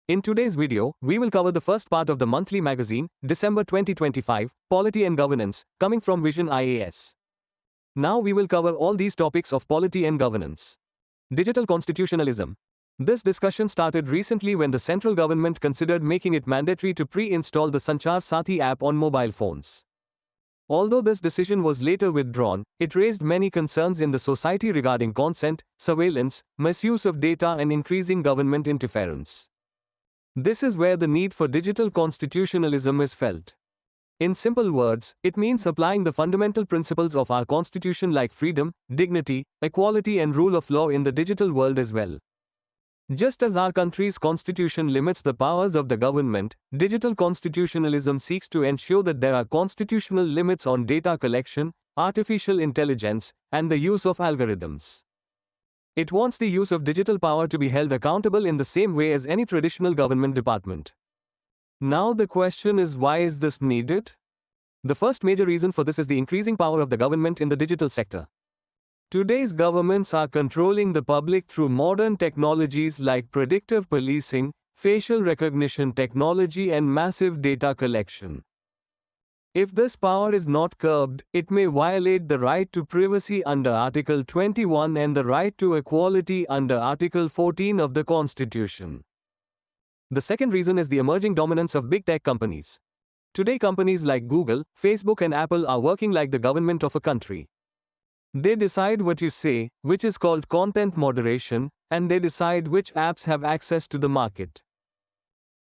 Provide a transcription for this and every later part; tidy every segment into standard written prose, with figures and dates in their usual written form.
In today's video, we will cover the first part of the monthly magazine, December 2025, Polity and Governance, coming from Vision IAS. Now we will cover all these topics of polity and governance. Digital constitutionalism. This discussion started recently when the central government considered making it mandatory to pre-install the Sanchar Sathi app on mobile phones. Although this decision was later withdrawn, it raised many concerns in the society regarding consent, surveillance, misuse of data and increasing government interference. This is where the need for digital constitutionalism is felt. In simple words, it means applying the fundamental principles of our constitution like freedom, dignity, equality and rule of law in the digital world as well. Just as our country's constitution limits the powers of the government, digital constitutionalism seeks to ensure that there are constitutional limits on data collection, artificial intelligence, and the use of algorithms. It wants the use of digital power to be held accountable in the same way as any traditional government department. Now the question is, why is this needed? The first major reason for this is the increasing power of the government in the digital sector. Today's governments are controlling the public through modern technologies like predictive policing, facial recognition technology and massive data collection. If this power is not curbed, it may violate the right to privacy under Article 21 and the right to equality under Article 14 of the Constitution. The second reason is the emerging dominance of big tech companies. Today companies like Google, Facebook and Apple are working like the government of a country. They decide what you say, which is called content moderation, and they decide which apps have access to the market.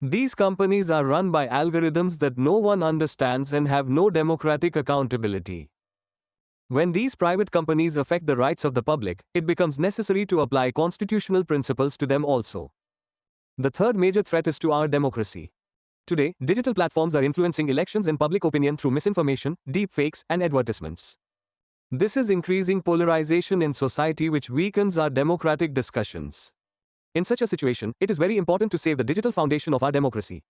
These companies are run by algorithms that no one understands and have no democratic accountability. When these private companies affect the rights of the public, it becomes necessary to apply constitutional principles to them also. The third major threat is to our democracy. Today, digital platforms are influencing elections and public opinion through misinformation, deepfakes, and advertisements. This is increasing polarization in society which weakens our democratic discussions. In such a situation, it is very important to save the digital foundation of our democracy.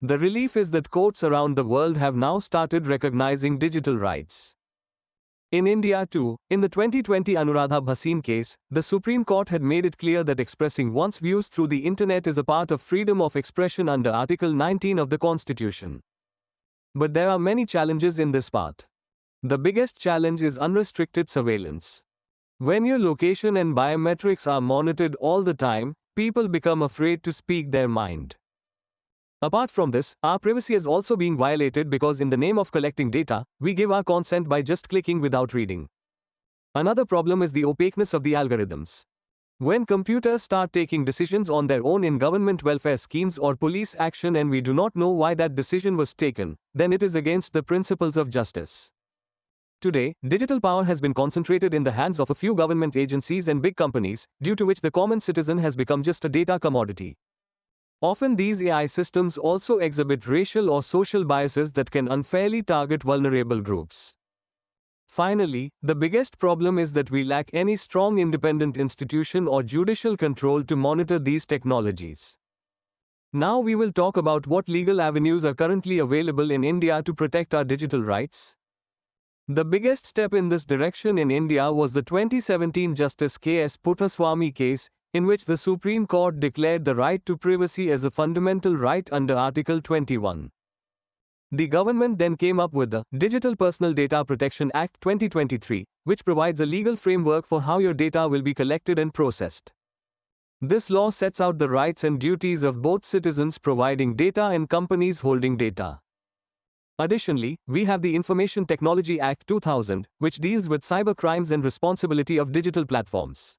The relief is that courts around the world have now started recognizing digital rights. In India too, in the 2020 Anuradha Bhasin case, the Supreme Court had made it clear that expressing one's views through the internet is a part of freedom of expression under Article 19 of the Constitution. But there are many challenges in this path. The biggest challenge is unrestricted surveillance. When your location and biometrics are monitored all the time, people become afraid to speak their mind. Apart from this, our privacy is also being violated because in the name of collecting data, we give our consent by just clicking without reading. Another problem is the opaqueness of the algorithms. When computers start taking decisions on their own in government welfare schemes or police action and we do not know why that decision was taken, then it is against the principles of justice. Today, digital power has been concentrated in the hands of a few government agencies and big companies, due to which the common citizen has become just a data commodity. Often these AI systems also exhibit racial or social biases that can unfairly target vulnerable groups. Finally, the biggest problem is that we lack any strong independent institution or judicial control to monitor these technologies. Now we will talk about what legal avenues are currently available in India to protect our digital rights. The biggest step in this direction in India was the 2017 Justice K.S. Puttaswamy case, in which the Supreme Court declared the right to privacy as a fundamental right under Article 21. The government then came up with the Digital Personal Data Protection Act 2023, which provides a legal framework for how your data will be collected and processed. This law sets out the rights and duties of both citizens providing data and companies holding data. Additionally, we have the Information Technology Act 2000, which deals with cyber crimes and responsibility of digital platforms.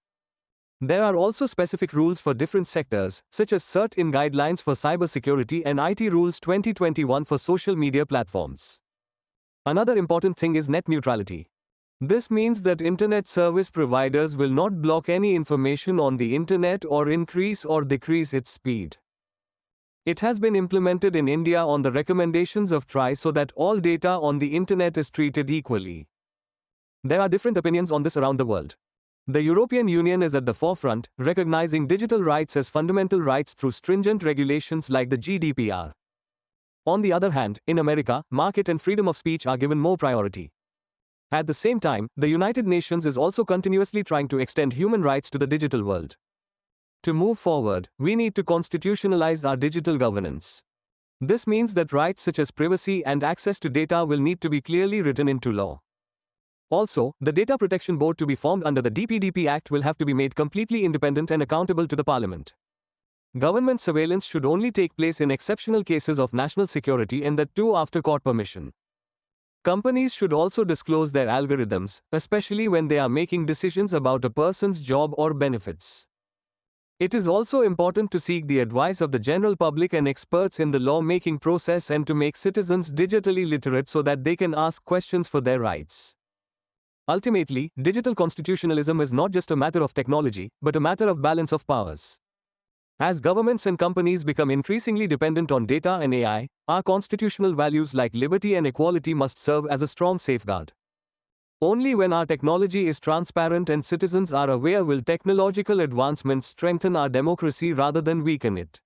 There are also specific rules for different sectors, such as Cert-in guidelines for cybersecurity and IT rules 2021 for social media platforms. Another important thing is net neutrality. This means that internet service providers will not block any information on the internet or increase or decrease its speed. It has been implemented in India on the recommendations of TRAI so that all data on the internet is treated equally. There are different opinions on this around the world. The European Union is at the forefront, recognizing digital rights as fundamental rights through stringent regulations like the GDPR. On the other hand, in America, market and freedom of speech are given more priority. At the same time, the United Nations is also continuously trying to extend human rights to the digital world. To move forward, we need to constitutionalize our digital governance. This means that rights such as privacy and access to data will need to be clearly written into law. Also, the Data Protection Board to be formed under the DPDP Act will have to be made completely independent and accountable to the Parliament. Government surveillance should only take place in exceptional cases of national security, and that too after court permission. Companies should also disclose their algorithms, especially when they are making decisions about a person's job or benefits. It is also important to seek the advice of the general public and experts in the law-making process and to make citizens digitally literate so that they can ask questions for their rights. Ultimately, digital constitutionalism is not just a matter of technology, but a matter of balance of powers. As governments and companies become increasingly dependent on data and AI, our constitutional values like liberty and equality must serve as a strong safeguard. Only when our technology is transparent and citizens are aware will technological advancements strengthen our democracy rather than weaken it.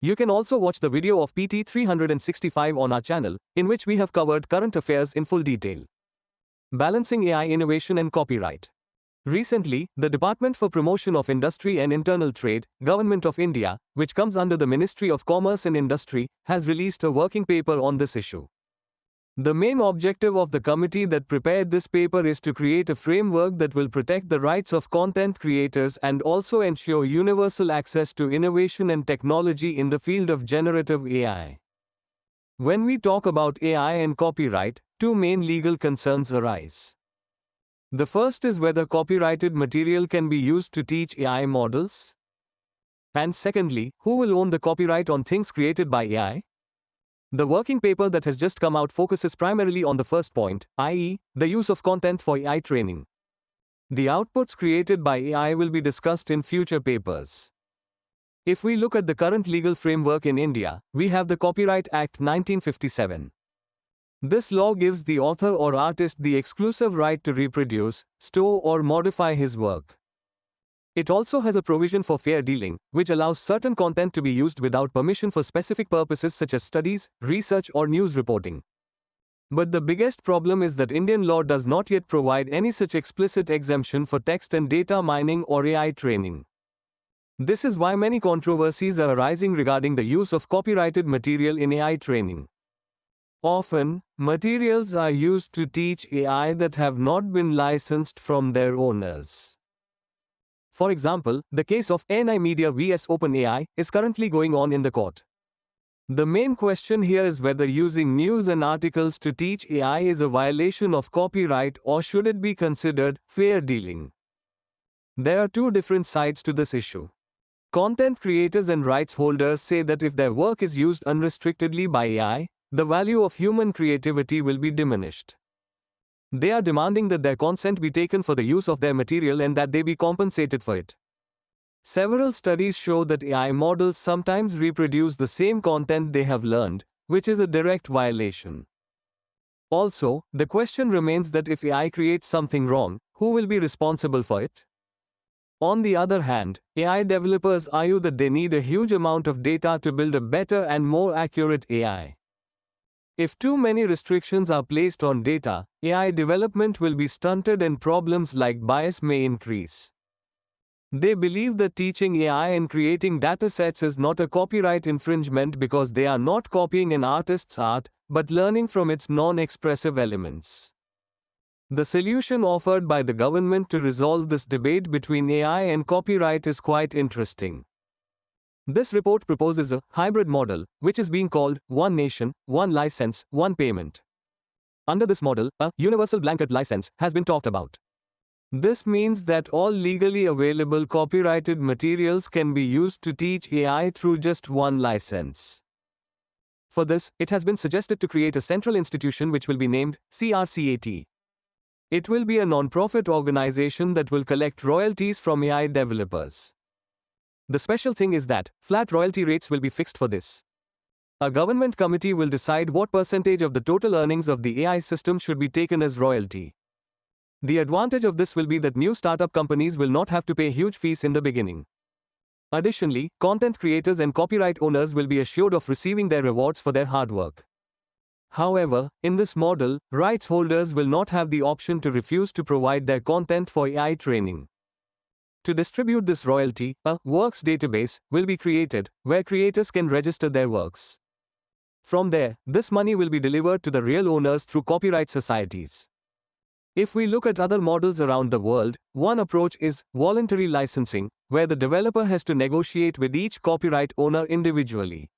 You can also watch the video of PT 365 on our channel, in which we have covered current affairs in full detail. Balancing AI innovation and copyright. Recently, the Department for Promotion of Industry and Internal Trade, Government of India, which comes under the Ministry of Commerce and Industry, has released a working paper on this issue. The main objective of the committee that prepared this paper is to create a framework that will protect the rights of content creators and also ensure universal access to innovation and technology in the field of generative AI. When we talk about AI and copyright, two main legal concerns arise. The first is whether copyrighted material can be used to teach AI models. And secondly, who will own the copyright on things created by AI? The working paper that has just come out focuses primarily on the first point, i.e., the use of content for AI training. The outputs created by AI will be discussed in future papers. If we look at the current legal framework in India, we have the Copyright Act 1957. This law gives the author or artist the exclusive right to reproduce, store or modify his work. It also has a provision for fair dealing, which allows certain content to be used without permission for specific purposes such as studies, research or news reporting. But the biggest problem is that Indian law does not yet provide any such explicit exemption for text and data mining or AI training. This is why many controversies are arising regarding the use of copyrighted material in AI training. Often, materials are used to teach AI that have not been licensed from their owners. For example, the case of NI Media vs OpenAI is currently going on in the court. The main question here is whether using news and articles to teach AI is a violation of copyright or should it be considered fair dealing. There are two different sides to this issue. Content creators and rights holders say that if their work is used unrestrictedly by AI, the value of human creativity will be diminished. They are demanding that their consent be taken for the use of their material and that they be compensated for it. Several studies show that AI models sometimes reproduce the same content they have learned, which is a direct violation. Also, the question remains that if AI creates something wrong, who will be responsible for it? On the other hand, AI developers argue that they need a huge amount of data to build a better and more accurate AI. If too many restrictions are placed on data, AI development will be stunted and problems like bias may increase. They believe that teaching AI and creating datasets is not a copyright infringement because they are not copying an artist's art, but learning from its non-expressive elements. The solution offered by the government to resolve this debate between AI and copyright is quite interesting. This report proposes a hybrid model, which is being called One Nation, One License, One Payment. Under this model, a universal blanket license has been talked about. This means that all legally available copyrighted materials can be used to teach AI through just one license. For this, it has been suggested to create a central institution which will be named CRCAT. It will be a non-profit organization that will collect royalties from AI developers. The special thing is that flat royalty rates will be fixed for this. A government committee will decide what percentage of the total earnings of the AI system should be taken as royalty. The advantage of this will be that new startup companies will not have to pay huge fees in the beginning. Additionally, content creators and copyright owners will be assured of receiving their rewards for their hard work. However, in this model, rights holders will not have the option to refuse to provide their content for AI training. To distribute this royalty, a works database will be created where creators can register their works. From there, this money will be delivered to the real owners through copyright societies. If we look at other models around the world, one approach is voluntary licensing, where the developer has to negotiate with each copyright owner individually.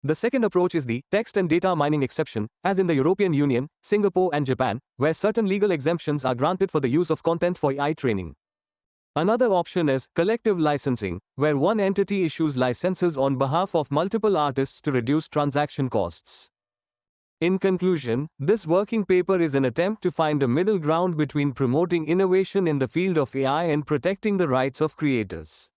The second approach is the text and data mining exception, as in the European Union, Singapore and Japan, where certain legal exemptions are granted for the use of content for AI training. Another option is collective licensing, where one entity issues licenses on behalf of multiple artists to reduce transaction costs. In conclusion, this working paper is an attempt to find a middle ground between promoting innovation in the field of AI and protecting the rights of creators.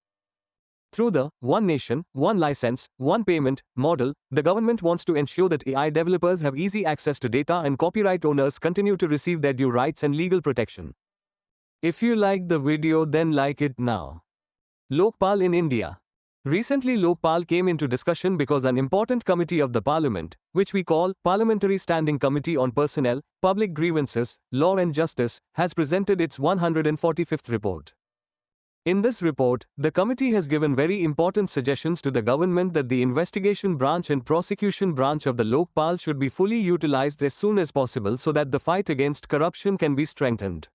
Through the One Nation, One License, One Payment model, the government wants to ensure that AI developers have easy access to data and copyright owners continue to receive their due rights and legal protection. If you liked the video, then like it now. Lokpal in India. Recently, Lokpal came into discussion because an important committee of the Parliament, which we call Parliamentary Standing Committee on Personnel, Public Grievances, Law and Justice, has presented its 145th report. In this report, the committee has given very important suggestions to the government that the investigation branch and prosecution branch of the Lokpal should be fully utilized as soon as possible so that the fight against corruption can be strengthened.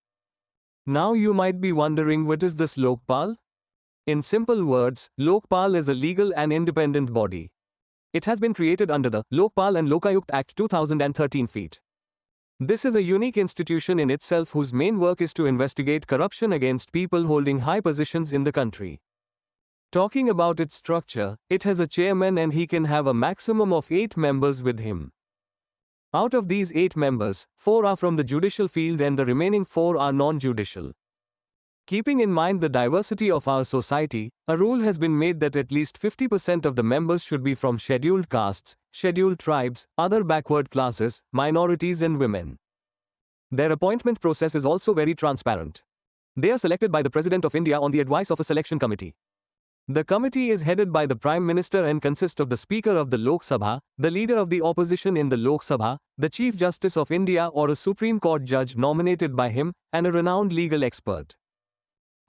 Now you might be wondering, what is this Lokpal? In simple words, Lokpal is a legal and independent body. It has been created under the Lokpal and Lokayukt Act 2013 feet. This is a unique institution in itself whose main work is to investigate corruption against people holding high positions in the country. Talking about its structure, it has a chairman and he can have a maximum of 8 members with him. Out of these 8 members, 4 are from the judicial field and the remaining 4 are non-judicial. Keeping in mind the diversity of our society, a rule has been made that at least 50% of the members should be from scheduled castes, scheduled tribes, other backward classes, minorities and women. Their appointment process is also very transparent. They are selected by the President of India on the advice of a selection committee. The committee is headed by the Prime Minister and consists of the Speaker of the Lok Sabha, the Leader of the Opposition in the Lok Sabha, the Chief Justice of India or a Supreme Court judge nominated by him, and a renowned legal expert.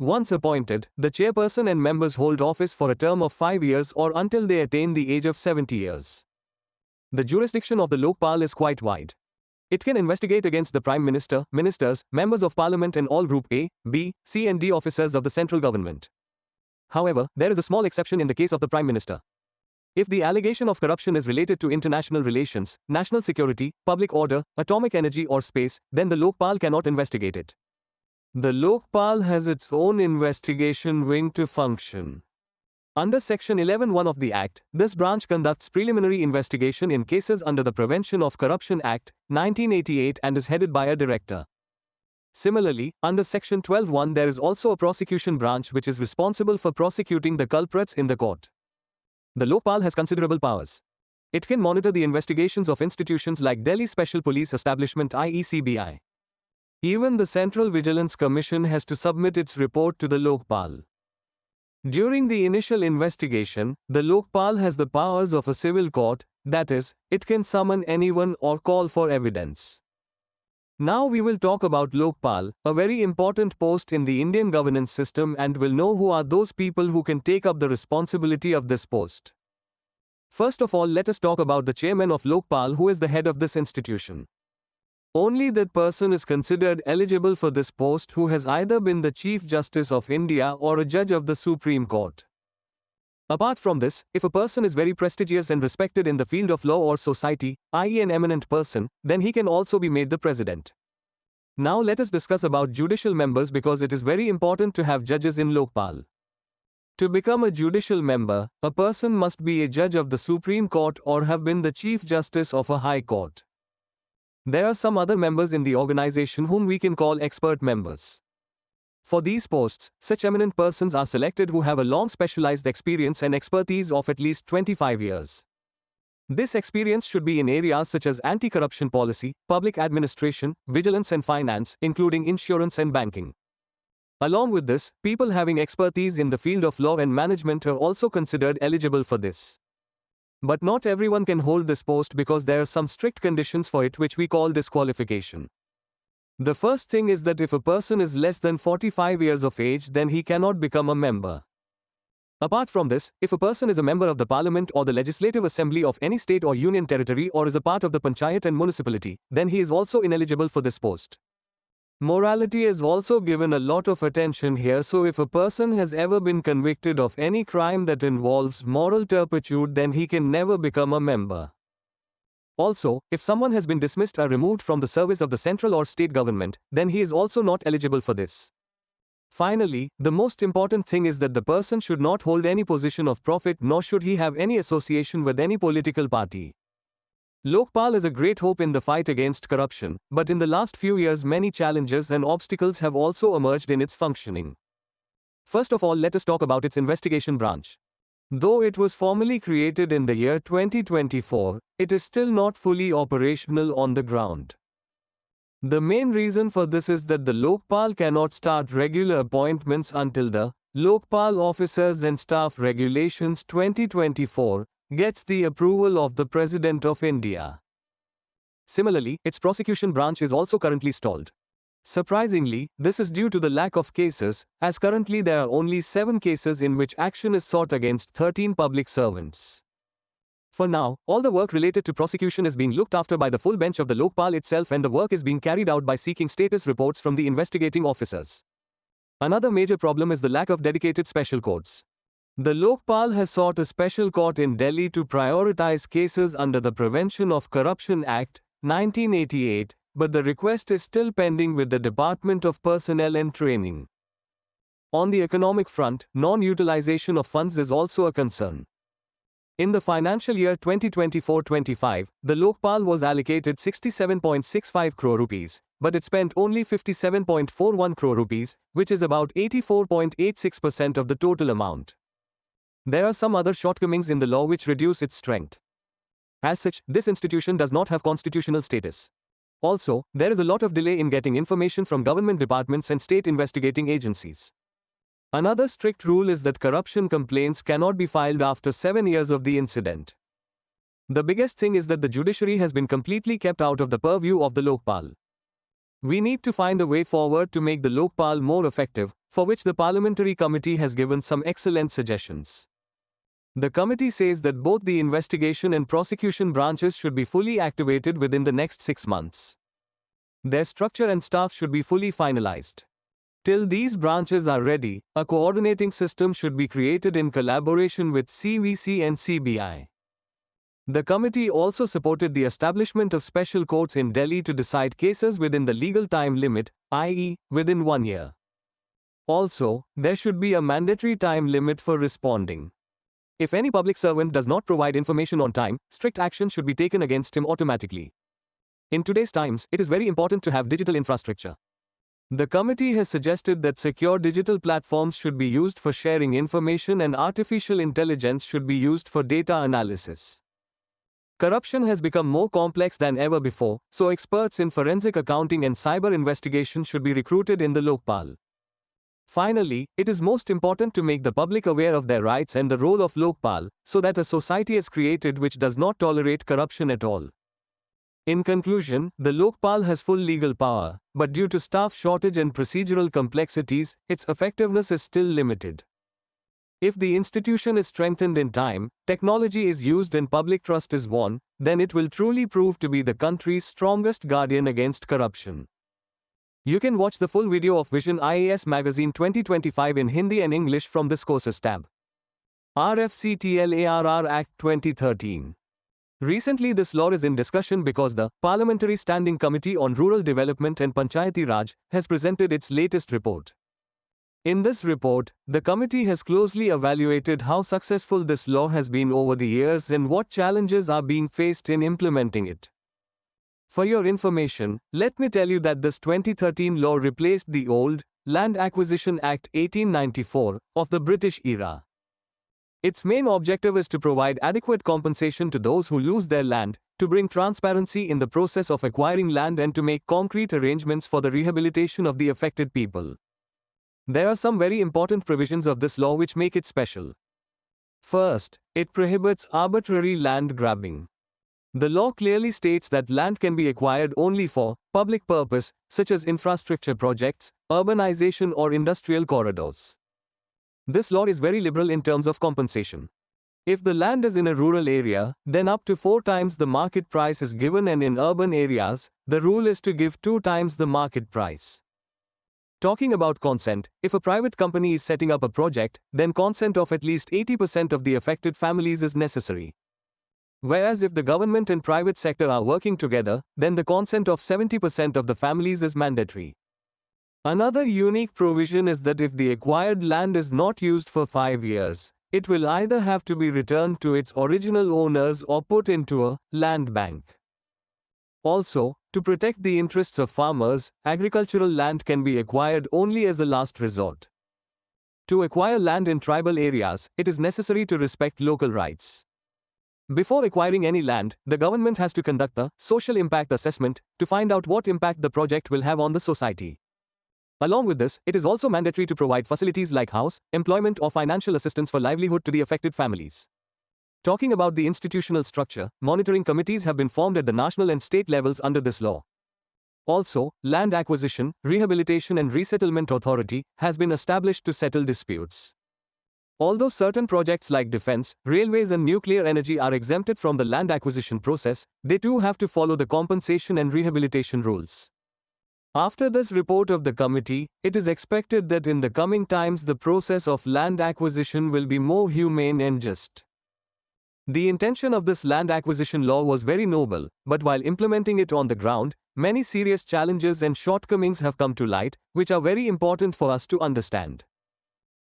Once appointed, the chairperson and members hold office for a term of 5 years or until they attain the age of 70 years. The jurisdiction of the Lokpal is quite wide. It can investigate against the Prime Minister, ministers, members of Parliament and all Group A, B, C and D officers of the central government. However, there is a small exception in the case of the Prime Minister. If the allegation of corruption is related to international relations, national security, public order, atomic energy or space, then the Lokpal cannot investigate it. The Lokpal has its own investigation wing to function. Under Section 11(1) of the Act, this branch conducts preliminary investigation in cases under the Prevention of Corruption Act, 1988 and is headed by a director. Similarly, under Section 12(1) there is also a prosecution branch which is responsible for prosecuting the culprits in the court. The Lokpal has considerable powers. It can monitor the investigations of institutions like Delhi Special Police Establishment i.e. CBI. Even the Central Vigilance Commission has to submit its report to the Lokpal. During the initial investigation, the Lokpal has the powers of a civil court, that is, it can summon anyone or call for evidence. Now we will talk about Lokpal, a very important post in the Indian governance system, and will know who are those people who can take up the responsibility of this post. First of all, let us talk about the chairman of Lokpal, who is the head of this institution. Only that person is considered eligible for this post who has either been the Chief Justice of India or a judge of the Supreme Court. Apart from this, if a person is very prestigious and respected in the field of law or society, i.e. an eminent person, then he can also be made the president. Now let us discuss about judicial members because it is very important to have judges in Lokpal. To become a judicial member, a person must be a judge of the Supreme Court or have been the Chief Justice of a High Court. There are some other members in the organization whom we can call expert members. For these posts, such eminent persons are selected who have a long specialized experience and expertise of at least 25 years. This experience should be in areas such as anti-corruption policy, public administration, vigilance and finance, including insurance and banking. Along with this, people having expertise in the field of law and management are also considered eligible for this. But not everyone can hold this post because there are some strict conditions for it which we call disqualification. The first thing is that if a person is less than 45 years of age, then he cannot become a member. Apart from this, if a person is a member of the parliament or the legislative assembly of any state or union territory or is a part of the panchayat and municipality, then he is also ineligible for this post. Morality is also given a lot of attention here, so if a person has ever been convicted of any crime that involves moral turpitude, then he can never become a member. Also, if someone has been dismissed or removed from the service of the central or state government, then he is also not eligible for this. Finally, the most important thing is that the person should not hold any position of profit, nor should he have any association with any political party. Lokpal is a great hope in the fight against corruption, but in the last few years many challenges and obstacles have also emerged in its functioning. First of all, let us talk about its investigation branch. Though it was formally created in the year 2024, it is still not fully operational on the ground. The main reason for this is that the Lokpal cannot start regular appointments until the Lokpal Officers and Staff Regulations 2024 gets the approval of the President of India. Similarly, its prosecution branch is also currently stalled. Surprisingly, this is due to the lack of cases, as currently there are only 7 cases in which action is sought against 13 public servants. For now, all the work related to prosecution is being looked after by the full bench of the Lokpal itself, and the work is being carried out by seeking status reports from the investigating officers. Another major problem is the lack of dedicated special courts. The Lokpal has sought a special court in Delhi to prioritize cases under the Prevention of Corruption Act, 1988, but the request is still pending with the Department of Personnel and Training. On the economic front, non-utilization of funds is also a concern. In the financial year 2024-25, the Lokpal was allocated 67.65 crore rupees, but it spent only 57.41 crore rupees, which is about 84.86% of the total amount. There are some other shortcomings in the law which reduce its strength. As such, this institution does not have constitutional status. Also, there is a lot of delay in getting information from government departments and state investigating agencies. Another strict rule is that corruption complaints cannot be filed after 7 years of the incident. The biggest thing is that the judiciary has been completely kept out of the purview of the Lokpal. We need to find a way forward to make the Lokpal more effective, for which the Parliamentary Committee has given some excellent suggestions. The committee says that both the investigation and prosecution branches should be fully activated within the next 6 months. Their structure and staff should be fully finalized. Till these branches are ready, a coordinating system should be created in collaboration with CVC and CBI. The committee also supported the establishment of special courts in Delhi to decide cases within the legal time limit, i.e., within 1 year. Also, there should be a mandatory time limit for responding. If any public servant does not provide information on time, strict action should be taken against him automatically. In today's times, it is very important to have digital infrastructure. The committee has suggested that secure digital platforms should be used for sharing information and artificial intelligence should be used for data analysis. Corruption has become more complex than ever before, so experts in forensic accounting and cyber investigation should be recruited in the Lokpal. Finally, it is most important to make the public aware of their rights and the role of Lokpal, so that a society is created which does not tolerate corruption at all. In conclusion, the Lokpal has full legal power, but due to staff shortage and procedural complexities, its effectiveness is still limited. If the institution is strengthened in time, technology is used and public trust is won, then it will truly prove to be the country's strongest guardian against corruption. You can watch the full video of Vision IAS Magazine 2025 in Hindi and English from this courses tab. RFCTLARR Act 2013. Recently this law is in discussion because the Parliamentary Standing Committee on Rural Development and Panchayati Raj has presented its latest report. In this report, the committee has closely evaluated how successful this law has been over the years and what challenges are being faced in implementing it. For your information, let me tell you that this 2013 law replaced the old Land Acquisition Act 1894 of the British era. Its main objective is to provide adequate compensation to those who lose their land, to bring transparency in the process of acquiring land and to make concrete arrangements for the rehabilitation of the affected people. There are some very important provisions of this law which make it special. First, it prohibits arbitrary land grabbing. The law clearly states that land can be acquired only for public purpose, such as infrastructure projects, urbanization, or industrial corridors. This law is very liberal in terms of compensation. If the land is in a rural area, then up to 4 times the market price is given, and in urban areas, the rule is to give 2 times the market price. Talking about consent, if a private company is setting up a project, then consent of at least 80% of the affected families is necessary. Whereas if the government and private sector are working together, then the consent of 70% of the families is mandatory. Another unique provision is that if the acquired land is not used for 5 years, it will either have to be returned to its original owners or put into a land bank. Also, to protect the interests of farmers, agricultural land can be acquired only as a last resort. To acquire land in tribal areas, it is necessary to respect local rights. Before acquiring any land, the government has to conduct a social impact assessment to find out what impact the project will have on the society. Along with this, it is also mandatory to provide facilities like house, employment, or financial assistance for livelihood to the affected families. Talking about the institutional structure, monitoring committees have been formed at the national and state levels under this law. Also, Land Acquisition, Rehabilitation and Resettlement Authority has been established to settle disputes. Although certain projects like defense, railways and nuclear energy are exempted from the land acquisition process, they too have to follow the compensation and rehabilitation rules. After this report of the committee, it is expected that in the coming times the process of land acquisition will be more humane and just. The intention of this land acquisition law was very noble, but while implementing it on the ground, many serious challenges and shortcomings have come to light, which are very important for us to understand.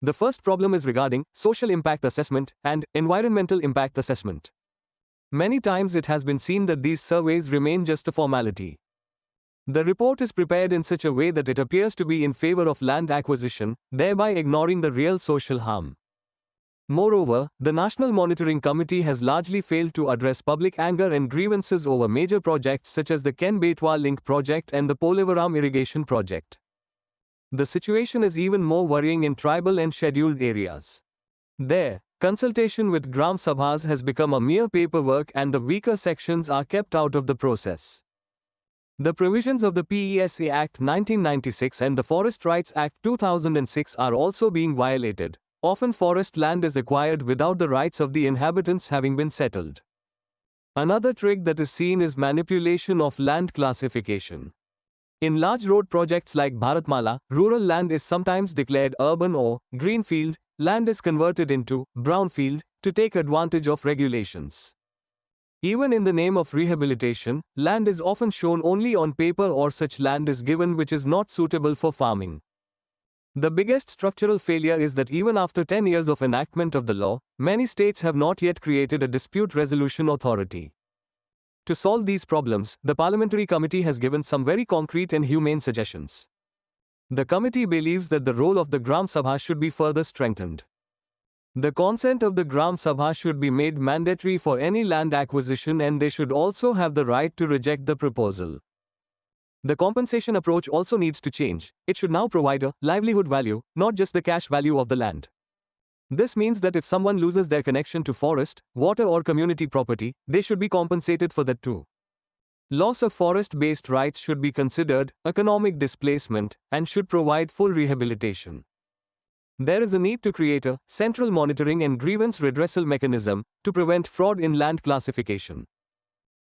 The first problem is regarding social impact assessment and environmental impact assessment. Many times it has been seen that these surveys remain just a formality. The report is prepared in such a way that it appears to be in favor of land acquisition, thereby ignoring the real social harm. Moreover, the National Monitoring Committee has largely failed to address public anger and grievances over major projects such as the Ken-Betwa Link project and the Polavaram irrigation project. The situation is even more worrying in tribal and scheduled areas. There, consultation with Gram Sabhas has become a mere paperwork and the weaker sections are kept out of the process. The provisions of the PESA Act 1996 and the Forest Rights Act 2006 are also being violated. Often forest land is acquired without the rights of the inhabitants having been settled. Another trick that is seen is manipulation of land classification. In large road projects like Bharatmala, rural land is sometimes declared urban or greenfield, land is converted into brownfield to take advantage of regulations. Even in the name of rehabilitation, land is often shown only on paper or such land is given which is not suitable for farming. The biggest structural failure is that even after 10 years of enactment of the law, many states have not yet created a dispute resolution authority. To solve these problems, the Parliamentary Committee has given some very concrete and humane suggestions. The committee believes that the role of the Gram Sabha should be further strengthened. The consent of the Gram Sabha should be made mandatory for any land acquisition and they should also have the right to reject the proposal. The compensation approach also needs to change. It should now provide a livelihood value, not just the cash value of the land. This means that if someone loses their connection to forest, water or community property, they should be compensated for that too. Loss of forest-based rights should be considered economic displacement and should provide full rehabilitation. There is a need to create a central monitoring and grievance redressal mechanism to prevent fraud in land classification.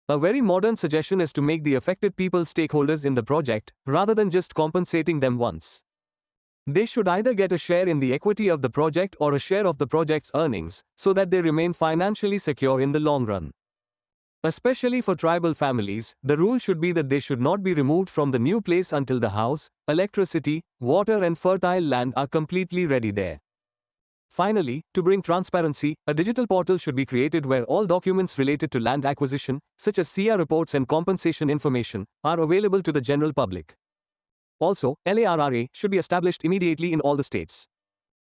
A very modern suggestion is to make the affected people stakeholders in the project, rather than just compensating them once. They should either get a share in the equity of the project or a share of the project's earnings, so that they remain financially secure in the long run. Especially for tribal families, the rule should be that they should not be removed from the new place until the house, electricity, water and fertile land are completely ready there. Finally, to bring transparency, a digital portal should be created where all documents related to land acquisition, such as CR reports and compensation information, are available to the general public. Also, LARRA should be established immediately in all the states.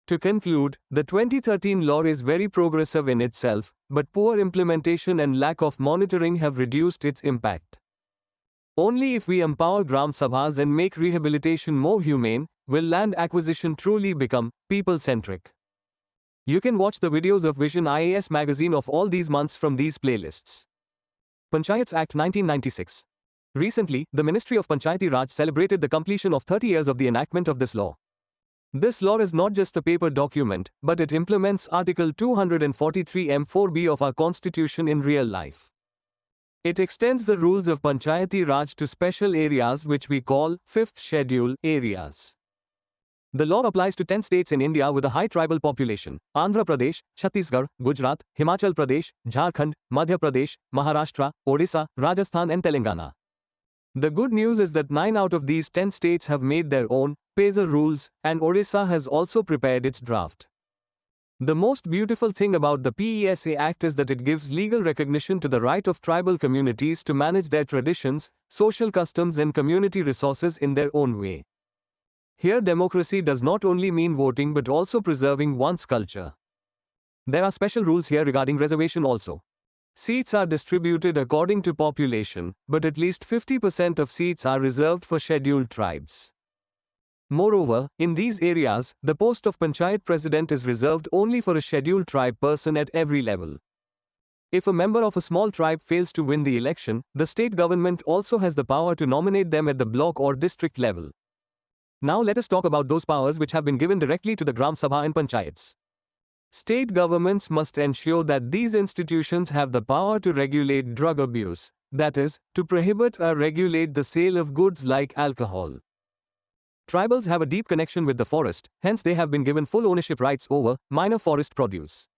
To conclude, the 2013 law is very progressive in itself, but poor implementation and lack of monitoring have reduced its impact. Only if we empower Gram Sabhas and make rehabilitation more humane, will land acquisition truly become people-centric. You can watch the videos of Vision IAS Magazine of all these months from these playlists. Panchayats Act 1996. Recently, the Ministry of Panchayati Raj celebrated the completion of 30 years of the enactment of this law. This law is not just a paper document, but it implements Article 243(m)(4)(b) of our Constitution in real life. It extends the rules of Panchayati Raj to special areas which we call 5th Schedule areas. The law applies to 10 states in India with a high tribal population: Andhra Pradesh, Chhattisgarh, Gujarat, Himachal Pradesh, Jharkhand, Madhya Pradesh, Maharashtra, Odisha, Rajasthan and Telangana. The good news is that 9 out of these 10 states have made their own PESA rules, and Odisha has also prepared its draft. The most beautiful thing about the PESA Act is that it gives legal recognition to the right of tribal communities to manage their traditions, social customs and community resources in their own way. Here democracy does not only mean voting but also preserving one's culture. There are special rules here regarding reservation also. Seats are distributed according to population, but at least 50% of seats are reserved for scheduled tribes. Moreover, in these areas, the post of Panchayat President is reserved only for a scheduled tribe person at every level. If a member of a small tribe fails to win the election, the state government also has the power to nominate them at the block or district level. Now let us talk about those powers which have been given directly to the Gram Sabha and Panchayats. State governments must ensure that these institutions have the power to regulate drug abuse, that is, to prohibit or regulate the sale of goods like alcohol. Tribals have a deep connection with the forest, hence they have been given full ownership rights over minor forest produce.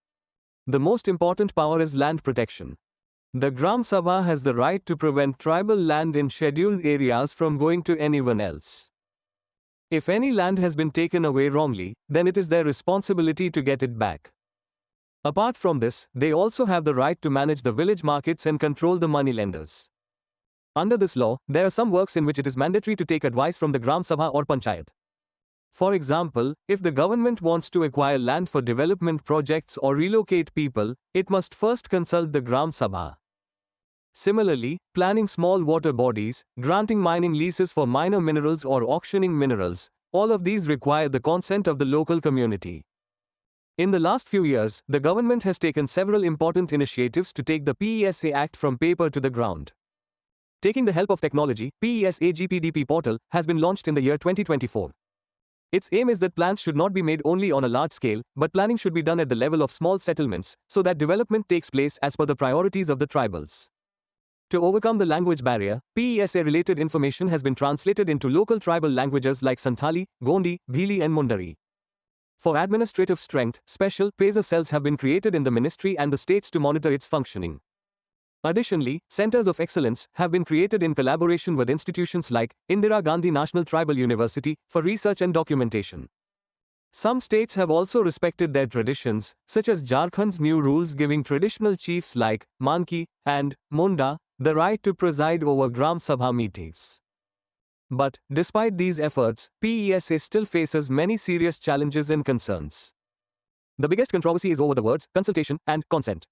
The most important power is land protection. The Gram Sabha has the right to prevent tribal land in scheduled areas from going to anyone else. If any land has been taken away wrongly, then it is their responsibility to get it back. Apart from this, they also have the right to manage the village markets and control the moneylenders. Under this law, there are some works in which it is mandatory to take advice from the Gram Sabha or Panchayat. For example, if the government wants to acquire land for development projects or relocate people, it must first consult the Gram Sabha. Similarly, planning small water bodies, granting mining leases for minor minerals or auctioning minerals, all of these require the consent of the local community. In the last few years, the government has taken several important initiatives to take the PESA Act from paper to the ground. Taking the help of technology, PESA GPDP portal has been launched in the year 2024. Its aim is that plans should not be made only on a large scale, but planning should be done at the level of small settlements, so that development takes place as per the priorities of the tribals. To overcome the language barrier, PESA-related information has been translated into local tribal languages like Santali, Gondi, Bhili and Mundari. For administrative strength, special PESA cells have been created in the ministry and the states to monitor its functioning. Additionally, centers of excellence have been created in collaboration with institutions like Indira Gandhi National Tribal University for research and documentation. Some states have also respected their traditions, such as Jharkhand's new rules giving traditional chiefs like Manki and Munda the right to preside over Gram Sabha meetings. But, despite these efforts, PESA still faces many serious challenges and concerns. The biggest controversy is over the words consultation and consent.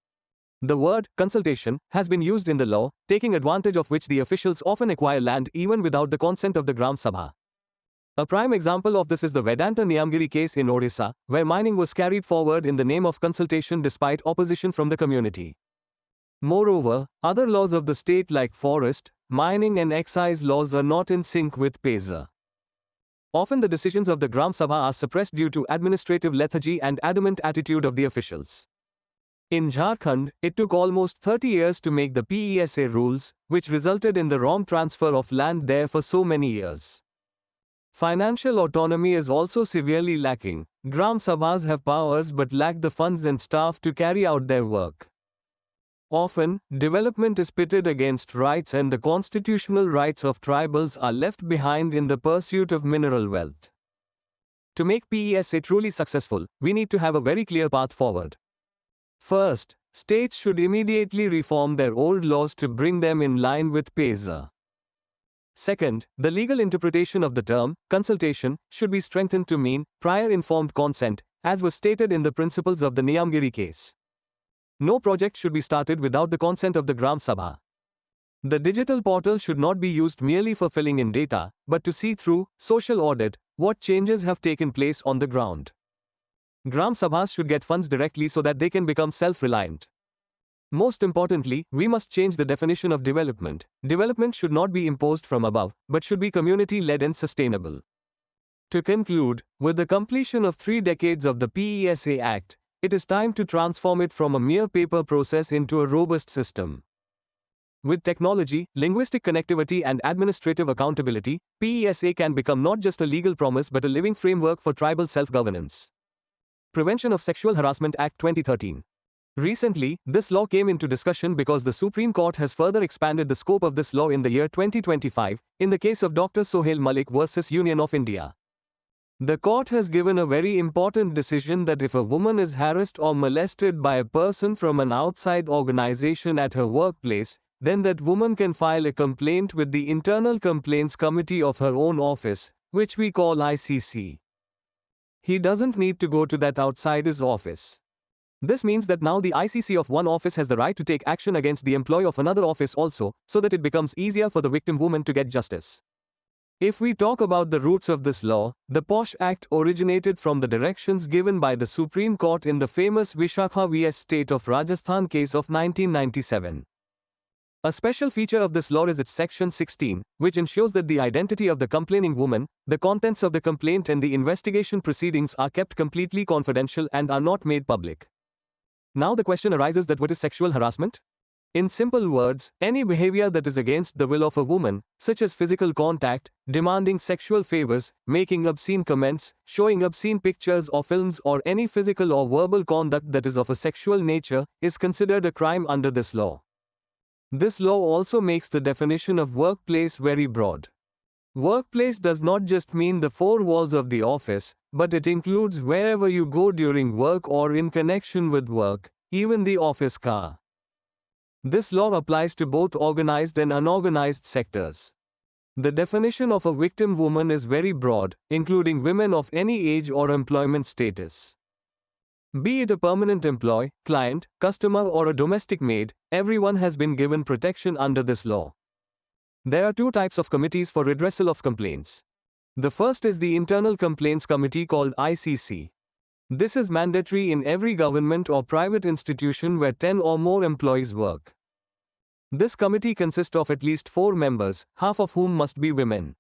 The word consultation has been used in the law, taking advantage of which the officials often acquire land even without the consent of the Gram Sabha. A prime example of this is the Vedanta Niyamgiri case in Odisha, where mining was carried forward in the name of consultation despite opposition from the community. Moreover, other laws of the state like forest, mining and excise laws are not in sync with PESA. Often the decisions of the Gram Sabha are suppressed due to administrative lethargy and adamant attitude of the officials. In Jharkhand, it took almost 30 years to make the PESA rules, which resulted in the wrong transfer of land there for so many years. Financial autonomy is also severely lacking. Gram Sabhas have powers but lack the funds and staff to carry out their work. Often, development is pitted against rights and the constitutional rights of tribals are left behind in the pursuit of mineral wealth. To make PESA truly successful, we need to have a very clear path forward. First, states should immediately reform their old laws to bring them in line with PESA. Second, the legal interpretation of the term consultation should be strengthened to mean prior informed consent, as was stated in the principles of the Niyamgiri case. No project should be started without the consent of the Gram Sabha. The digital portal should not be used merely for filling in data, but to see through social audit what changes have taken place on the ground. Gram Sabhas should get funds directly so that they can become self-reliant. Most importantly, we must change the definition of development. Development should not be imposed from above, but should be community-led and sustainable. To conclude, with the completion of 3 decades of the PESA Act, it is time to transform it from a mere paper process into a robust system. With technology, linguistic connectivity and administrative accountability, PESA can become not just a legal promise but a living framework for tribal self-governance. Prevention of Sexual Harassment Act 2013. Recently, this law came into discussion because the Supreme Court has further expanded the scope of this law in the year 2025, in the case of Dr. Sohail Malik versus Union of India. The court has given a very important decision that if a woman is harassed or molested by a person from an outside organization at her workplace, then that woman can file a complaint with the Internal Complaints Committee of her own office, which we call ICC. He doesn't need to go to that outsider's office. This means that now the ICC of one office has the right to take action against the employee of another office also, so that it becomes easier for the victim woman to get justice. If we talk about the roots of this law, the POSH Act originated from the directions given by the Supreme Court in the famous Visakhapatnam vs. State of Rajasthan case of 1997. A special feature of this law is its Section 16, which ensures that the identity of the complaining woman, the contents of the complaint and the investigation proceedings are kept completely confidential and are not made public. Now the question arises that what is sexual harassment? In simple words, any behavior that is against the will of a woman, such as physical contact, demanding sexual favors, making obscene comments, showing obscene pictures or films or any physical or verbal conduct that is of a sexual nature, is considered a crime under this law. This law also makes the definition of workplace very broad. Workplace does not just mean the four walls of the office, but it includes wherever you go during work or in connection with work, even the office car. This law applies to both organized and unorganized sectors. The definition of a victim woman is very broad, including women of any age or employment status. Be it a permanent employee, client, customer or a domestic maid, everyone has been given protection under this law. There are 2 types of committees for redressal of complaints. The first is the Internal Complaints Committee called ICC. This is mandatory in every government or private institution where 10 or more employees work. This committee consists of at least 4 members, half of whom must be women.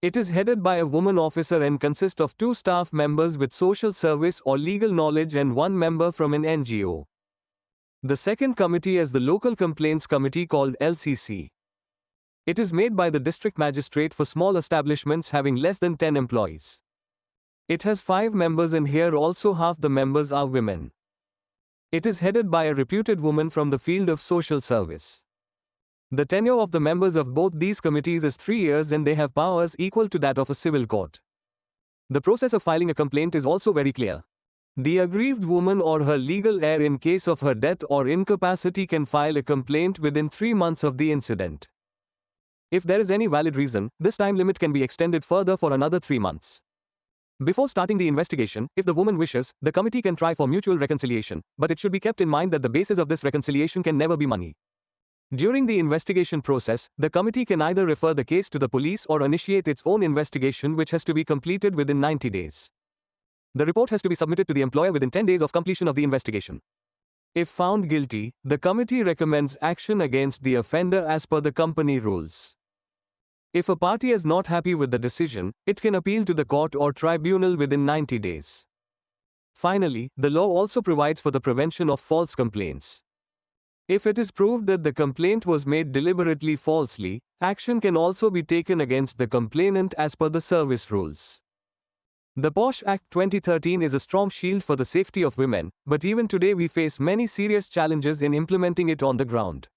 It is headed by a woman officer and consists of 2 staff members with social service or legal knowledge and 1 member from an NGO. The second committee is the Local Complaints Committee called LCC. It is made by the district magistrate for small establishments having less than 10 employees. It has 5 members and here also half the members are women. It is headed by a reputed woman from the field of social service. The tenure of the members of both these committees is 3 years and they have powers equal to that of a civil court. The process of filing a complaint is also very clear. The aggrieved woman or her legal heir in case of her death or incapacity can file a complaint within 3 months of the incident. If there is any valid reason, this time limit can be extended further for another 3 months. Before starting the investigation, if the woman wishes, the committee can try for mutual reconciliation, but it should be kept in mind that the basis of this reconciliation can never be money. During the investigation process, the committee can either refer the case to the police or initiate its own investigation, which has to be completed within 90 days. The report has to be submitted to the employer within 10 days of completion of the investigation. If found guilty, the committee recommends action against the offender as per the company rules. If a party is not happy with the decision, it can appeal to the court or tribunal within 90 days. Finally, the law also provides for the prevention of false complaints. If it is proved that the complaint was made deliberately falsely, action can also be taken against the complainant as per the service rules. The POSH Act 2013 is a strong shield for the safety of women, but even today we face many serious challenges in implementing it on the ground.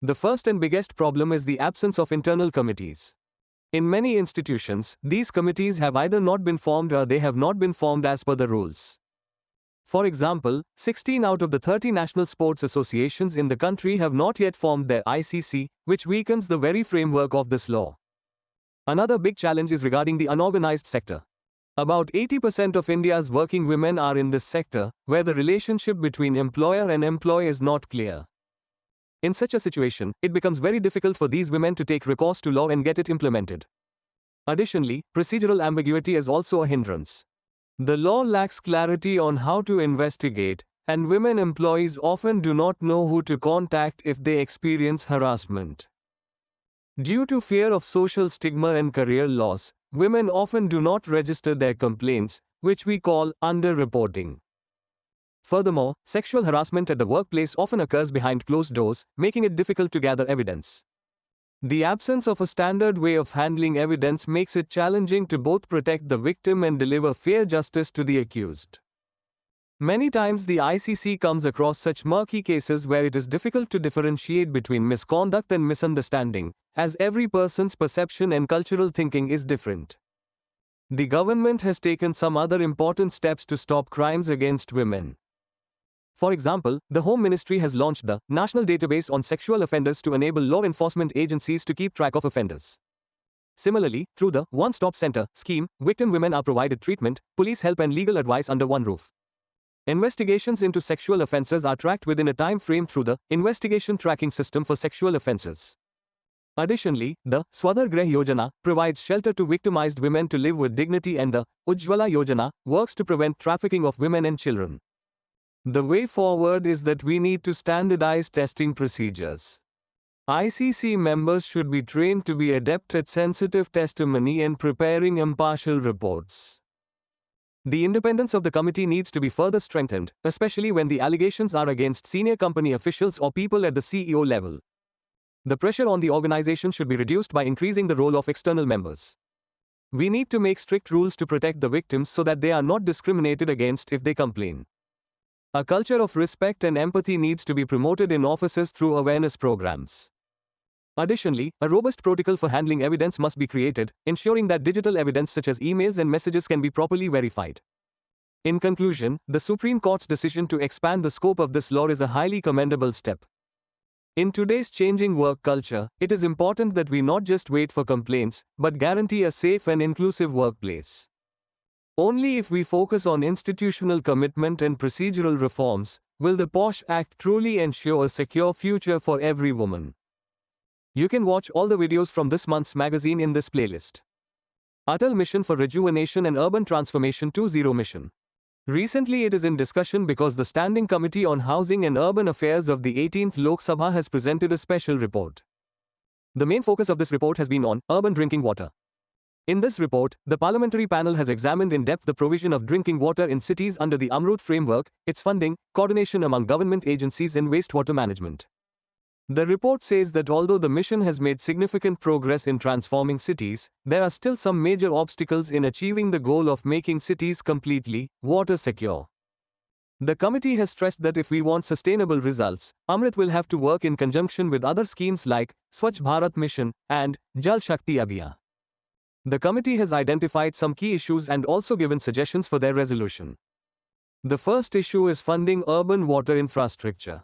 The first and biggest problem is the absence of internal committees. In many institutions, these committees have either not been formed or they have not been formed as per the rules. For example, 16 out of the 30 national sports associations in the country have not yet formed their ICC, which weakens the very framework of this law. Another big challenge is regarding the unorganized sector. About 80% of India's working women are in this sector, where the relationship between employer and employee is not clear. In such a situation, it becomes very difficult for these women to take recourse to law and get it implemented. Additionally, procedural ambiguity is also a hindrance. The law lacks clarity on how to investigate, and women employees often do not know who to contact if they experience harassment. Due to fear of social stigma and career loss, women often do not register their complaints, which we call underreporting. Furthermore, sexual harassment at the workplace often occurs behind closed doors, making it difficult to gather evidence. The absence of a standard way of handling evidence makes it challenging to both protect the victim and deliver fair justice to the accused. Many times the ICC comes across such murky cases where it is difficult to differentiate between misconduct and misunderstanding, as every person's perception and cultural thinking is different. The government has taken some other important steps to stop crimes against women. For example, the Home Ministry has launched the National Database on Sexual Offenders to enable law enforcement agencies to keep track of offenders. Similarly, through the One Stop Center scheme, victim women are provided treatment, police help and legal advice under one roof. Investigations into sexual offences are tracked within a time frame through the Investigation Tracking System for Sexual Offences. Additionally, the Swadhar Greh Yojana provides shelter to victimized women to live with dignity, and the Ujjwala Yojana works to prevent trafficking of women and children. The way forward is that we need to standardize testing procedures. ICC members should be trained to be adept at sensitive testimony and preparing impartial reports. The independence of the committee needs to be further strengthened, especially when the allegations are against senior company officials or people at the CEO level. The pressure on the organization should be reduced by increasing the role of external members. We need to make strict rules to protect the victims so that they are not discriminated against if they complain. A culture of respect and empathy needs to be promoted in offices through awareness programs. Additionally, a robust protocol for handling evidence must be created, ensuring that digital evidence such as emails and messages can be properly verified. In conclusion, the Supreme Court's decision to expand the scope of this law is a highly commendable step. In today's changing work culture, it is important that we not just wait for complaints, but guarantee a safe and inclusive workplace. Only if we focus on institutional commitment and procedural reforms will the POSH Act truly ensure a secure future for every woman. You can watch all the videos from this month's magazine in this playlist. Atal Mission for Rejuvenation and Urban Transformation 2.0 Mission. Recently it is in discussion because the Standing Committee on Housing and Urban Affairs of the 18th Lok Sabha has presented a special report. The main focus of this report has been on urban drinking water. In this report, the parliamentary panel has examined in depth the provision of drinking water in cities under the AMRUT framework, its funding, coordination among government agencies and wastewater management. The report says that although the mission has made significant progress in transforming cities, there are still some major obstacles in achieving the goal of making cities completely water secure. The committee has stressed that if we want sustainable results, AMRUT will have to work in conjunction with other schemes like Swachh Bharat Mission and Jal Shakti Abhiyan. The committee has identified some key issues and also given suggestions for their resolution. The first issue is funding urban water infrastructure.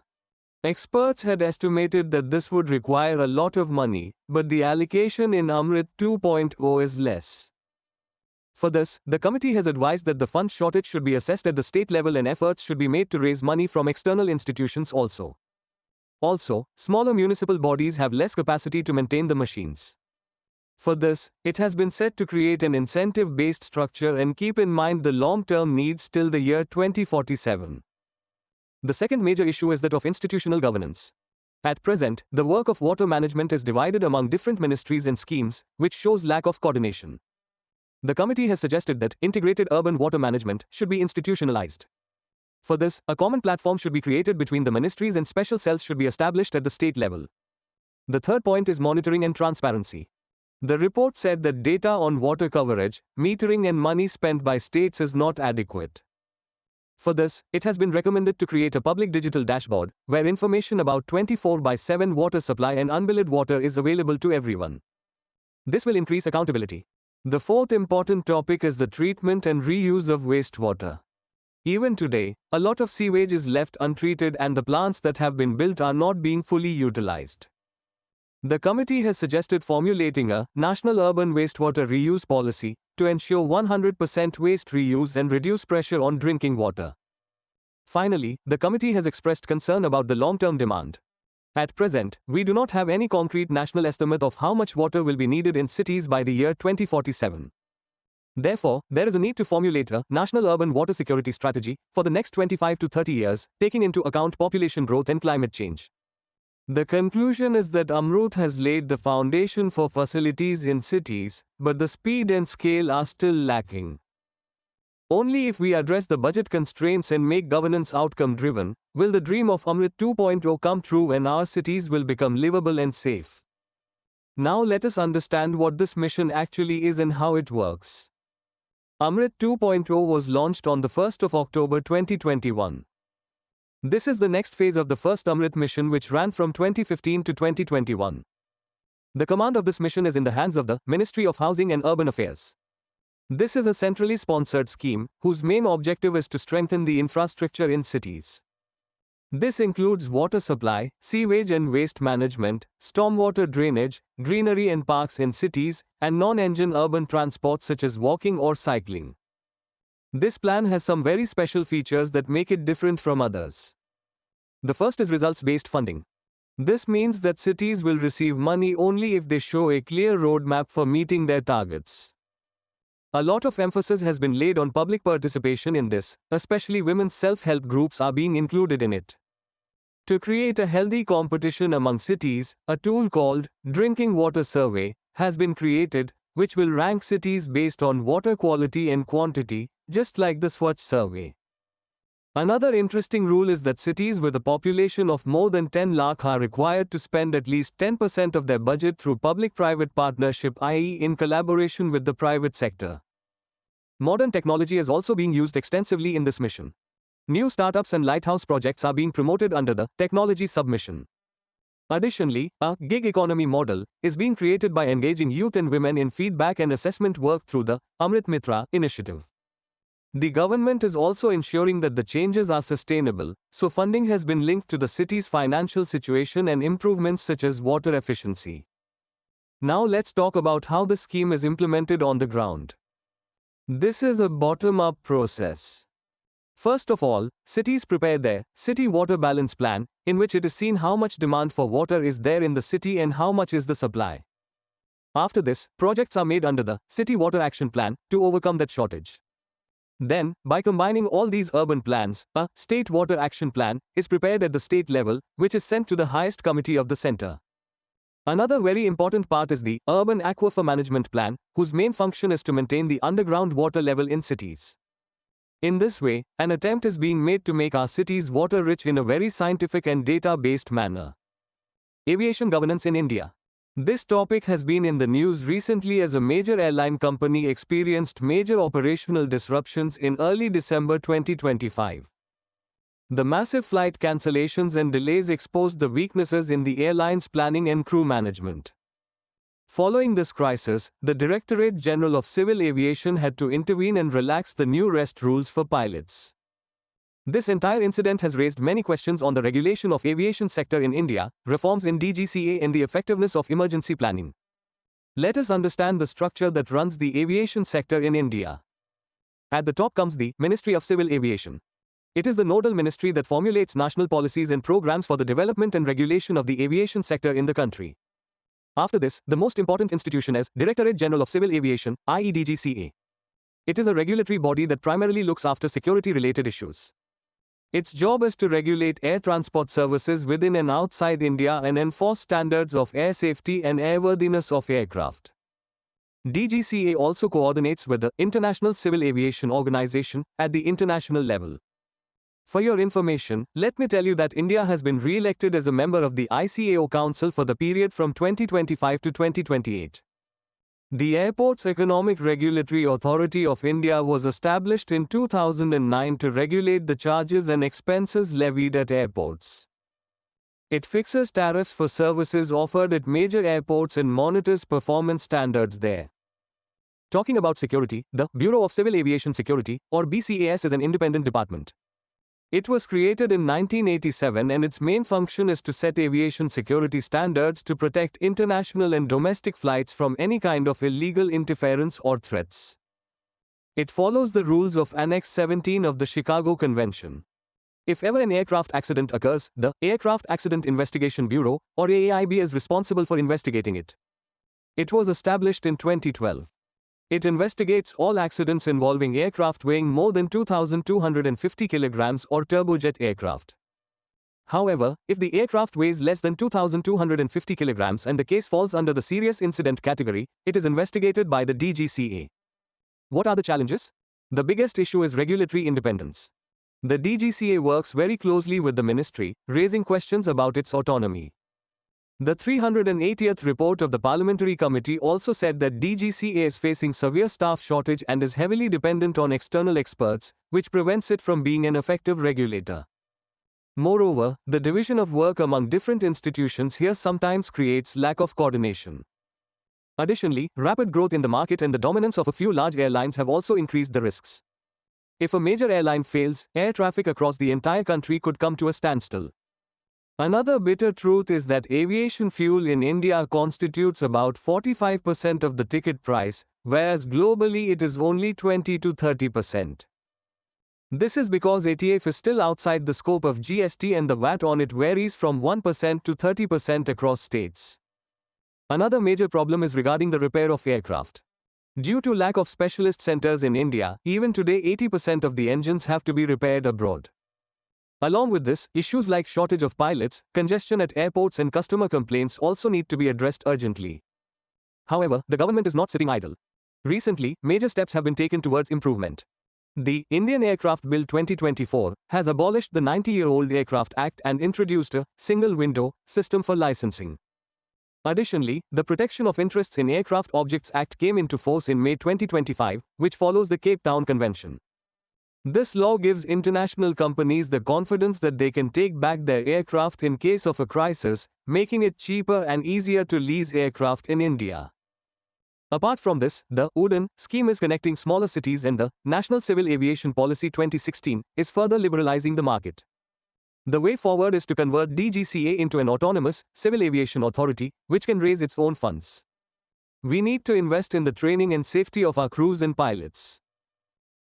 Experts had estimated that this would require a lot of money, but the allocation in AMRUT 2.0 is less. For this, the committee has advised that the fund shortage should be assessed at the state level and efforts should be made to raise money from external institutions also. Also, smaller municipal bodies have less capacity to maintain the machines. For this, it has been set to create an incentive-based structure and keep in mind the long-term needs till the year 2047. The second major issue is that of institutional governance. At present, the work of water management is divided among different ministries and schemes, which shows lack of coordination. The committee has suggested that integrated urban water management should be institutionalized. For this, a common platform should be created between the ministries and special cells should be established at the state level. The third point is monitoring and transparency. The report said that data on water coverage, metering and money spent by states is not adequate. For this, it has been recommended to create a public digital dashboard, where information about 24/7 water supply and unbilled water is available to everyone. This will increase accountability. The fourth important topic is the treatment and reuse of wastewater. Even today, a lot of sewage is left untreated and the plants that have been built are not being fully utilized. The committee has suggested formulating a national urban wastewater reuse policy to ensure 100% waste reuse and reduce pressure on drinking water. Finally, the committee has expressed concern about the long-term demand. At present, we do not have any concrete national estimate of how much water will be needed in cities by the year 2047. Therefore, there is a need to formulate a national urban water security strategy for the next 25 to 30 years, taking into account population growth and climate change. The conclusion is that AMRUT has laid the foundation for facilities in cities, but the speed and scale are still lacking. Only if we address the budget constraints and make governance outcome-driven, will the dream of AMRUT 2.0 come true and our cities will become livable and safe. Now let us understand what this mission actually is and how it works. AMRUT 2.0 was launched on the 1st of October 2021. This is the next phase of the first AMRUT mission, which ran from 2015 to 2021. The command of this mission is in the hands of the Ministry of Housing and Urban Affairs. This is a centrally sponsored scheme whose main objective is to strengthen the infrastructure in cities. This includes water supply, sewage and waste management, stormwater drainage, greenery and parks in cities, and non-engine urban transport such as walking or cycling. This plan has some very special features that make it different from others. The first is results-based funding. This means that cities will receive money only if they show a clear roadmap for meeting their targets. A lot of emphasis has been laid on public participation in this, especially women's self-help groups are being included in it. To create a healthy competition among cities, a tool called Drinking Water Survey has been created, which will rank cities based on water quality and quantity, just like the Swachh survey. Another interesting rule is that cities with a population of more than 10 lakh are required to spend at least 10% of their budget through public-private partnership, i.e. in collaboration with the private sector. Modern technology is also being used extensively in this mission. New startups and lighthouse projects are being promoted under the technology submission. Additionally, a gig economy model is being created by engaging youth and women in feedback and assessment work through the Amrit Mitra initiative. The government is also ensuring that the changes are sustainable, so funding has been linked to the city's financial situation and improvements such as water efficiency. Now let's talk about how the scheme is implemented on the ground. This is a bottom-up process. First of all, cities prepare their City Water Balance Plan, in which it is seen how much demand for water is there in the city and how much is the supply. After this, projects are made under the City Water Action Plan to overcome that shortage. Then, by combining all these urban plans, a State Water Action Plan is prepared at the state level, which is sent to the highest committee of the center. Another very important part is the Urban Aquifer Management Plan, whose main function is to maintain the underground water level in cities. In this way, an attempt is being made to make our cities water-rich in a very scientific and data-based manner. Aviation governance in India. This topic has been in the news recently as a major airline company experienced major operational disruptions in early December 2025. The massive flight cancellations and delays exposed the weaknesses in the airline's planning and crew management. Following this crisis, the Directorate General of Civil Aviation had to intervene and relax the new rest rules for pilots. This entire incident has raised many questions on the regulation of aviation sector in India, reforms in DGCA and the effectiveness of emergency planning. Let us understand the structure that runs the aviation sector in India. At the top comes the Ministry of Civil Aviation. It is the nodal ministry that formulates national policies and programs for the development and regulation of the aviation sector in the country. After this, the most important institution is Directorate General of Civil Aviation, i.e. DGCA. It is a regulatory body that primarily looks after security-related issues. Its job is to regulate air transport services within and outside India and enforce standards of air safety and airworthiness of aircraft. DGCA also coordinates with the International Civil Aviation Organization at the international level. For your information, let me tell you that India has been re-elected as a member of the ICAO Council for the period from 2025 to 2028. The Airports Economic Regulatory Authority of India was established in 2009 to regulate the charges and expenses levied at airports. It fixes tariffs for services offered at major airports and monitors performance standards there. Talking about security, the Bureau of Civil Aviation Security, or BCAS, is an independent department. It was created in 1987 and its main function is to set aviation security standards to protect international and domestic flights from any kind of illegal interference or threats. It follows the rules of Annex 17 of the Chicago Convention. If ever an aircraft accident occurs, the Aircraft Accident Investigation Bureau, or AAIB, is responsible for investigating it. It was established in 2012. It investigates all accidents involving aircraft weighing more than 2,250 kilograms or turbojet aircraft. However, if the aircraft weighs less than 2,250 kilograms and the case falls under the serious incident category, it is investigated by the DGCA. What are the challenges? The biggest issue is regulatory independence. The DGCA works very closely with the ministry, raising questions about its autonomy. The 380th report of the Parliamentary Committee also said that DGCA is facing severe staff shortage and is heavily dependent on external experts, which prevents it from being an effective regulator. Moreover, the division of work among different institutions here sometimes creates lack of coordination. Additionally, rapid growth in the market and the dominance of a few large airlines have also increased the risks. If a major airline fails, air traffic across the entire country could come to a standstill. Another bitter truth is that aviation fuel in India constitutes about 45% of the ticket price, whereas globally it is only 20 to 30%. This is because ATF is still outside the scope of GST and the VAT on it varies from 1% to 30% across states. Another major problem is regarding the repair of aircraft. Due to lack of specialist centers in India, even today 80% of the engines have to be repaired abroad. Along with this, issues like shortage of pilots, congestion at airports and customer complaints also need to be addressed urgently. However, the government is not sitting idle. Recently, major steps have been taken towards improvement. The Indian Aircraft Bill 2024 has abolished the 90-year-old Aircraft Act and introduced a single-window system for licensing. Additionally, the Protection of Interests in Aircraft Objects Act came into force in May 2025, which follows the Cape Town Convention. This law gives international companies the confidence that they can take back their aircraft in case of a crisis, making it cheaper and easier to lease aircraft in India. Apart from this, the UDAN scheme is connecting smaller cities and the National Civil Aviation Policy 2016 is further liberalizing the market. The way forward is to convert DGCA into an autonomous civil aviation authority, which can raise its own funds. We need to invest in the training and safety of our crews and pilots.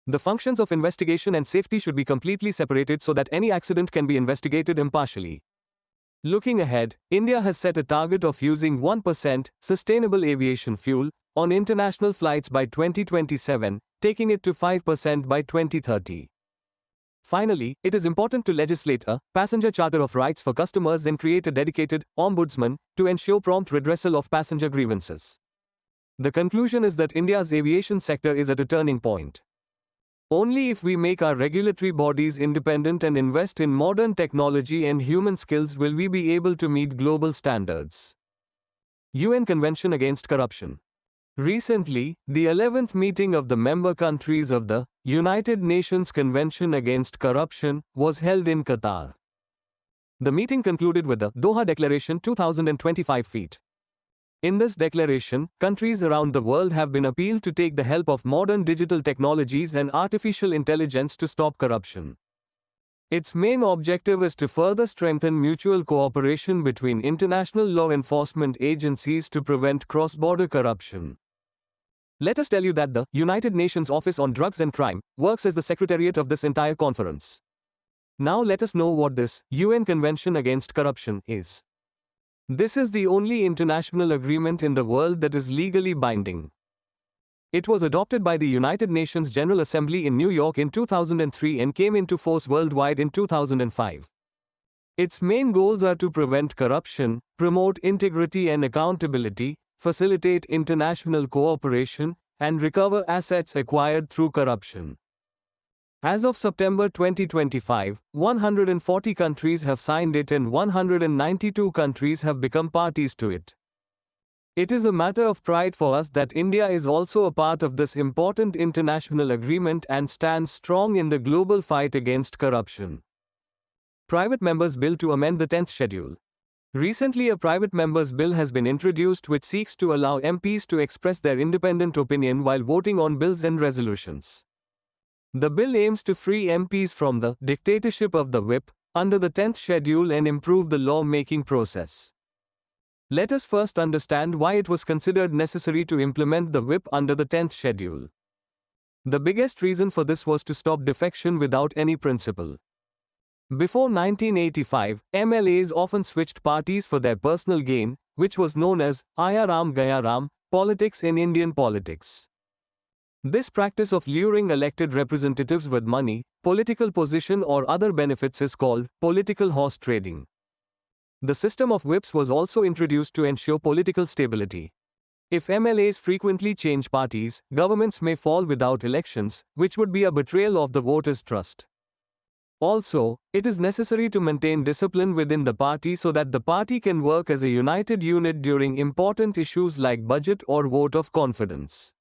The functions of investigation and safety should be completely separated so that any accident can be investigated impartially. Looking ahead, India has set a target of using 1% sustainable aviation fuel on international flights by 2027, taking it to 5% by 2030. Finally, it is important to legislate a passenger charter of rights for customers and create a dedicated ombudsman to ensure prompt redressal of passenger grievances. The conclusion is that India's aviation sector is at a turning point. Only if we make our regulatory bodies independent and invest in modern technology and human skills will we be able to meet global standards. UN Convention Against Corruption. Recently, the 11th meeting of the member countries of the United Nations Convention Against Corruption was held in Qatar. The meeting concluded with the Doha Declaration 2025 feat. In this declaration, countries around the world have been appealed to take the help of modern digital technologies and artificial intelligence to stop corruption. Its main objective is to further strengthen mutual cooperation between international law enforcement agencies to prevent cross-border corruption. Let us tell you that the United Nations Office on Drugs and Crime works as the secretariat of this entire conference. Now let us know what this UN Convention Against Corruption is. This is the only international agreement in the world that is legally binding. It was adopted by the United Nations General Assembly in New York in 2003 and came into force worldwide in 2005. Its main goals are to prevent corruption, promote integrity and accountability, facilitate international cooperation, and recover assets acquired through corruption. As of September 2025, 140 countries have signed it and 192 countries have become parties to it. It is a matter of pride for us that India is also a part of this important international agreement and stands strong in the global fight against corruption. Private Members' Bill to amend the 10th Schedule. Recently, a private members' bill has been introduced which seeks to allow MPs to express their independent opinion while voting on bills and resolutions. The bill aims to free MPs from the dictatorship of the whip under the 10th Schedule and improve the law-making process. Let us first understand why it was considered necessary to implement the whip under the 10th Schedule. The biggest reason for this was to stop defection without any principle. Before 1985, MLAs often switched parties for their personal gain, which was known as Aya Ram Gaya Ram politics in Indian politics. This practice of luring elected representatives with money, political position, or other benefits is called political horse trading. The system of whips was also introduced to ensure political stability. If MLAs frequently change parties, governments may fall without elections, which would be a betrayal of the voters' trust. Also, it is necessary to maintain discipline within the party so that the party can work as a united unit during important issues like budget or vote of confidence.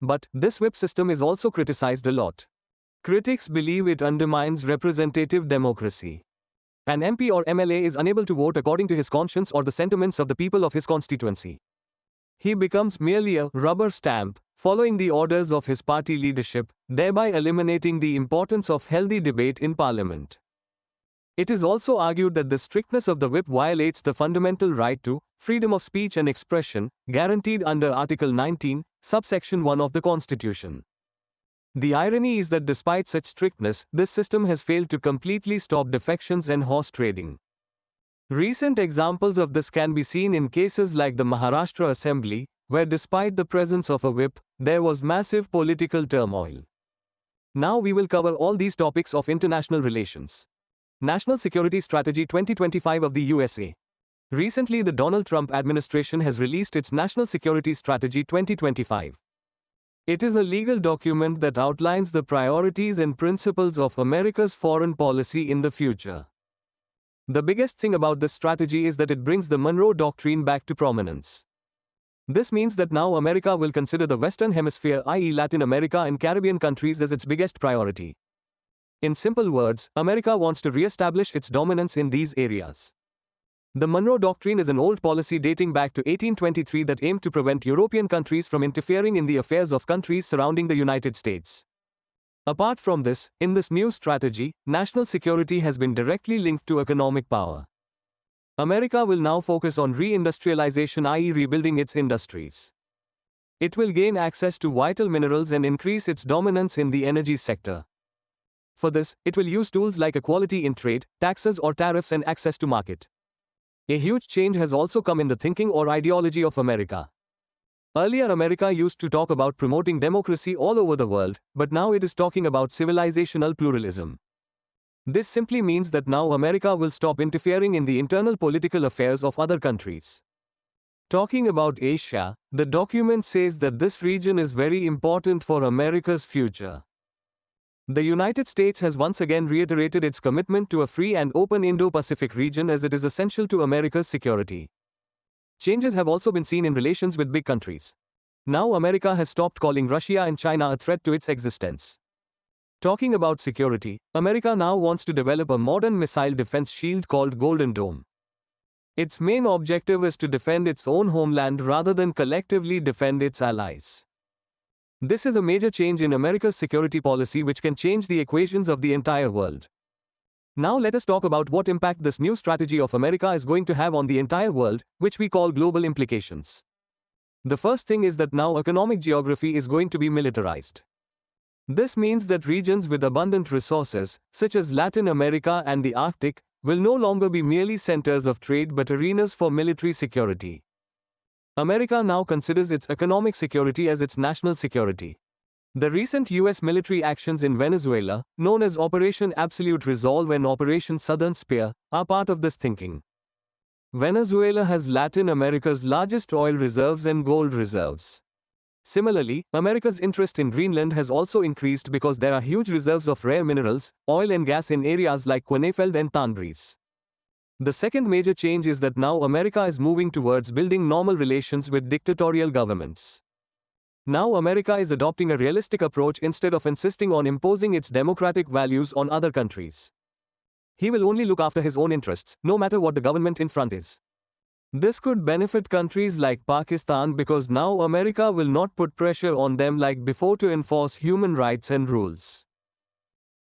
But this whip system is also criticized a lot. Critics believe it undermines representative democracy. An MP or MLA is unable to vote according to his conscience or the sentiments of the people of his constituency. He becomes merely a rubber stamp, following the orders of his party leadership, thereby eliminating the importance of healthy debate in parliament. It is also argued that the strictness of the whip violates the fundamental right to freedom of speech and expression, guaranteed under Article 19, subsection 1 of the Constitution. The irony is that despite such strictness, this system has failed to completely stop defections and horse trading. Recent examples of this can be seen in cases like the Maharashtra Assembly, where despite the presence of a whip, there was massive political turmoil. Now we will cover all these topics of international relations. National Security Strategy 2025 of the USA. Recently, the Donald Trump administration has released its National Security Strategy 2025. It is a legal document that outlines the priorities and principles of America's foreign policy in the future. The biggest thing about this strategy is that it brings the Monroe Doctrine back to prominence. This means that now America will consider the Western Hemisphere, i.e. Latin America and Caribbean countries, as its biggest priority. In simple words, America wants to re-establish its dominance in these areas. The Monroe Doctrine is an old policy dating back to 1823 that aimed to prevent European countries from interfering in the affairs of countries surrounding the United States. Apart from this, in this new strategy, national security has been directly linked to economic power. America will now focus on reindustrialization, i.e. rebuilding its industries. It will gain access to vital minerals and increase its dominance in the energy sector. For this, it will use tools like equality in trade, taxes or tariffs, and access to market. A huge change has also come in the thinking or ideology of America. Earlier, America used to talk about promoting democracy all over the world, but now it is talking about civilizational pluralism. This simply means that now America will stop interfering in the internal political affairs of other countries. Talking about Asia, the document says that this region is very important for America's future. The United States has once again reiterated its commitment to a free and open Indo-Pacific region as it is essential to America's security. Changes have also been seen in relations with big countries. Now America has stopped calling Russia and China a threat to its existence. Talking about security, America now wants to develop a modern missile defense shield called Golden Dome. Its main objective is to defend its own homeland rather than collectively defend its allies. This is a major change in America's security policy which can change the equations of the entire world. Now let us talk about what impact this new strategy of America is going to have on the entire world, which we call global implications. The first thing is that now economic geography is going to be militarized. This means that regions with abundant resources, such as Latin America and the Arctic, will no longer be merely centers of trade but arenas for military security. America now considers its economic security as its national security. The recent US military actions in Venezuela, known as Operation Absolute Resolve and Operation Southern Spear, are part of this thinking. Venezuela has Latin America's largest oil reserves and gold reserves. Similarly, America's interest in Greenland has also increased because there are huge reserves of rare minerals, oil and gas in areas like Kwanefeld and Tanbreez. The second major change is that now America is moving towards building normal relations with dictatorial governments. Now America is adopting a realistic approach instead of insisting on imposing its democratic values on other countries. He will only look after his own interests, no matter what the government in front is. This could benefit countries like Pakistan because now America will not put pressure on them like before to enforce human rights and rules.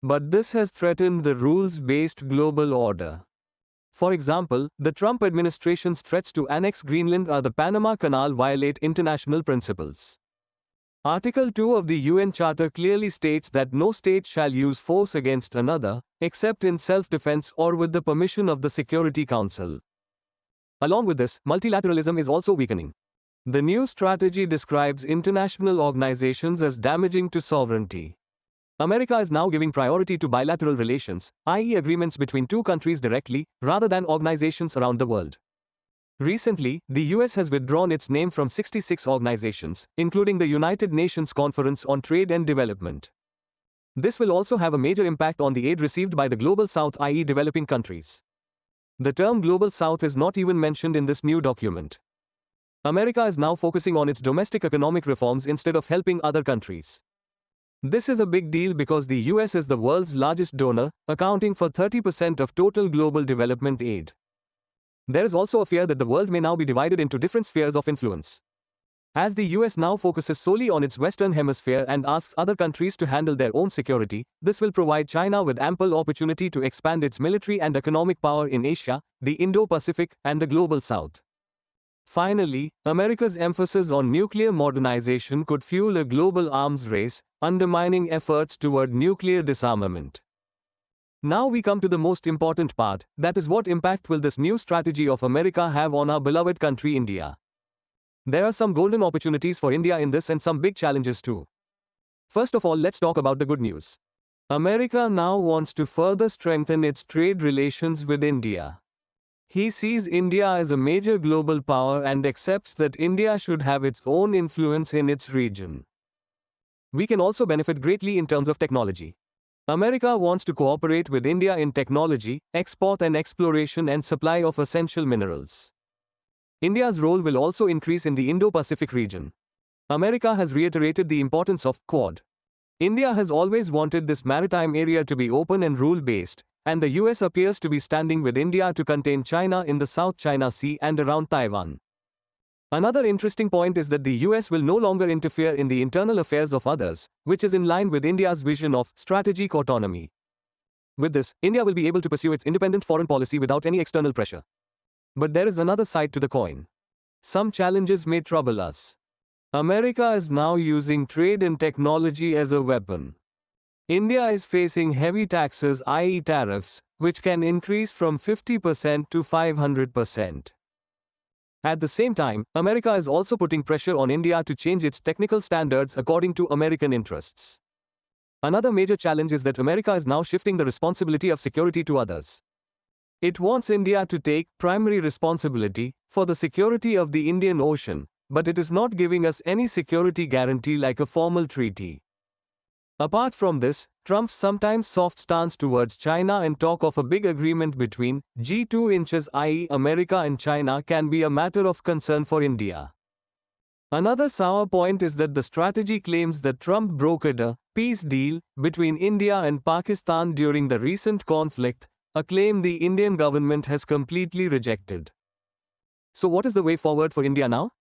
But this has threatened the rules-based global order. For example, the Trump administration's threats to annex Greenland or the Panama Canal violate international principles. Article 2 of the UN Charter clearly states that no state shall use force against another, except in self-defense or with the permission of the Security Council. Along with this, multilateralism is also weakening. The new strategy describes international organizations as damaging to sovereignty. America is now giving priority to bilateral relations, i.e., agreements between two countries directly, rather than organizations around the world. Recently, the US has withdrawn its name from 66 organizations, including the United Nations Conference on Trade and Development. This will also have a major impact on the aid received by the Global South, i.e., developing countries. The term Global South is not even mentioned in this new document. America is now focusing on its domestic economic reforms instead of helping other countries. This is a big deal because the US is the world's largest donor, accounting for 30% of total global development aid. There is also a fear that the world may now be divided into different spheres of influence. As the US now focuses solely on its Western Hemisphere and asks other countries to handle their own security, this will provide China with ample opportunity to expand its military and economic power in Asia, the Indo-Pacific, and the Global South. Finally, America's emphasis on nuclear modernization could fuel a global arms race, undermining efforts toward nuclear disarmament. Now we come to the most important part, that is, what impact will this new strategy of America have on our beloved country India? There are some golden opportunities for India in this and some big challenges too. First of all, let's talk about the good news. America now wants to further strengthen its trade relations with India. He sees India as a major global power and accepts that India should have its own influence in its region. We can also benefit greatly in terms of technology. America wants to cooperate with India in technology, export and exploration and supply of essential minerals. India's role will also increase in the Indo-Pacific region. America has reiterated the importance of Quad. India has always wanted this maritime area to be open and rule-based, and the US appears to be standing with India to contain China in the South China Sea and around Taiwan. Another interesting point is that the US will no longer interfere in the internal affairs of others, which is in line with India's vision of strategic autonomy. With this, India will be able to pursue its independent foreign policy without any external pressure. But there is another side to the coin. Some challenges may trouble us. America is now using trade and technology as a weapon. India is facing heavy taxes, i.e., tariffs, which can increase from 50% to 500%. At the same time, America is also putting pressure on India to change its technical standards according to American interests. Another major challenge is that America is now shifting the responsibility of security to others. It wants India to take primary responsibility for the security of the Indian Ocean, but it is not giving us any security guarantee like a formal treaty. Apart from this, Trump's sometimes soft stance towards China and talk of a big agreement between G2 inches, i.e., America and China, can be a matter of concern for India. Another sour point is that the strategy claims that Trump brokered a peace deal between India and Pakistan during the recent conflict, a claim the Indian government has completely rejected. So what is the way forward for India now?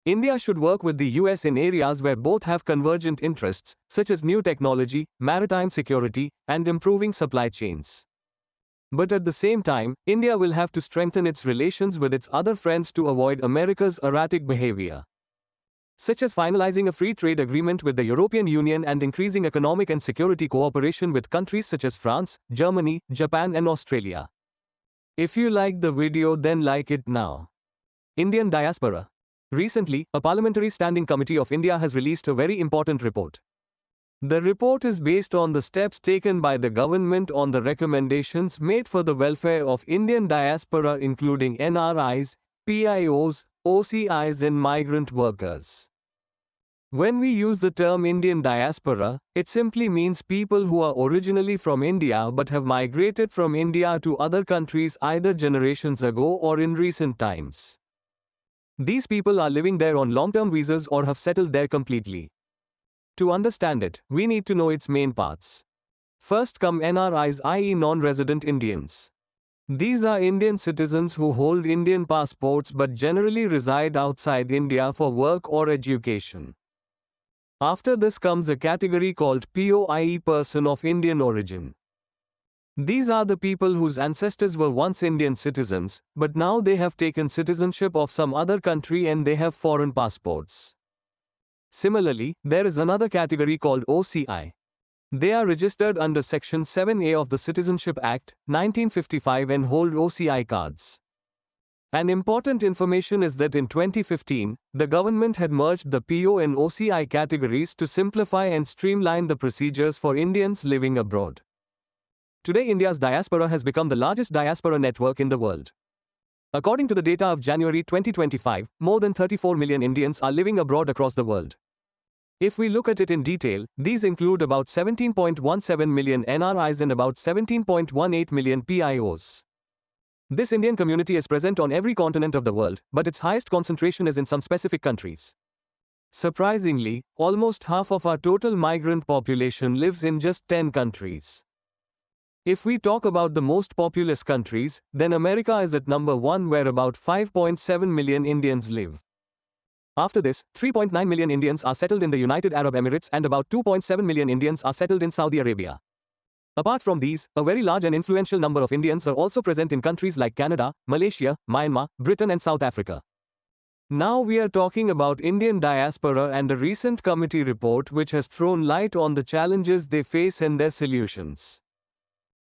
India should work with the US in areas where both have convergent interests, such as new technology, maritime security, and improving supply chains. But at the same time, India will have to strengthen its relations with its other friends to avoid America's erratic behavior, such as finalizing a free trade agreement with the European Union and increasing economic and security cooperation with countries such as France, Germany, Japan, and Australia. If you like the video, then like it now. Indian diaspora. Recently, a Parliamentary Standing Committee of India has released a very important report. The report is based on the steps taken by the government on the recommendations made for the welfare of Indian diaspora, including NRIs, PIOs, OCIs, and migrant workers. When we use the term Indian diaspora, it simply means people who are originally from India but have migrated from India to other countries either generations ago or in recent times. These people are living there on long-term visas or have settled there completely. To understand it, we need to know its main parts. First come NRIs, i.e., non-resident Indians. These are Indian citizens who hold Indian passports but generally reside outside India for work or education. After this comes a category called PO, i.e., person of Indian origin. These are the people whose ancestors were once Indian citizens, but now they have taken citizenship of some other country and they have foreign passports. Similarly, there is another category called OCI. They are registered under Section 7A of the Citizenship Act, 1955 and hold OCI cards. An important information is that in 2015, the government had merged the PO and OCI categories to simplify and streamline the procedures for Indians living abroad. Today, India's diaspora has become the largest diaspora network in the world. According to the data of January 2025, more than 34 million Indians are living abroad across the world. If we look at it in detail, these include about 17.17 million NRIs and about 17.18 million PIOs. This Indian community is present on every continent of the world, but its highest concentration is in some specific countries. Surprisingly, almost half of our total migrant population lives in just 10 countries. If we talk about the most populous countries, then America is at number 1, where about 5.7 million Indians live. After this, 3.9 million Indians are settled in the United Arab Emirates and about 2.7 million Indians are settled in Saudi Arabia. Apart from these, a very large and influential number of Indians are also present in countries like Canada, Malaysia, Myanmar, Britain and South Africa. Now we are talking about Indian diaspora and a recent committee report which has thrown light on the challenges they face and their solutions.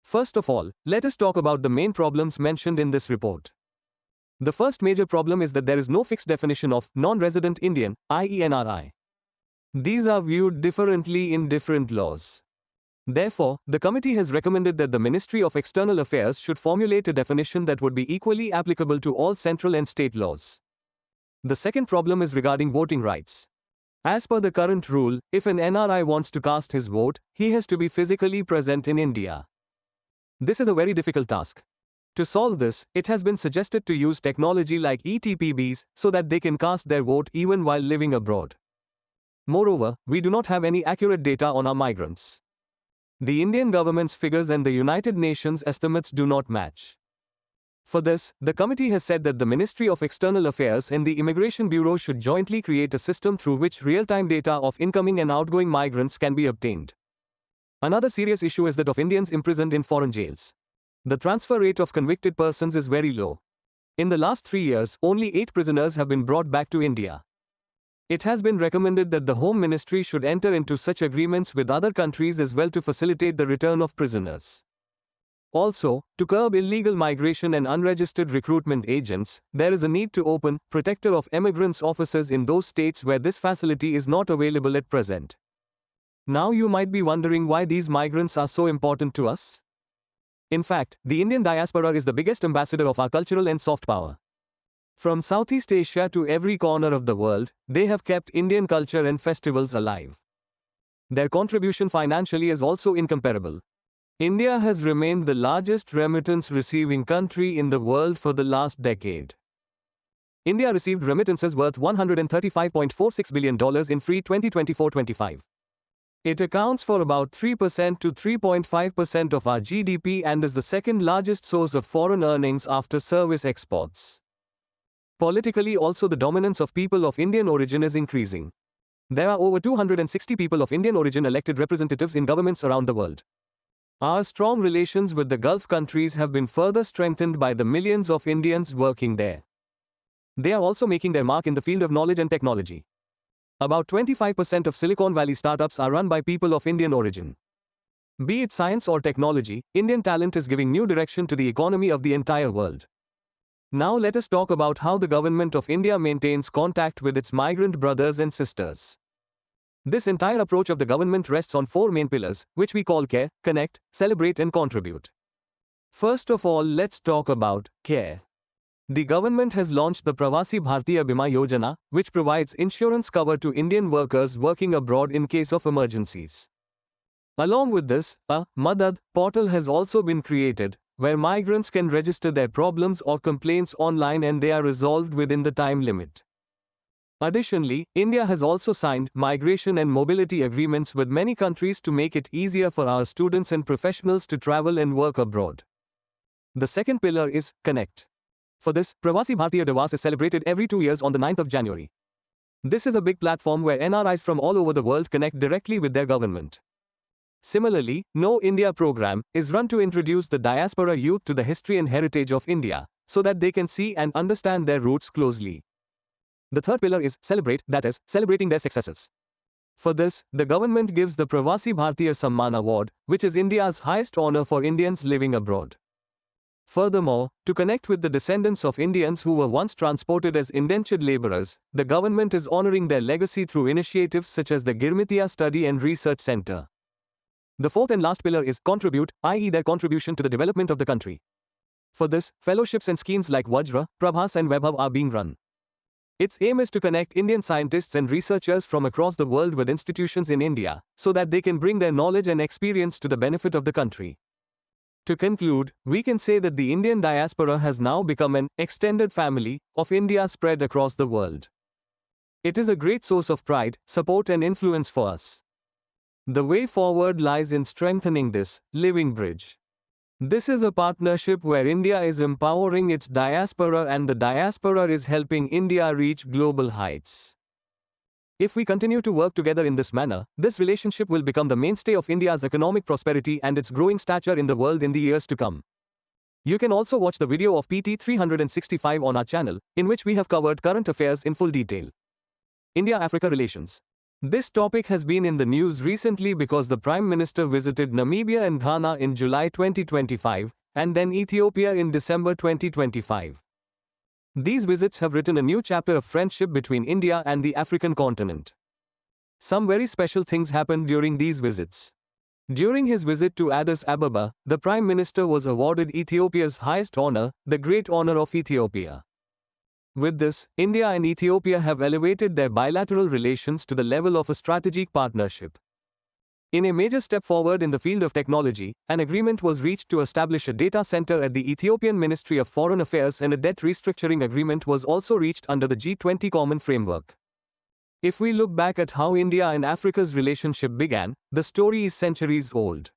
First of all, let us talk about the main problems mentioned in this report. The first major problem is that there is no fixed definition of non-resident Indian, i.e. NRI. These are viewed differently in different laws. Therefore, the committee has recommended that the Ministry of External Affairs should formulate a definition that would be equally applicable to all central and state laws. The second problem is regarding voting rights. As per the current rule, if an NRI wants to cast his vote, he has to be physically present in India. This is a very difficult task. To solve this, it has been suggested to use technology like ETPBs so that they can cast their vote even while living abroad. Moreover, we do not have any accurate data on our migrants. The Indian government's figures and the United Nations estimates do not match. For this, the committee has said that the Ministry of External Affairs and the Immigration Bureau should jointly create a system through which real-time data of incoming and outgoing migrants can be obtained. Another serious issue is that of Indians imprisoned in foreign jails. The transfer rate of convicted persons is very low. In the last 3 years, only 8 prisoners have been brought back to India. It has been recommended that the Home Ministry should enter into such agreements with other countries as well to facilitate the return of prisoners. Also, to curb illegal migration and unregistered recruitment agents, there is a need to open Protector of Immigrants offices in those states where this facility is not available at present. Now you might be wondering why these migrants are so important to us. In fact, the Indian diaspora is the biggest ambassador of our cultural and soft power. From Southeast Asia to every corner of the world, they have kept Indian culture and festivals alive. Their contribution financially is also incomparable. India has remained the largest remittance-receiving country in the world for the last decade. India received remittances worth $135.46 billion in free 2024-25. It accounts for about 3% to 3.5% of our GDP and is the second largest source of foreign earnings after service exports. Politically also, the dominance of people of Indian origin is increasing. There are over 260 people of Indian origin elected representatives in governments around the world. Our strong relations with the Gulf countries have been further strengthened by the millions of Indians working there. They are also making their mark in the field of knowledge and technology. About 25% of Silicon Valley startups are run by people of Indian origin. Be it science or technology, Indian talent is giving new direction to the economy of the entire world. Now let us talk about how the government of India maintains contact with its migrant brothers and sisters. This entire approach of the government rests on 4 main pillars, which we call care, connect, celebrate and contribute. First of all, let's talk about care. The government has launched the Pravasi Bhartiya Bima Yojana, which provides insurance cover to Indian workers working abroad in case of emergencies. Along with this, a Madad portal has also been created, where migrants can register their problems or complaints online and they are resolved within the time limit. Additionally, India has also signed migration and mobility agreements with many countries to make it easier for our students and professionals to travel and work abroad. The second pillar is connect. For this, Pravasi Bhartiya Divas is celebrated every 2 years on the 9th of January. This is a big platform where NRIs from all over the world connect directly with their government. Similarly, Know India program is run to introduce the diaspora youth to the history and heritage of India, so that they can see and understand their roots closely. The third pillar is celebrate, that is, celebrating their successes. For this, the government gives the Pravasi Bhartiya Samman Award, which is India's highest honor for Indians living abroad. Furthermore, to connect with the descendants of Indians who were once transported as indentured laborers, the government is honoring their legacy through initiatives such as the Girmitiya Study and Research Center. The fourth and last pillar is contribute, i.e., their contribution to the development of the country. For this, fellowships and schemes like Vajra, Prabhas and Vaibhav are being run. Its aim is to connect Indian scientists and researchers from across the world with institutions in India, so that they can bring their knowledge and experience to the benefit of the country. To conclude, we can say that the Indian diaspora has now become an extended family of India spread across the world. It is a great source of pride, support and influence for us. The way forward lies in strengthening this living bridge. This is a partnership where India is empowering its diaspora and the diaspora is helping India reach global heights. If we continue to work together in this manner, this relationship will become the mainstay of India's economic prosperity and its growing stature in the world in the years to come. You can also watch the video of PT 365 on our channel, in which we have covered current affairs in full detail. India-Africa relations. This topic has been in the news recently because the Prime Minister visited Namibia and Ghana in July 2025, and then Ethiopia in December 2025. These visits have written a new chapter of friendship between India and the African continent. Some very special things happened during these visits. During his visit to Addis Ababa, the Prime Minister was awarded Ethiopia's highest honor, the Great Honor of Ethiopia. With this, India and Ethiopia have elevated their bilateral relations to the level of a strategic partnership. In a major step forward in the field of technology, an agreement was reached to establish a data center at the Ethiopian Ministry of Foreign Affairs, and a debt restructuring agreement was also reached under the G20 Common Framework. If we look back at how India and Africa's relationship began, the story is centuries old.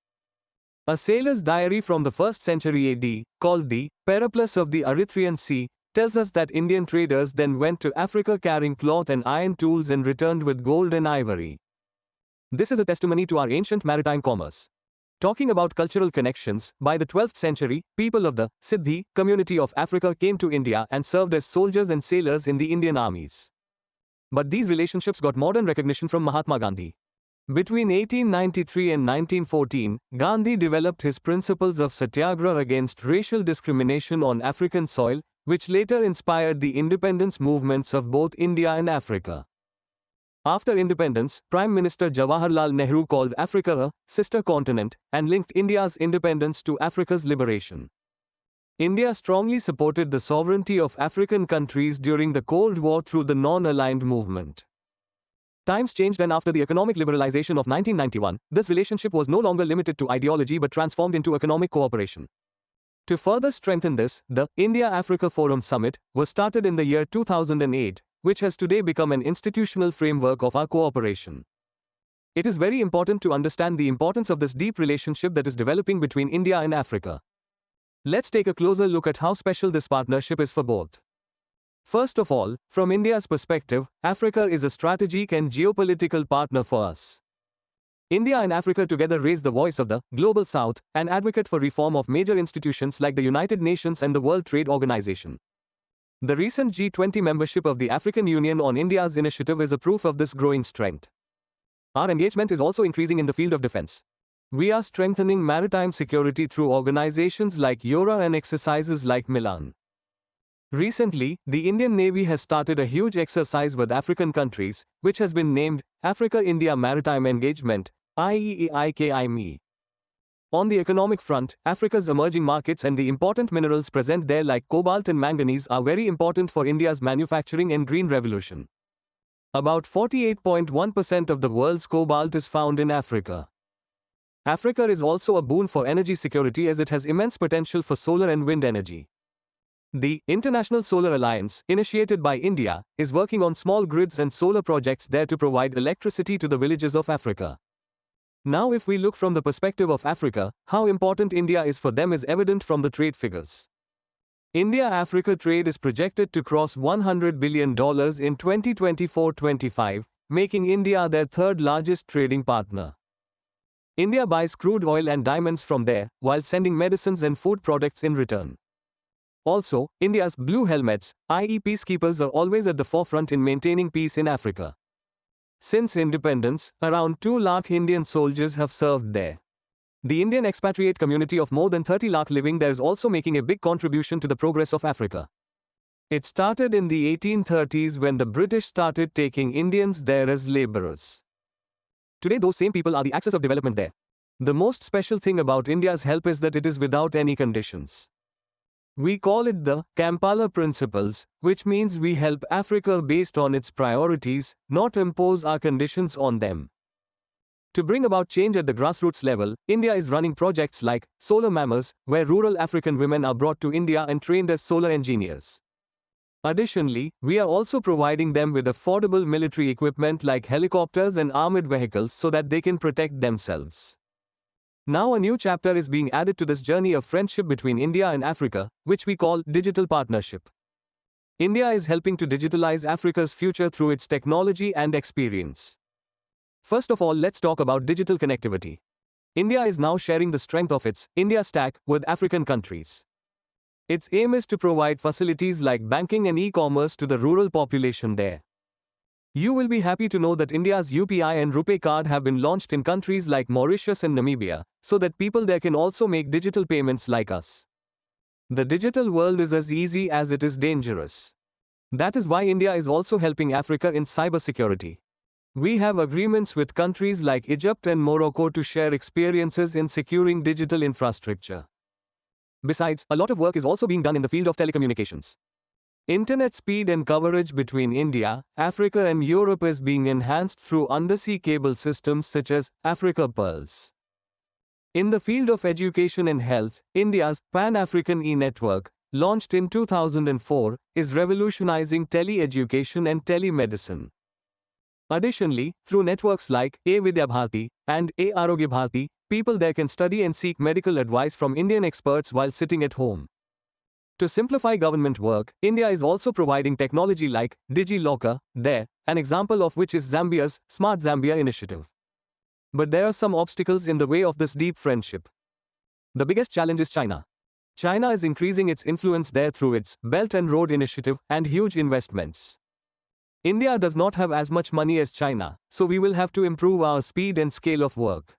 A sailor's diary from the 1st century AD, called the Periplus of the Erythraean Sea, tells us that Indian traders then went to Africa carrying cloth and iron tools and returned with gold and ivory. This is a testimony to our ancient maritime commerce. Talking about cultural connections, by the 12th century, people of the Siddhi community of Africa came to India and served as soldiers and sailors in the Indian armies. But these relationships got modern recognition from Mahatma Gandhi. Between 1893 and 1914, Gandhi developed his principles of satyagraha against racial discrimination on African soil, which later inspired the independence movements of both India and Africa. After independence, Prime Minister Jawaharlal Nehru called Africa a sister continent and linked India's independence to Africa's liberation. India strongly supported the sovereignty of African countries during the Cold War through the non-aligned movement. Times changed, and after the economic liberalization of 1991, this relationship was no longer limited to ideology but transformed into economic cooperation. To further strengthen this, the India-Africa Forum Summit was started in the year 2008, which has today become an institutional framework of our cooperation. It is very important to understand the importance of this deep relationship that is developing between India and Africa. Let's take a closer look at how special this partnership is for both. First of all, from India's perspective, Africa is a strategic and geopolitical partner for us. India and Africa together raise the voice of the Global South and advocate for reform of major institutions like the United Nations and the World Trade Organization. The recent G20 membership of the African Union on India's initiative is a proof of this growing strength. Our engagement is also increasing in the field of defense. We are strengthening maritime security through organizations like EURA and exercises like Milan. Recently, the Indian Navy has started a huge exercise with African countries, which has been named Africa-India Maritime Engagement, IEIKIME. On the economic front, Africa's emerging markets and the important minerals present there like cobalt and manganese are very important for India's manufacturing and green revolution. About 48.1% of the world's cobalt is found in Africa. Africa is also a boon for energy security as it has immense potential for solar and wind energy. The International Solar Alliance, initiated by India, is working on small grids and solar projects there to provide electricity to the villages of Africa. Now if we look from the perspective of Africa, how important India is for them is evident from the trade figures. India-Africa trade is projected to cross $100 billion in 2024-25, making India their third largest trading partner. India buys crude oil and diamonds from there, while sending medicines and food products in return. Also, India's Blue Helmets, i.e. peacekeepers, are always at the forefront in maintaining peace in Africa. Since independence, around 2 lakh Indian soldiers have served there. The Indian expatriate community of more than 30 lakh living there is also making a big contribution to the progress of Africa. It started in the 1830s when the British started taking Indians there as laborers. Today those same people are the axis of development there. The most special thing about India's help is that it is without any conditions. We call it the Kampala Principles, which means we help Africa based on its priorities, not impose our conditions on them. To bring about change at the grassroots level, India is running projects like Solar Mammers, where rural African women are brought to India and trained as solar engineers. Additionally, we are also providing them with affordable military equipment like helicopters and armored vehicles so that they can protect themselves. Now a new chapter is being added to this journey of friendship between India and Africa, which we call Digital Partnership. India is helping to digitalize Africa's future through its technology and experience. First of all, let's talk about digital connectivity. India is now sharing the strength of its India Stack with African countries. Its aim is to provide facilities like banking and e-commerce to the rural population there. You will be happy to know that India's UPI and RuPay card have been launched in countries like Mauritius and Namibia, so that people there can also make digital payments like us. The digital world is as easy as it is dangerous. That is why India is also helping Africa in cybersecurity. We have agreements with countries like Egypt and Morocco to share experiences in securing digital infrastructure. Besides, a lot of work is also being done in the field of telecommunications. Internet speed and coverage between India, Africa and Europe is being enhanced through undersea cable systems such as Africa Pearls. In the field of education and health, India's Pan-African e-network, launched in 2004, is revolutionizing tele-education and telemedicine. Additionally, through networks like A-Vidyabharati and A-Arogyabharati, people there can study and seek medical advice from Indian experts while sitting at home. To simplify government work, India is also providing technology like DigiLocker there, an example of which is Zambia's Smart Zambia initiative. But there are some obstacles in the way of this deep friendship. The biggest challenge is China. China is increasing its influence there through its Belt and Road Initiative and huge investments. India does not have as much money as China, so we will have to improve our speed and scale of work.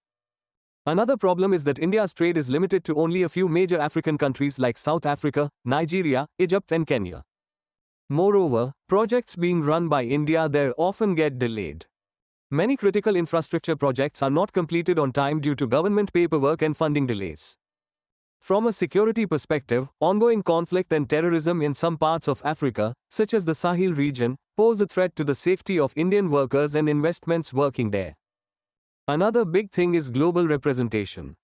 Another problem is that India's trade is limited to only a few major African countries like South Africa, Nigeria, Egypt and Kenya. Moreover, projects being run by India there often get delayed. Many critical infrastructure projects are not completed on time due to government paperwork and funding delays. From a security perspective, ongoing conflict and terrorism in some parts of Africa, such as the Sahel region, pose a threat to the safety of Indian workers and investments working there. Another big thing is global representation.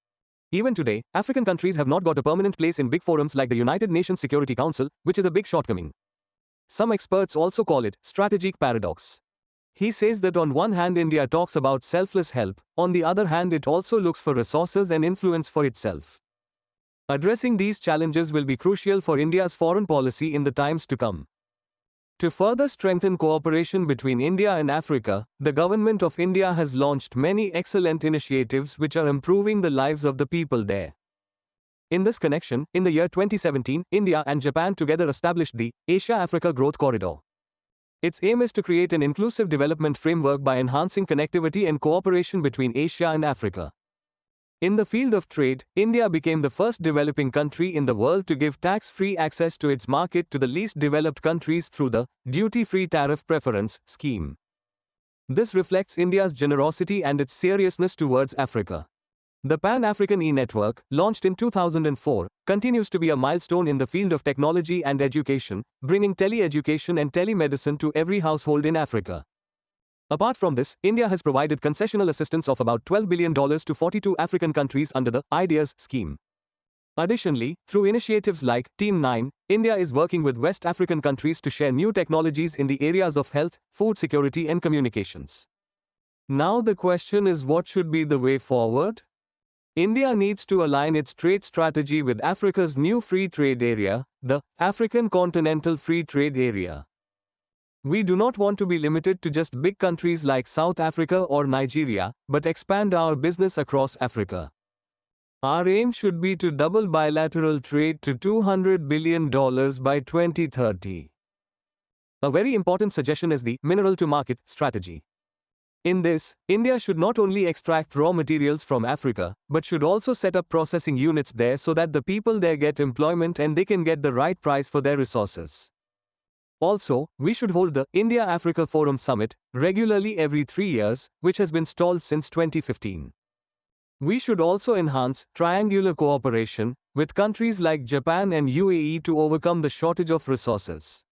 Even today, African countries have not got a permanent place in big forums like the United Nations Security Council, which is a big shortcoming. Some experts also call it strategic paradox. He says that on one hand India talks about selfless help, on the other hand it also looks for resources and influence for itself. Addressing these challenges will be crucial for India's foreign policy in the times to come. To further strengthen cooperation between India and Africa, the Government of India has launched many excellent initiatives which are improving the lives of the people there. In this connection, in the year 2017, India and Japan together established the Asia-Africa Growth Corridor. Its aim is to create an inclusive development framework by enhancing connectivity and cooperation between Asia and Africa. In the field of trade, India became the first developing country in the world to give tax-free access to its market to the least developed countries through the Duty-Free Tariff Preference scheme. This reflects India's generosity and its seriousness towards Africa. The Pan-African e-network, launched in 2004, continues to be a milestone in the field of technology and education, bringing tele-education and telemedicine to every household in Africa. Apart from this, India has provided concessional assistance of about $12 billion to 42 African countries under the IDEAS scheme. Additionally, through initiatives like Team 9, India is working with West African countries to share new technologies in the areas of health, food security and communications. Now the question is, what should be the way forward? India needs to align its trade strategy with Africa's new free trade area, the African Continental Free Trade Area. We do not want to be limited to just big countries like South Africa or Nigeria, but expand our business across Africa. Our aim should be to double bilateral trade to $200 billion by 2030. A very important suggestion is the mineral to market strategy. In this, India should not only extract raw materials from Africa, but should also set up processing units there so that the people there get employment and they can get the right price for their resources. Also, we should hold the India-Africa Forum Summit regularly every 3 years, which has been stalled since 2015. We should also enhance triangular cooperation with countries like Japan and UAE to overcome the shortage of resources.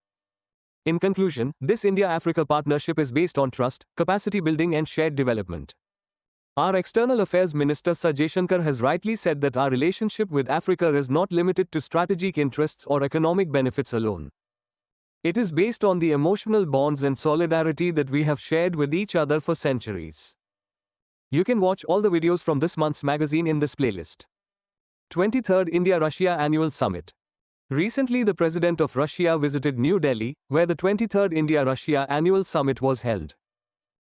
In conclusion, this India-Africa partnership is based on trust, capacity building and shared development. Our External Affairs Minister Sir Jaishankar has rightly said that our relationship with Africa is not limited to strategic interests or economic benefits alone. It is based on the emotional bonds and solidarity that we have shared with each other for centuries. You can watch all the videos from this month's magazine in this playlist. 23rd India-Russia Annual Summit. Recently, the President of Russia visited New Delhi, where the 23rd India-Russia Annual Summit was held.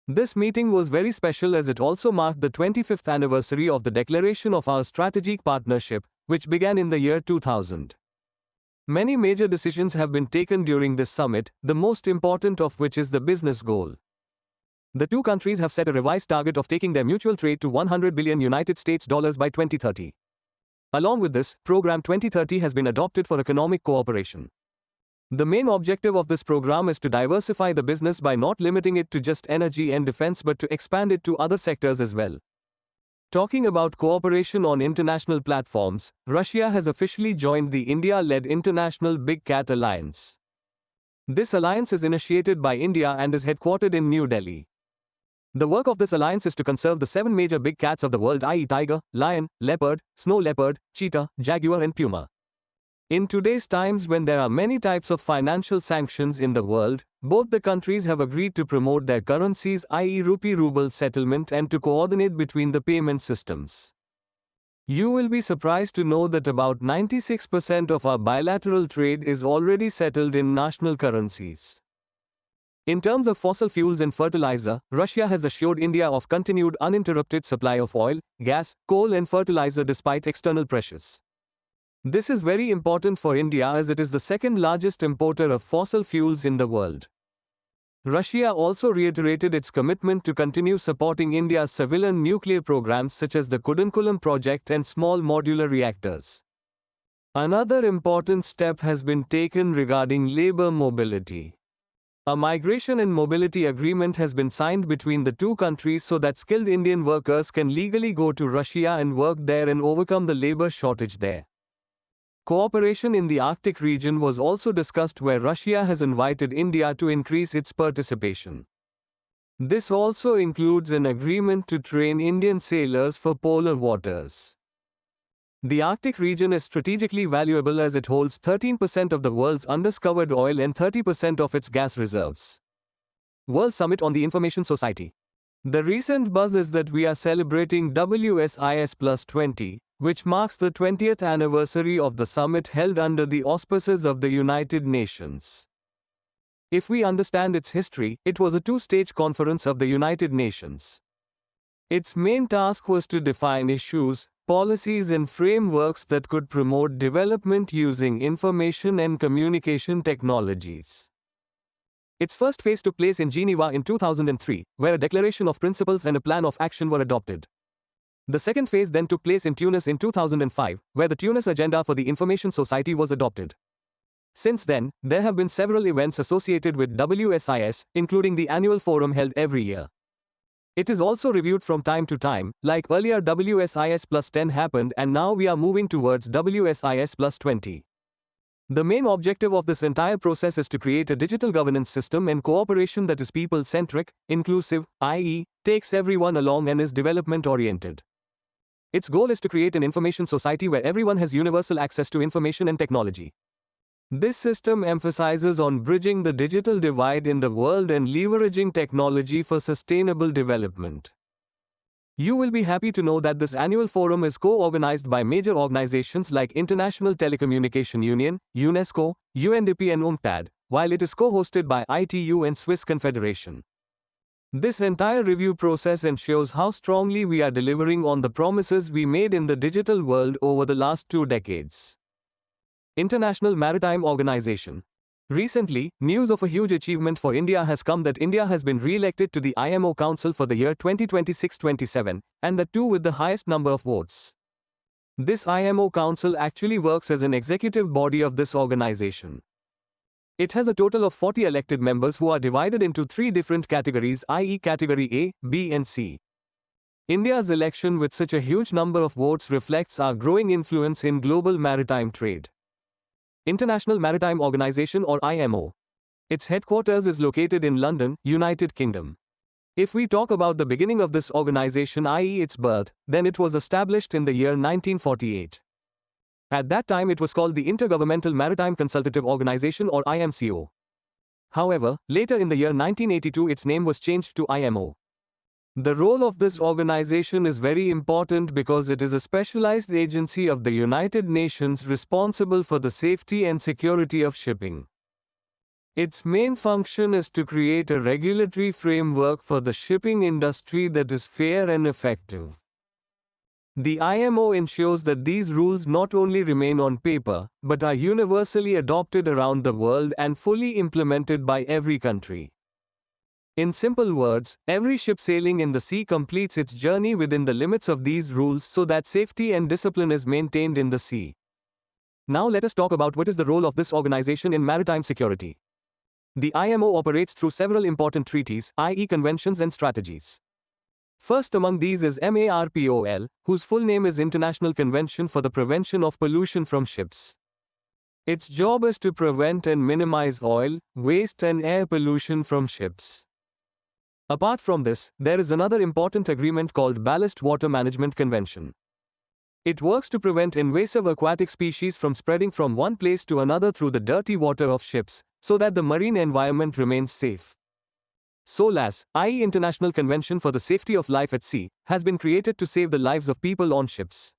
This meeting was very special as it also marked the 25th anniversary of the declaration of our strategic partnership, which began in the year 2000. Many major decisions have been taken during this summit, the most important of which is the business goal. The two countries have set a revised target of taking their mutual trade to $100 billion United States dollars by 2030. Along with this, Program 2030 has been adopted for economic cooperation. The main objective of this program is to diversify the business by not limiting it to just energy and defense but to expand it to other sectors as well. Talking about cooperation on international platforms, Russia has officially joined the India-led International Big Cat Alliance. This alliance is initiated by India and is headquartered in New Delhi. The work of this alliance is to conserve the 7 major big cats of the world, i.e. tiger, lion, leopard, snow leopard, cheetah, jaguar and puma. In today's times when there are many types of financial sanctions in the world, both the countries have agreed to promote their currencies, i.e. rupee-ruble settlement and to coordinate between the payment systems. You will be surprised to know that about 96% of our bilateral trade is already settled in national currencies. In terms of fossil fuels and fertilizer, Russia has assured India of continued uninterrupted supply of oil, gas, coal and fertilizer despite external pressures. This is very important for India as it is the second largest importer of fossil fuels in the world. Russia also reiterated its commitment to continue supporting India's civilian nuclear programs such as the Kudankulam project and small modular reactors. Another important step has been taken regarding labor mobility. A migration and mobility agreement has been signed between the two countries so that skilled Indian workers can legally go to Russia and work there and overcome the labor shortage there. Cooperation in the Arctic region was also discussed where Russia has invited India to increase its participation. This also includes an agreement to train Indian sailors for polar waters. The Arctic region is strategically valuable as it holds 13% of the world's undiscovered oil and 30% of its gas reserves. World Summit on the Information Society. The recent buzz is that we are celebrating WSIS Plus 20, which marks the 20th anniversary of the summit held under the auspices of the United Nations. If we understand its history, it was a two-stage conference of the United Nations. Its main task was to define issues, policies and frameworks that could promote development using information and communication technologies. Its first phase took place in Geneva in 2003, where a declaration of principles and a plan of action were adopted. The second phase then took place in Tunis in 2005, where the Tunis Agenda for the Information Society was adopted. Since then, there have been several events associated with WSIS, including the annual forum held every year. It is also reviewed from time to time, like earlier WSIS Plus 10 happened and now we are moving towards WSIS Plus 20. The main objective of this entire process is to create a digital governance system and cooperation that is people-centric, inclusive, i.e., takes everyone along and is development-oriented. Its goal is to create an information society where everyone has universal access to information and technology. This system emphasizes on bridging the digital divide in the world and leveraging technology for sustainable development. You will be happy to know that this annual forum is co-organized by major organizations like International Telecommunication Union, UNESCO, UNDP and UNCTAD, while it is co-hosted by ITU and Swiss Confederation. This entire review process ensures how strongly we are delivering on the promises we made in the digital world over the last 2 decades. International Maritime Organization. Recently, news of a huge achievement for India has come that India has been re-elected to the IMO Council for the year 2026-27, and that too with the highest number of votes. This IMO Council actually works as an executive body of this organization. It has a total of 40 elected members who are divided into 3 different categories, i.e. Category A, B and C. India's election with such a huge number of votes reflects our growing influence in global maritime trade. International Maritime Organization or IMO. Its headquarters is located in London, United Kingdom. If we talk about the beginning of this organization, i.e. its birth, then it was established in the year 1948. At that time it was called the Intergovernmental Maritime Consultative Organization or IMCO. However, later in the year 1982 its name was changed to IMO. The role of this organization is very important because it is a specialized agency of the United Nations responsible for the safety and security of shipping. Its main function is to create a regulatory framework for the shipping industry that is fair and effective. The IMO ensures that these rules not only remain on paper, but are universally adopted around the world and fully implemented by every country. In simple words, every ship sailing in the sea completes its journey within the limits of these rules so that safety and discipline is maintained in the sea. Now let us talk about what is the role of this organization in maritime security. The IMO operates through several important treaties, i.e. conventions and strategies. First among these is MARPOL, whose full name is International Convention for the Prevention of Pollution from Ships. Its job is to prevent and minimize oil, waste and air pollution from ships. Apart from this, there is another important agreement called Ballast Water Management Convention. It works to prevent invasive aquatic species from spreading from one place to another through the dirty water of ships, so that the marine environment remains safe. SOLAS, i.e. International Convention for the Safety of Life at Sea, has been created to save the lives of people on ships.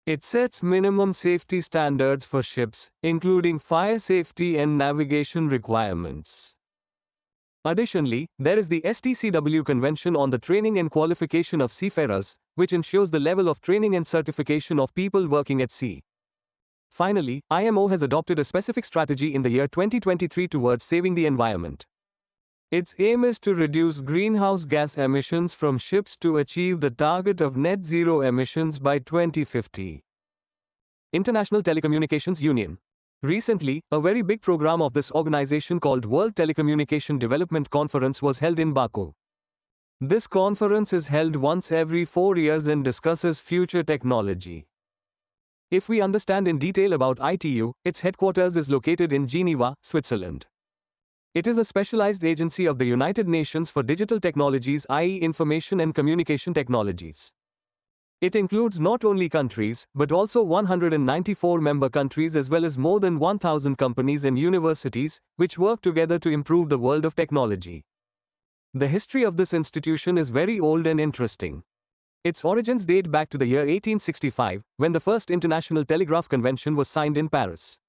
It sets minimum safety standards for ships, including fire safety and navigation requirements. Additionally, there is the STCW Convention on the Training and Qualification of Seafarers, which ensures the level of training and certification of people working at sea. Finally, IMO has adopted a specific strategy in the year 2023 towards saving the environment. Its aim is to reduce greenhouse gas emissions from ships to achieve the target of net zero emissions by 2050. International Telecommunications Union. Recently, a very big program of this organization called World Telecommunication Development Conference was held in Baku. This conference is held once every 4 years and discusses future technology. If we understand in detail about ITU, its headquarters is located in Geneva, Switzerland. It is a specialized agency of the United Nations for digital technologies, i.e. information and communication technologies. It includes not only countries, but also 194 member countries as well as more than 1,000 companies and universities, which work together to improve the world of technology. The history of this institution is very old and interesting. Its origins date back to the year 1865, when the first International Telegraph Convention was signed in Paris.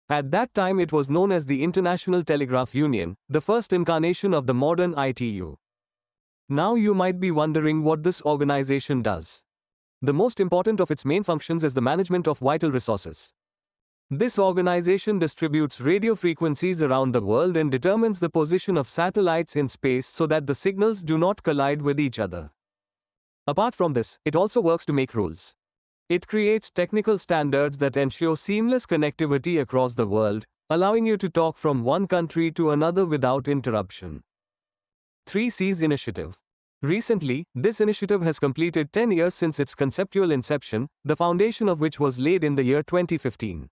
At that time it was known as the International Telegraph Union, the first incarnation of the modern ITU. Now you might be wondering what this organization does. The most important of its main functions is the management of vital resources. This organization distributes radio frequencies around the world and determines the position of satellites in space so that the signals do not collide with each other. Apart from this, it also works to make rules. It creates technical standards that ensure seamless connectivity across the world, allowing you to talk from one country to another without interruption. 3Cs Initiative. Recently, this initiative has completed 10 years since its conceptual inception, the foundation of which was laid in the year 2015.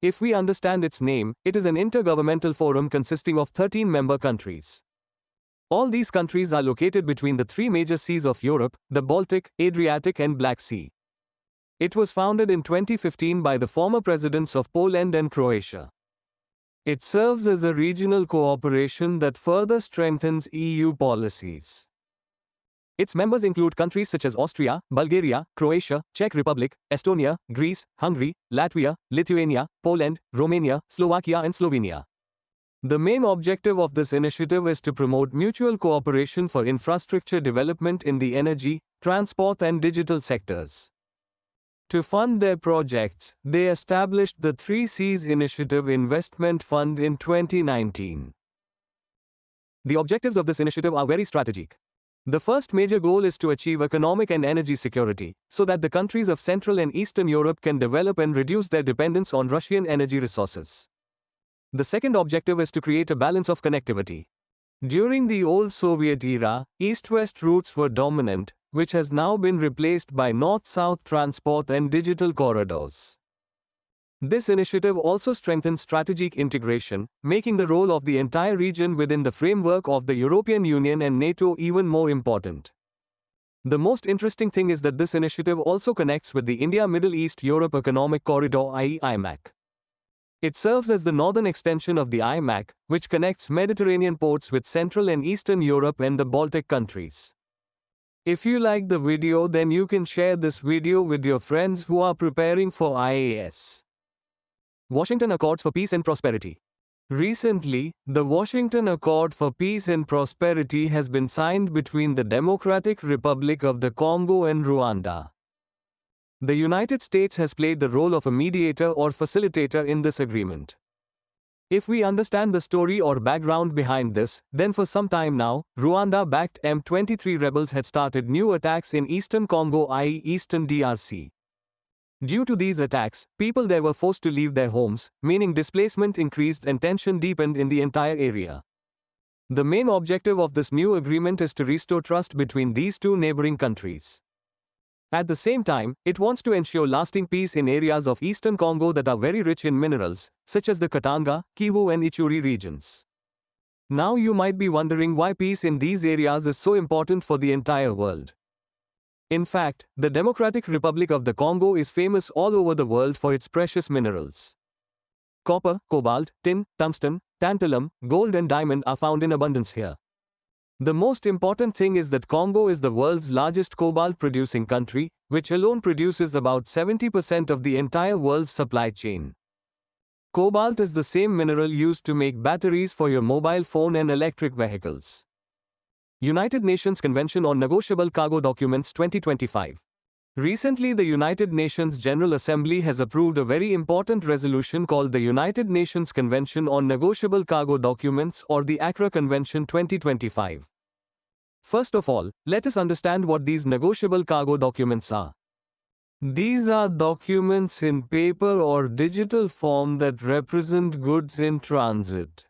If we understand its name, it is an intergovernmental forum consisting of 13 member countries. All these countries are located between the 3 major seas of Europe, the Baltic, Adriatic and Black Sea. It was founded in 2015 by the former presidents of Poland and Croatia. It serves as a regional cooperation that further strengthens EU policies. Its members include countries such as Austria, Bulgaria, Croatia, Czech Republic, Estonia, Greece, Hungary, Latvia, Lithuania, Poland, Romania, Slovakia and Slovenia. The main objective of this initiative is to promote mutual cooperation for infrastructure development in the energy, transport and digital sectors. To fund their projects, they established the 3Cs Initiative Investment Fund in 2019. The objectives of this initiative are very strategic. The first major goal is to achieve economic and energy security, so that the countries of Central and Eastern Europe can develop and reduce their dependence on Russian energy resources. The second objective is to create a balance of connectivity. During the old Soviet era, east-west routes were dominant, which has now been replaced by north-south transport and digital corridors. This initiative also strengthens strategic integration, making the role of the entire region within the framework of the European Union and NATO even more important. The most interesting thing is that this initiative also connects with the India-Middle East-Europe Economic Corridor, i.e. IMEC. It serves as the northern extension of the IMEC, which connects Mediterranean ports with Central and Eastern Europe and the Baltic countries. If you like the video, then you can share this video with your friends who are preparing for IAS. Washington Accords for Peace and Prosperity. Recently, the Washington Accord for Peace and Prosperity has been signed between the Democratic Republic of the Congo and Rwanda. The United States has played the role of a mediator or facilitator in this agreement. If we understand the story or background behind this, then for some time now, Rwanda-backed M23 rebels had started new attacks in eastern Congo, i.e. eastern DRC. Due to these attacks, people there were forced to leave their homes, meaning displacement increased and tension deepened in the entire area. The main objective of this new agreement is to restore trust between these two neighboring countries. At the same time, it wants to ensure lasting peace in areas of eastern Congo that are very rich in minerals, such as the Katanga, Kivu and Ituri regions. Now you might be wondering why peace in these areas is so important for the entire world. In fact, the Democratic Republic of the Congo is famous all over the world for its precious minerals. Copper, cobalt, tin, tungsten, tantalum, gold and diamond are found in abundance here. The most important thing is that Congo is the world's largest cobalt-producing country, which alone produces about 70% of the entire world's supply chain. Cobalt is the same mineral used to make batteries for your mobile phone and electric vehicles. United Nations Convention on Negotiable Cargo Documents 2025. Recently, the United Nations General Assembly has approved a very important resolution called the United Nations Convention on Negotiable Cargo Documents, or the Accra Convention 2025. First of all, let us understand what these negotiable cargo documents are. These are documents in paper or digital form that represent goods in transit.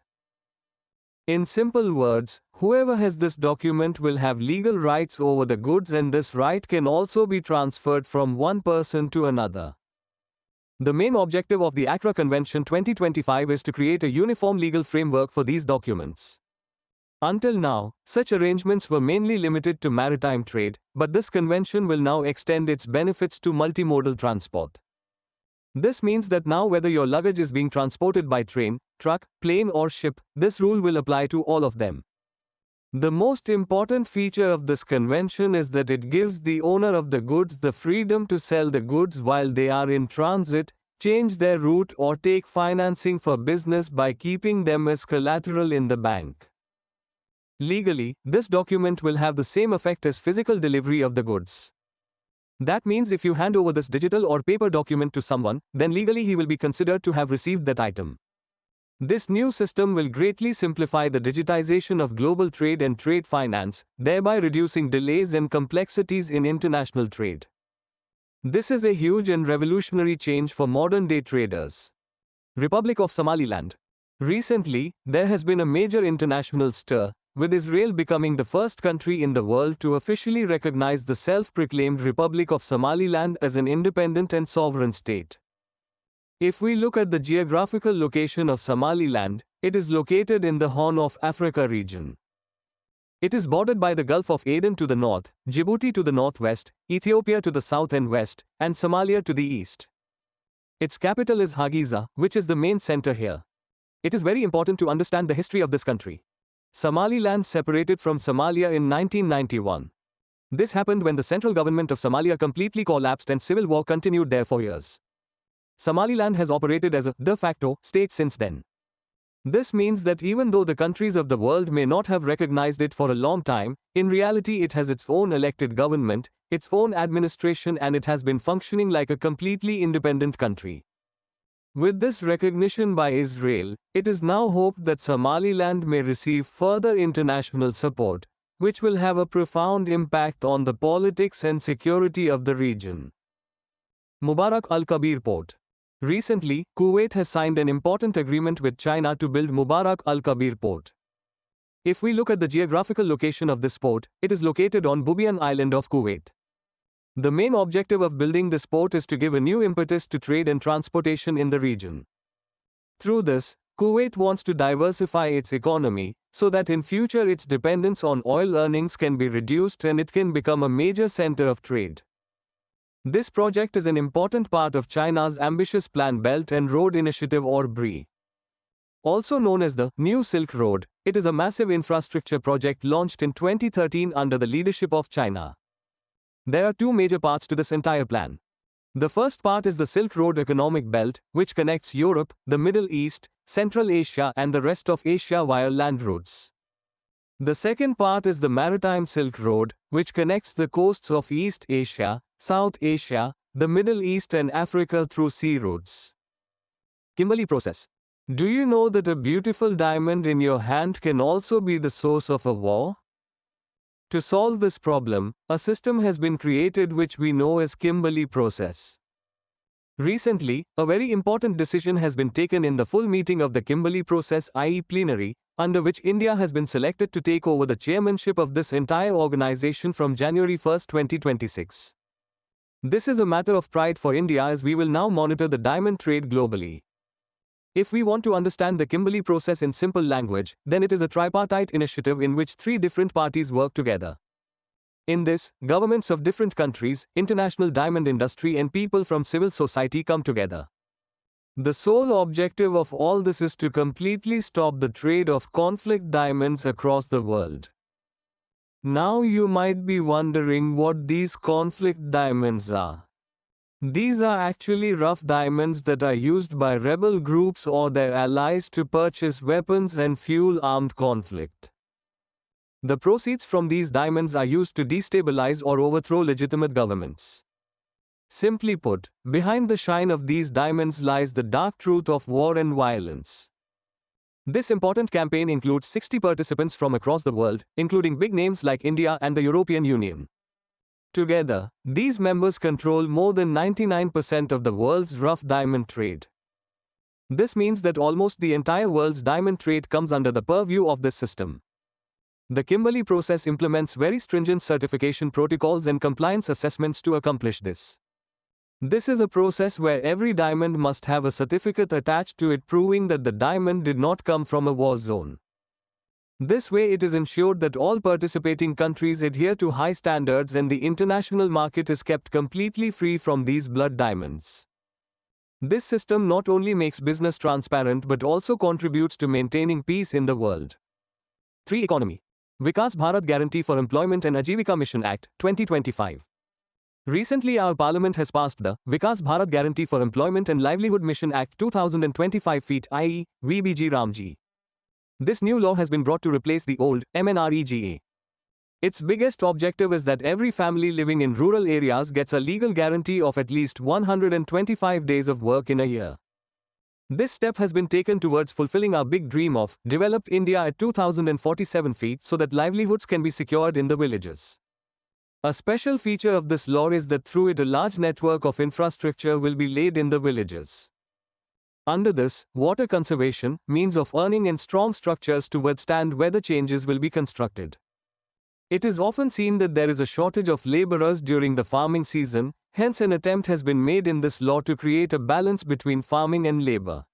In simple words, whoever has this document will have legal rights over the goods, and this right can also be transferred from one person to another. The main objective of the Accra Convention 2025 is to create a uniform legal framework for these documents. Until now, such arrangements were mainly limited to maritime trade, but this convention will now extend its benefits to multimodal transport. This means that now whether your luggage is being transported by train, truck, plane or ship, this rule will apply to all of them. The most important feature of this convention is that it gives the owner of the goods the freedom to sell the goods while they are in transit, change their route or take financing for business by keeping them as collateral in the bank. Legally, this document will have the same effect as physical delivery of the goods. That means if you hand over this digital or paper document to someone, then legally he will be considered to have received that item. This new system will greatly simplify the digitization of global trade and trade finance, thereby reducing delays and complexities in international trade. This is a huge and revolutionary change for modern-day traders. Republic of Somaliland. Recently, there has been a major international stir, with Israel becoming the first country in the world to officially recognize the self-proclaimed Republic of Somaliland as an independent and sovereign state. If we look at the geographical location of Somaliland, it is located in the Horn of Africa region. It is bordered by the Gulf of Aden to the north, Djibouti to the northwest, Ethiopia to the south and west, and Somalia to the east. Its capital is Hargeisa, which is the main center here. It is very important to understand the history of this country. Somaliland separated from Somalia in 1991. This happened when the central government of Somalia completely collapsed and civil war continued there for years. Somaliland has operated as a de facto state since then. This means that even though the countries of the world may not have recognized it for a long time, in reality it has its own elected government, its own administration, and it has been functioning like a completely independent country. With this recognition by Israel, it is now hoped that Somaliland may receive further international support, which will have a profound impact on the politics and security of the region. Mubarak Al-Kabir Port. Recently, Kuwait has signed an important agreement with China to build Mubarak Al-Kabir Port. If we look at the geographical location of this port, it is located on Bubiyan Island of Kuwait. The main objective of building this port is to give a new impetus to trade and transportation in the region. Through this, Kuwait wants to diversify its economy, so that in future its dependence on oil earnings can be reduced and it can become a major center of trade. This project is an important part of China's ambitious Plan Belt and Road Initiative or BRI. Also known as the New Silk Road, it is a massive infrastructure project launched in 2013 under the leadership of China. There are two major parts to this entire plan. The first part is the Silk Road Economic Belt, which connects Europe, the Middle East, Central Asia, and the rest of Asia via land routes. The second part is the Maritime Silk Road, which connects the coasts of East Asia, South Asia, the Middle East, and Africa through sea routes. Kimberley process. Do you know that a beautiful diamond in your hand can also be the source of a war? To solve this problem, a system has been created which we know as Kimberley process. Recently, a very important decision has been taken in the full meeting of the Kimberley process, i.e. plenary, under which India has been selected to take over the chairmanship of this entire organization from January 1, 2026. This is a matter of pride for India as we will now monitor the diamond trade globally. If we want to understand the Kimberley process in simple language, then it is a tripartite initiative in which three different parties work together. In this, governments of different countries, international diamond industry, and people from civil society come together. The sole objective of all this is to completely stop the trade of conflict diamonds across the world. Now you might be wondering what these conflict diamonds are. These are actually rough diamonds that are used by rebel groups or their allies to purchase weapons and fuel armed conflict. The proceeds from these diamonds are used to destabilize or overthrow legitimate governments. Simply put, behind the shine of these diamonds lies the dark truth of war and violence. This important campaign includes 60 participants from across the world, including big names like India and the European Union. Together, these members control more than 99% of the world's rough diamond trade. This means that almost the entire world's diamond trade comes under the purview of this system. The Kimberley process implements very stringent certification protocols and compliance assessments to accomplish this. This is a process where every diamond must have a certificate attached to it proving that the diamond did not come from a war zone. This way it is ensured that all participating countries adhere to high standards and the international market is kept completely free from these blood diamonds. This system not only makes business transparent but also contributes to maintaining peace in the world. 3. Economy. Vikas Bharat Guarantee for Employment and Ajivika Mission Act, 2025. Recently our Parliament has passed the Vikas Bharat Guarantee for Employment and Livelihood Mission Act 2025 feet, i.e. VBG Ramji. This new law has been brought to replace the old MNREGA. Its biggest objective is that every family living in rural areas gets a legal guarantee of at least 125 days of work in a year. This step has been taken towards fulfilling our big dream of developed India at 2047 feet so that livelihoods can be secured in the villages. A special feature of this law is that through it a large network of infrastructure will be laid in the villages. Under this, water conservation, means of earning and strong structures to withstand weather changes will be constructed. It is often seen that there is a shortage of laborers during the farming season, hence an attempt has been made in this law to create a balance between farming and labor.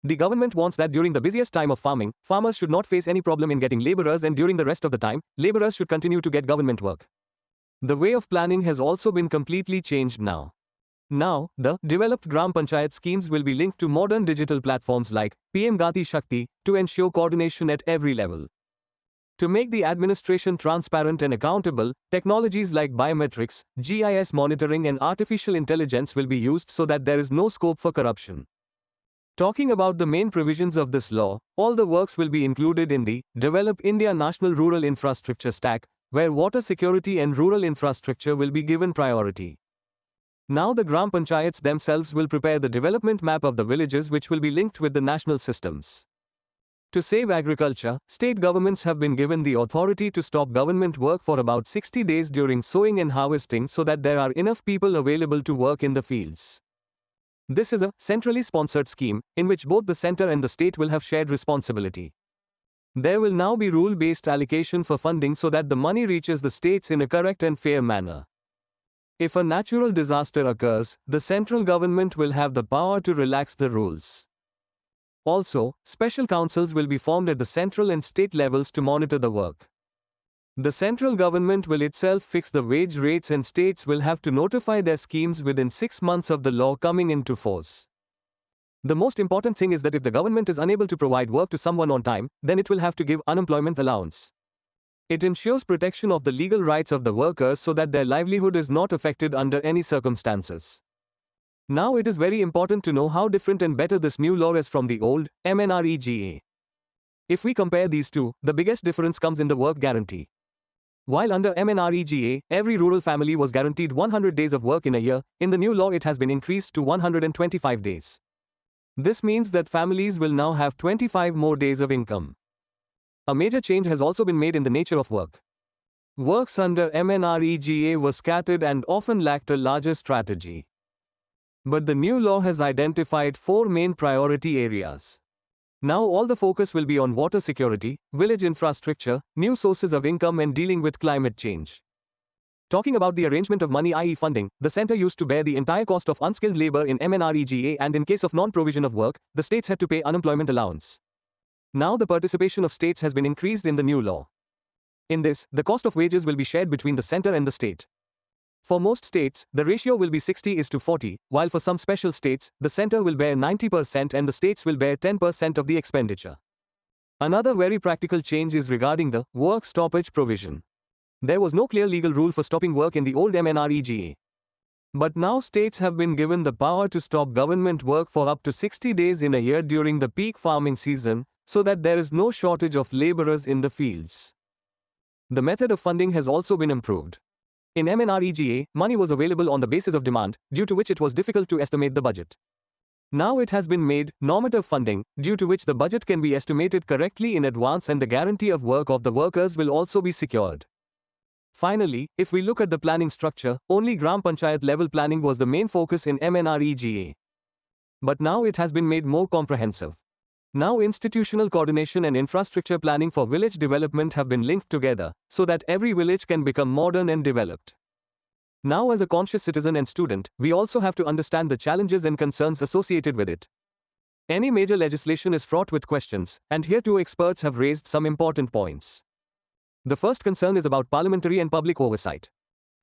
The government wants that during the busiest time of farming, farmers should not face any problem in getting laborers, and during the rest of the time, laborers should continue to get government work. The way of planning has also been completely changed now. Now, the developed Gram Panchayat schemes will be linked to modern digital platforms like PM Gati Shakti to ensure coordination at every level. To make the administration transparent and accountable, technologies like biometrics, GIS monitoring and artificial intelligence will be used so that there is no scope for corruption. Talking about the main provisions of this law, all the works will be included in the Develop India National Rural Infrastructure Stack, where water security and rural infrastructure will be given priority. Now the Gram Panchayats themselves will prepare the development map of the villages which will be linked with the national systems. To save agriculture, state governments have been given the authority to stop government work for about 60 days during sowing and harvesting so that there are enough people available to work in the fields. This is a centrally sponsored scheme, in which both the center and the state will have shared responsibility. There will now be rule-based allocation for funding so that the money reaches the states in a correct and fair manner. If a natural disaster occurs, the central government will have the power to relax the rules. Also, special councils will be formed at the central and state levels to monitor the work. The central government will itself fix the wage rates and states will have to notify their schemes within 6 months of the law coming into force. The most important thing is that if the government is unable to provide work to someone on time, then it will have to give unemployment allowance. It ensures protection of the legal rights of the workers so that their livelihood is not affected under any circumstances. Now it is very important to know how different and better this new law is from the old MNREGA. If we compare these two, the biggest difference comes in the work guarantee. While under MNREGA, every rural family was guaranteed 100 days of work in a year, in the new law it has been increased to 125 days. This means that families will now have 25 more days of income. A major change has also been made in the nature of work. Works under MNREGA were scattered and often lacked a larger strategy. But the new law has identified 4 main priority areas. Now all the focus will be on water security, village infrastructure, new sources of income and dealing with climate change. Talking about the arrangement of money, i.e. funding, the center used to bear the entire cost of unskilled labor in MNREGA, and in case of non-provision of work, the states had to pay unemployment allowance. Now the participation of states has been increased in the new law. In this, the cost of wages will be shared between the center and the state. For most states, the ratio will be 60:40, while for some special states, the center will bear 90% and the states will bear 10% of the expenditure. Another very practical change is regarding the work stoppage provision. There was no clear legal rule for stopping work in the old MNREGA. But now states have been given the power to stop government work for up to 60 days in a year during the peak farming season, so that there is no shortage of laborers in the fields. The method of funding has also been improved. In MNREGA, money was available on the basis of demand, due to which it was difficult to estimate the budget. Now it has been made normative funding, due to which the budget can be estimated correctly in advance and the guarantee of work of the workers will also be secured. Finally, if we look at the planning structure, only Gram Panchayat level planning was the main focus in MNREGA. But now it has been made more comprehensive. Now institutional coordination and infrastructure planning for village development have been linked together, so that every village can become modern and developed. Now as a conscious citizen and student, we also have to understand the challenges and concerns associated with it. Any major legislation is fraught with questions, and here too experts have raised some important points. The first concern is about parliamentary and public oversight.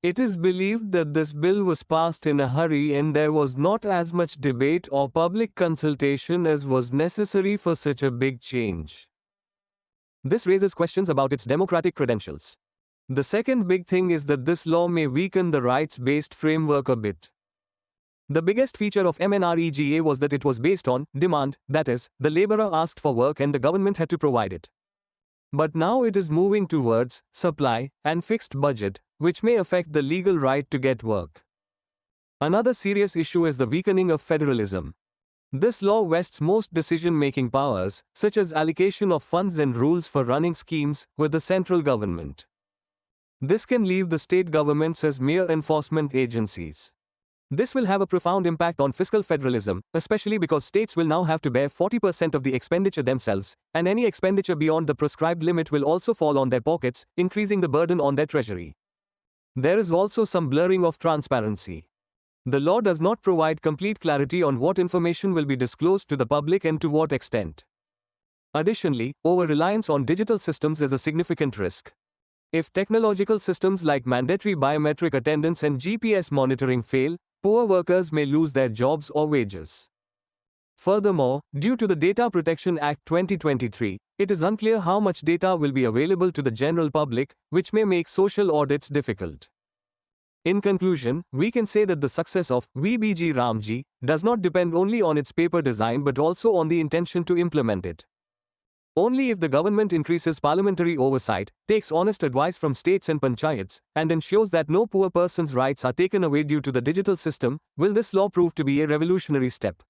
It is believed that this bill was passed in a hurry and there was not as much debate or public consultation as was necessary for such a big change. This raises questions about its democratic credentials. The second big thing is that this law may weaken the rights-based framework a bit. The biggest feature of MNREGA was that it was based on demand, that is, the laborer asked for work and the government had to provide it. But now it is moving towards supply and fixed budget, which may affect the legal right to get work. Another serious issue is the weakening of federalism. This law vests most decision-making powers, such as allocation of funds and rules for running schemes, with the central government. This can leave the state governments as mere enforcement agencies. This will have a profound impact on fiscal federalism, especially because states will now have to bear 40% of the expenditure themselves, and any expenditure beyond the prescribed limit will also fall on their pockets, increasing the burden on their treasury. There is also some blurring of transparency. The law does not provide complete clarity on what information will be disclosed to the public and to what extent. Additionally, over-reliance on digital systems is a significant risk. If technological systems like mandatory biometric attendance and GPS monitoring fail, poor workers may lose their jobs or wages. Furthermore, due to the Data Protection Act 2023, it is unclear how much data will be available to the general public, which may make social audits difficult. In conclusion, we can say that the success of VBG Ramji does not depend only on its paper design but also on the intention to implement it. Only if the government increases parliamentary oversight, takes honest advice from states and panchayats, and ensures that no poor person's rights are taken away due to the digital system, will this law prove to be a revolutionary step.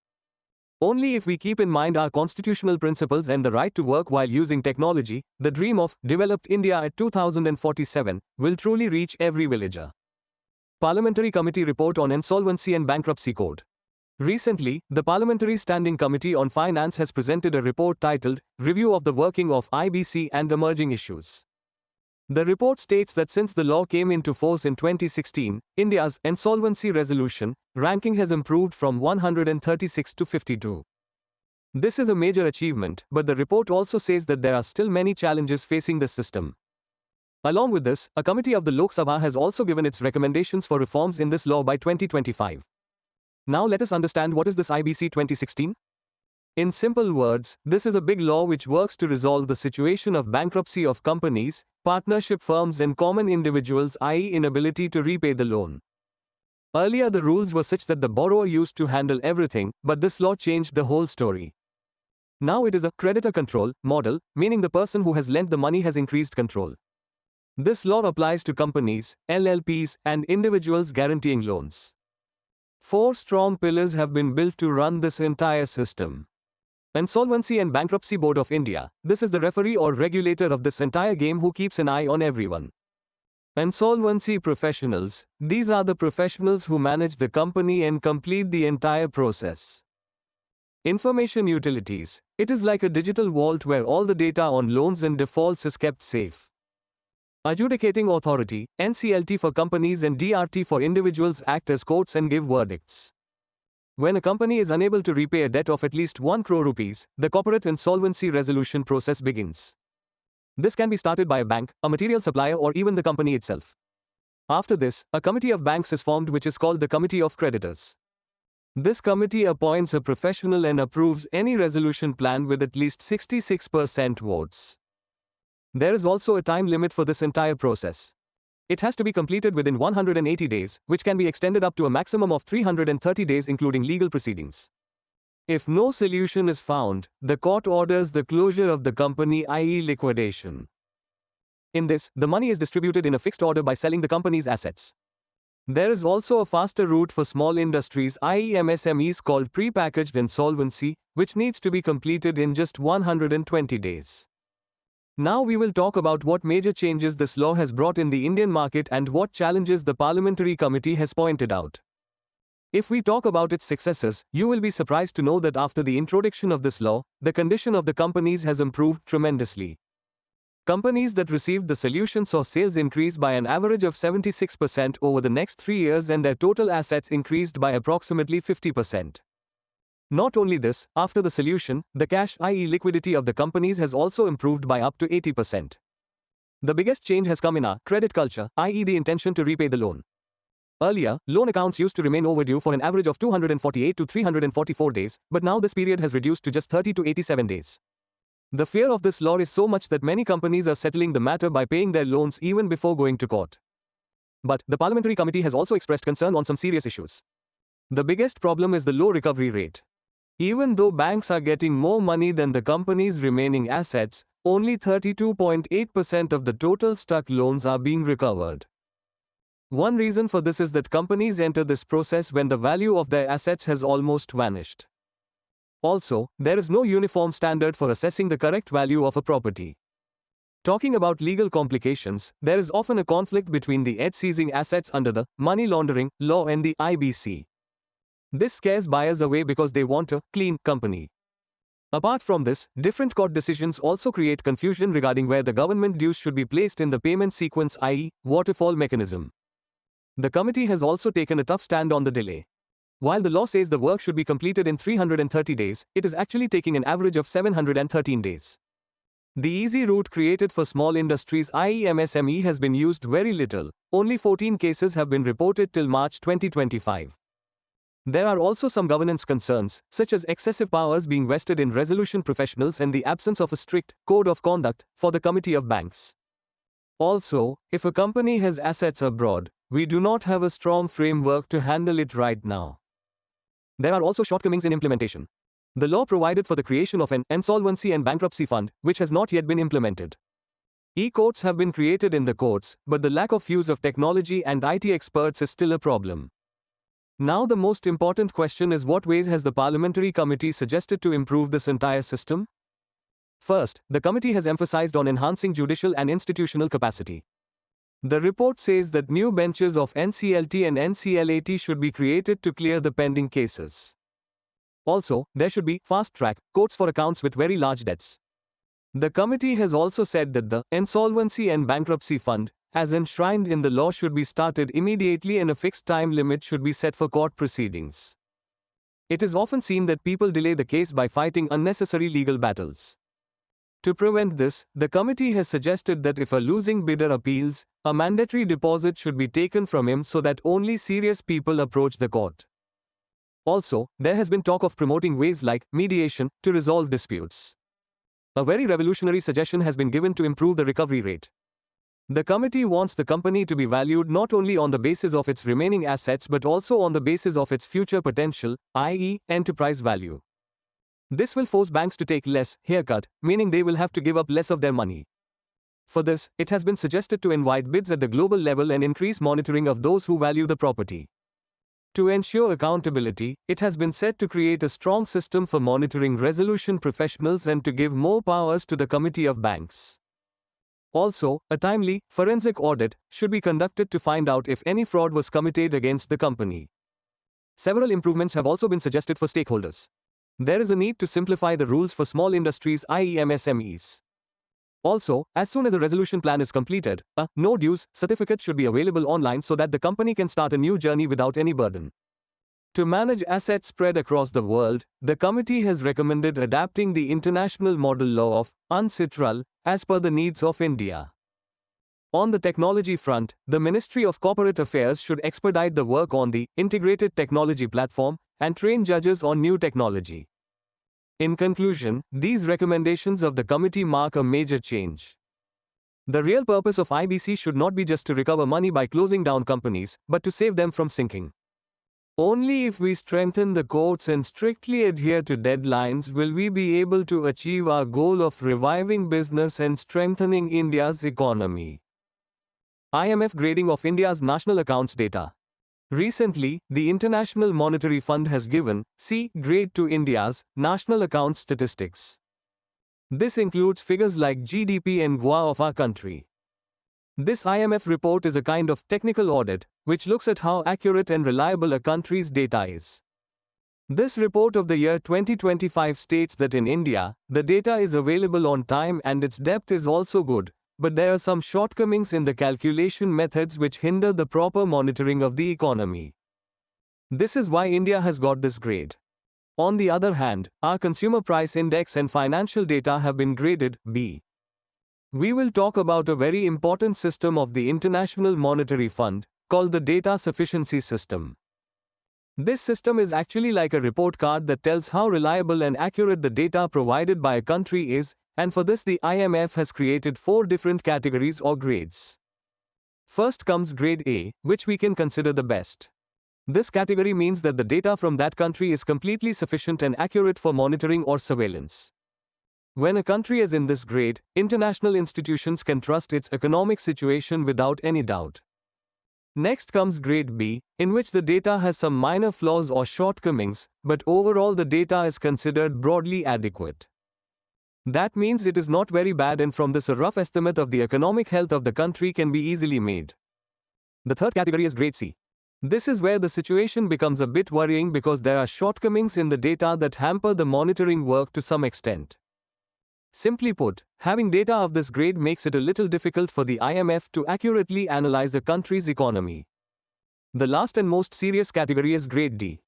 Only if we keep in mind our constitutional principles and the right to work while using technology, the dream of developed India at 2047 will truly reach every villager. Parliamentary Committee Report on Insolvency and Bankruptcy Code. Recently, the Parliamentary Standing Committee on Finance has presented a report titled Review of the Working of IBC and Emerging Issues. The report states that since the law came into force in 2016, India's insolvency resolution ranking has improved from 136 to 52. This is a major achievement, but the report also says that there are still many challenges facing this system. Along with this, a committee of the Lok Sabha has also given its recommendations for reforms in this law by 2025. Now let us understand what is this IBC 2016? In simple words, this is a big law which works to resolve the situation of bankruptcy of companies, partnership firms and common individuals, i.e. inability to repay the loan. Earlier the rules were such that the borrower used to handle everything, but this law changed the whole story. Now it is a creditor control model, meaning the person who has lent the money has increased control. This law applies to companies, LLPs, and individuals guaranteeing loans. 4 strong pillars have been built to run this entire system. Insolvency and Bankruptcy Board of India. This is the referee or regulator of this entire game who keeps an eye on everyone. Insolvency professionals. These are the professionals who manage the company and complete the entire process. Information utilities. It is like a digital vault where all the data on loans and defaults is kept safe. Adjudicating authority, NCLT for companies and DRT for individuals act as courts and give verdicts. When a company is unable to repay a debt of at least 1 crore rupees, the corporate insolvency resolution process begins. This can be started by a bank, a material supplier or even the company itself. After this, a committee of banks is formed which is called the Committee of Creditors. This committee appoints a professional and approves any resolution plan with at least 66% votes. There is also a time limit for this entire process. It has to be completed within 180 days, which can be extended up to a maximum of 330 days including legal proceedings. If no solution is found, the court orders the closure of the company, i.e. liquidation. In this, the money is distributed in a fixed order by selling the company's assets. There is also a faster route for small industries, i.e. MSMEs, called pre-packaged insolvency, which needs to be completed in just 120 days. Now we will talk about what major changes this law has brought in the Indian market and what challenges the Parliamentary Committee has pointed out. If we talk about its successes, you will be surprised to know that after the introduction of this law, the condition of the companies has improved tremendously. Companies that received the solution saw sales increase by an average of 76% over the next 3 years and their total assets increased by approximately 50%. Not only this, after the solution, the cash, i.e. liquidity of the companies has also improved by up to 80%. The biggest change has come in our credit culture, i.e. the intention to repay the loan. Earlier, loan accounts used to remain overdue for an average of 248 to 344 days, but now this period has reduced to just 30 to 87 days. The fear of this law is so much that many companies are settling the matter by paying their loans even before going to court. But the Parliamentary Committee has also expressed concern on some serious issues. The biggest problem is the low recovery rate. Even though banks are getting more money than the company's remaining assets, only 32.8% of the total stuck loans are being recovered. One reason for this is that companies enter this process when the value of their assets has almost vanished. Also, there is no uniform standard for assessing the correct value of a property. Talking about legal complications, there is often a conflict between the ED seizing assets under the money laundering law and the IBC. This scares buyers away because they want a clean company. Apart from this, different court decisions also create confusion regarding where the government dues should be placed in the payment sequence, i.e. waterfall mechanism. The committee has also taken a tough stand on the delay. While the law says the work should be completed in 330 days, it is actually taking an average of 713 days. The easy route created for small industries, i.e. MSME, has been used very little. Only 14 cases have been reported till March 2025. There are also some governance concerns, such as excessive powers being vested in resolution professionals and the absence of a strict code of conduct for the Committee of Banks. Also, if a company has assets abroad, we do not have a strong framework to handle it right now. There are also shortcomings in implementation. The law provided for the creation of an insolvency and bankruptcy fund, which has not yet been implemented. E-courts have been created in the courts, but the lack of use of technology and IT experts is still a problem. Now the most important question is, what ways has the parliamentary committee suggested to improve this entire system? First, the committee has emphasized on enhancing judicial and institutional capacity. The report says that new benches of NCLT and NCLAT should be created to clear the pending cases. Also, there should be fast-track courts for accounts with very large debts. The committee has also said that the Insolvency and Bankruptcy Fund, as enshrined in the law, should be started immediately and a fixed time limit should be set for court proceedings. It is often seen that people delay the case by fighting unnecessary legal battles. To prevent this, the committee has suggested that if a losing bidder appeals, a mandatory deposit should be taken from him so that only serious people approach the court. Also, there has been talk of promoting ways like mediation to resolve disputes. A very revolutionary suggestion has been given to improve the recovery rate. The committee wants the company to be valued not only on the basis of its remaining assets but also on the basis of its future potential, i.e., enterprise value. This will force banks to take less haircut, meaning they will have to give up less of their money. For this, it has been suggested to invite bids at the global level and increase monitoring of those who value the property. To ensure accountability, it has been said to create a strong system for monitoring resolution professionals and to give more powers to the Committee of Banks. Also, a timely, forensic audit should be conducted to find out if any fraud was committed against the company. Several improvements have also been suggested for stakeholders. There is a need to simplify the rules for small industries, i.e. MSMEs. Also, as soon as a resolution plan is completed, a no dues certificate should be available online so that the company can start a new journey without any burden. To manage assets spread across the world, the committee has recommended adapting the international model law of UNCITRAL as per the needs of India. On the technology front, the Ministry of Corporate Affairs should expedite the work on the Integrated Technology Platform and train judges on new technology. In conclusion, these recommendations of the committee mark a major change. The real purpose of IBC should not be just to recover money by closing down companies, but to save them from sinking. Only if we strengthen the courts and strictly adhere to deadlines will we be able to achieve our goal of reviving business and strengthening India's economy. IMF grading of India's national accounts data. Recently, the International Monetary Fund has given C grade to India's national account statistics. This includes figures like GDP and GWA of our country. This IMF report is a kind of technical audit, which looks at how accurate and reliable a country's data is. This report of the year 2025 states that in India, the data is available on time and its depth is also good, but there are some shortcomings in the calculation methods which hinder the proper monitoring of the economy. This is why India has got this grade. On the other hand, our consumer price index and financial data have been graded B. We will talk about a very important system of the International Monetary Fund, called the Data Sufficiency System. This system is actually like a report card that tells how reliable and accurate the data provided by a country is, and for this the IMF has created 4 different categories or grades. First comes grade A, which we can consider the best. This category means that the data from that country is completely sufficient and accurate for monitoring or surveillance. When a country is in this grade, international institutions can trust its economic situation without any doubt. Next comes grade B, in which the data has some minor flaws or shortcomings, but overall the data is considered broadly adequate. That means it is not very bad, and from this a rough estimate of the economic health of the country can be easily made. The third category is grade C. This is where the situation becomes a bit worrying because there are shortcomings in the data that hamper the monitoring work to some extent. Simply put, having data of this grade makes it a little difficult for the IMF to accurately analyze a country's economy. The last and most serious category is grade D.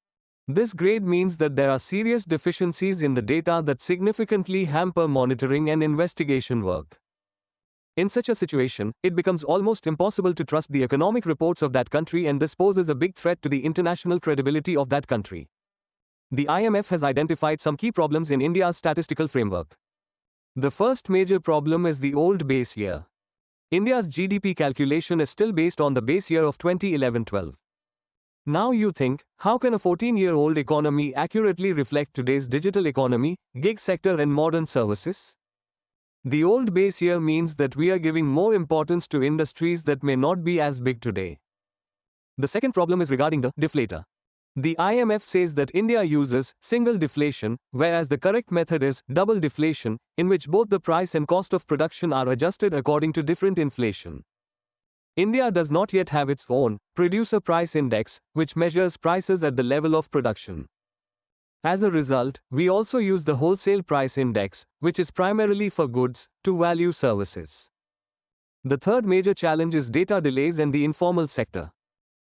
This grade means that there are serious deficiencies in the data that significantly hamper monitoring and investigation work. In such a situation, it becomes almost impossible to trust the economic reports of that country, and this poses a big threat to the international credibility of that country. The IMF has identified some key problems in India's statistical framework. The first major problem is the old base year. India's GDP calculation is still based on the base year of 2011-12. Now you think, how can a 14-year-old economy accurately reflect today's digital economy, gig sector and modern services? The old base year means that we are giving more importance to industries that may not be as big today. The second problem is regarding the deflator. The IMF says that India uses single deflation, whereas the correct method is double deflation, in which both the price and cost of production are adjusted according to different inflation. India does not yet have its own producer price index, which measures prices at the level of production. As a result, we also use the wholesale price index, which is primarily for goods, to value services. The third major challenge is data delays and the informal sector.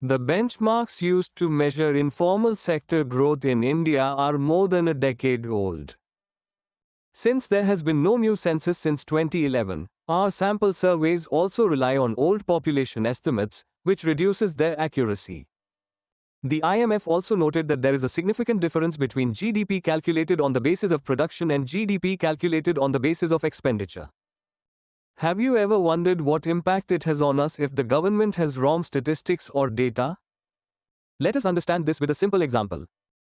The benchmarks used to measure informal sector growth in India are more than a decade old. Since there has been no new census since 2011, our sample surveys also rely on old population estimates, which reduces their accuracy. The IMF also noted that there is a significant difference between GDP calculated on the basis of production and GDP calculated on the basis of expenditure. Have you ever wondered what impact it has on us if the government has wrong statistics or data? Let us understand this with a simple example.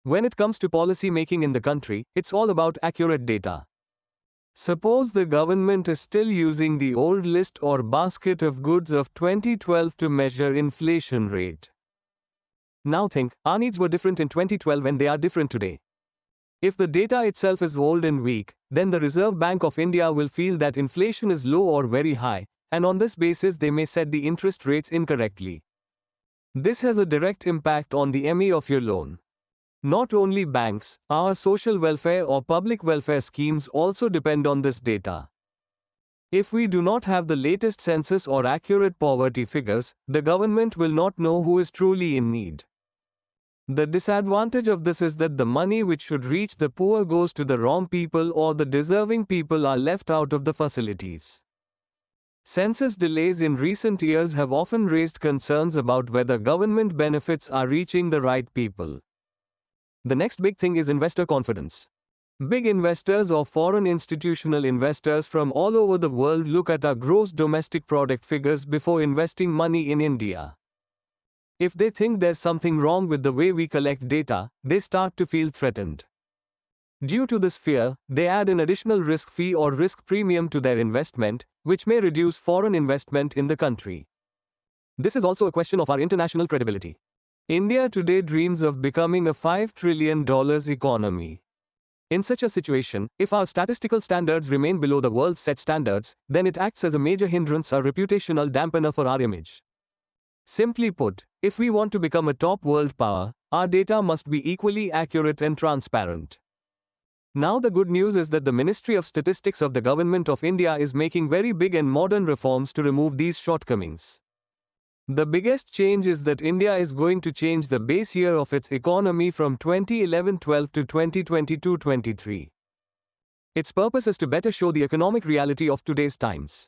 When it comes to policy making in the country, it's all about accurate data. Suppose the government is still using the old list or basket of goods of 2012 to measure inflation rate. Now think, our needs were different in 2012 and they are different today. If the data itself is old and weak, then the Reserve Bank of India will feel that inflation is low or very high, and on this basis they may set the interest rates incorrectly. This has a direct impact on the ME of your loan. Not only banks, our social welfare or public welfare schemes also depend on this data. If we do not have the latest census or accurate poverty figures, the government will not know who is truly in need. The disadvantage of this is that the money which should reach the poor goes to the wrong people or the deserving people are left out of the facilities. Census delays in recent years have often raised concerns about whether government benefits are reaching the right people. The next big thing is investor confidence. Big investors or foreign institutional investors from all over the world look at our gross domestic product figures before investing money in India. If they think there's something wrong with the way we collect data, they start to feel threatened. Due to this fear, they add an additional risk fee or risk premium to their investment, which may reduce foreign investment in the country. This is also a question of our international credibility. India today dreams of becoming a $5 trillion economy. In such a situation, if our statistical standards remain below the world's set standards, then it acts as a major hindrance or reputational dampener for our image. Simply put, if we want to become a top world power, our data must be equally accurate and transparent. Now the good news is that the Ministry of Statistics of the Government of India is making very big and modern reforms to remove these shortcomings. The biggest change is that India is going to change the base year of its economy from 2011-12 to 2022-23. Its purpose is to better show the economic reality of today's times.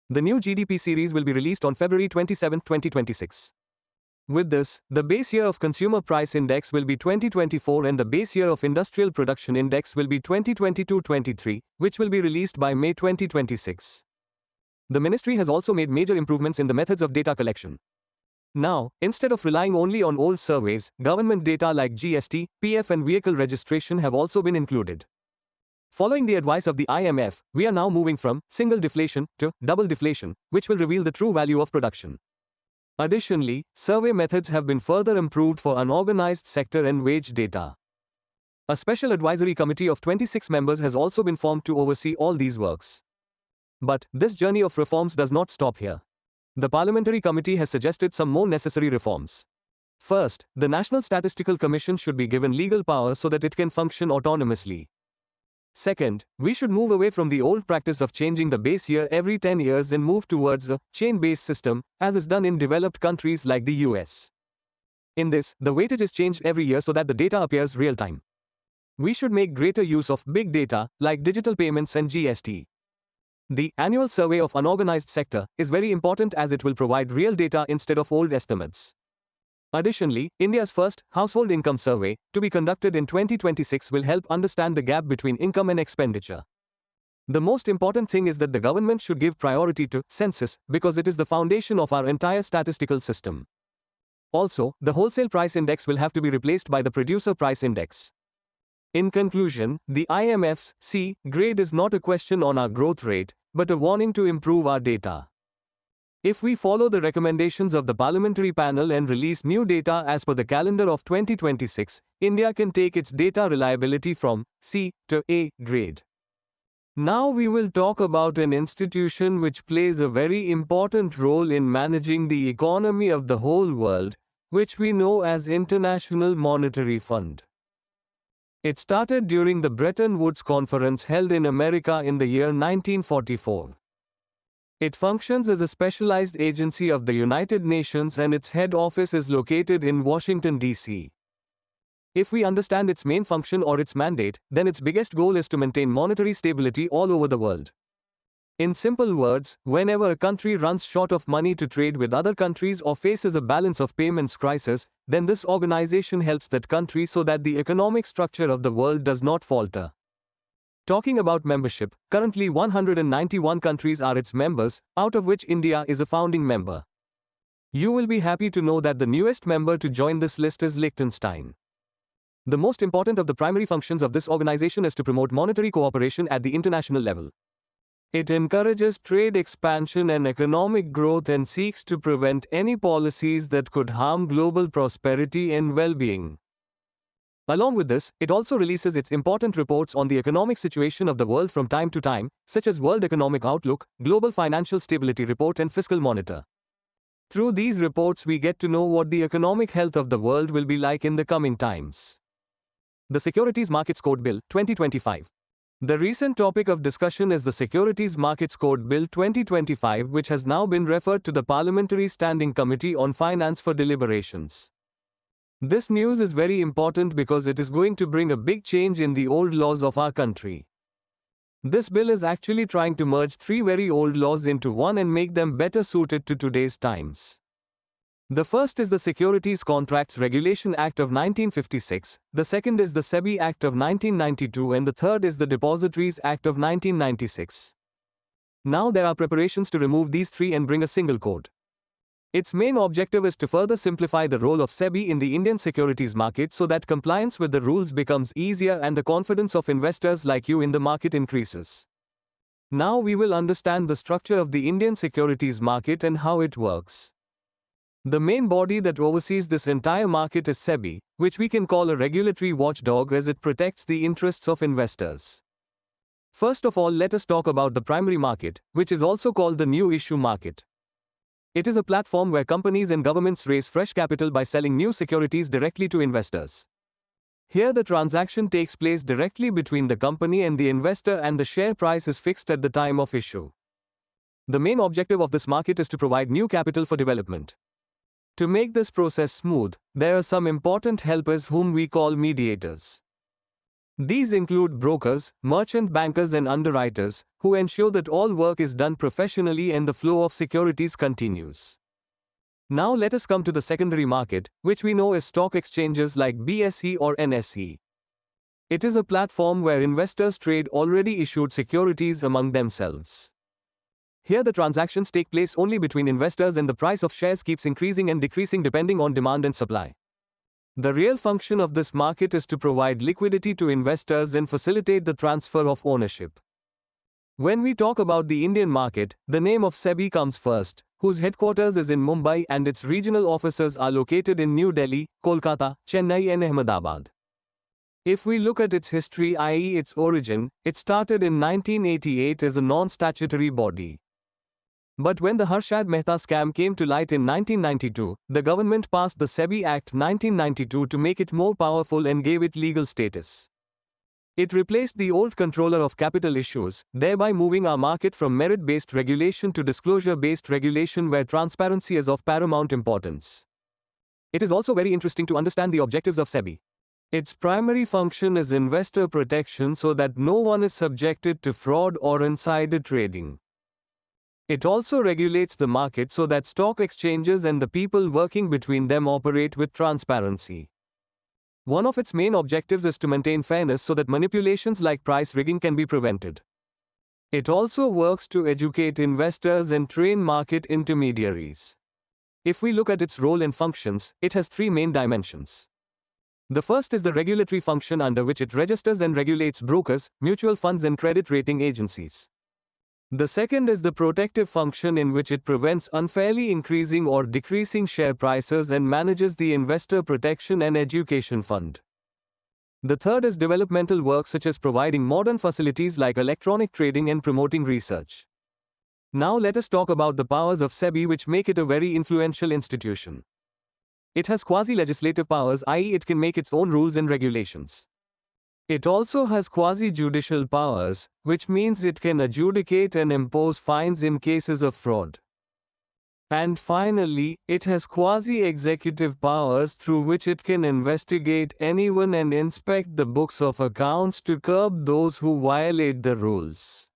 The new GDP series will be released on February 27, 2026. With this, the base year of Consumer Price Index will be 2024 and the base year of Industrial Production Index will be 2022-23, which will be released by May 2026. The ministry has also made major improvements in the methods of data collection. Now, instead of relying only on old surveys, government data like GST, PF and vehicle registration have also been included. Following the advice of the IMF, we are now moving from single deflation to double deflation, which will reveal the true value of production. Additionally, survey methods have been further improved for unorganized sector and wage data. A special advisory committee of 26 members has also been formed to oversee all these works. But this journey of reforms does not stop here. The Parliamentary Committee has suggested some more necessary reforms. First, the National Statistical Commission should be given legal power so that it can function autonomously. Second, we should move away from the old practice of changing the base year every 10 years and move towards a chain-based system, as is done in developed countries like the US. In this, the weightage is changed every year so that the data appears real-time. We should make greater use of big data, like digital payments and GST. The annual survey of unorganized sector is very important as it will provide real data instead of old estimates. Additionally, India's first household income survey, to be conducted in 2026, will help understand the gap between income and expenditure. The most important thing is that the government should give priority to census because it is the foundation of our entire statistical system. Also, the wholesale price index will have to be replaced by the producer price index. In conclusion, the IMF's C grade is not a question on our growth rate, but a warning to improve our data. If we follow the recommendations of the parliamentary panel and release new data as per the calendar of 2026, India can take its data reliability from C to A grade. Now we will talk about an institution which plays a very important role in managing the economy of the whole world, which we know as International Monetary Fund. It started during the Bretton Woods Conference held in America in the year 1944. It functions as a specialized agency of the United Nations and its head office is located in Washington, D.C. If we understand its main function or its mandate, then its biggest goal is to maintain monetary stability all over the world. In simple words, whenever a country runs short of money to trade with other countries or faces a balance of payments crisis, then this organization helps that country so that the economic structure of the world does not falter. Talking about membership, currently 191 countries are its members, out of which India is a founding member. You will be happy to know that the newest member to join this list is Liechtenstein. The most important of the primary functions of this organization is to promote monetary cooperation at the international level. It encourages trade expansion and economic growth and seeks to prevent any policies that could harm global prosperity and well-being. Along with this, it also releases its important reports on the economic situation of the world from time to time, such as World Economic Outlook, Global Financial Stability Report and Fiscal Monitor. Through these reports we get to know what the economic health of the world will be like in the coming times. The Securities Markets Code Bill, 2025. The recent topic of discussion is the Securities Markets Code Bill 2025, which has now been referred to the Parliamentary Standing Committee on Finance for deliberations. This news is very important because it is going to bring a big change in the old laws of our country. This bill is actually trying to merge three very old laws into one and make them better suited to today's times. The first is the Securities Contracts Regulation Act of 1956, the second is the SEBI Act of 1992 and the third is the Depositories Act of 1996. Now there are preparations to remove these three and bring a single code. Its main objective is to further simplify the role of SEBI in the Indian securities market so that compliance with the rules becomes easier and the confidence of investors like you in the market increases. Now we will understand the structure of the Indian securities market and how it works. The main body that oversees this entire market is SEBI, which we can call a regulatory watchdog as it protects the interests of investors. First of all, let us talk about the primary market, which is also called the new issue market. It is a platform where companies and governments raise fresh capital by selling new securities directly to investors. Here the transaction takes place directly between the company and the investor and the share price is fixed at the time of issue. The main objective of this market is to provide new capital for development. To make this process smooth, there are some important helpers whom we call mediators. These include brokers, merchant bankers and underwriters, who ensure that all work is done professionally and the flow of securities continues. Now let us come to the secondary market, which we know as stock exchanges like BSE or NSE. It is a platform where investors trade already issued securities among themselves. Here the transactions take place only between investors and the price of shares keeps increasing and decreasing depending on demand and supply. The real function of this market is to provide liquidity to investors and facilitate the transfer of ownership. When we talk about the Indian market, the name of SEBI comes first, whose headquarters is in Mumbai and its regional offices are located in New Delhi, Kolkata, Chennai and Ahmedabad. If we look at its history, i.e. its origin, it started in 1988 as a non-statutory body. But when the Harshad Mehta scam came to light in 1992, the government passed the SEBI Act 1992 to make it more powerful and gave it legal status. It replaced the old controller of capital issues, thereby moving our market from merit-based regulation to disclosure-based regulation where transparency is of paramount importance. It is also very interesting to understand the objectives of SEBI. Its primary function is investor protection so that no one is subjected to fraud or insider trading. It also regulates the market so that stock exchanges and the people working between them operate with transparency. One of its main objectives is to maintain fairness so that manipulations like price rigging can be prevented. It also works to educate investors and train market intermediaries. If we look at its role and functions, it has three main dimensions. The first is the regulatory function, under which it registers and regulates brokers, mutual funds and credit rating agencies. The second is the protective function, in which it prevents unfairly increasing or decreasing share prices and manages the investor protection and education fund. The third is developmental work, such as providing modern facilities like electronic trading and promoting research. Now let us talk about the powers of SEBI, which make it a very influential institution. It has quasi-legislative powers, i.e., it can make its own rules and regulations. It also has quasi-judicial powers, which means it can adjudicate and impose fines in cases of fraud. And finally, it has quasi-executive powers, through which it can investigate anyone and inspect the books of accounts to curb those who violate the rules.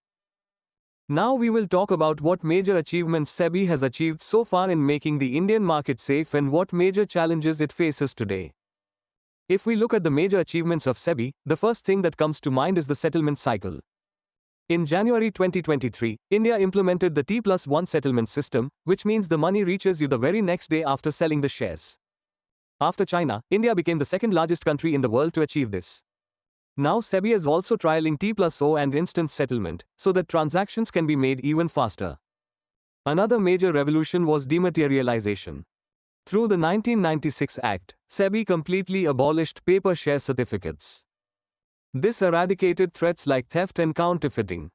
Now we will talk about what major achievements SEBI has achieved so far in making the Indian market safe and what major challenges it faces today. If we look at the major achievements of SEBI, the first thing that comes to mind is the settlement cycle. In January 2023, India implemented the T+1 settlement system, which means the money reaches you the very next day after selling the shares. After China, India became the second largest country in the world to achieve this. Now SEBI is also trialing T+O and instant settlement, so that transactions can be made even faster. Another major revolution was dematerialization. Through the 1996 Act, SEBI completely abolished paper share certificates. This eradicated threats like theft and counterfeiting.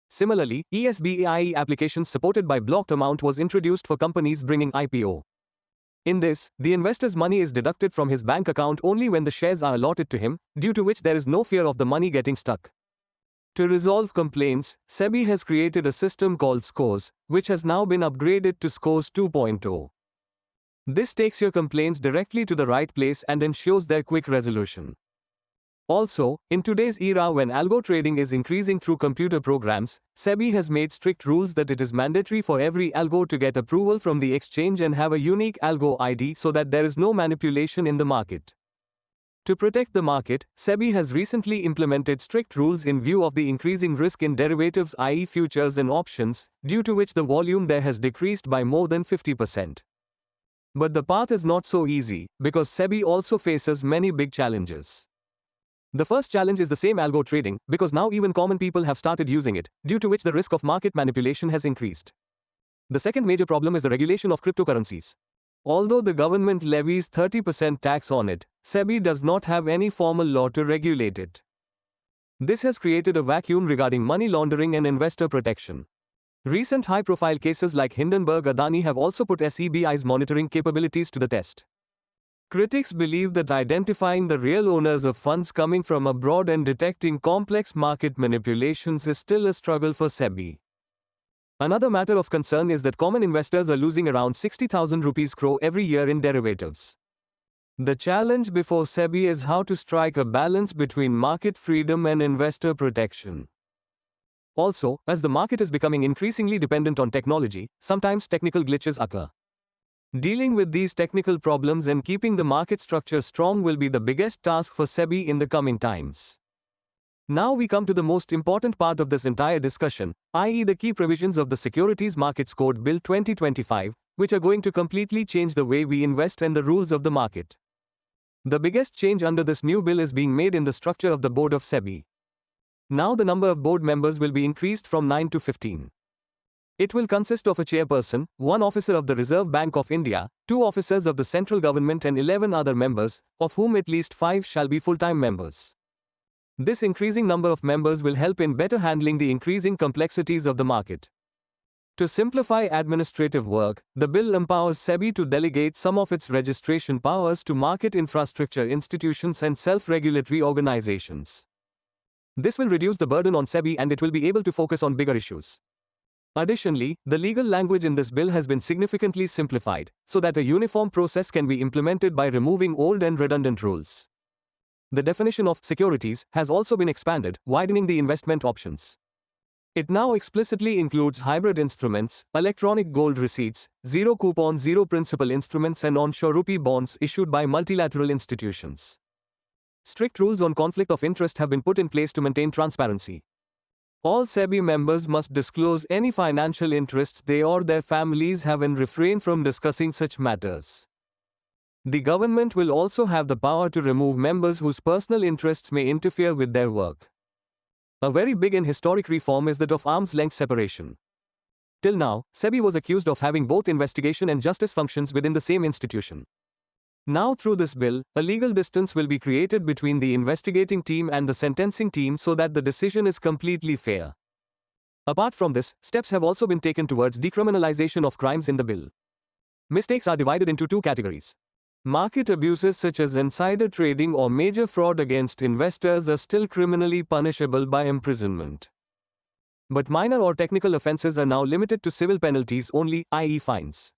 Similarly, ESBAIE applications supported by blocked amount was introduced for companies bringing IPO. In this, the investor's money is deducted from his bank account only when the shares are allotted to him, due to which there is no fear of the money getting stuck. To resolve complaints, SEBI has created a system called SCORES, which has now been upgraded to SCORES 2.0. This takes your complaints directly to the right place and ensures their quick resolution. Also, in today's era when algo trading is increasing through computer programs, SEBI has made strict rules that it is mandatory for every algo to get approval from the exchange and have a unique algo ID so that there is no manipulation in the market. To protect the market, SEBI has recently implemented strict rules in view of the increasing risk in derivatives, i.e. futures and options, due to which the volume there has decreased by more than 50%. But the path is not so easy, because SEBI also faces many big challenges. The first challenge is the same algo trading, because now even common people have started using it, due to which the risk of market manipulation has increased. The second major problem is the regulation of cryptocurrencies. Although the government levies 30% tax on it, SEBI does not have any formal law to regulate it. This has created a vacuum regarding money laundering and investor protection. Recent high-profile cases like Hindenburg Adani have also put SEBI's monitoring capabilities to the test. Critics believe that identifying the real owners of funds coming from abroad and detecting complex market manipulations is still a struggle for SEBI. Another matter of concern is that common investors are losing around 60,000 rupees crore every year in derivatives. The challenge before SEBI is how to strike a balance between market freedom and investor protection. Also, as the market is becoming increasingly dependent on technology, sometimes technical glitches occur. Dealing with these technical problems and keeping the market structure strong will be the biggest task for SEBI in the coming times. Now we come to the most important part of this entire discussion, i.e. the key provisions of the Securities Markets Code Bill 2025, which are going to completely change the way we invest and the rules of the market. The biggest change under this new bill is being made in the structure of the board of SEBI. Now the number of board members will be increased from 9 to 15. It will consist of a chairperson, one officer of the Reserve Bank of India, 2 officers of the central government and 11 other members, of whom at least 5 shall be full-time members. This increasing number of members will help in better handling the increasing complexities of the market. To simplify administrative work, the bill empowers SEBI to delegate some of its registration powers to market infrastructure institutions and self-regulatory organizations. This will reduce the burden on SEBI and it will be able to focus on bigger issues. Additionally, the legal language in this bill has been significantly simplified, so that a uniform process can be implemented by removing old and redundant rules. The definition of securities has also been expanded, widening the investment options. It now explicitly includes hybrid instruments, electronic gold receipts, zero coupon, zero principal instruments and onshore rupee bonds issued by multilateral institutions. Strict rules on conflict of interest have been put in place to maintain transparency. All SEBI members must disclose any financial interests they or their families have and refrain from discussing such matters. The government will also have the power to remove members whose personal interests may interfere with their work. A very big and historic reform is that of arm's length separation. Till now, SEBI was accused of having both investigation and justice functions within the same institution. Now, through this bill, a legal distance will be created between the investigating team and the sentencing team so that the decision is completely fair. Apart from this, steps have also been taken towards decriminalization of crimes in the bill. Mistakes are divided into two categories. Market abuses such as insider trading or major fraud against investors are still criminally punishable by imprisonment. But minor or technical offenses are now limited to civil penalties only, i.e. fines.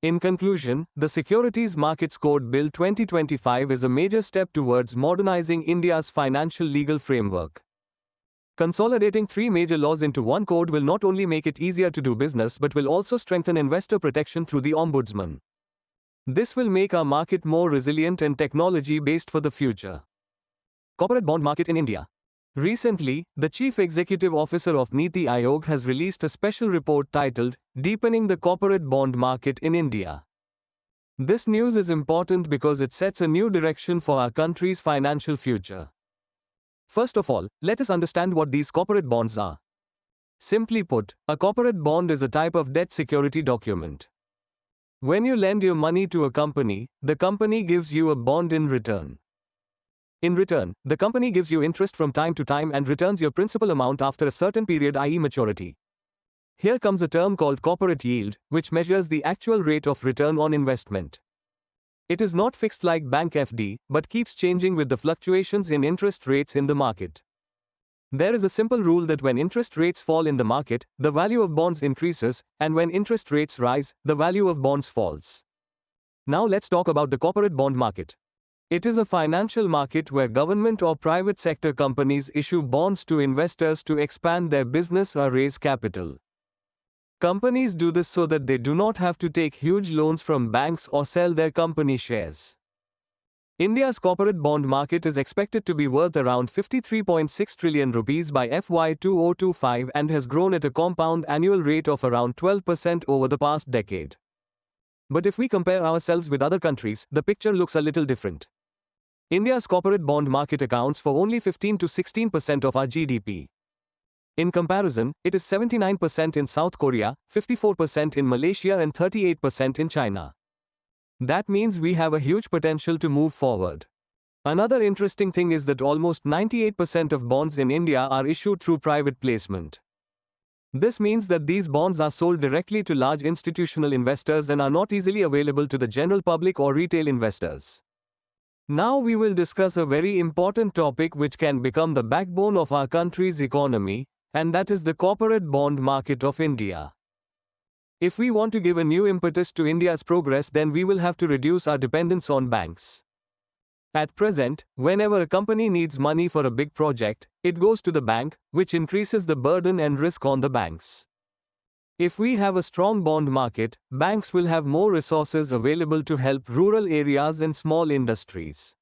In conclusion, the Securities Markets Code Bill 2025 is a major step towards modernizing India's financial legal framework. Consolidating three major laws into one code will not only make it easier to do business but will also strengthen investor protection through the Ombudsman. This will make our market more resilient and technology-based for the future. Corporate bond market in India. Recently, the Chief Executive Officer of Niti Aayog has released a special report titled, Deepening the Corporate Bond Market in India. This news is important because it sets a new direction for our country's financial future. First of all, let us understand what these corporate bonds are. Simply put, a corporate bond is a type of debt security document. When you lend your money to a company, the company gives you a bond in return. In return, the company gives you interest from time to time and returns your principal amount after a certain period, i.e. maturity. Here comes a term called corporate yield, which measures the actual rate of return on investment. It is not fixed like bank FD, but keeps changing with the fluctuations in interest rates in the market. There is a simple rule that when interest rates fall in the market, the value of bonds increases, and when interest rates rise, the value of bonds falls. Now let's talk about the corporate bond market. It is a financial market where government or private sector companies issue bonds to investors to expand their business or raise capital. Companies do this so that they do not have to take huge loans from banks or sell their company shares. India's corporate bond market is expected to be worth around 53.6 trillion rupees by FY 2025 and has grown at a compound annual rate of around 12% over the past decade. But if we compare ourselves with other countries, the picture looks a little different. India's corporate bond market accounts for only 15 to 16% of our GDP. In comparison, it is 79% in South Korea, 54% in Malaysia and 38% in China. That means we have a huge potential to move forward. Another interesting thing is that almost 98% of bonds in India are issued through private placement. This means that these bonds are sold directly to large institutional investors and are not easily available to the general public or retail investors. Now we will discuss a very important topic which can become the backbone of our country's economy, and that is the corporate bond market of India. If we want to give a new impetus to India's progress, then we will have to reduce our dependence on banks. At present, whenever a company needs money for a big project, it goes to the bank, which increases the burden and risk on the banks. If we have a strong bond market, banks will have more resources available to help rural areas and small industries.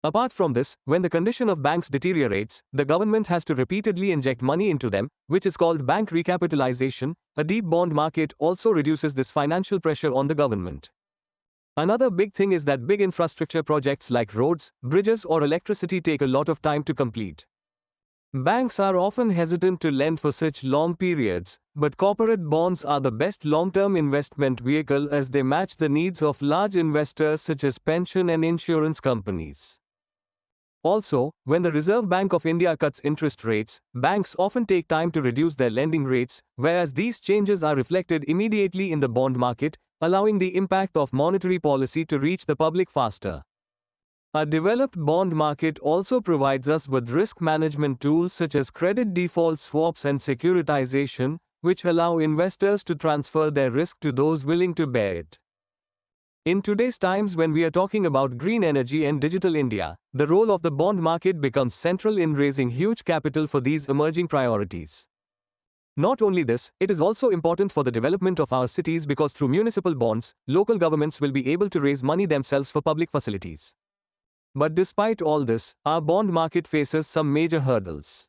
Apart from this, when the condition of banks deteriorates, the government has to repeatedly inject money into them, which is called bank recapitalization. A deep bond market also reduces this financial pressure on the government. Another big thing is that big infrastructure projects like roads, bridges or electricity take a lot of time to complete. Banks are often hesitant to lend for such long periods, but corporate bonds are the best long-term investment vehicle as they match the needs of large investors such as pension and insurance companies. Also, when the Reserve Bank of India cuts interest rates, banks often take time to reduce their lending rates, whereas these changes are reflected immediately in the bond market, allowing the impact of monetary policy to reach the public faster. A developed bond market also provides us with risk management tools such as credit default swaps and securitization, which allow investors to transfer their risk to those willing to bear it. In today's times, when we are talking about green energy and digital India, the role of the bond market becomes central in raising huge capital for these emerging priorities. Not only this, it is also important for the development of our cities because through municipal bonds, local governments will be able to raise money themselves for public facilities. But despite all this, our bond market faces some major hurdles.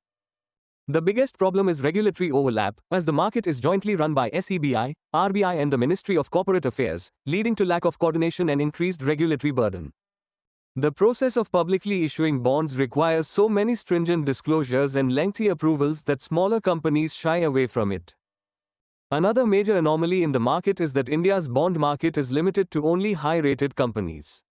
The biggest problem is regulatory overlap, as the market is jointly run by SEBI, RBI and the Ministry of Corporate Affairs, leading to lack of coordination and increased regulatory burden. The process of publicly issuing bonds requires so many stringent disclosures and lengthy approvals that smaller companies shy away from it. Another major anomaly in the market is that India's bond market is limited to only high-rated companies.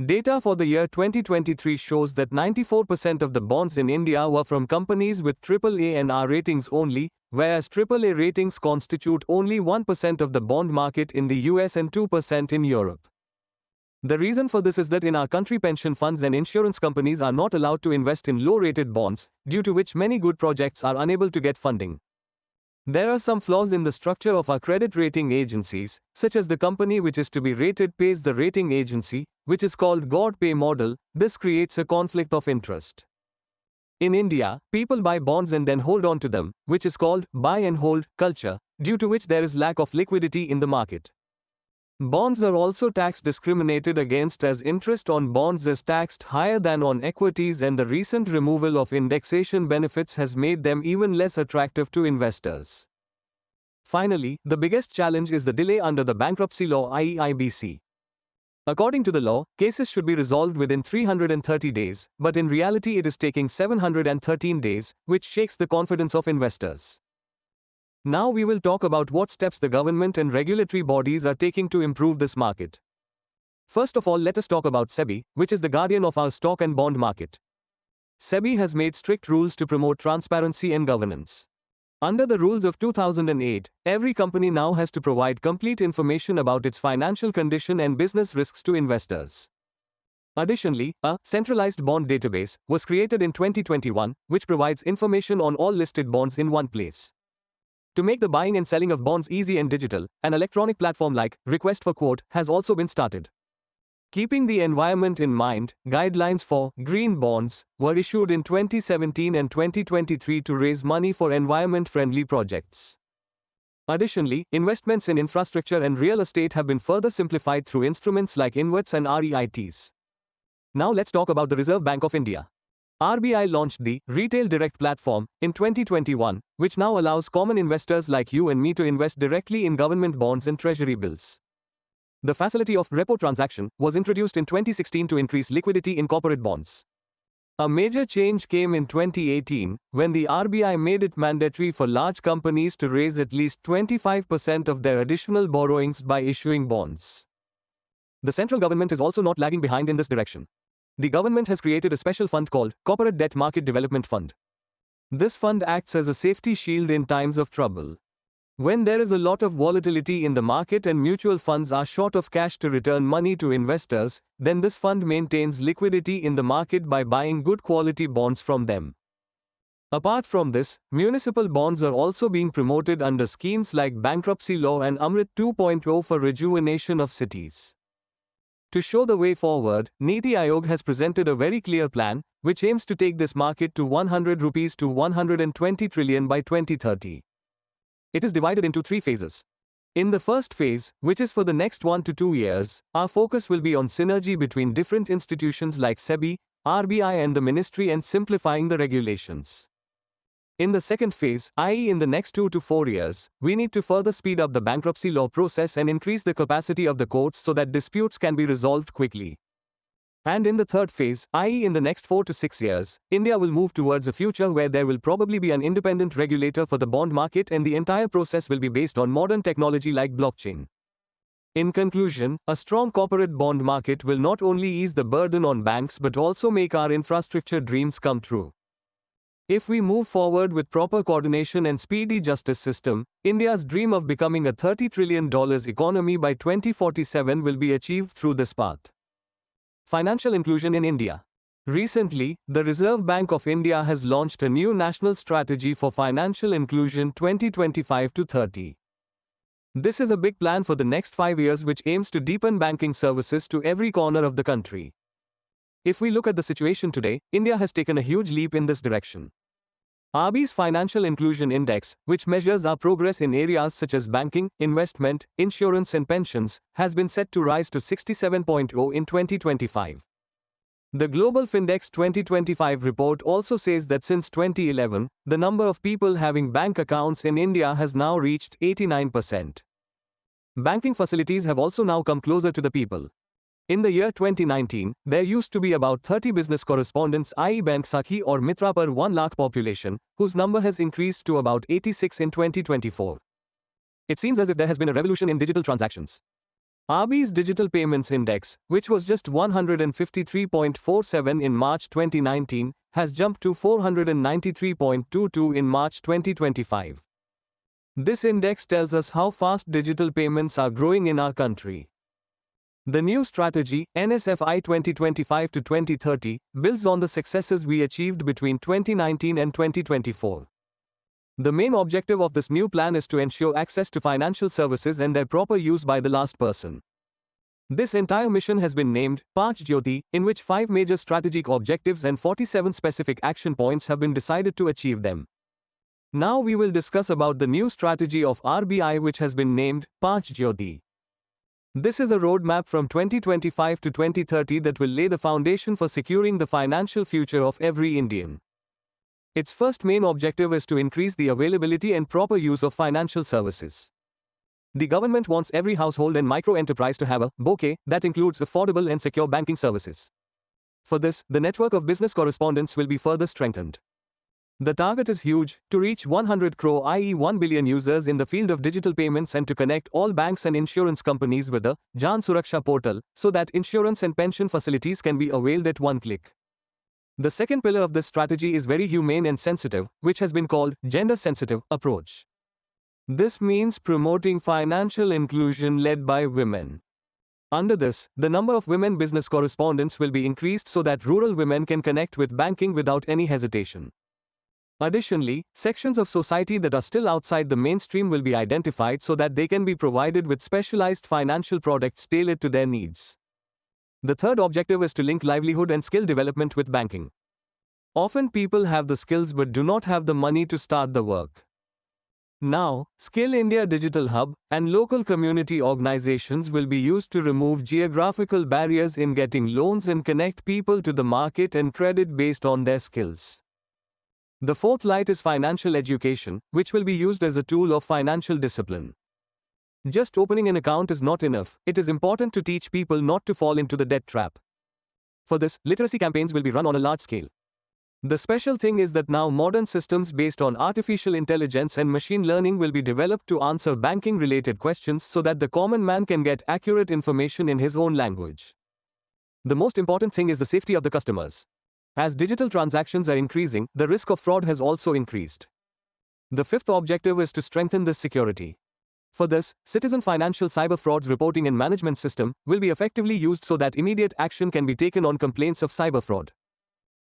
Data for the year 2023 shows that 94% of the bonds in India were from companies with AAA and R ratings only, whereas AAA ratings constitute only 1% of the bond market in the US and 2% in Europe. The reason for this is that in our country pension funds and insurance companies are not allowed to invest in low-rated bonds, due to which many good projects are unable to get funding. There are some flaws in the structure of our credit rating agencies, such as the company which is to be rated pays the rating agency, which is called God Pay model. This creates a conflict of interest. In India, people buy bonds and then hold on to them, which is called buy and hold culture, due to which there is lack of liquidity in the market. Bonds are also tax discriminated against, as interest on bonds is taxed higher than on equities, and the recent removal of indexation benefits has made them even less attractive to investors. Finally, the biggest challenge is the delay under the bankruptcy law, i.e. IBC. According to the law, cases should be resolved within 330 days, but in reality it is taking 713 days, which shakes the confidence of investors. Now we will talk about what steps the government and regulatory bodies are taking to improve this market. First of all, let us talk about SEBI, which is the guardian of our stock and bond market. SEBI has made strict rules to promote transparency and governance. Under the rules of 2008, every company now has to provide complete information about its financial condition and business risks to investors. Additionally, a centralized bond database was created in 2021, which provides information on all listed bonds in one place. To make the buying and selling of bonds easy and digital, an electronic platform like Request for Quote has also been started. Keeping the environment in mind, guidelines for green bonds were issued in 2017 and 2023 to raise money for environment-friendly projects. Additionally, investments in infrastructure and real estate have been further simplified through instruments like InvITs and REITs. Now let's talk about the Reserve Bank of India. RBI launched the Retail Direct platform in 2021, which now allows common investors like you and me to invest directly in government bonds and treasury bills. The facility of repo transaction was introduced in 2016 to increase liquidity in corporate bonds. A major change came in 2018, when the RBI made it mandatory for large companies to raise at least 25% of their additional borrowings by issuing bonds. The central government is also not lagging behind in this direction. The government has created a special fund called Corporate Debt Market Development Fund. This fund acts as a safety shield in times of trouble. When there is a lot of volatility in the market and mutual funds are short of cash to return money to investors, then this fund maintains liquidity in the market by buying good quality bonds from them. Apart from this, municipal bonds are also being promoted under schemes like Bankruptcy Law and Amrit 2.0 for rejuvenation of cities. To show the way forward, Niti Aayog has presented a very clear plan, which aims to take this market to 100 rupees to 120 trillion by 2030. It is divided into 3 phases. In the first phase, which is for the next 1 to 2 years, our focus will be on synergy between different institutions like SEBI, RBI and the Ministry and simplifying the regulations. In the second phase, i.e. in the next 2 to 4 years, we need to further speed up the bankruptcy law process and increase the capacity of the courts so that disputes can be resolved quickly. And in the third phase, i.e. in the next 4 to 6 years, India will move towards a future where there will probably be an independent regulator for the bond market and the entire process will be based on modern technology like blockchain. In conclusion, a strong corporate bond market will not only ease the burden on banks but also make our infrastructure dreams come true. If we move forward with proper coordination and speedy justice system, India's dream of becoming a $30 trillion economy by 2047 will be achieved through this path. Financial inclusion in India. Recently, the Reserve Bank of India has launched a new national strategy for financial inclusion 2025 to 30. This is a big plan for the next 5 years which aims to deepen banking services to every corner of the country. If we look at the situation today, India has taken a huge leap in this direction. RBI's Financial Inclusion Index, which measures our progress in areas such as banking, investment, insurance and pensions, has been set to rise to 67.0 in 2025. The Global Findex 2025 report also says that since 2011, the number of people having bank accounts in India has now reached 89%. Banking facilities have also now come closer to the people. In the year 2019, there used to be about 30 business correspondents, i.e. Bank Sakhi or Mitra per 1 lakh population, whose number has increased to about 86 in 2024. It seems as if there has been a revolution in digital transactions. RBI's Digital Payments Index, which was just 153.47 in March 2019, has jumped to 493.22 in March 2025. This index tells us how fast digital payments are growing in our country. The new strategy, NSFI 2025 to 2030, builds on the successes we achieved between 2019 and 2024. The main objective of this new plan is to ensure access to financial services and their proper use by the last person. This entire mission has been named Panch Jyoti, in which 5 major strategic objectives and 47 specific action points have been decided to achieve them. Now we will discuss about the new strategy of RBI, which has been named Panch Jyoti. This is a roadmap from 2025 to 2030 that will lay the foundation for securing the financial future of every Indian. Its first main objective is to increase the availability and proper use of financial services. The government wants every household and micro-enterprise to have a bouquet that includes affordable and secure banking services. For this, the network of business correspondents will be further strengthened. The target is huge, to reach 100 crore, i.e. 1 billion users in the field of digital payments, and to connect all banks and insurance companies with the Jan Suraksha portal, so that insurance and pension facilities can be availed at one click. The second pillar of this strategy is very humane and sensitive, which has been called gender-sensitive approach. This means promoting financial inclusion led by women. Under this, the number of women business correspondents will be increased so that rural women can connect with banking without any hesitation. Additionally, sections of society that are still outside the mainstream will be identified so that they can be provided with specialized financial products tailored to their needs. The third objective is to link livelihood and skill development with banking. Often people have the skills but do not have the money to start the work. Now, Skill India Digital Hub and local community organizations will be used to remove geographical barriers in getting loans and connect people to the market and credit based on their skills. The fourth light is financial education, which will be used as a tool of financial discipline. Just opening an account is not enough. It is important to teach people not to fall into the debt trap. For this, literacy campaigns will be run on a large scale. The special thing is that now modern systems based on artificial intelligence and machine learning will be developed to answer banking-related questions so that the common man can get accurate information in his own language. The most important thing is the safety of the customers. As digital transactions are increasing, the risk of fraud has also increased. The fifth objective is to strengthen this security. For this, Citizen Financial Cyber Frauds Reporting and Management System will be effectively used so that immediate action can be taken on complaints of cyber fraud.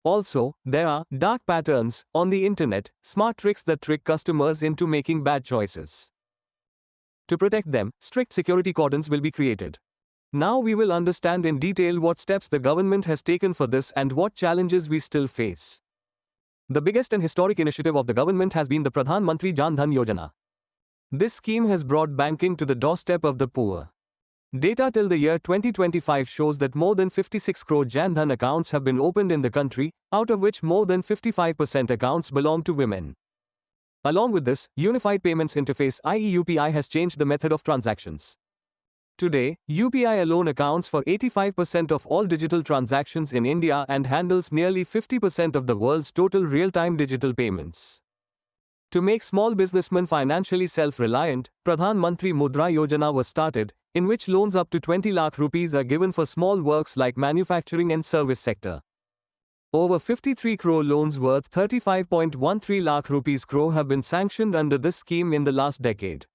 Also, there are dark patterns on the internet, smart tricks that trick customers into making bad choices. To protect them, strict security cordons will be created. Now we will understand in detail what steps the government has taken for this and what challenges we still face. The biggest and historic initiative of the government has been the Pradhan Mantri Jan Dhan Yojana. This scheme has brought banking to the doorstep of the poor. Data till the year 2025 shows that more than 56 crore Jan Dhan accounts have been opened in the country, out of which more than 55% accounts belong to women. Along with this, Unified Payments Interface i.e. UPI has changed the method of transactions. Today, UPI alone accounts for 85% of all digital transactions in India and handles nearly 50% of the world's total real-time digital payments. To make small businessmen financially self-reliant, Pradhan Mantri Mudra Yojana was started, in which loans up to 20 lakh rupees are given for small works like manufacturing and service sector. Over 53 crore loans worth 35.13 lakh rupees crore have been sanctioned under this scheme in the last decade.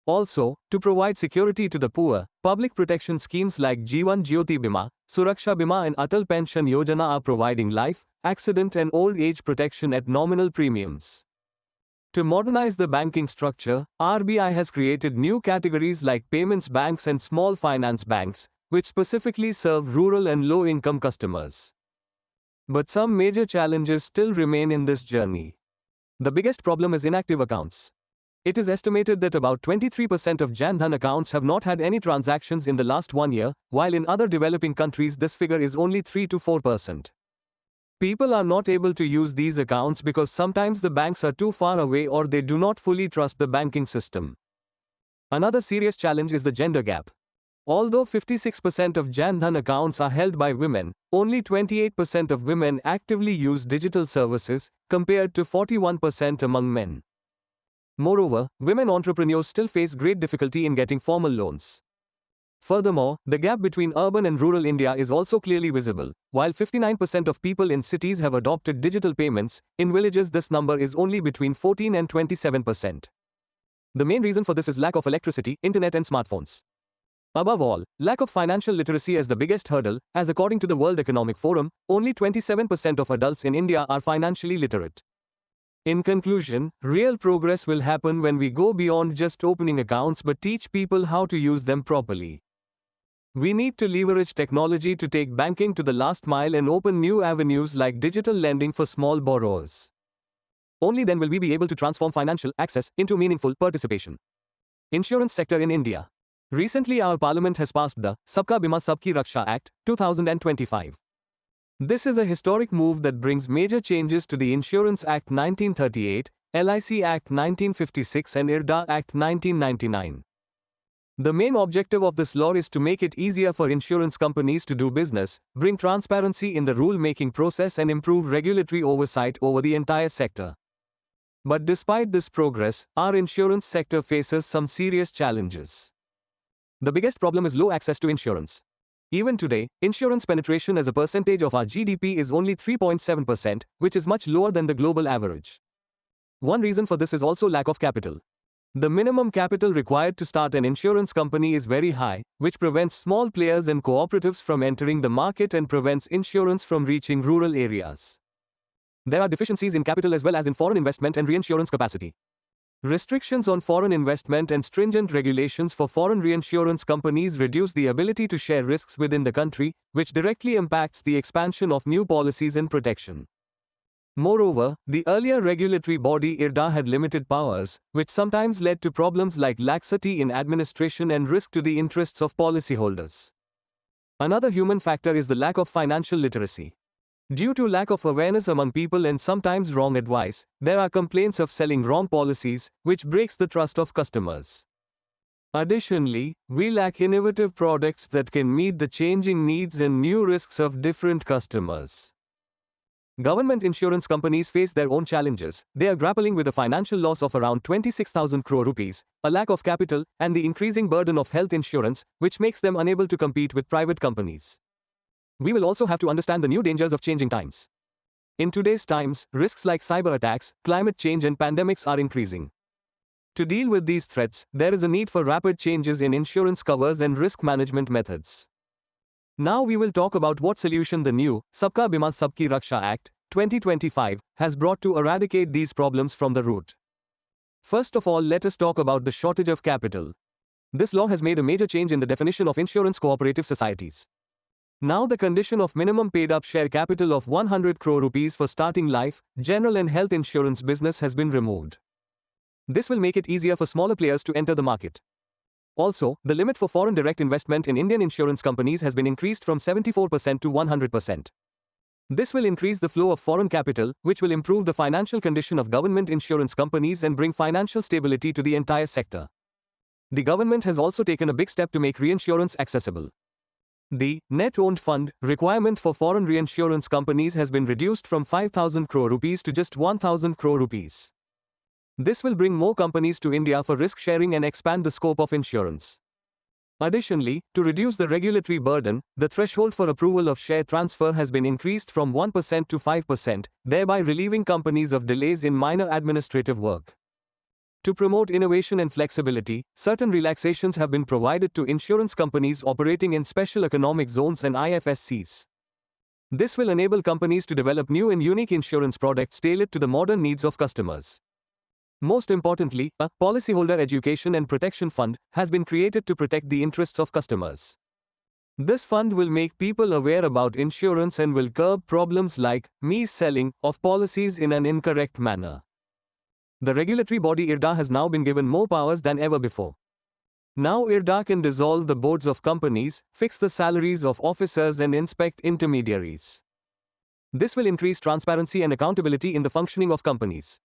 Also, to provide security to the poor, public protection schemes like Jeevan Jyoti Bima, Suraksha Bima and Atal Pension Yojana are providing life, accident and old age protection at nominal premiums. To modernize the banking structure, RBI has created new categories like payments banks and small finance banks, which specifically serve rural and low-income customers. But some major challenges still remain in this journey. The biggest problem is inactive accounts. It is estimated that about 23% of Jan Dhan accounts have not had any transactions in the last 1 year, while in other developing countries this figure is only 3 to 4%. People are not able to use these accounts because sometimes the banks are too far away or they do not fully trust the banking system. Another serious challenge is the gender gap. Although 56% of Jan Dhan accounts are held by women, only 28% of women actively use digital services, compared to 41% among men. Moreover, women entrepreneurs still face great difficulty in getting formal loans. Furthermore, the gap between urban and rural India is also clearly visible. While 59% of people in cities have adopted digital payments, in villages this number is only between 14 and 27%. The main reason for this is lack of electricity, internet and smartphones. Above all, lack of financial literacy is the biggest hurdle, as according to the World Economic Forum, only 27% of adults in India are financially literate. In conclusion, real progress will happen when we go beyond just opening accounts but teach people how to use them properly. We need to leverage technology to take banking to the last mile and open new avenues like digital lending for small borrowers. Only then will we be able to transform financial access into meaningful participation. Insurance sector in India. Recently our parliament has passed the Sabka Bima Sabki Raksha Act, 2025. This is a historic move that brings major changes to the Insurance Act 1938, LIC Act 1956 and IRDA Act 1999. The main objective of this law is to make it easier for insurance companies to do business, bring transparency in the rule-making process and improve regulatory oversight over the entire sector. But despite this progress, our insurance sector faces some serious challenges. The biggest problem is low access to insurance. Even today, insurance penetration as a percentage of our GDP is only 3.7%, which is much lower than the global average. One reason for this is also lack of capital. The minimum capital required to start an insurance company is very high, which prevents small players and cooperatives from entering the market and prevents insurance from reaching rural areas. There are deficiencies in capital as well as in foreign investment and reinsurance capacity. Restrictions on foreign investment and stringent regulations for foreign reinsurance companies reduce the ability to share risks within the country, which directly impacts the expansion of new policies and protection. Moreover, the earlier regulatory body IRDA had limited powers, which sometimes led to problems like laxity in administration and risk to the interests of policyholders. Another human factor is the lack of financial literacy. Due to lack of awareness among people and sometimes wrong advice, there are complaints of selling wrong policies, which breaks the trust of customers. Additionally, we lack innovative products that can meet the changing needs and new risks of different customers. Government insurance companies face their own challenges. They are grappling with a financial loss of around 26,000 crore rupees, a lack of capital, and the increasing burden of health insurance, which makes them unable to compete with private companies. We will also have to understand the new dangers of changing times. In today's times, risks like cyber attacks, climate change and pandemics are increasing. To deal with these threats, there is a need for rapid changes in insurance covers and risk management methods. Now we will talk about what solution the new Sabka Bima Sabki Raksha Act, 2025, has brought to eradicate these problems from the root. First of all, let us talk about the shortage of capital. This law has made a major change in the definition of insurance cooperative societies. Now the condition of minimum paid-up share capital of 100 crore rupees for starting life, general and health insurance business has been removed. This will make it easier for smaller players to enter the market. Also, the limit for foreign direct investment in Indian insurance companies has been increased from 74% to 100%. This will increase the flow of foreign capital, which will improve the financial condition of government insurance companies and bring financial stability to the entire sector. The government has also taken a big step to make reinsurance accessible. The net-owned fund requirement for foreign reinsurance companies has been reduced from 5,000 crore rupees to just 1,000 crore rupees. This will bring more companies to India for risk sharing and expand the scope of insurance. Additionally, to reduce the regulatory burden, the threshold for approval of share transfer has been increased from 1% to 5%, thereby relieving companies of delays in minor administrative work. To promote innovation and flexibility, certain relaxations have been provided to insurance companies operating in special economic zones and IFSCs. This will enable companies to develop new and unique insurance products tailored to the modern needs of customers. Most importantly, a policyholder education and protection fund has been created to protect the interests of customers. This fund will make people aware about insurance and will curb problems like mis-selling of policies in an incorrect manner. The regulatory body IRDA has now been given more powers than ever before. Now IRDA can dissolve the boards of companies, fix the salaries of officers and inspect intermediaries. This will increase transparency and accountability in the functioning of companies.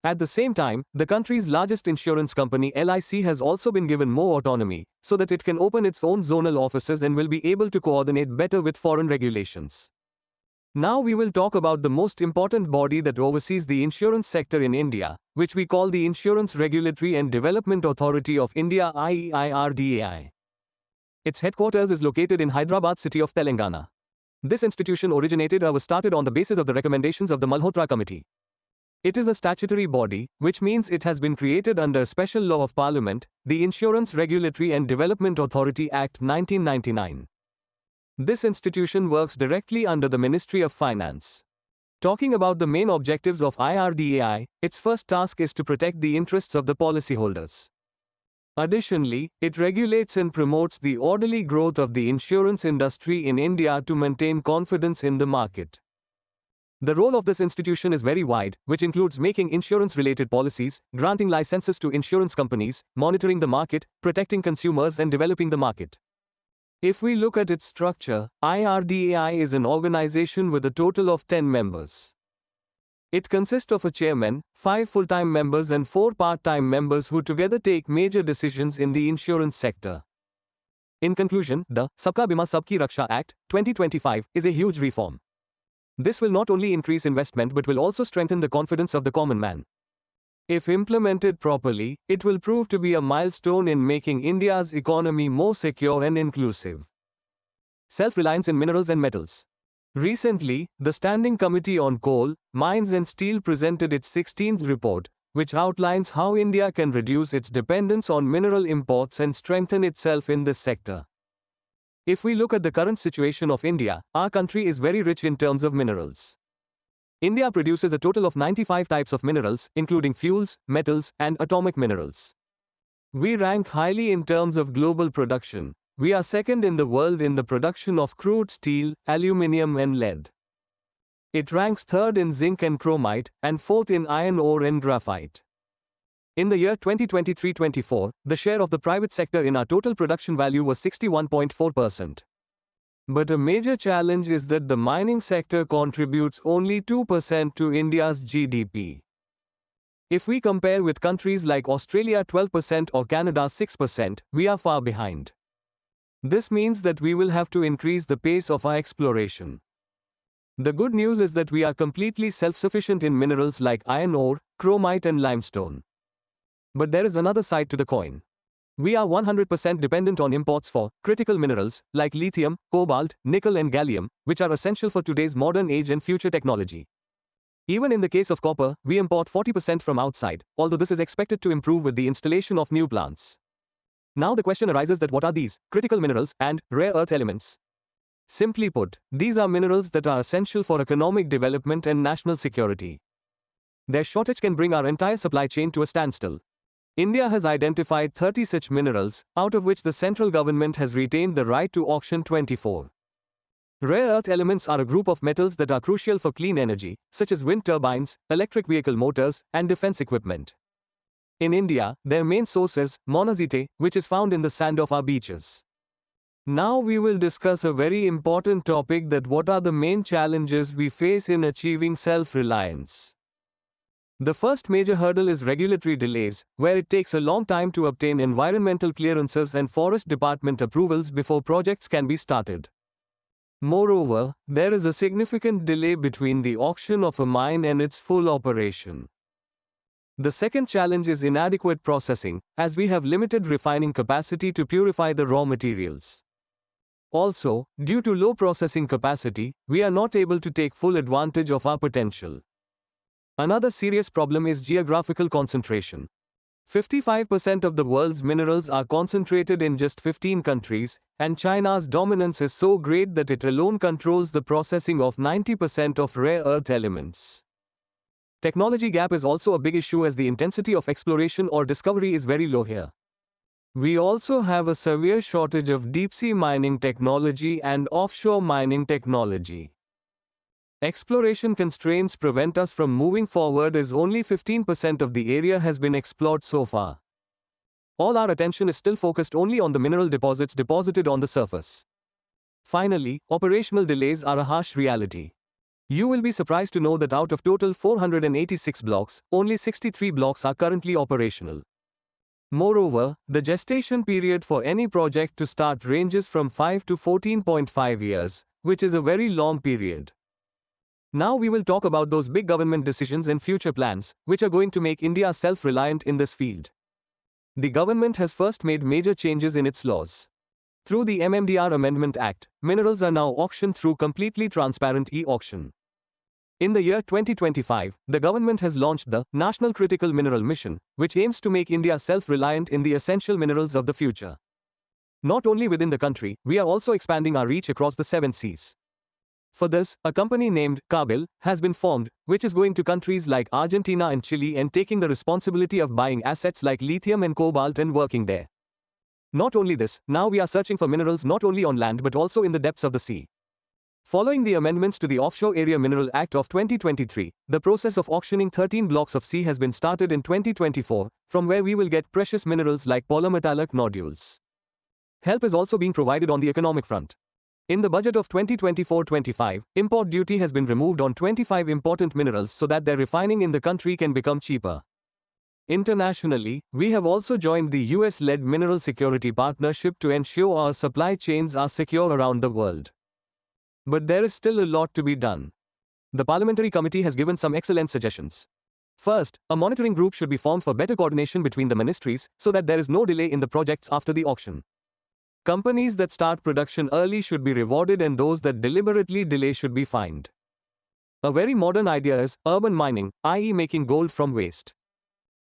At the same time, the country's largest insurance company LIC has also been given more autonomy, so that it can open its own zonal offices and will be able to coordinate better with foreign regulations. Now we will talk about the most important body that oversees the insurance sector in India, which we call the Insurance Regulatory and Development Authority of India IEIRDAI. Its headquarters is located in Hyderabad city of Telangana. This institution originated or was started on the basis of the recommendations of the Malhotra Committee. It is a statutory body, which means it has been created under a special law of Parliament, the Insurance Regulatory and Development Authority Act 1999. This institution works directly under the Ministry of Finance. Talking about the main objectives of IRDAI, its first task is to protect the interests of the policyholders. Additionally, it regulates and promotes the orderly growth of the insurance industry in India to maintain confidence in the market. The role of this institution is very wide, which includes making insurance-related policies, granting licenses to insurance companies, monitoring the market, protecting consumers and developing the market. If we look at its structure, IRDAI is an organization with a total of 10 members. It consists of a chairman, 5 full-time members and 4 part-time members who together take major decisions in the insurance sector. In conclusion, the Sabka Bima Sabki Raksha Act, 2025, is a huge reform. This will not only increase investment but will also strengthen the confidence of the common man. If implemented properly, it will prove to be a milestone in making India's economy more secure and inclusive. Self-reliance in minerals and metals. Recently, the Standing Committee on Coal, Mines and Steel presented its 16th report, which outlines how India can reduce its dependence on mineral imports and strengthen itself in this sector. If we look at the current situation of India, our country is very rich in terms of minerals. India produces a total of 95 types of minerals, including fuels, metals, and atomic minerals. We rank highly in terms of global production. We are second in the world in the production of crude steel, aluminium and lead. It ranks third in zinc and chromite, and fourth in iron ore and graphite. In the year 2023-24, the share of the private sector in our total production value was 61.4%. But a major challenge is that the mining sector contributes only 2% to India's GDP. If we compare with countries like Australia 12% or Canada 6%, we are far behind. This means that we will have to increase the pace of our exploration. The good news is that we are completely self-sufficient in minerals like iron ore, chromite and limestone. But there is another side to the coin. We are 100% dependent on imports for critical minerals like lithium, cobalt, nickel and gallium, which are essential for today's modern age and future technology. Even in the case of copper, we import 40% from outside, although this is expected to improve with the installation of new plants. Now the question arises that what are these critical minerals and rare earth elements? Simply put, these are minerals that are essential for economic development and national security. Their shortage can bring our entire supply chain to a standstill. India has identified 30 such minerals, out of which the central government has retained the right to auction 24. Rare earth elements are a group of metals that are crucial for clean energy, such as wind turbines, electric vehicle motors, and defense equipment. In India, their main source is monazite, which is found in the sand of our beaches. Now we will discuss a very important topic, that what are the main challenges we face in achieving self-reliance. The first major hurdle is regulatory delays, where it takes a long time to obtain environmental clearances and forest department approvals before projects can be started. Moreover, there is a significant delay between the auction of a mine and its full operation. The second challenge is inadequate processing, as we have limited refining capacity to purify the raw materials. Also, due to low processing capacity, we are not able to take full advantage of our potential. Another serious problem is geographical concentration. 55% of the world's minerals are concentrated in just 15 countries, and China's dominance is so great that it alone controls the processing of 90% of rare earth elements. Technology gap is also a big issue, as the intensity of exploration or discovery is very low here. We also have a severe shortage of deep-sea mining technology and offshore mining technology. Exploration constraints prevent us from moving forward as only 15% of the area has been explored so far. All our attention is still focused only on the mineral deposits deposited on the surface. Finally, operational delays are a harsh reality. You will be surprised to know that out of total 486 blocks, only 63 blocks are currently operational. Moreover, the gestation period for any project to start ranges from 5 to 14.5 years, which is a very long period. Now we will talk about those big government decisions and future plans, which are going to make India self-reliant in this field. The government has first made major changes in its laws. Through the MMDR Amendment Act, minerals are now auctioned through completely transparent e-auction. In the year 2025, the government has launched the National Critical Mineral Mission, which aims to make India self-reliant in the essential minerals of the future. Not only within the country, we are also expanding our reach across the 7 seas. For this, a company named Kabil has been formed, which is going to countries like Argentina and Chile and taking the responsibility of buying assets like lithium and cobalt and working there. Not only this, now we are searching for minerals not only on land but also in the depths of the sea. Following the amendments to the Offshore Area Mineral Act of 2023, the process of auctioning 13 blocks of sea has been started in 2024, from where we will get precious minerals like polymetallic nodules. Help is also being provided on the economic front. In the budget of 2024-25, import duty has been removed on 25 important minerals so that their refining in the country can become cheaper. Internationally, we have also joined the US-led Mineral Security Partnership to ensure our supply chains are secure around the world. But there is still a lot to be done. The Parliamentary Committee has given some excellent suggestions. First, a monitoring group should be formed for better coordination between the ministries so that there is no delay in the projects after the auction. Companies that start production early should be rewarded and those that deliberately delay should be fined. A very modern idea is urban mining, i.e. making gold from waste.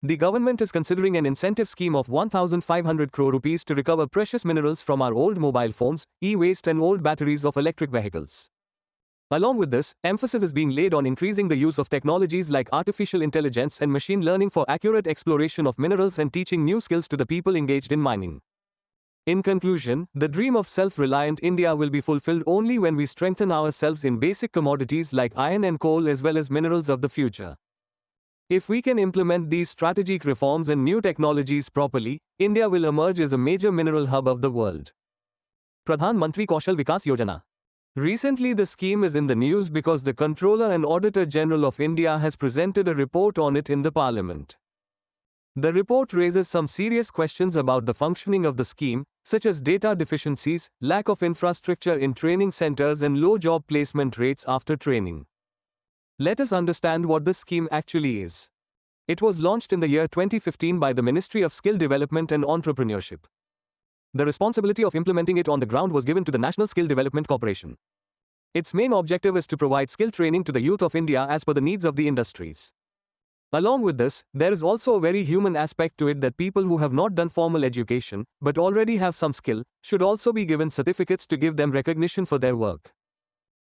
The government is considering an incentive scheme of 1,500 crore rupees to recover precious minerals from our old mobile phones, e-waste and old batteries of electric vehicles. Along with this, emphasis is being laid on increasing the use of technologies like artificial intelligence and machine learning for accurate exploration of minerals and teaching new skills to the people engaged in mining. In conclusion, the dream of self-reliant India will be fulfilled only when we strengthen ourselves in basic commodities like iron and coal as well as minerals of the future. If we can implement these strategic reforms and new technologies properly, India will emerge as a major mineral hub of the world. Pradhan Mantri Kaushal Vikas Yojana. Recently the scheme is in the news because the Controller and Auditor General of India has presented a report on it in the Parliament. The report raises some serious questions about the functioning of the scheme, such as data deficiencies, lack of infrastructure in training centers and low job placement rates after training. Let us understand what this scheme actually is. It was launched in the year 2015 by the Ministry of Skill Development and Entrepreneurship. The responsibility of implementing it on the ground was given to the National Skill Development Corporation. Its main objective is to provide skill training to the youth of India as per the needs of the industries. Along with this, there is also a very human aspect to it that people who have not done formal education, but already have some skill, should also be given certificates to give them recognition for their work.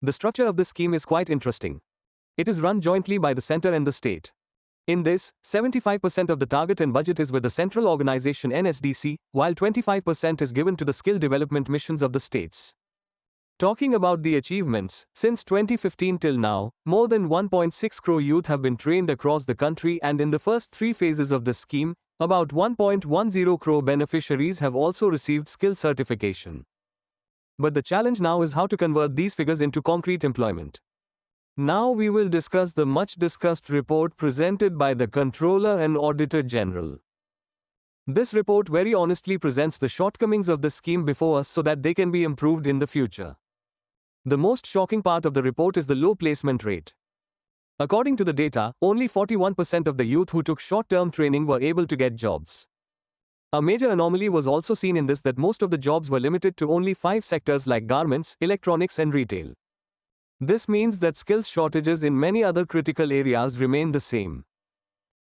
The structure of this scheme is quite interesting. It is run jointly by the center and the state. In this, 75% of the target and budget is with the central organization NSDC, while 25% is given to the skill development missions of the states. Talking about the achievements, since 2015 till now, more than 1.6 crore youth have been trained across the country, and in the first 3 phases of the scheme, about 1.10 crore beneficiaries have also received skill certification. But the challenge now is how to convert these figures into concrete employment. Now we will discuss the much discussed report presented by the Controller and Auditor General. This report very honestly presents the shortcomings of the scheme before us so that they can be improved in the future. The most shocking part of the report is the low placement rate. According to the data, only 41% of the youth who took short-term training were able to get jobs. A major anomaly was also seen in this, that most of the jobs were limited to only 5 sectors like garments, electronics and retail. This means that skills shortages in many other critical areas remain the same.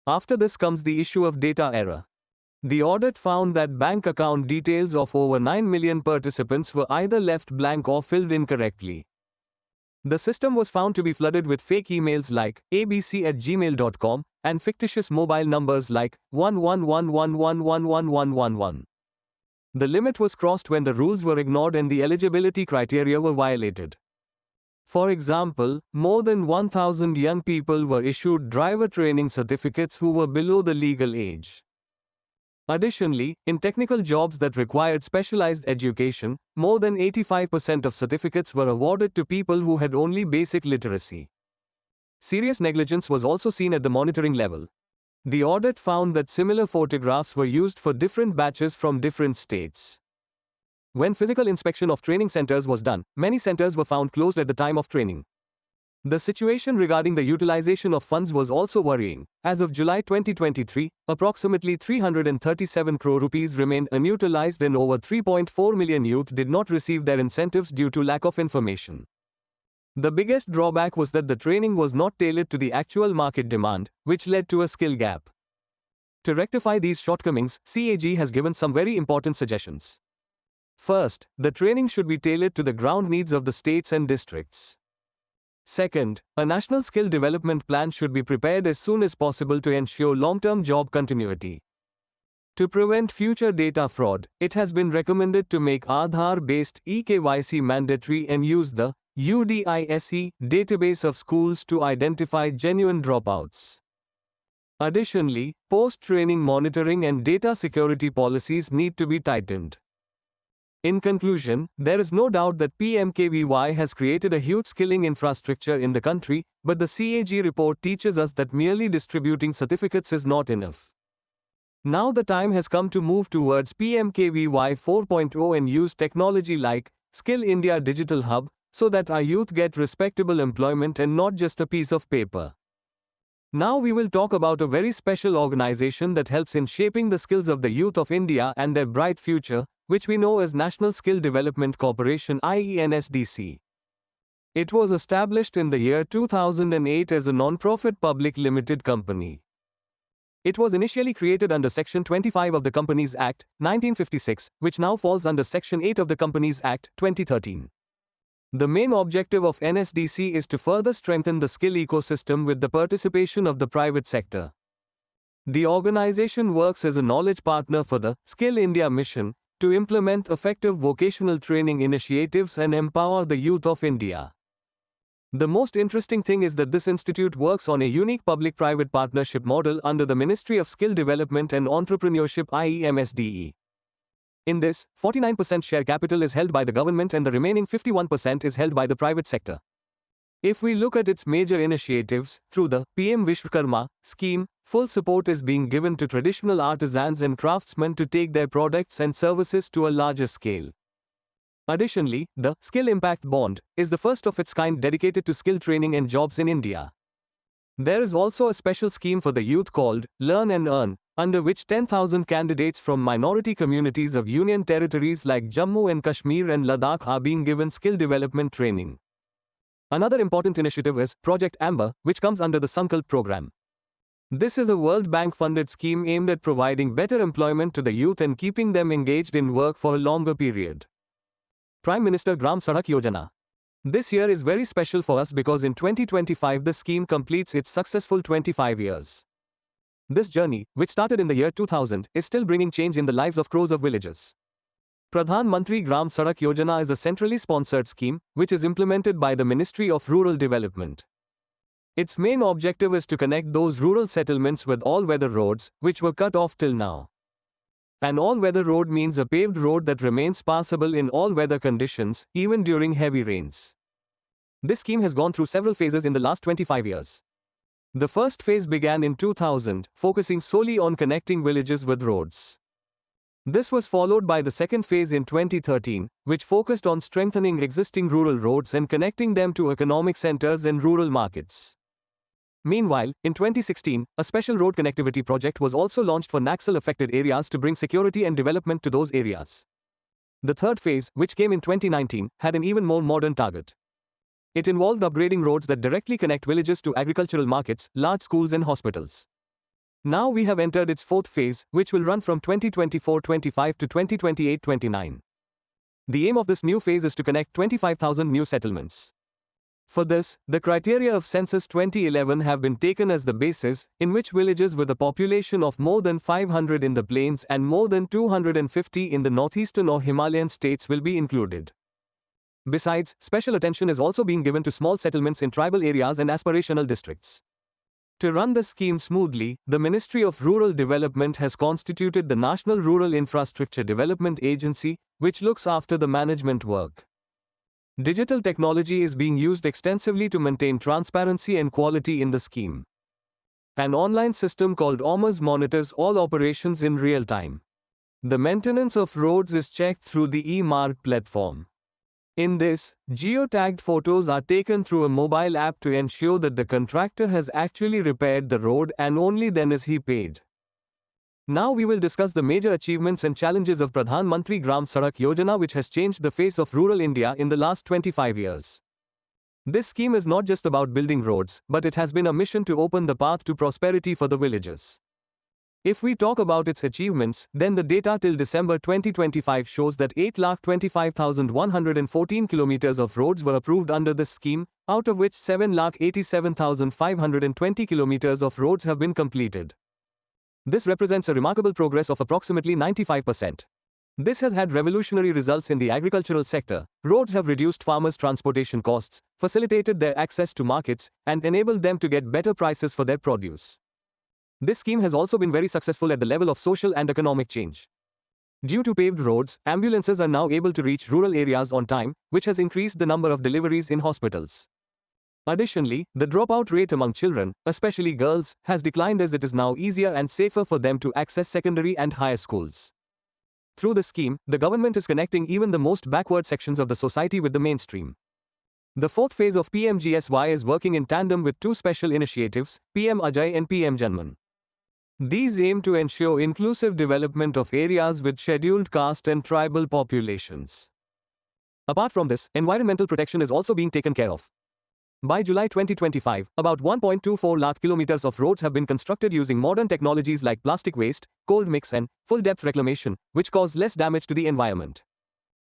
After this comes the issue of data error. The audit found that bank account details of over 9 million participants were either left blank or filled incorrectly. The system was found to be flooded with fake emails like abc@gmail.com and fictitious mobile numbers like 1111111111. The limit was crossed when the rules were ignored and the eligibility criteria were violated. For example, more than 1,000 young people were issued driver training certificates who were below the legal age. Additionally, in technical jobs that required specialized education, more than 85% of certificates were awarded to people who had only basic literacy. Serious negligence was also seen at the monitoring level. The audit found that similar photographs were used for different batches from different states. When physical inspection of training centers was done, many centers were found closed at the time of training. The situation regarding the utilization of funds was also worrying. As of July 2023, approximately 337 crore rupees remained unutilized and over 3.4 million youth did not receive their incentives due to lack of information. The biggest drawback was that the training was not tailored to the actual market demand, which led to a skill gap. To rectify these shortcomings, CAG has given some very important suggestions. First, the training should be tailored to the ground needs of the states and districts. Second, a national skill development plan should be prepared as soon as possible to ensure long-term job continuity. To prevent future data fraud, it has been recommended to make Aadhaar-based eKYC mandatory and use the UDISE database of schools to identify genuine dropouts. Additionally, post-training monitoring and data security policies need to be tightened. In conclusion, there is no doubt that PMKVY has created a huge skilling infrastructure in the country, but the CAG report teaches us that merely distributing certificates is not enough. Now the time has come to move towards PMKVY 4.0 and use technology like Skill India Digital Hub so that our youth get respectable employment and not just a piece of paper. Now we will talk about a very special organization that helps in shaping the skills of the youth of India and their bright future, which we know as National Skill Development Corporation (NSDC). It was established in the year 2008 as a non-profit public limited company. It was initially created under Section 25 of the Companies Act, 1956, which now falls under Section 8 of the Companies Act, 2013. The main objective of NSDC is to further strengthen the skill ecosystem with the participation of the private sector. The organization works as a knowledge partner for the Skill India mission to implement effective vocational training initiatives and empower the youth of India. The most interesting thing is that this institute works on a unique public-private partnership model under the Ministry of Skill Development and Entrepreneurship (MSDE). In this, 49% share capital is held by the government and the remaining 51% is held by the private sector. If we look at its major initiatives, through the PM Vishwakarma scheme, full support is being given to traditional artisans and craftsmen to take their products and services to a larger scale. Additionally, the Skill Impact Bond is the first of its kind dedicated to skill training and jobs in India. There is also a special scheme for the youth called Learn and Earn, under which 10,000 candidates from minority communities of union territories like Jammu and Kashmir and Ladakh are being given skill development training. Another important initiative is Project Amber, which comes under the Sankalp program. This is a World Bank-funded scheme aimed at providing better employment to the youth and keeping them engaged in work for a longer period. Prime Minister Gram Sadak Yojana. This year is very special for us because in 2025 the scheme completes its successful 25 years. This journey, which started in the year 2000, is still bringing change in the lives of crores of villagers. Pradhan Mantri Gram Sadak Yojana is a centrally sponsored scheme, which is implemented by the Ministry of Rural Development. Its main objective is to connect those rural settlements with all-weather roads, which were cut off till now. An all-weather road means a paved road that remains passable in all weather conditions, even during heavy rains. This scheme has gone through several phases in the last 25 years. The first phase began in 2000, focusing solely on connecting villages with roads. This was followed by the second phase in 2013, which focused on strengthening existing rural roads and connecting them to economic centers and rural markets. Meanwhile, in 2016, a special road connectivity project was also launched for Naxal-affected areas to bring security and development to those areas. The third phase, which came in 2019, had an even more modern target. It involved upgrading roads that directly connect villages to agricultural markets, large schools and hospitals. Now we have entered its fourth phase, which will run from 2024-25 to 2028-29. The aim of this new phase is to connect 25,000 new settlements. For this, the criteria of Census 2011 have been taken as the basis, in which villages with a population of more than 500 in the plains and more than 250 in the northeastern or Himalayan states will be included. Besides, special attention is also being given to small settlements in tribal areas and aspirational districts. To run the scheme smoothly, the Ministry of Rural Development has constituted the National Rural Infrastructure Development Agency, which looks after the management work. Digital technology is being used extensively to maintain transparency and quality in the scheme. An online system called OMAS monitors all operations in real time. The maintenance of roads is checked through the e-mark platform. In this, geotagged photos are taken through a mobile app to ensure that the contractor has actually repaired the road and only then is he paid. Now we will discuss the major achievements and challenges of Pradhan Mantri Gram Sadak Yojana, which has changed the face of rural India in the last 25 years. This scheme is not just about building roads, but it has been a mission to open the path to prosperity for the villages. If we talk about its achievements, then the data till December 2025 shows that 8,25,114 kilometers of roads were approved under this scheme, out of which 7,87,520 kilometers of roads have been completed. This represents a remarkable progress of approximately 95%. This has had revolutionary results in the agricultural sector. Roads have reduced farmers' transportation costs, facilitated their access to markets, and enabled them to get better prices for their produce. This scheme has also been very successful at the level of social and economic change. Due to paved roads, ambulances are now able to reach rural areas on time, which has increased the number of deliveries in hospitals. Additionally, the dropout rate among children, especially girls, has declined as it is now easier and safer for them to access secondary and higher schools. Through the scheme, the government is connecting even the most backward sections of the society with the mainstream. The fourth phase of PMGSY is working in tandem with two special initiatives, PM Ajay and PM Janman. These aim to ensure inclusive development of areas with scheduled caste and tribal populations. Apart from this, environmental protection is also being taken care of. By July 2025, about 1.24 lakh kilometers of roads have been constructed using modern technologies like plastic waste, cold mix and full-depth reclamation, which cause less damage to the environment.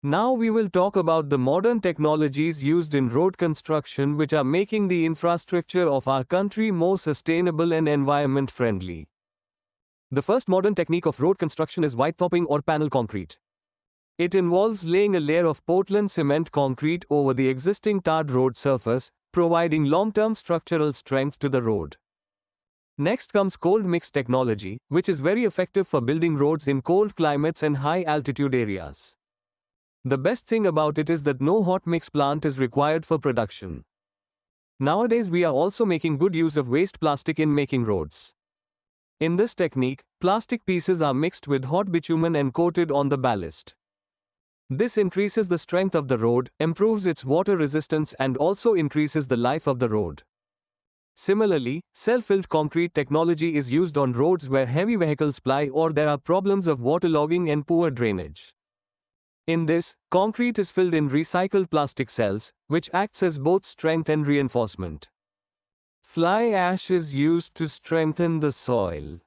Now we will talk about the modern technologies used in road construction which are making the infrastructure of our country more sustainable and environment-friendly. The first modern technique of road construction is white topping or panel concrete. It involves laying a layer of Portland cement concrete over the existing tarred road surface, providing long-term structural strength to the road. Next comes cold mix technology, which is very effective for building roads in cold climates and high-altitude areas. The best thing about it is that no hot mix plant is required for production. Nowadays we are also making good use of waste plastic in making roads. In this technique, plastic pieces are mixed with hot bitumen and coated on the ballast. This increases the strength of the road, improves its water resistance and also increases the life of the road. Similarly, self-filled concrete technology is used on roads where heavy vehicles ply or there are problems of waterlogging and poor drainage. In this, concrete is filled in recycled plastic cells, which acts as both strength and reinforcement. Fly ash is used to strengthen the soil.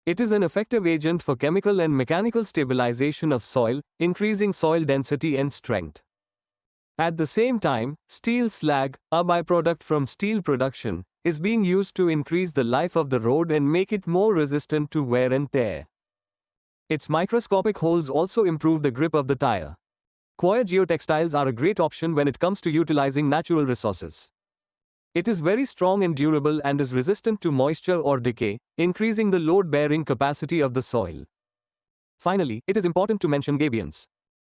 It is an effective agent for chemical and mechanical stabilization of soil, increasing soil density and strength. At the same time, steel slag, a byproduct from steel production, is being used to increase the life of the road and make it more resistant to wear and tear. Its microscopic holes also improve the grip of the tire. Coir geotextiles are a great option when it comes to utilizing natural resources. It is very strong and durable and is resistant to moisture or decay, increasing the load-bearing capacity of the soil. Finally, it is important to mention gabions.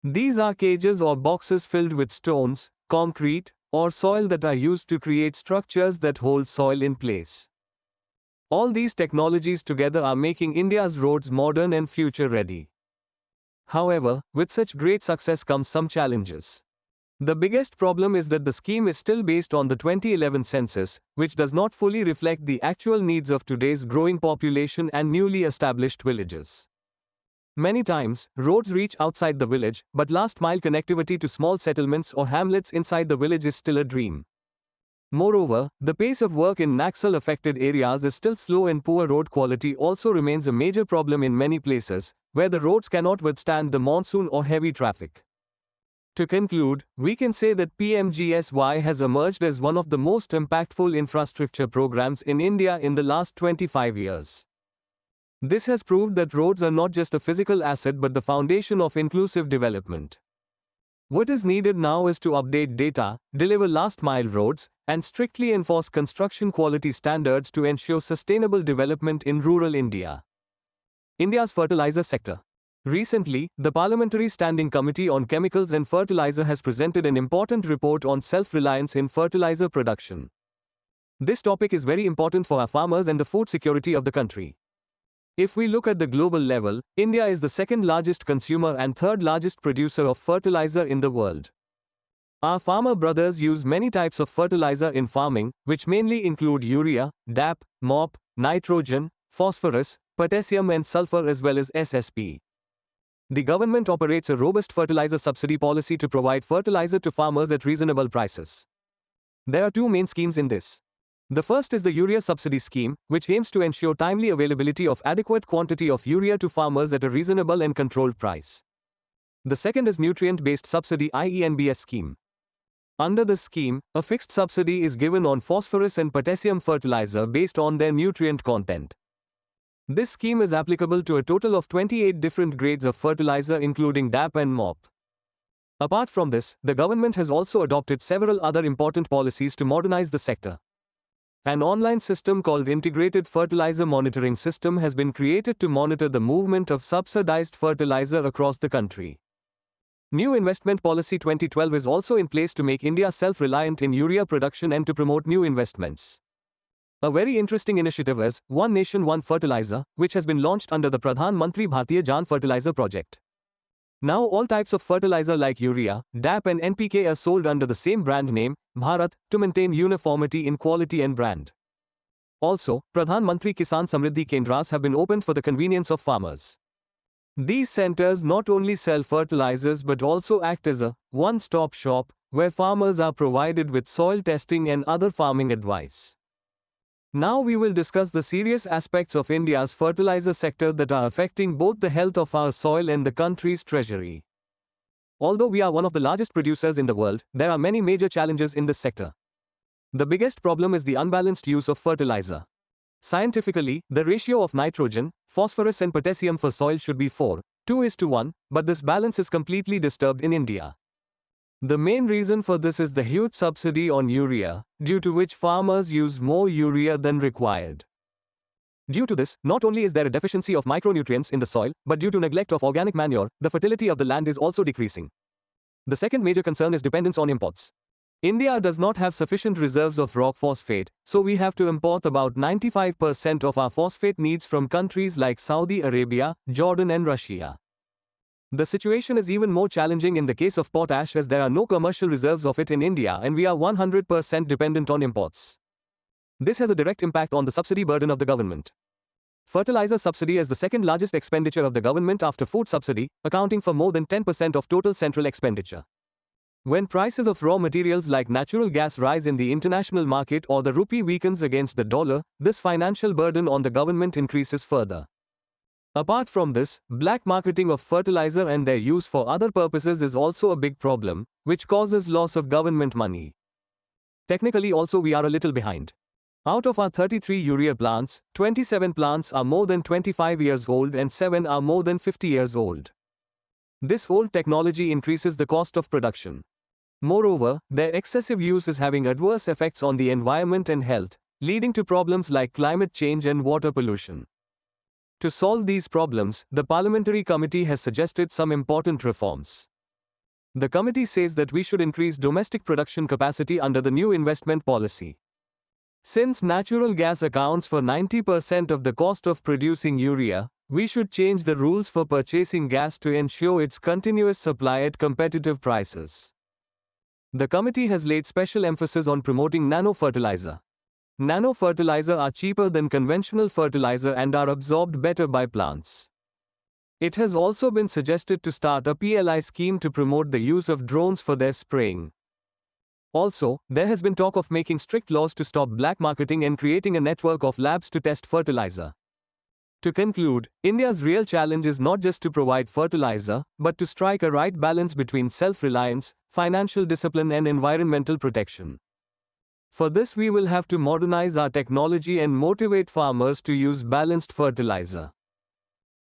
These are cages or boxes filled with stones, concrete, or soil that are used to create structures that hold soil in place. All these technologies together are making India's roads modern and future-ready. However, with such great success comes some challenges. The biggest problem is that the scheme is still based on the 2011 census, which does not fully reflect the actual needs of today's growing population and newly established villages. Many times, roads reach outside the village, but last-mile connectivity to small settlements or hamlets inside the village is still a dream. Moreover, the pace of work in Naxal-affected areas is still slow and poor road quality also remains a major problem in many places, where the roads cannot withstand the monsoon or heavy traffic. To conclude, we can say that PMGSY has emerged as one of the most impactful infrastructure programs in India in the last 25 years. This has proved that roads are not just a physical asset but the foundation of inclusive development. What is needed now is to update data, deliver last-mile roads, and strictly enforce construction quality standards to ensure sustainable development in rural India. India's fertilizer sector. Recently, the Parliamentary Standing Committee on Chemicals and Fertilizer has presented an important report on self-reliance in fertilizer production. This topic is very important for our farmers and the food security of the country. If we look at the global level, India is the second largest consumer and third largest producer of fertilizer in the world. Our farmer brothers use many types of fertilizer in farming, which mainly include urea, DAP, MOP, nitrogen, phosphorus, potassium and sulfur as well as SSP. The government operates a robust fertilizer subsidy policy to provide fertilizer to farmers at reasonable prices. There are two main schemes in this. The first is the Urea Subsidy Scheme, which aims to ensure timely availability of adequate quantity of urea to farmers at a reasonable and controlled price. The second is Nutrient-Based Subsidy (IENBS) scheme. Under the scheme, a fixed subsidy is given on phosphorus and potassium fertilizer based on their nutrient content. This scheme is applicable to a total of 28 different grades of fertilizer including DAP and MOP. Apart from this, the government has also adopted several other important policies to modernize the sector. An online system called Integrated Fertilizer Monitoring System has been created to monitor the movement of subsidized fertilizer across the country. New Investment Policy 2012 is also in place to make India self-reliant in urea production and to promote new investments. A very interesting initiative is One Nation One Fertilizer, which has been launched under the Pradhan Mantri Bharatiya Jan Fertilizer project. Now all types of fertilizer like urea, DAP and NPK are sold under the same brand name, Bharat, to maintain uniformity in quality and brand. Also, Pradhan Mantri Kisan Samriddhi Kendras have been opened for the convenience of farmers. These centers not only sell fertilizers but also act as a one-stop shop where farmers are provided with soil testing and other farming advice. Now we will discuss the serious aspects of India's fertilizer sector that are affecting both the health of our soil and the country's treasury. Although we are one of the largest producers in the world, there are many major challenges in this sector. The biggest problem is the unbalanced use of fertilizer. Scientifically, the ratio of nitrogen, phosphorus and potassium for soil should be 4:2:1, but this balance is completely disturbed in India. The main reason for this is the huge subsidy on urea, due to which farmers use more urea than required. Due to this, not only is there a deficiency of micronutrients in the soil, but due to neglect of organic manure, the fertility of the land is also decreasing. The second major concern is dependence on imports. India does not have sufficient reserves of rock phosphate, so we have to import about 95% of our phosphate needs from countries like Saudi Arabia, Jordan and Russia. The situation is even more challenging in the case of potash as there are no commercial reserves of it in India and we are 100% dependent on imports. This has a direct impact on the subsidy burden of the government. Fertilizer subsidy is the second largest expenditure of the government after food subsidy, accounting for more than 10% of total central expenditure. When prices of raw materials like natural gas rise in the international market or the rupee weakens against the dollar, this financial burden on the government increases further. Apart from this, black marketing of fertilizer and their use for other purposes is also a big problem, which causes loss of government money. Technically also we are a little behind. Out of our 33 urea plants, 27 plants are more than 25 years old and 7 are more than 50 years old. This old technology increases the cost of production. Moreover, their excessive use is having adverse effects on the environment and health, leading to problems like climate change and water pollution. To solve these problems, the Parliamentary Committee has suggested some important reforms. The committee says that we should increase domestic production capacity under the new investment policy. Since natural gas accounts for 90% of the cost of producing urea, we should change the rules for purchasing gas to ensure its continuous supply at competitive prices. The committee has laid special emphasis on promoting nano-fertilizer. Nano-fertilizer are cheaper than conventional fertilizer and are absorbed better by plants. It has also been suggested to start a PLI scheme to promote the use of drones for their spraying. Also, there has been talk of making strict laws to stop black marketing and creating a network of labs to test fertilizer. To conclude, India's real challenge is not just to provide fertilizer, but to strike a right balance between self-reliance, financial discipline and environmental protection. For this we will have to modernize our technology and motivate farmers to use balanced fertilizer.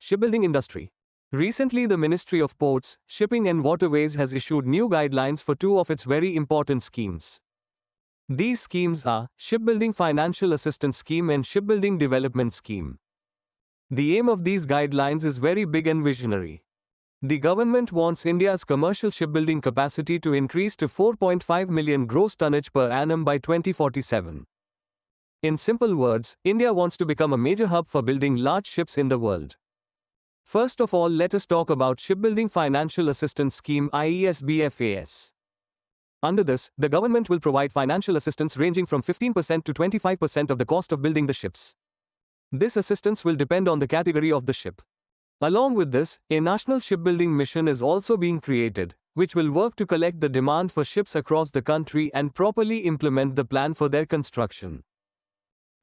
Shipbuilding industry. Recently, the Ministry of Ports, Shipping and Waterways has issued new guidelines for two of its very important schemes. These schemes are Shipbuilding Financial Assistance Scheme and Shipbuilding Development Scheme. The aim of these guidelines is very big and visionary. The government wants India's commercial shipbuilding capacity to increase to 4.5 million gross tonnage per annum by 2047. In simple words, India wants to become a major hub for building large ships in the world. First of all, let us talk about Shipbuilding Financial Assistance Scheme (IAS). Under this, the government will provide financial assistance ranging from 15% to 25% of the cost of building the ships. This assistance will depend on the category of the ship. Along with this, a national shipbuilding mission is also being created, which will work to collect the demand for ships across the country and properly implement the plan for their construction.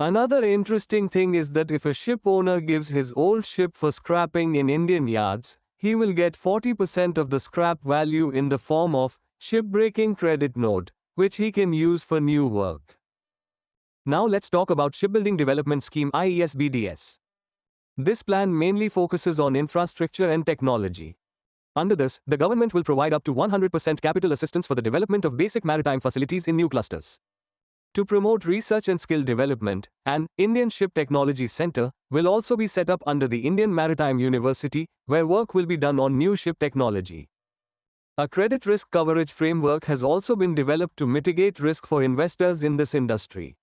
Another interesting thing is that if a ship owner gives his old ship for scrapping in Indian yards, he will get 40% of the scrap value in the form of shipbreaking credit note, which he can use for new work. Now let's talk about Shipbuilding Development Scheme (IAS). This plan mainly focuses on infrastructure and technology. Under this, the government will provide up to 100% capital assistance for the development of basic maritime facilities in new clusters. To promote research and skill development, an Indian Ship Technology Center will also be set up under the Indian Maritime University, where work will be done on new ship technology. A credit risk coverage framework has also been developed to mitigate risk for investors in this industry.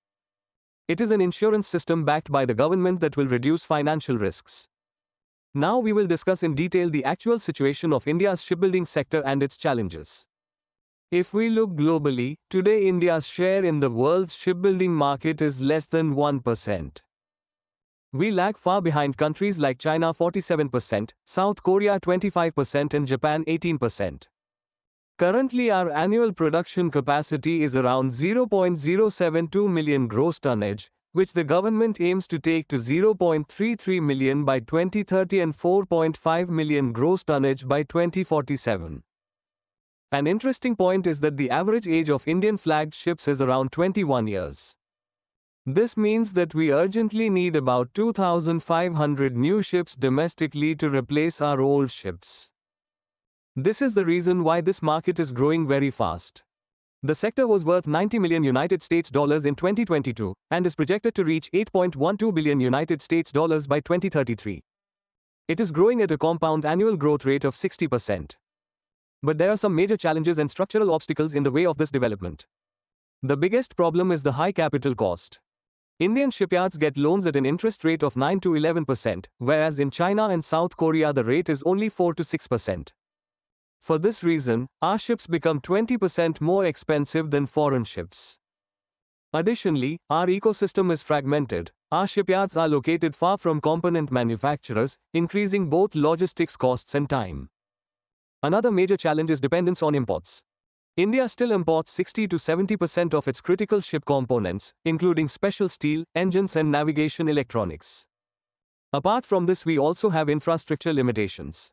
It is an insurance system backed by the government that will reduce financial risks. Now we will discuss in detail the actual situation of India's shipbuilding sector and its challenges. If we look globally, today India's share in the world's shipbuilding market is less than 1%. We lag far behind countries like China 47%, South Korea 25% and Japan 18%. Currently our annual production capacity is around 0.072 million gross tonnage, which the government aims to take to 0.33 million by 2030 and 4.5 million gross tonnage by 2047. An interesting point is that the average age of Indian flagged ships is around 21 years. This means that we urgently need about 2,500 new ships domestically to replace our old ships. This is the reason why this market is growing very fast. The sector was worth $90 million in 2022 and is projected to reach $8.12 billion by 2033. It is growing at a compound annual growth rate of 60%. But there are some major challenges and structural obstacles in the way of this development. The biggest problem is the high capital cost. Indian shipyards get loans at an interest rate of 9 to 11%, whereas in China and South Korea the rate is only 4 to 6%. For this reason, our ships become 20% more expensive than foreign ships. Additionally, our ecosystem is fragmented. Our shipyards are located far from component manufacturers, increasing both logistics costs and time. Another major challenge is dependence on imports. India still imports 60 to 70% of its critical ship components, including special steel, engines and navigation electronics. Apart from this, we also have infrastructure limitations.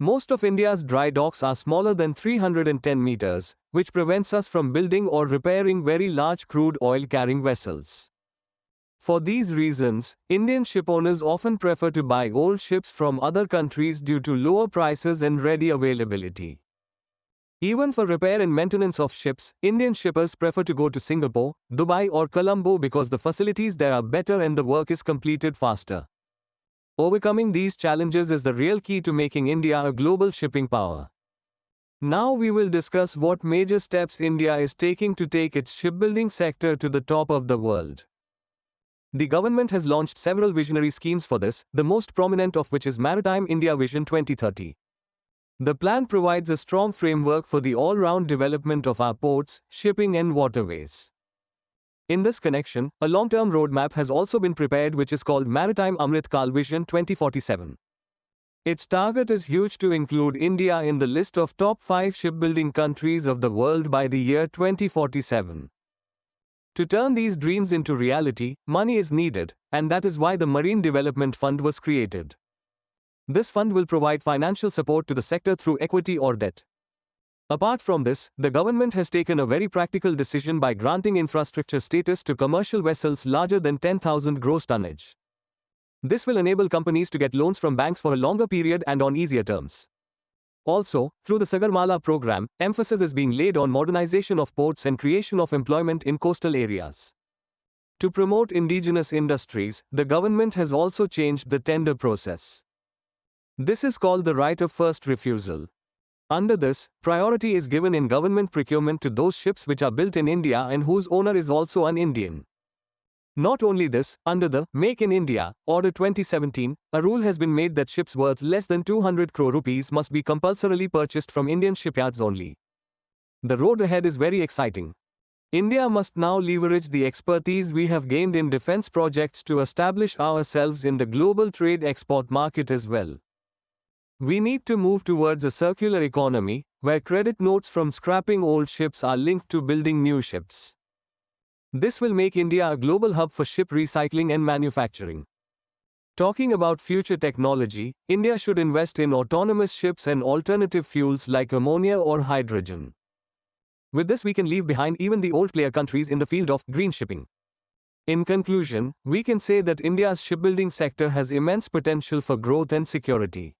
Most of India's dry docks are smaller than 310 meters, which prevents us from building or repairing very large crude oil-carrying vessels. For these reasons, Indian shipowners often prefer to buy old ships from other countries due to lower prices and ready availability. Even for repair and maintenance of ships, Indian shippers prefer to go to Singapore, Dubai or Colombo because the facilities there are better and the work is completed faster. Overcoming these challenges is the real key to making India a global shipping power. Now we will discuss what major steps India is taking to take its shipbuilding sector to the top of the world. The government has launched several visionary schemes for this, the most prominent of which is Maritime India Vision 2030. The plan provides a strong framework for the all-round development of our ports, shipping and waterways. In this connection, a long-term roadmap has also been prepared which is called Maritime Amrit Kal Vision 2047. Its target is huge to include India in the list of top 5 shipbuilding countries of the world by the year 2047. To turn these dreams into reality, money is needed, and that is why the Marine Development Fund was created. This fund will provide financial support to the sector through equity or debt. Apart from this, the government has taken a very practical decision by granting infrastructure status to commercial vessels larger than 10,000 gross tonnage. This will enable companies to get loans from banks for a longer period and on easier terms. Also, through the Sagarmala program, emphasis is being laid on modernization of ports and creation of employment in coastal areas. To promote indigenous industries, the government has also changed the tender process. This is called the right of first refusal. Under this, priority is given in government procurement to those ships which are built in India and whose owner is also an Indian. Not only this, under the Make in India Order 2017, a rule has been made that ships worth less than 200 crore rupees must be compulsorily purchased from Indian shipyards only. The road ahead is very exciting. India must now leverage the expertise we have gained in defense projects to establish ourselves in the global trade export market as well. We need to move towards a circular economy, where credit notes from scrapping old ships are linked to building new ships. This will make India a global hub for ship recycling and manufacturing. Talking about future technology, India should invest in autonomous ships and alternative fuels like ammonia or hydrogen. With this, we can leave behind even the old player countries in the field of green shipping. In conclusion, we can say that India's shipbuilding sector has immense potential for growth and security.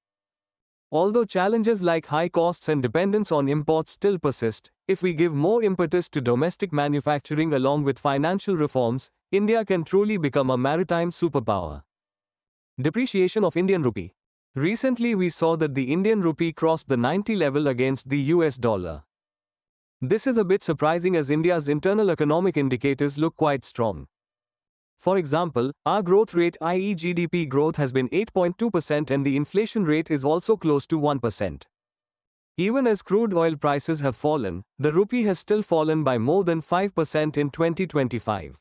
Although challenges like high costs and dependence on imports still persist, if we give more impetus to domestic manufacturing along with financial reforms, India can truly become a maritime superpower. Depreciation of Indian rupee. Recently we saw that the Indian rupee crossed the 90 level against the US dollar. This is a bit surprising as India's internal economic indicators look quite strong. For example, our growth rate i.e. GDP growth has been 8.2% and the inflation rate is also close to 1%. Even as crude oil prices have fallen, the rupee has still fallen by more than 5% in 2025.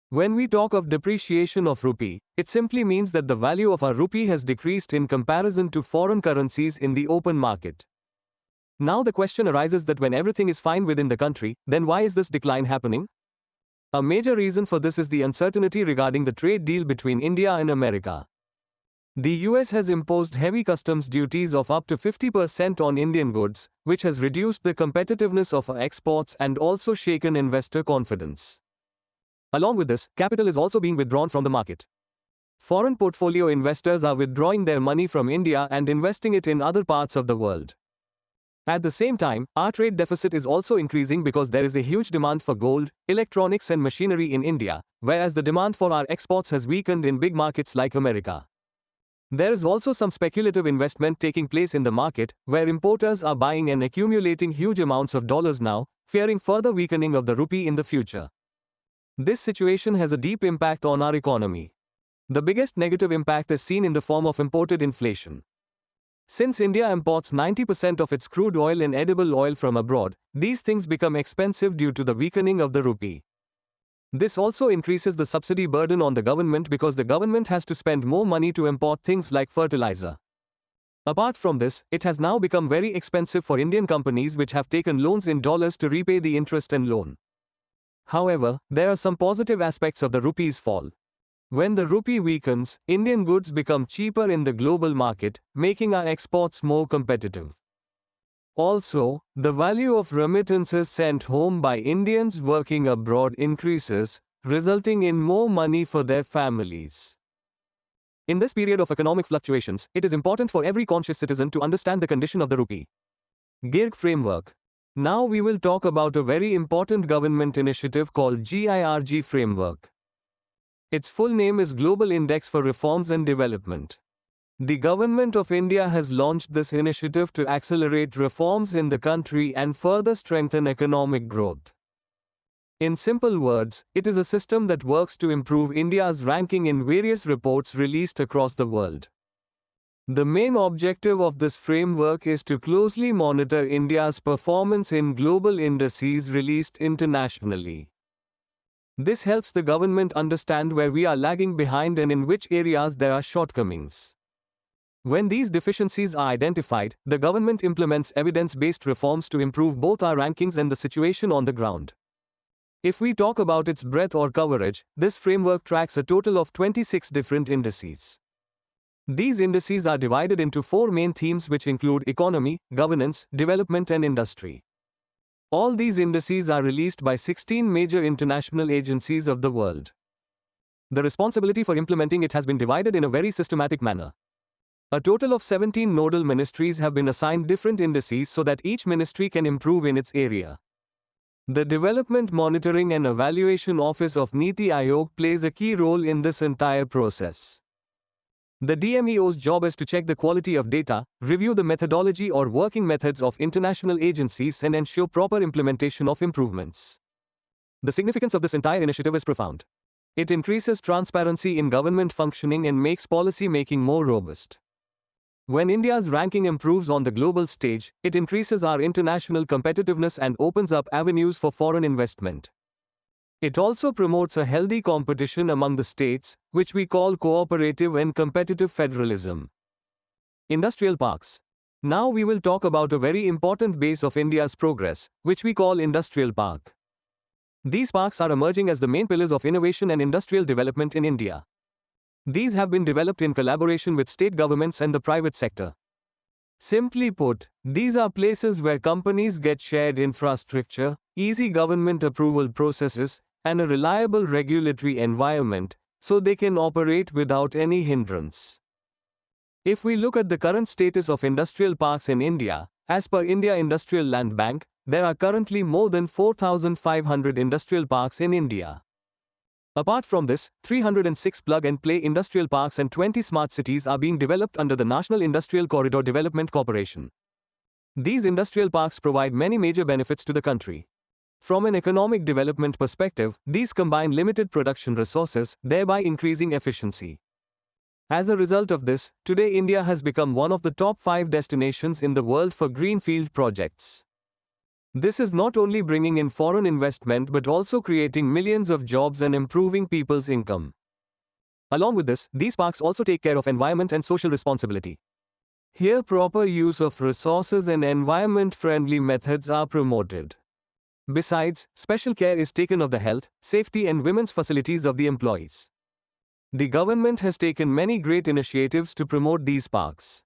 When we talk of depreciation of rupee, it simply means that the value of our rupee has decreased in comparison to foreign currencies in the open market. Now the question arises that when everything is fine within the country, then why is this decline happening? A major reason for this is the uncertainty regarding the trade deal between India and America. The US has imposed heavy customs duties of up to 50% on Indian goods, which has reduced the competitiveness of our exports and also shaken investor confidence. Along with this, capital is also being withdrawn from the market. Foreign portfolio investors are withdrawing their money from India and investing it in other parts of the world. At the same time, our trade deficit is also increasing because there is a huge demand for gold, electronics and machinery in India, whereas the demand for our exports has weakened in big markets like America. There is also some speculative investment taking place in the market, where importers are buying and accumulating huge amounts of dollars now, fearing further weakening of the rupee in the future. This situation has a deep impact on our economy. The biggest negative impact is seen in the form of imported inflation. Since India imports 90% of its crude oil and edible oil from abroad, these things become expensive due to the weakening of the rupee. This also increases the subsidy burden on the government because the government has to spend more money to import things like fertilizer. Apart from this, it has now become very expensive for Indian companies which have taken loans in dollars to repay the interest and loan. However, there are some positive aspects of the rupee's fall. When the rupee weakens, Indian goods become cheaper in the global market, making our exports more competitive. Also, the value of remittances sent home by Indians working abroad increases, resulting in more money for their families. In this period of economic fluctuations, it is important for every conscious citizen to understand the condition of the rupee. GIRG framework. Now we will talk about a very important government initiative called GIRG framework. Its full name is Global Index for Reforms and Development. The Government of India has launched this initiative to accelerate reforms in the country and further strengthen economic growth. In simple words, it is a system that works to improve India's ranking in various reports released across the world. The main objective of this framework is to closely monitor India's performance in global indices released internationally. This helps the government understand where we are lagging behind and in which areas there are shortcomings. When these deficiencies are identified, the government implements evidence-based reforms to improve both our rankings and the situation on the ground. If we talk about its breadth or coverage, this framework tracks a total of 26 different indices. These indices are divided into 4 main themes which include economy, governance, development and industry. All these indices are released by 16 major international agencies of the world. The responsibility for implementing it has been divided in a very systematic manner. A total of 17 nodal ministries have been assigned different indices so that each ministry can improve in its area. The Development Monitoring and Evaluation Office of Niti Aayog plays a key role in this entire process. The DMEO's job is to check the quality of data, review the methodology or working methods of international agencies, and ensure proper implementation of improvements. The significance of this entire initiative is profound. It increases transparency in government functioning and makes policy making more robust. When India's ranking improves on the global stage, it increases our international competitiveness and opens up avenues for foreign investment. It also promotes a healthy competition among the states, which we call cooperative and competitive federalism. Industrial parks. Now we will talk about a very important base of India's progress, which we call industrial park. These parks are emerging as the main pillars of innovation and industrial development in India. These have been developed in collaboration with state governments and the private sector. Simply put, these are places where companies get shared infrastructure, easy government approval processes, and a reliable regulatory environment, so they can operate without any hindrance. If we look at the current status of industrial parks in India, as per India Industrial Land Bank, there are currently more than 4,500 industrial parks in India. Apart from this, 306 plug-and-play industrial parks and 20 smart cities are being developed under the National Industrial Corridor Development Corporation. These industrial parks provide many major benefits to the country. From an economic development perspective, these combine limited production resources, thereby increasing efficiency. As a result of this, today India has become one of the top 5 destinations in the world for greenfield projects. This is not only bringing in foreign investment but also creating millions of jobs and improving people's income. Along with this, these parks also take care of environment and social responsibility. Here proper use of resources and environment-friendly methods are promoted. Besides, special care is taken of the health, safety and women's facilities of the employees. The government has taken many great initiatives to promote these parks.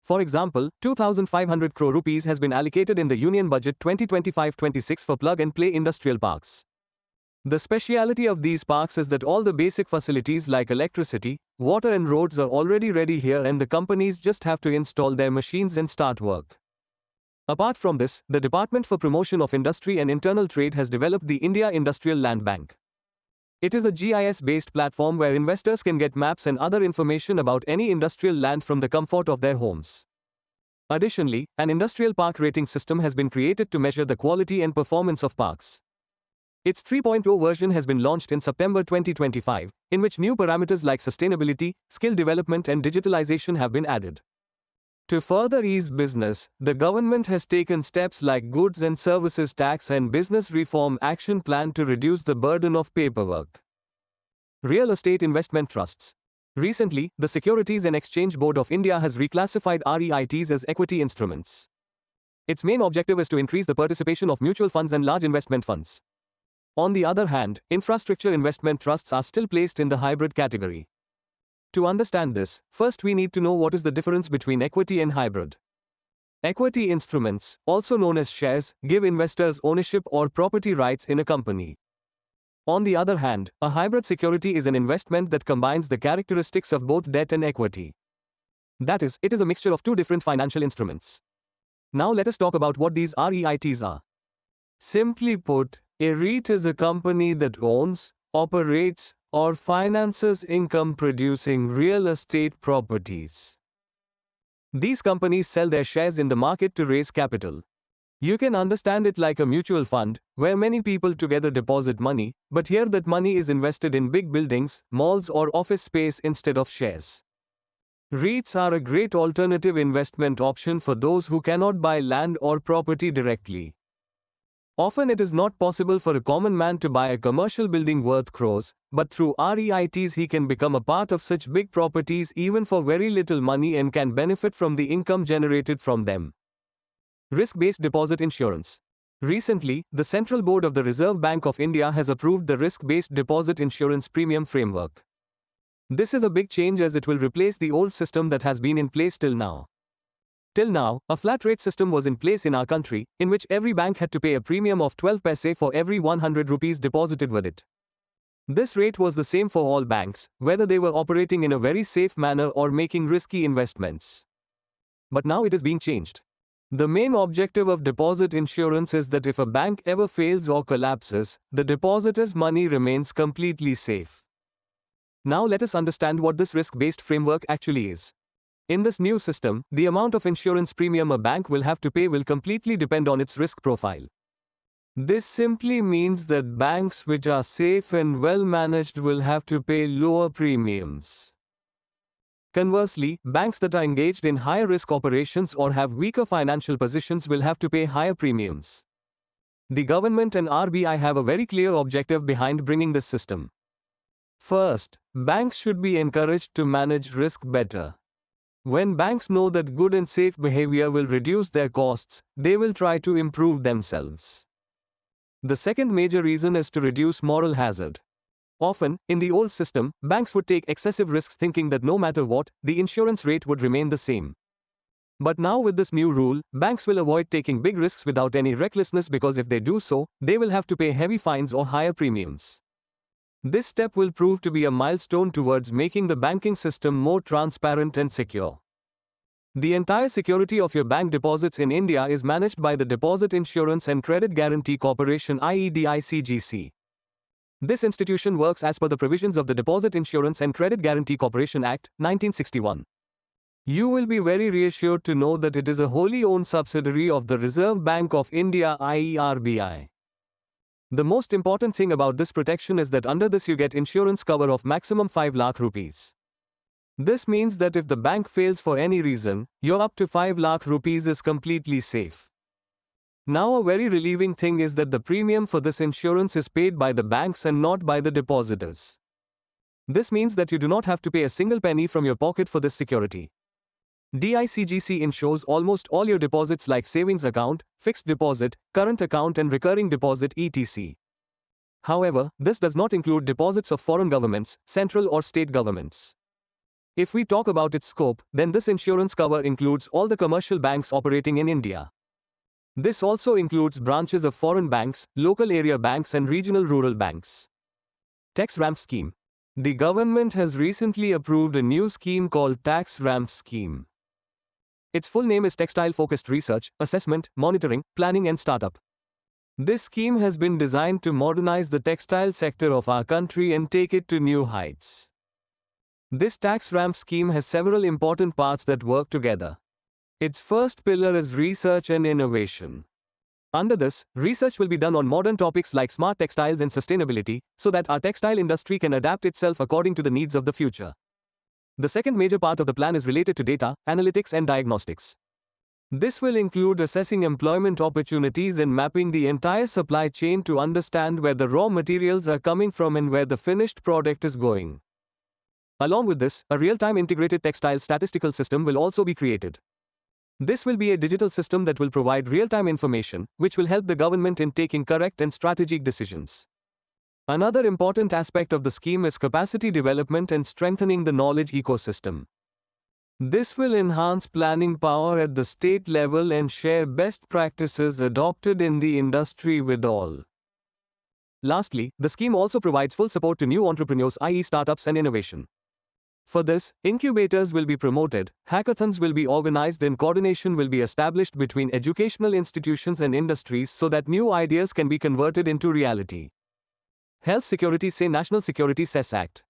For example, 2,500 crore rupees has been allocated in the Union Budget 2025-26 for plug-and-play industrial parks. The speciality of these parks is that all the basic facilities like electricity, water and roads are already ready here and the companies just have to install their machines and start work. Apart from this, the Department for Promotion of Industry and Internal Trade has developed the India Industrial Land Bank. It is a GIS-based platform where investors can get maps and other information about any industrial land from the comfort of their homes. Additionally, an industrial park rating system has been created to measure the quality and performance of parks. Its 3.0 version has been launched in September 2025, in which new parameters like sustainability, skill development and digitalization have been added. To further ease business, the government has taken steps like Goods and Services Tax and Business Reform Action Plan to reduce the burden of paperwork. Real Estate Investment Trusts. Recently, the Securities and Exchange Board of India has reclassified REITs as equity instruments. Its main objective is to increase the participation of mutual funds and large investment funds. On the other hand, infrastructure investment trusts are still placed in the hybrid category. To understand this, first we need to know what is the difference between equity and hybrid. Equity instruments, also known as shares, give investors ownership or property rights in a company. On the other hand, a hybrid security is an investment that combines the characteristics of both debt and equity. That is, it is a mixture of two different financial instruments. Now let us talk about what these REITs are. Simply put, a REIT is a company that owns, operates, or finances income-producing real estate properties. These companies sell their shares in the market to raise capital. You can understand it like a mutual fund, where many people together deposit money, but here that money is invested in big buildings, malls or office space instead of shares. REITs are a great alternative investment option for those who cannot buy land or property directly. Often it is not possible for a common man to buy a commercial building worth crores, but through REITs he can become a part of such big properties even for very little money and can benefit from the income generated from them. Risk-based deposit insurance. Recently, the Central Board of the Reserve Bank of India has approved the risk-based deposit insurance premium framework. This is a big change as it will replace the old system that has been in place till now. Till now, a flat rate system was in place in our country, in which every bank had to pay a premium of 12 paise for every 100 rupees deposited with it. This rate was the same for all banks, whether they were operating in a very safe manner or making risky investments. But now it is being changed. The main objective of deposit insurance is that if a bank ever fails or collapses, the depositor's money remains completely safe. Now let us understand what this risk-based framework actually is. In this new system, the amount of insurance premium a bank will have to pay will completely depend on its risk profile. This simply means that banks which are safe and well managed will have to pay lower premiums. Conversely, banks that are engaged in higher risk operations or have weaker financial positions will have to pay higher premiums. The government and RBI have a very clear objective behind bringing this system. First, banks should be encouraged to manage risk better. When banks know that good and safe behavior will reduce their costs, they will try to improve themselves. The second major reason is to reduce moral hazard. Often, in the old system, banks would take excessive risks thinking that no matter what, the insurance rate would remain the same. But now with this new rule, banks will avoid taking big risks without any recklessness because if they do so, they will have to pay heavy fines or higher premiums. This step will prove to be a milestone towards making the banking system more transparent and secure. The entire security of your bank deposits in India is managed by the Deposit Insurance and Credit Guarantee Corporation i.e. DICGC. This institution works as per the provisions of the Deposit Insurance and Credit Guarantee Corporation Act, 1961. You will be very reassured to know that it is a wholly owned subsidiary of the Reserve Bank of India i.e. RBI. The most important thing about this protection is that under this you get insurance cover of maximum 5 lakh rupees. This means that if the bank fails for any reason, your up to 5 lakh rupees is completely safe. Now a very relieving thing is that the premium for this insurance is paid by the banks and not by the depositors. This means that you do not have to pay a single penny from your pocket for this security. DICGC insures almost all your deposits like savings account, fixed deposit, current account and recurring deposit etc. However, this does not include deposits of foreign governments, central or state governments. If we talk about its scope, then this insurance cover includes all the commercial banks operating in India. This also includes branches of foreign banks, local area banks and regional rural banks. Tax Ramp Scheme. The government has recently approved a new scheme called Tax Ramp Scheme. Its full name is Textile Focused Research, Assessment, Monitoring, Planning and Startup. This scheme has been designed to modernize the textile sector of our country and take it to new heights. This tax ramp scheme has several important parts that work together. Its first pillar is research and innovation. Under this, research will be done on modern topics like smart textiles and sustainability, so that our textile industry can adapt itself according to the needs of the future. The second major part of the plan is related to data, analytics and diagnostics. This will include assessing employment opportunities and mapping the entire supply chain to understand where the raw materials are coming from and where the finished product is going. Along with this, a real-time integrated textile statistical system will also be created. This will be a digital system that will provide real-time information, which will help the government in taking correct and strategic decisions. Another important aspect of the scheme is capacity development and strengthening the knowledge ecosystem. This will enhance planning power at the state level and share best practices adopted in the industry with all. Lastly, the scheme also provides full support to new entrepreneurs, i.e. startups and innovation. For this, incubators will be promoted, hackathons will be organized and coordination will be established between educational institutions and industries so that new ideas can be converted into reality. Health Security Say National Security Cess Act.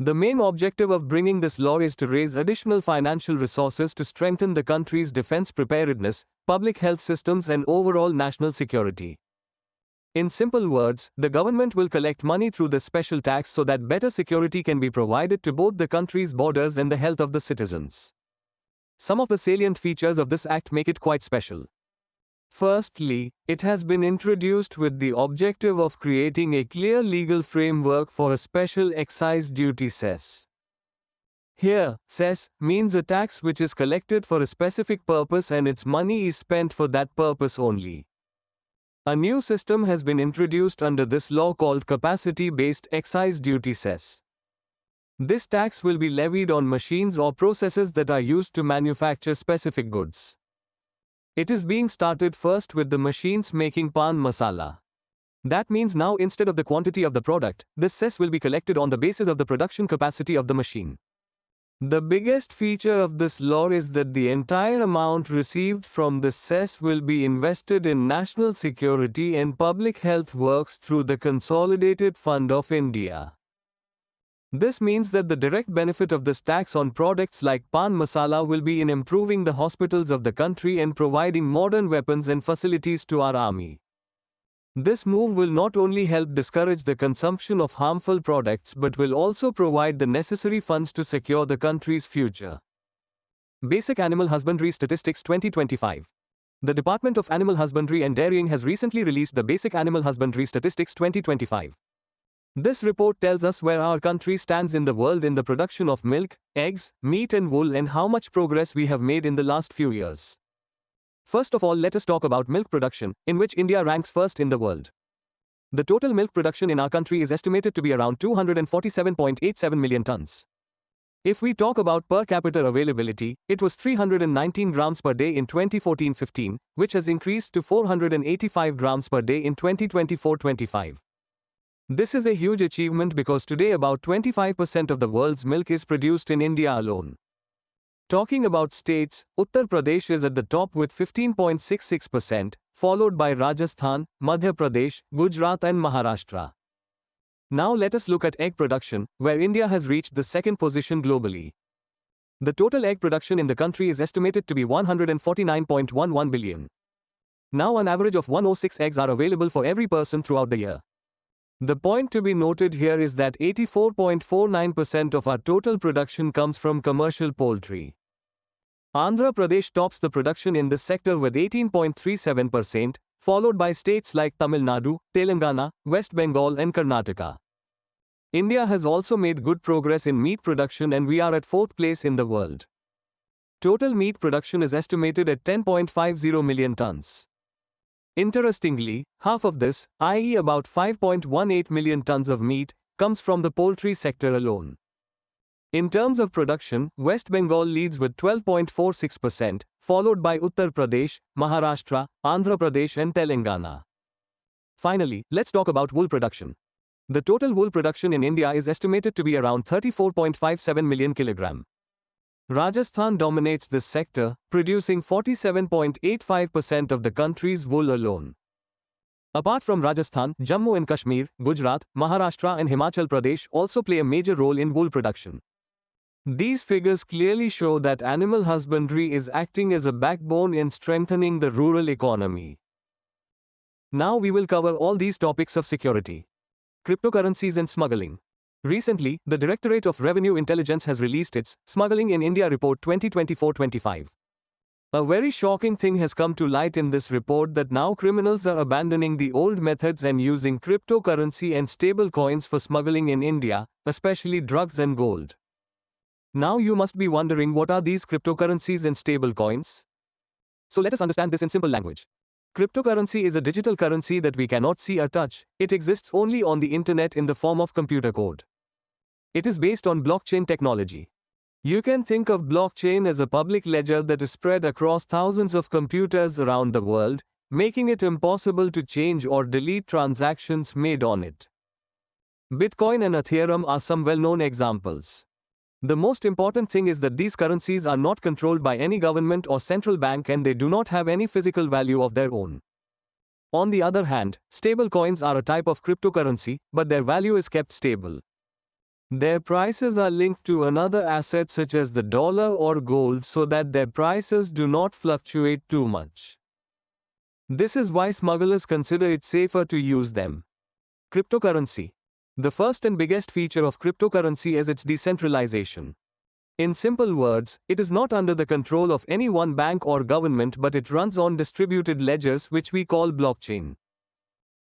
The main objective of bringing this law is to raise additional financial resources to strengthen the country's defense preparedness, public health systems and overall national security. In simple words, the government will collect money through this special tax so that better security can be provided to both the country's borders and the health of the citizens. Some of the salient features of this act make it quite special. Firstly, it has been introduced with the objective of creating a clear legal framework for a special excise duty cess. Here, cess means a tax which is collected for a specific purpose and its money is spent for that purpose only. A new system has been introduced under this law called capacity-based excise duty cess. This tax will be levied on machines or processes that are used to manufacture specific goods. It is being started first with the machines making pan masala. That means now instead of the quantity of the product, this cess will be collected on the basis of the production capacity of the machine. The biggest feature of this law is that the entire amount received from the cess will be invested in national security and public health works through the Consolidated Fund of India. This means that the direct benefit of this tax on products like pan masala will be in improving the hospitals of the country and providing modern weapons and facilities to our army. This move will not only help discourage the consumption of harmful products but will also provide the necessary funds to secure the country's future. Basic Animal Husbandry Statistics 2025. The Department of Animal Husbandry and Dairying has recently released the Basic Animal Husbandry Statistics 2025. This report tells us where our country stands in the world in the production of milk, eggs, meat and wool and how much progress we have made in the last few years. First of all, let us talk about milk production, in which India ranks first in the world. The total milk production in our country is estimated to be around 247.87 million tons. If we talk about per capita availability, it was 319 grams per day in 2014-15, which has increased to 485 grams per day in 2024-25. This is a huge achievement because today about 25% of the world's milk is produced in India alone. Talking about states, Uttar Pradesh is at the top with 15.66%, followed by Rajasthan, Madhya Pradesh, Gujarat and Maharashtra. Now let us look at egg production, where India has reached the second position globally. The total egg production in the country is estimated to be 149.11 billion. Now an average of 106 eggs are available for every person throughout the year. The point to be noted here is that 84.49% of our total production comes from commercial poultry. Andhra Pradesh tops the production in this sector with 18.37%, followed by states like Tamil Nadu, Telangana, West Bengal and Karnataka. India has also made good progress in meat production and we are at 4th place in the world. Total meat production is estimated at 10.50 million tons. Interestingly, half of this, i.e. about 5.18 million tons of meat, comes from the poultry sector alone. In terms of production, West Bengal leads with 12.46%, followed by Uttar Pradesh, Maharashtra, Andhra Pradesh and Telangana. Finally, let's talk about wool production. The total wool production in India is estimated to be around 34.57 million kilograms. Rajasthan dominates this sector, producing 47.85% of the country's wool alone. Apart from Rajasthan, Jammu and Kashmir, Gujarat, Maharashtra and Himachal Pradesh also play a major role in wool production. These figures clearly show that animal husbandry is acting as a backbone in strengthening the rural economy. Now we will cover all these topics of security. Cryptocurrencies and smuggling. Recently, the Directorate of Revenue Intelligence has released its Smuggling in India Report 2024-25. A very shocking thing has come to light in this report that now criminals are abandoning the old methods and using cryptocurrency and stable coins for smuggling in India, especially drugs and gold. Now you must be wondering what are these cryptocurrencies and stable coins? So let us understand this in simple language. Cryptocurrency is a digital currency that we cannot see or touch. It exists only on the internet in the form of computer code. It is based on blockchain technology. You can think of blockchain as a public ledger that is spread across thousands of computers around the world, making it impossible to change or delete transactions made on it. Bitcoin and Ethereum are some well-known examples. The most important thing is that these currencies are not controlled by any government or central bank and they do not have any physical value of their own. On the other hand, stable coins are a type of cryptocurrency, but their value is kept stable. Their prices are linked to another asset such as the dollar or gold so that their prices do not fluctuate too much. This is why smugglers consider it safer to use them. Cryptocurrency. The first and biggest feature of cryptocurrency is its decentralization. In simple words, it is not under the control of any one bank or government but it runs on distributed ledgers which we call blockchain.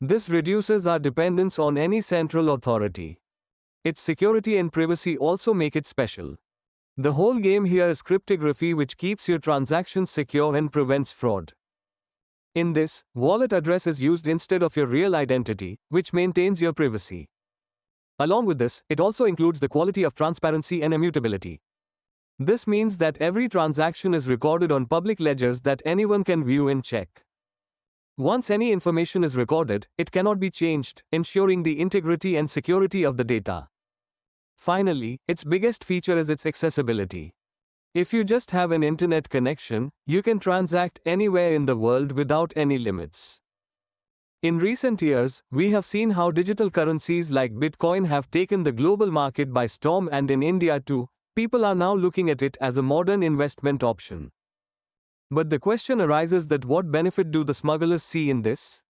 This reduces our dependence on any central authority. Its security and privacy also make it special. The whole game here is cryptography which keeps your transactions secure and prevents fraud. In this, wallet address is used instead of your real identity, which maintains your privacy. Along with this, it also includes the quality of transparency and immutability. This means that every transaction is recorded on public ledgers that anyone can view and check. Once any information is recorded, it cannot be changed, ensuring the integrity and security of the data. Finally, its biggest feature is its accessibility. If you just have an internet connection, you can transact anywhere in the world without any limits. In recent years, we have seen how digital currencies like Bitcoin have taken the global market by storm, and in India too, people are now looking at it as a modern investment option. But the question arises that what benefit do the smugglers see in this?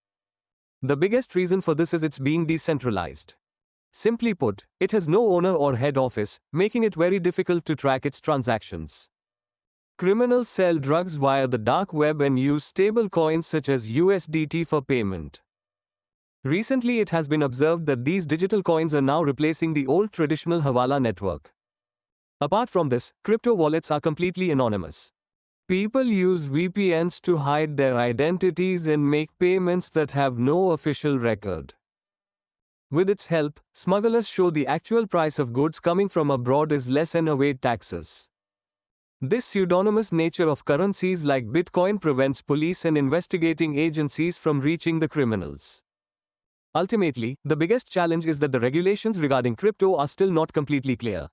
The biggest reason for this is its being decentralized. Simply put, it has no owner or head office, making it very difficult to track its transactions. Criminals sell drugs via the dark web and use stable coins such as USDT for payment. Recently, it has been observed that these digital coins are now replacing the old traditional Hawala network. Apart from this, crypto wallets are completely anonymous. People use VPNs to hide their identities and make payments that have no official record. With its help, smugglers show the actual price of goods coming from abroad is less and evade taxes. This pseudonymous nature of currencies like Bitcoin prevents police and investigating agencies from reaching the criminals. Ultimately, the biggest challenge is that the regulations regarding crypto are still not completely clear.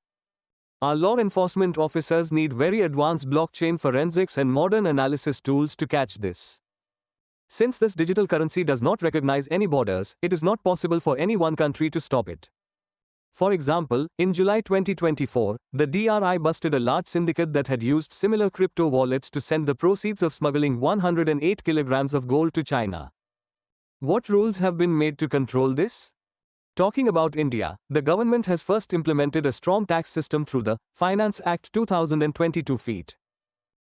Our law enforcement officers need very advanced blockchain forensics and modern analysis tools to catch this. Since this digital currency does not recognize any borders, it is not possible for any one country to stop it. For example, in July 2024, the DRI busted a large syndicate that had used similar crypto wallets to send the proceeds of smuggling 108 kilograms of gold to China. What rules have been made to control this? Talking about India, the government has first implemented a strong tax system through the Finance Act 2022 feet.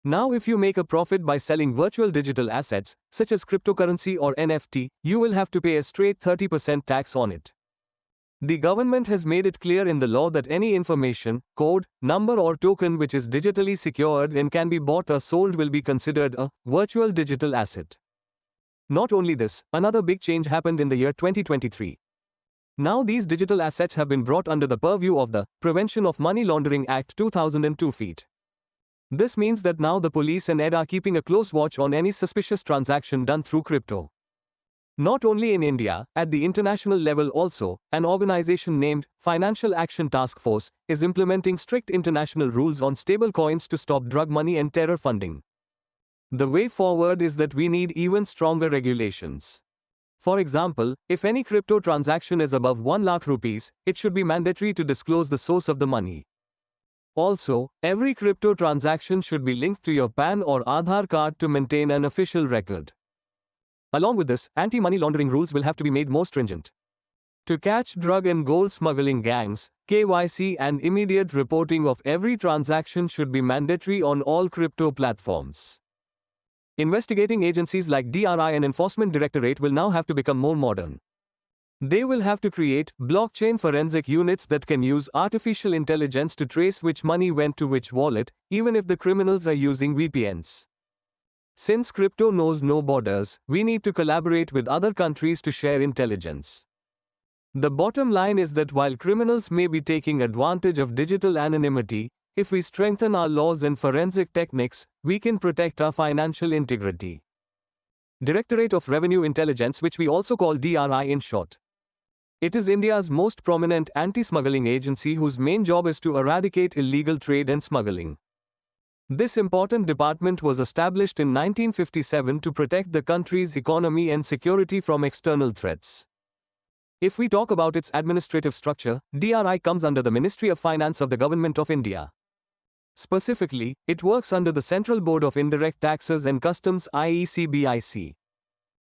Now if you make a profit by selling virtual digital assets, such as cryptocurrency or NFT, you will have to pay a straight 30% tax on it. The government has made it clear in the law that any information, code, number or token which is digitally secured and can be bought or sold will be considered a virtual digital asset. Not only this, another big change happened in the year 2023. Now these digital assets have been brought under the purview of the Prevention of Money Laundering Act 2002 feet. This means that now the police and ED are keeping a close watch on any suspicious transaction done through crypto. Not only in India, at the international level also, an organization named Financial Action Task Force is implementing strict international rules on stable coins to stop drug money and terror funding. The way forward is that we need even stronger regulations. For example, if any crypto transaction is above 1 lakh rupees, it should be mandatory to disclose the source of the money. Also, every crypto transaction should be linked to your PAN or Aadhaar card to maintain an official record. Along with this, anti-money laundering rules will have to be made more stringent. To catch drug and gold smuggling gangs, KYC and immediate reporting of every transaction should be mandatory on all crypto platforms. Investigating agencies like DRI and Enforcement Directorate will now have to become more modern. They will have to create blockchain forensic units that can use artificial intelligence to trace which money went to which wallet, even if the criminals are using VPNs. Since crypto knows no borders, we need to collaborate with other countries to share intelligence. The bottom line is that while criminals may be taking advantage of digital anonymity, if we strengthen our laws and forensic techniques, we can protect our financial integrity. Directorate of Revenue Intelligence, which we also call DRI in short. It is India's most prominent anti-smuggling agency whose main job is to eradicate illegal trade and smuggling. This important department was established in 1957 to protect the country's economy and security from external threats. If we talk about its administrative structure, DRI comes under the Ministry of Finance of the Government of India. Specifically, it works under the Central Board of Indirect Taxes and Customs (CBIC).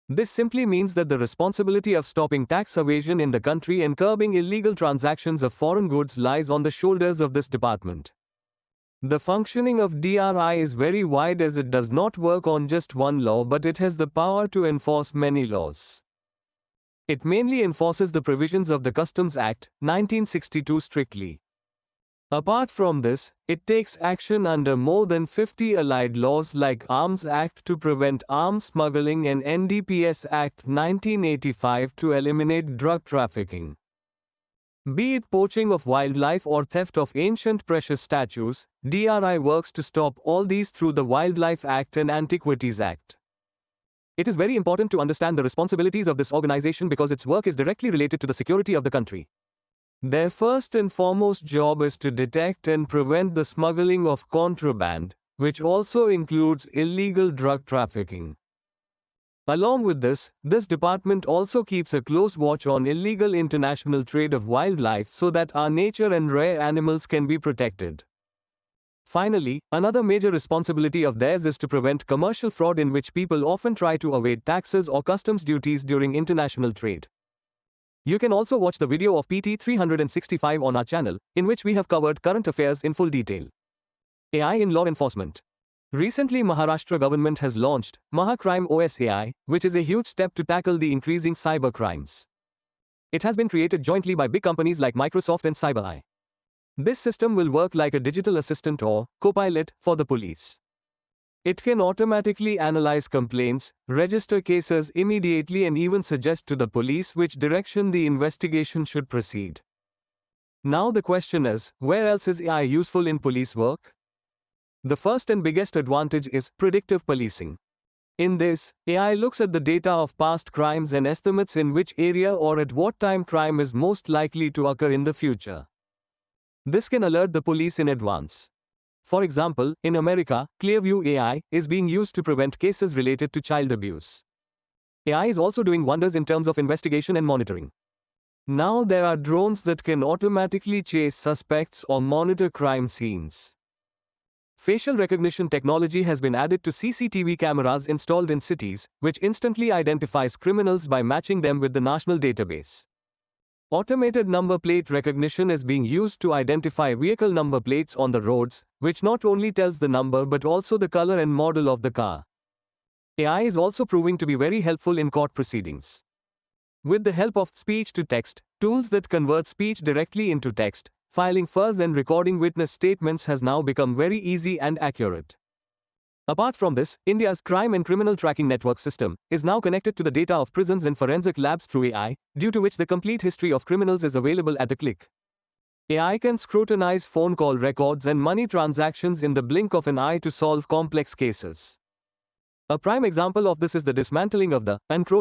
This simply means that the responsibility of stopping tax evasion in the country and curbing illegal transactions of foreign goods lies on the shoulders of this department. The functioning of DRI is very wide as it does not work on just one law, but it has the power to enforce many laws. It mainly enforces the provisions of the Customs Act, 1962 strictly. Apart from this, it takes action under more than 50 allied laws like Arms Act to prevent arms smuggling and NDPS Act 1985 to eliminate drug trafficking. Be it poaching of wildlife or theft of ancient precious statues, DRI works to stop all these through the Wildlife Act and Antiquities Act. It is very important to understand the responsibilities of this organization because its work is directly related to the security of the country. Their first and foremost job is to detect and prevent the smuggling of contraband, which also includes illegal drug trafficking. Along with this department also keeps a close watch on illegal international trade of wildlife so that our nature and rare animals can be protected. Finally, another major responsibility of theirs is to prevent commercial fraud in which people often try to evade taxes or customs duties during international trade. You can also watch the video of PT 365 on our channel, in which we have covered current affairs in full detail. AI in law enforcement. Recently, Maharashtra government has launched Mahacrime OS AI, which is a huge step to tackle the increasing cyber crimes. It has been created jointly by big companies like Microsoft and CyberEye. This system will work like a digital assistant or co-pilot for the police. It can automatically analyze complaints, register cases immediately and even suggest to the police which direction the investigation should proceed. Now the question is, where else is AI useful in police work? The first and biggest advantage is predictive policing. In this, AI looks at the data of past crimes and estimates in which area or at what time crime is most likely to occur in the future. This can alert the police in advance. For example, in America, Clearview AI is being used to prevent cases related to child abuse. AI is also doing wonders in terms of investigation and monitoring. Now there are drones that can automatically chase suspects or monitor crime scenes. Facial recognition technology has been added to CCTV cameras installed in cities, which instantly identifies criminals by matching them with the national database. Automated number plate recognition is being used to identify vehicle number plates on the roads, which not only tells the number but also the color and model of the car. AI is also proving to be very helpful in court proceedings. With the help of speech-to-text, tools that convert speech directly into text, filing FIRs and recording witness statements has now become very easy and accurate. Apart from this, India's crime and criminal tracking network system is now connected to the data of prisons and forensic labs through AI, due to which the complete history of criminals is available at a click. AI can scrutinize phone call records and money transactions in the blink of an eye to solve complex cases. A prime example of this is the dismantling of the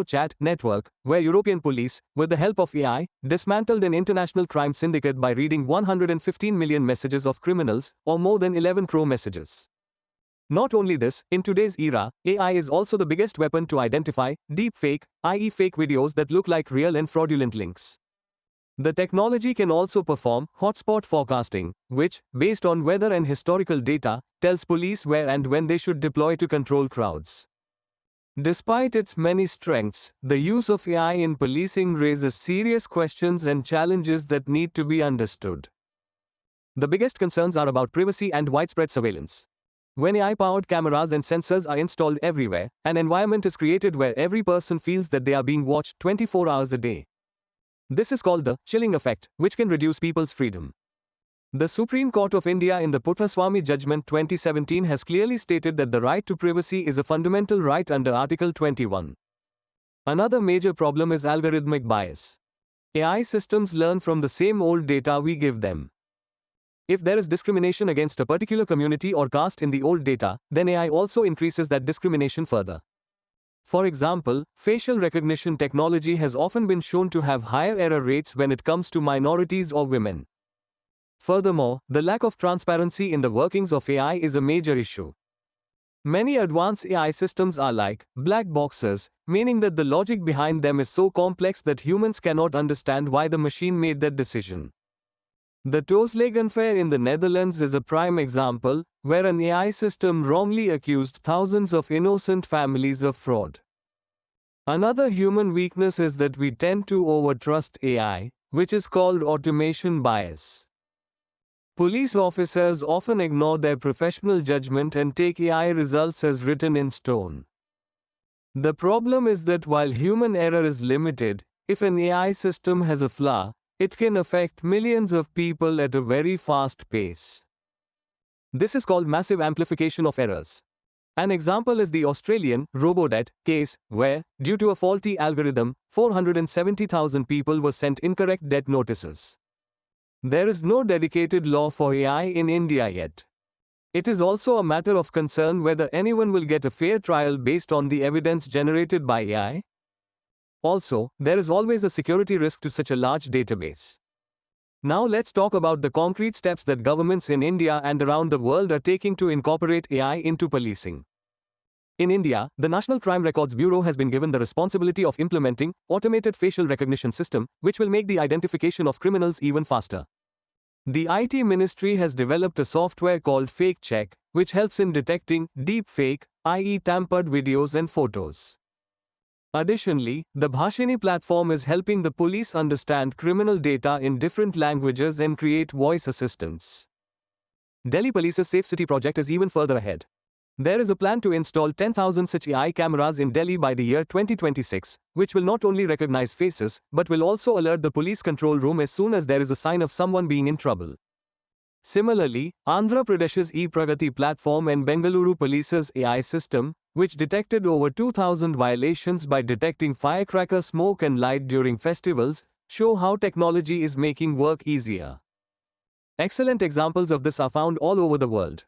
Chat network, where European police, with the help of AI, dismantled an international crime syndicate by reading 115 million messages of criminals, or more than 11 crore messages. Not only this, in today's era, AI is also the biggest weapon to identify deepfake, i.e. fake videos that look like real and fraudulent links. The technology can also perform hotspot forecasting, which, based on weather and historical data, tells police where and when they should deploy to control crowds. Despite its many strengths, the use of AI in policing raises serious questions and challenges that need to be understood. The biggest concerns are about privacy and widespread surveillance. When AI-powered cameras and sensors are installed everywhere, an environment is created where every person feels that they are being watched 24 hours a day. This is called the chilling effect, which can reduce people's freedom. The Supreme Court of India in the Puthaswamy Judgment 2017 has clearly stated that the right to privacy is a fundamental right under Article 21. Another major problem is algorithmic bias. AI systems learn from the same old data we give them. If there is discrimination against a particular community or caste in the old data, then AI also increases that discrimination further. For example, facial recognition technology has often been shown to have higher error rates when it comes to minorities or women. Furthermore, the lack of transparency in the workings of AI is a major issue. Many advanced AI systems are like black boxes, meaning that the logic behind them is so complex that humans cannot understand why the machine made that decision. The Toeslegen affair in the Netherlands is a prime example, where an AI system wrongly accused thousands of innocent families of fraud. Another human weakness is that we tend to overtrust AI, which is called automation bias. Police officers often ignore their professional judgment and take AI results as written in stone. The problem is that while human error is limited, if an AI system has a flaw, it can affect millions of people at a very fast pace. This is called massive amplification of errors. An example is the Australian Robodebt case, where, due to a faulty algorithm, 470,000 people were sent incorrect debt notices. There is no dedicated law for AI in India yet. It is also a matter of concern whether anyone will get a fair trial based on the evidence generated by AI. Also, there is always a security risk to such a large database. Now let's talk about the concrete steps that governments in India and around the world are taking to incorporate AI into policing. In India, the National Crime Records Bureau has been given the responsibility of implementing automated facial recognition system, which will make the identification of criminals even faster. The IT Ministry has developed a software called Fake Check, which helps in detecting deep fake, i.e. tampered videos and photos. Additionally, the Bhashini platform is helping the police understand criminal data in different languages and create voice assistants. Delhi Police's Safe City project is even further ahead. There is a plan to install 10,000 such AI cameras in Delhi by the year 2026, which will not only recognize faces, but will also alert the police control room as soon as there is a sign of someone being in trouble. Similarly, Andhra Pradesh's e-Pragati platform and Bengaluru Police's AI system, which detected over 2,000 violations by detecting firecracker smoke and light during festivals, show how technology is making work easier. Excellent examples of this are found all over the world.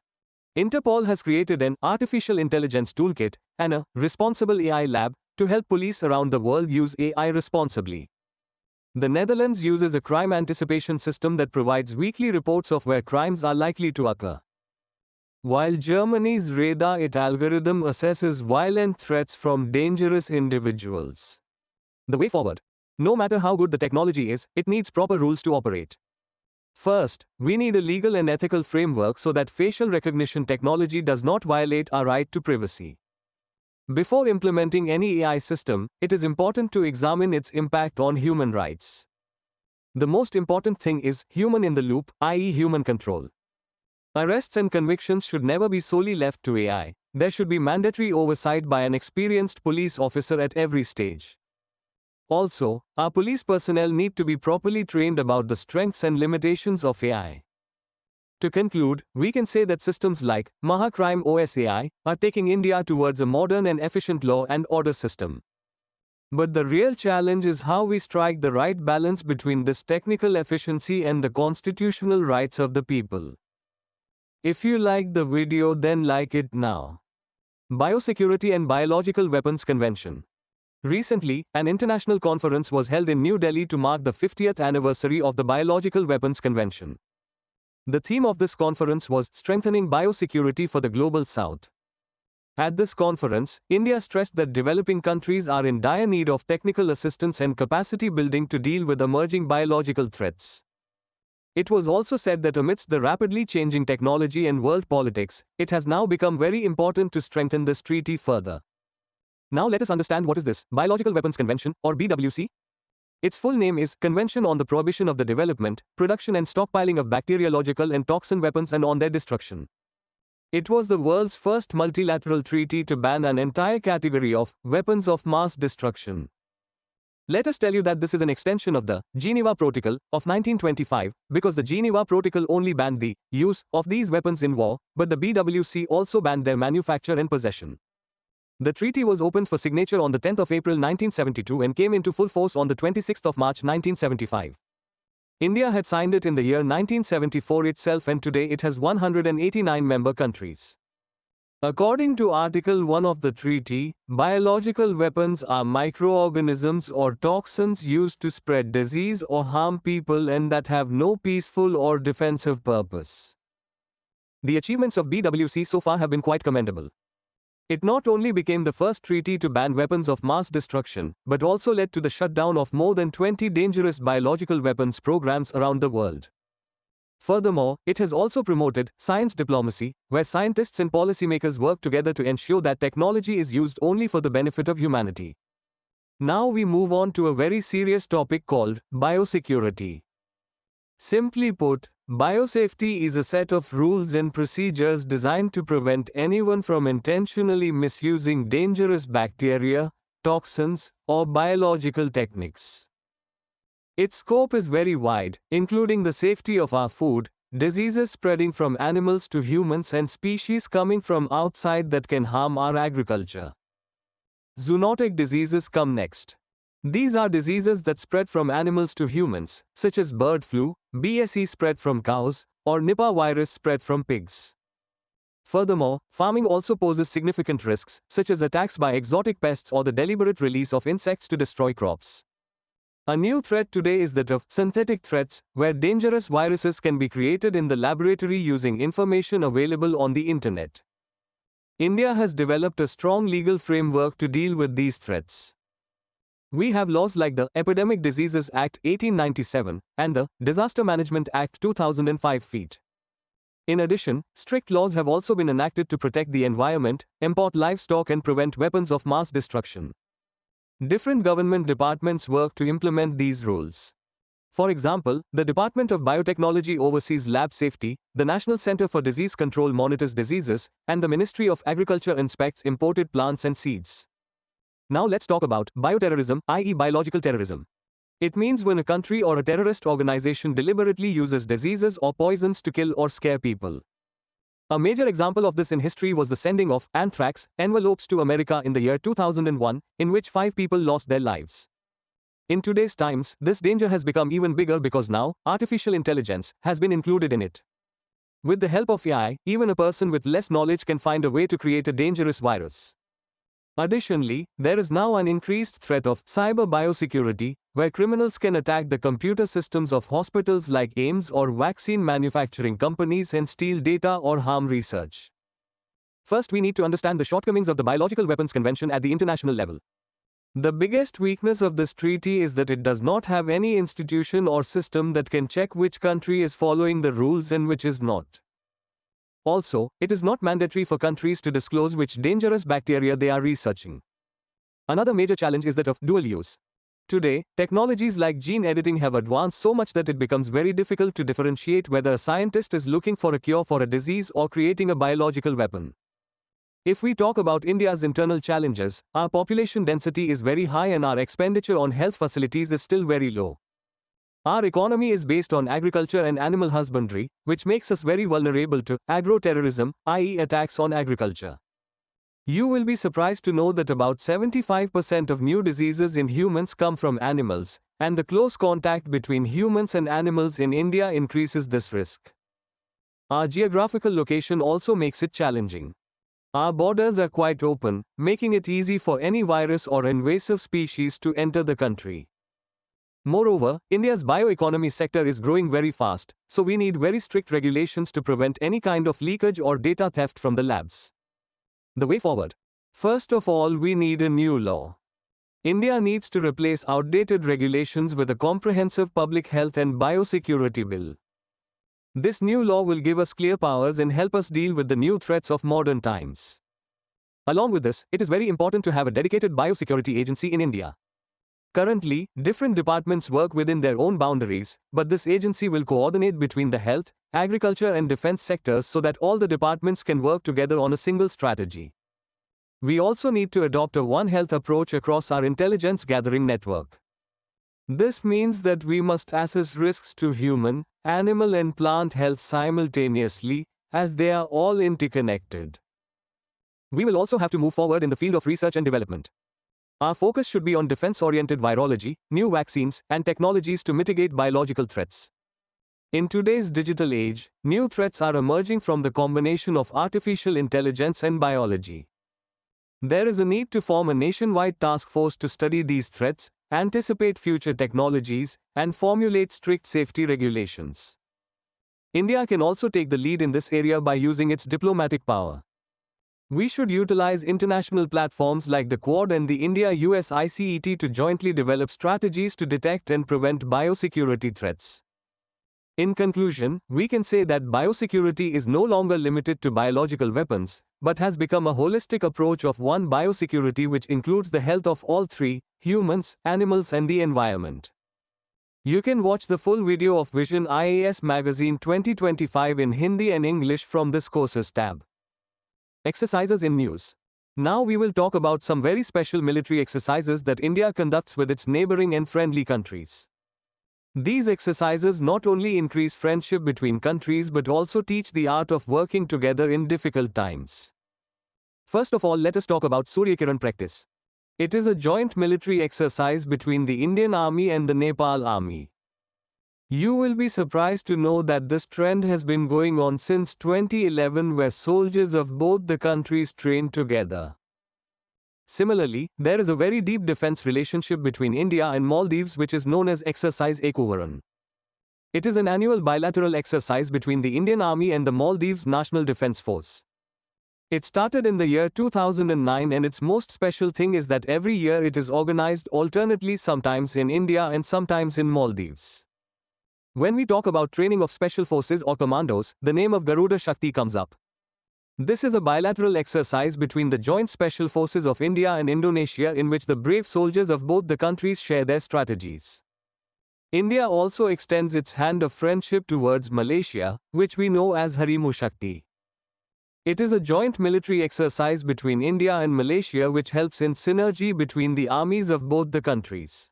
Interpol has created an artificial intelligence toolkit and a responsible AI lab to help police around the world use AI responsibly. The Netherlands uses a crime anticipation system that provides weekly reports of where crimes are likely to occur. While Germany's Radar-IT algorithm assesses violent threats from dangerous individuals. The way forward. No matter how good the technology is, it needs proper rules to operate. First, we need a legal and ethical framework so that facial recognition technology does not violate our right to privacy. Before implementing any AI system, it is important to examine its impact on human rights. The most important thing is human in the loop, i.e. human control. Arrests and convictions should never be solely left to AI. There should be mandatory oversight by an experienced police officer at every stage. Also, our police personnel need to be properly trained about the strengths and limitations of AI. To conclude, we can say that systems like Mahacrime OS AI are taking India towards a modern and efficient law and order system. But the real challenge is how we strike the right balance between this technical efficiency and the constitutional rights of the people. If you like the video, then like it now. Biosecurity and Biological Weapons Convention. Recently, an international conference was held in New Delhi to mark the 50th anniversary of the Biological Weapons Convention. The theme of this conference was Strengthening Biosecurity for the Global South. At this conference, India stressed that developing countries are in dire need of technical assistance and capacity building to deal with emerging biological threats. It was also said that amidst the rapidly changing technology and world politics, it has now become very important to strengthen this treaty further. Now let us understand what is this Biological Weapons Convention, or BWC. Its full name is Convention on the Prohibition of the Development, Production and Stockpiling of Bacteriological and Toxin Weapons and on their Destruction. It was the world's first multilateral treaty to ban an entire category of weapons of mass destruction. Let us tell you that this is an extension of the Geneva Protocol of 1925, because the Geneva Protocol only banned the use of these weapons in war, but the BWC also banned their manufacture and possession. The treaty was opened for signature on the 10th of April 1972 and came into full force on the 26th of March 1975. India had signed it in the year 1974 itself, and today it has 189 member countries. According to Article 1 of the treaty, biological weapons are microorganisms or toxins used to spread disease or harm people and that have no peaceful or defensive purpose. The achievements of BWC so far have been quite commendable. It not only became the first treaty to ban weapons of mass destruction, but also led to the shutdown of more than 20 dangerous biological weapons programs around the world. Furthermore, it has also promoted science diplomacy, where scientists and policymakers work together to ensure that technology is used only for the benefit of humanity. Now we move on to a very serious topic called biosecurity. Simply put, biosafety is a set of rules and procedures designed to prevent anyone from intentionally misusing dangerous bacteria, toxins, or biological techniques. Its scope is very wide, including the safety of our food, diseases spreading from animals to humans, and species coming from outside that can harm our agriculture. Zoonotic diseases come next. These are diseases that spread from animals to humans, such as bird flu, BSE spread from cows, or Nipah virus spread from pigs. Furthermore, farming also poses significant risks, such as attacks by exotic pests or the deliberate release of insects to destroy crops. A new threat today is that of synthetic threats, where dangerous viruses can be created in the laboratory using information available on the internet. India has developed a strong legal framework to deal with these threats. We have laws like the Epidemic Diseases Act 1897 and the Disaster Management Act 2005 feet. In addition, strict laws have also been enacted to protect the environment, import livestock and prevent weapons of mass destruction. Different government departments work to implement these rules. For example, the Department of Biotechnology oversees lab safety, the National Center for Disease Control monitors diseases, and the Ministry of Agriculture inspects imported plants and seeds. Now let's talk about bioterrorism, i.e. biological terrorism. It means when a country or a terrorist organization deliberately uses diseases or poisons to kill or scare people. A major example of this in history was the sending of anthrax envelopes to America in the year 2001, in which 5 people lost their lives. In today's times, this danger has become even bigger because now, artificial intelligence has been included in it. With the help of AI, even a person with less knowledge can find a way to create a dangerous virus. Additionally, there is now an increased threat of cyber biosecurity, where criminals can attack the computer systems of hospitals like AIIMS or vaccine manufacturing companies and steal data or harm research. First, we need to understand the shortcomings of the Biological Weapons Convention at the international level. The biggest weakness of this treaty is that it does not have any institution or system that can check which country is following the rules and which is not. Also, it is not mandatory for countries to disclose which dangerous bacteria they are researching. Another major challenge is that of dual use. Today, technologies like gene editing have advanced so much that it becomes very difficult to differentiate whether a scientist is looking for a cure for a disease or creating a biological weapon. If we talk about India's internal challenges, our population density is very high and our expenditure on health facilities is still very low. Our economy is based on agriculture and animal husbandry, which makes us very vulnerable to agro-terrorism, i.e. attacks on agriculture. You will be surprised to know that about 75% of new diseases in humans come from animals, and the close contact between humans and animals in India increases this risk. Our geographical location also makes it challenging. Our borders are quite open, making it easy for any virus or invasive species to enter the country. Moreover, India's bioeconomy sector is growing very fast, so we need very strict regulations to prevent any kind of leakage or data theft from the labs. The way forward. First of all, we need a new law. India needs to replace outdated regulations with a comprehensive public health and biosecurity bill. This new law will give us clear powers and help us deal with the new threats of modern times. Along with this, it is very important to have a dedicated biosecurity agency in India. Currently, different departments work within their own boundaries, but this agency will coordinate between the health, agriculture and defense sectors so that all the departments can work together on a single strategy. We also need to adopt a One Health approach across our intelligence gathering network. This means that we must assess risks to human, animal and plant health simultaneously, as they are all interconnected. We will also have to move forward in the field of research and development. Our focus should be on defense-oriented virology, new vaccines, and technologies to mitigate biological threats. In today's digital age, new threats are emerging from the combination of artificial intelligence and biology. There is a need to form a nationwide task force to study these threats, anticipate future technologies, and formulate strict safety regulations. India can also take the lead in this area by using its diplomatic power. We should utilize international platforms like the Quad and the India-US ICET to jointly develop strategies to detect and prevent biosecurity threats. In conclusion, we can say that biosecurity is no longer limited to biological weapons, but has become a holistic approach of one biosecurity which includes the health of all three, humans, animals and the environment. You can watch the full video of Vision IAS Magazine 2025 in Hindi and English from this Courses tab. Exercises in news. Now we will talk about some very special military exercises that India conducts with its neighboring and friendly countries. These exercises not only increase friendship between countries but also teach the art of working together in difficult times. First of all, let us talk about Surya Kiran practice. It is a joint military exercise between the Indian Army and the Nepal Army. You will be surprised to know that this trend has been going on since 2011, where soldiers of both the countries train together. Similarly, there is a very deep defense relationship between India and Maldives, which is known as Exercise Ekuvaran. It is an annual bilateral exercise between the Indian Army and the Maldives National Defense Force. It started in the year 2009, and its most special thing is that every year it is organized alternately, sometimes in India and sometimes in Maldives. When we talk about training of special forces or commandos, the name of Garuda Shakti comes up. This is a bilateral exercise between the Joint Special Forces of India and Indonesia, in which the brave soldiers of both the countries share their strategies. India also extends its hand of friendship towards Malaysia, which we know as Harimu Shakti. It is a joint military exercise between India and Malaysia which helps in synergy between the armies of both the countries.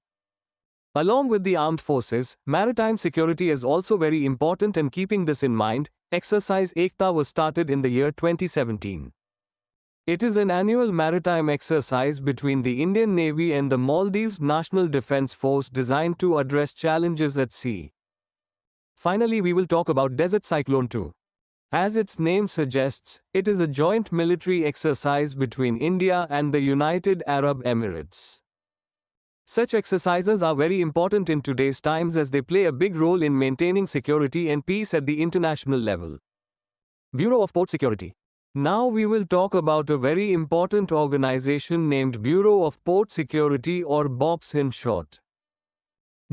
Along with the armed forces, maritime security is also very important, and keeping this in mind, Exercise Ekta was started in the year 2017. It is an annual maritime exercise between the Indian Navy and the Maldives National Defense Force designed to address challenges at sea. Finally, we will talk about Desert Cyclone 2. As its name suggests, it is a joint military exercise between India and the United Arab Emirates. Such exercises are very important in today's times, as they play a big role in maintaining security and peace at the international level. Bureau of Port Security. Now we will talk about a very important organization named Bureau of Port Security, or BOPS in short.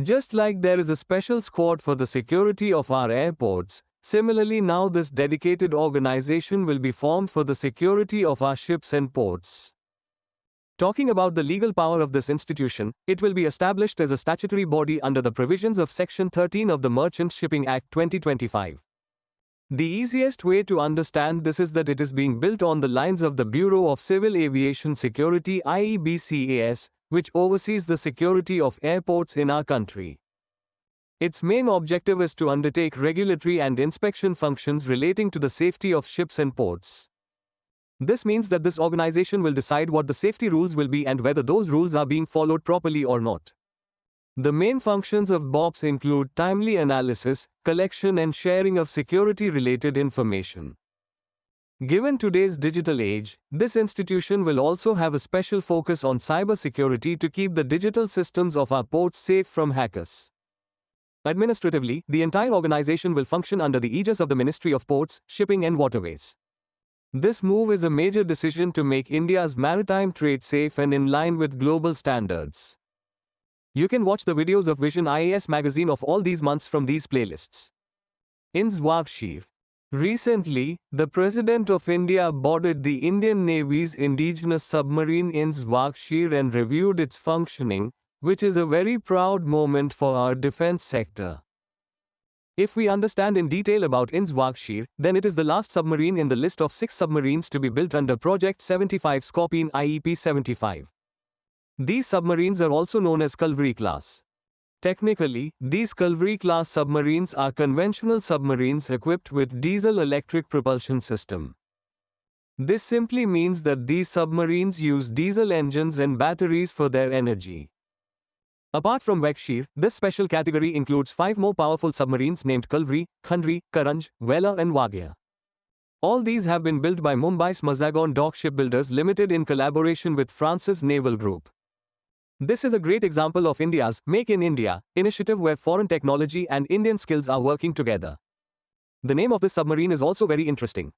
Just like there is a special squad for the security of our airports, similarly now this dedicated organization will be formed for the security of our ships and ports. Talking about the legal power of this institution, it will be established as a statutory body under the provisions of Section 13 of the Merchant Shipping Act 2025. The easiest way to understand this is that it is being built on the lines of the Bureau of Civil Aviation Security (BCAS), which oversees the security of airports in our country. Its main objective is to undertake regulatory and inspection functions relating to the safety of ships and ports. This means that this organization will decide what the safety rules will be and whether those rules are being followed properly or not. The main functions of BOPS include timely analysis, collection and sharing of security-related information. Given today's digital age, this institution will also have a special focus on cybersecurity to keep the digital systems of our ports safe from hackers. Administratively, the entire organization will function under the aegis of the Ministry of Ports, Shipping and Waterways. This move is a major decision to make India's maritime trade safe and in line with global standards. You can watch the videos of Vision IAS Magazine of all these months from these playlists. Inzwakshir. Recently, the President of India boarded the Indian Navy's indigenous submarine Inzwakshir and reviewed its functioning, which is a very proud moment for our defense sector. If we understand in detail about Inzwakshir, then it is the last submarine in the list of 6 submarines to be built under Project 75 Scorpion IEP 75. These submarines are also known as Calvary class. Technically, these Calvary class submarines are conventional submarines equipped with diesel-electric propulsion system. This simply means that these submarines use diesel engines and batteries for their energy. Apart from Vakshir, this special category includes 5 more powerful submarines named Kalvari, Khandri, Karanj, Vela and Wagya. All these have been built by Mumbai's Mazagon Dock Shipbuilders Limited in collaboration with France's Naval Group. This is a great example of India's Make in India initiative, where foreign technology and Indian skills are working together. The name of this submarine is also very interesting.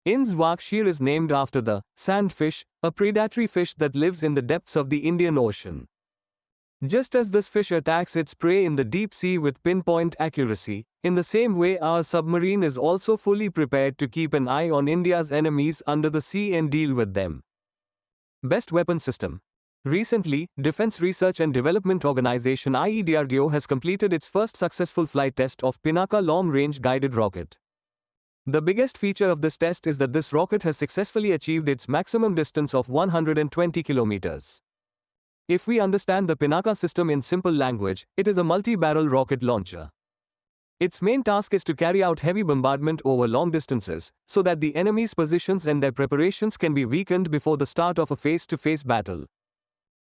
Inzwakshir is named after the sandfish, a predatory fish that lives in the depths of the Indian Ocean. Just as this fish attacks its prey in the deep sea with pinpoint accuracy, in the same way our submarine is also fully prepared to keep an eye on India's enemies under the sea and deal with them. Best Weapon System. Recently, Defense Research and Development Organization (DRDO) has completed its first successful flight test of Pinaka long-range guided rocket. The biggest feature of this test is that this rocket has successfully achieved its maximum distance of 120 kilometers. If we understand the Pinaka system in simple language, it is a multi-barrel rocket launcher. Its main task is to carry out heavy bombardment over long distances, so that the enemy's positions and their preparations can be weakened before the start of a face-to-face battle.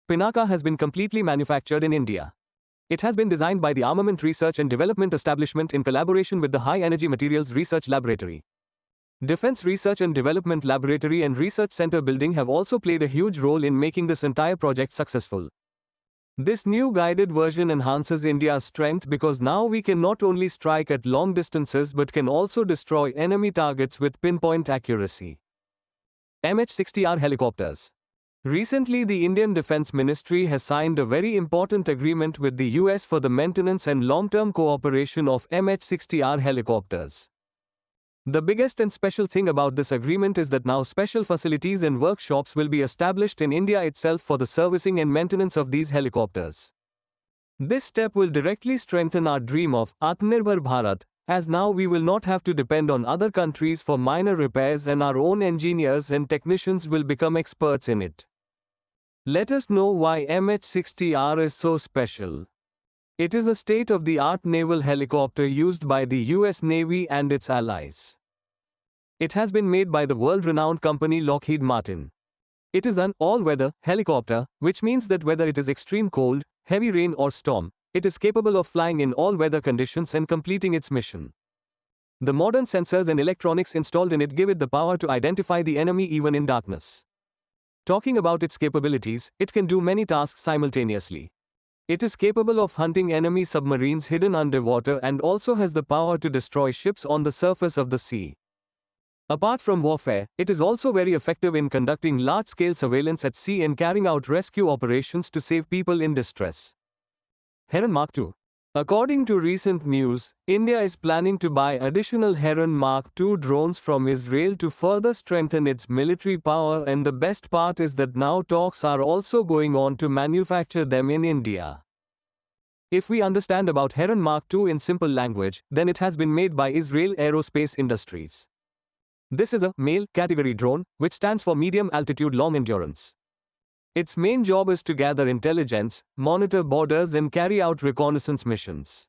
Pinaka has been completely manufactured in India. It has been designed by the Armament Research and Development Establishment in collaboration with the High Energy Materials Research Laboratory. Defense Research and Development Laboratory and Research Center building have also played a huge role in making this entire project successful. This new guided version enhances India's strength because now we can not only strike at long distances but can also destroy enemy targets with pinpoint accuracy. MH-60R helicopters. Recently, the Indian Defense Ministry has signed a very important agreement with the US for the maintenance and long-term cooperation of MH-60R helicopters. The biggest and special thing about this agreement is that now special facilities and workshops will be established in India itself for the servicing and maintenance of these helicopters. This step will directly strengthen our dream of Atmanirbhar Bharat, as now we will not have to depend on other countries for minor repairs and our own engineers and technicians will become experts in it. Let us know why MH-60R is so special. It is a state-of-the-art naval helicopter used by the US Navy and its allies. It has been made by the world-renowned company Lockheed Martin. It is an all-weather helicopter, which means that whether it is extreme cold, heavy rain or storm, it is capable of flying in all weather conditions and completing its mission. The modern sensors and electronics installed in it give it the power to identify the enemy even in darkness. Talking about its capabilities, it can do many tasks simultaneously. It is capable of hunting enemy submarines hidden underwater and also has the power to destroy ships on the surface of the sea. Apart from warfare, it is also very effective in conducting large-scale surveillance at sea and carrying out rescue operations to save people in distress. Heron Mark II. According to recent news, India is planning to buy additional Heron Mark II drones from Israel to further strengthen its military power, and the best part is that now talks are also going on to manufacture them in India. If we understand about Heron Mark II in simple language, then it has been made by Israel Aerospace Industries. This is a MALE category drone, which stands for Medium Altitude Long Endurance. Its main job is to gather intelligence, monitor borders and carry out reconnaissance missions.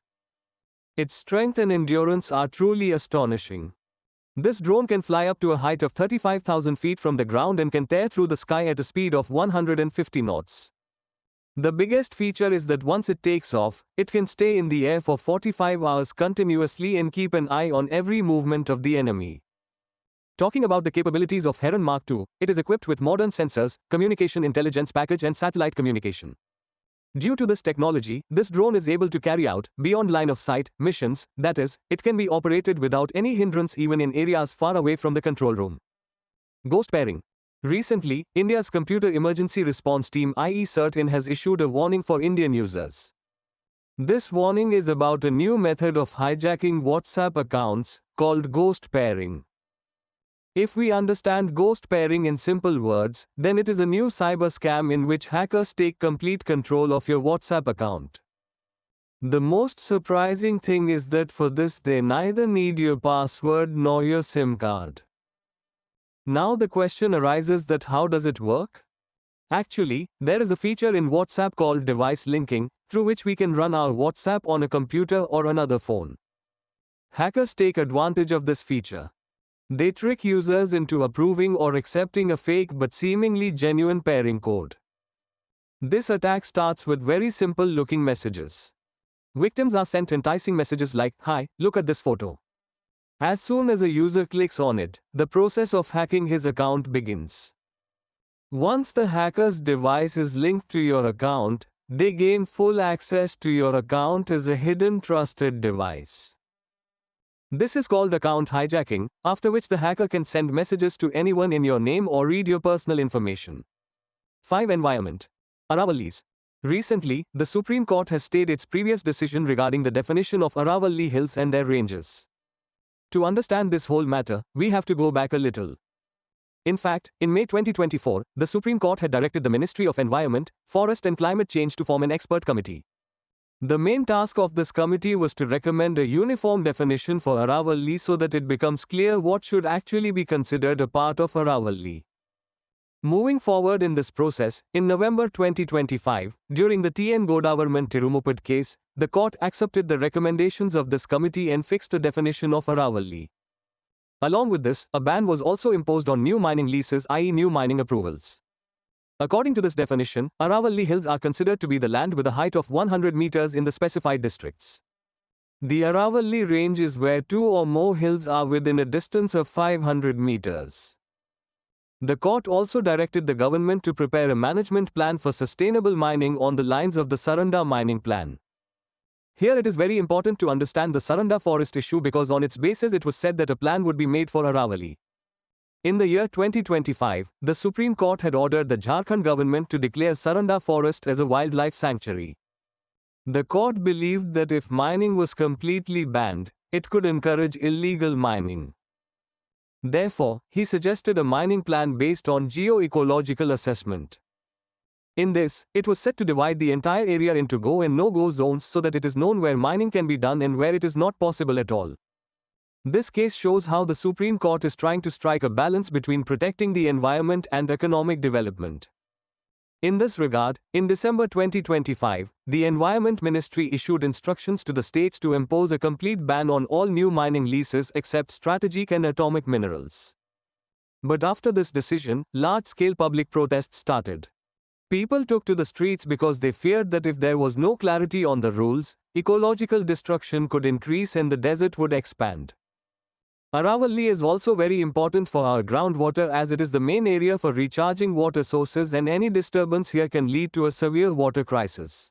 Its strength and endurance are truly astonishing. This drone can fly up to a height of 35,000 feet from the ground and can tear through the sky at a speed of 150 knots. The biggest feature is that once it takes off, it can stay in the air for 45 hours continuously and keep an eye on every movement of the enemy. Talking about the capabilities of Heron Mark II, it is equipped with modern sensors, communication intelligence package and satellite communication. Due to this technology, this drone is able to carry out, beyond line of sight, missions, that is, it can be operated without any hindrance even in areas far away from the control room. Ghost pairing. Recently, India's Computer Emergency Response Team (IE CERT-IN) has issued a warning for Indian users. This warning is about a new method of hijacking WhatsApp accounts, called ghost pairing. If we understand ghost pairing in simple words, then it is a new cyber scam in which hackers take complete control of your WhatsApp account. The most surprising thing is that for this they neither need your password nor your SIM card. Now the question arises that how does it work? Actually, there is a feature in WhatsApp called device linking, through which we can run our WhatsApp on a computer or another phone. Hackers take advantage of this feature. They trick users into approving or accepting a fake but seemingly genuine pairing code. This attack starts with very simple-looking messages. Victims are sent enticing messages like, "Hi, look at this photo." As soon as a user clicks on it, the process of hacking his account begins. Once the hacker's device is linked to your account, they gain full access to your account as a hidden trusted device. This is called account hijacking, after which the hacker can send messages to anyone in your name or read your personal information. 5. Environment. Aravallis. Recently, the Supreme Court has stayed its previous decision regarding the definition of Aravalli Hills and their ranges. To understand this whole matter, we have to go back a little. In fact, in May 2024, the Supreme Court had directed the Ministry of Environment, Forest and Climate Change to form an expert committee. The main task of this committee was to recommend a uniform definition for Aravalli so that it becomes clear what should actually be considered a part of Aravalli. Moving forward in this process, in November 2025, during the TN Godavarman Tirumupad case, the court accepted the recommendations of this committee and fixed a definition of Aravalli. Along with this, a ban was also imposed on new mining leases, i.e. new mining approvals. According to this definition, Aravalli Hills are considered to be the land with a height of 100 meters in the specified districts. The Aravalli range is where two or more hills are within a distance of 500 meters. The court also directed the government to prepare a management plan for sustainable mining on the lines of the Saranda mining plan. Here it is very important to understand the Saranda forest issue because on its basis it was said that a plan would be made for Aravalli. In the year 2025, the Supreme Court had ordered the Jharkhand government to declare Saranda forest as a wildlife sanctuary. The court believed that if mining was completely banned, it could encourage illegal mining. Therefore, he suggested a mining plan based on geo-ecological assessment. In this, it was set to divide the entire area into go and no-go zones so that it is known where mining can be done and where it is not possible at all. This case shows how the Supreme Court is trying to strike a balance between protecting the environment and economic development. In this regard, in December 2025, the Environment Ministry issued instructions to the states to impose a complete ban on all new mining leases except strategic and atomic minerals. But after this decision, large-scale public protests started. People took to the streets because they feared that if there was no clarity on the rules, ecological destruction could increase and the desert would expand. Aravalli is also very important for our groundwater as it is the main area for recharging water sources and any disturbance here can lead to a severe water crisis.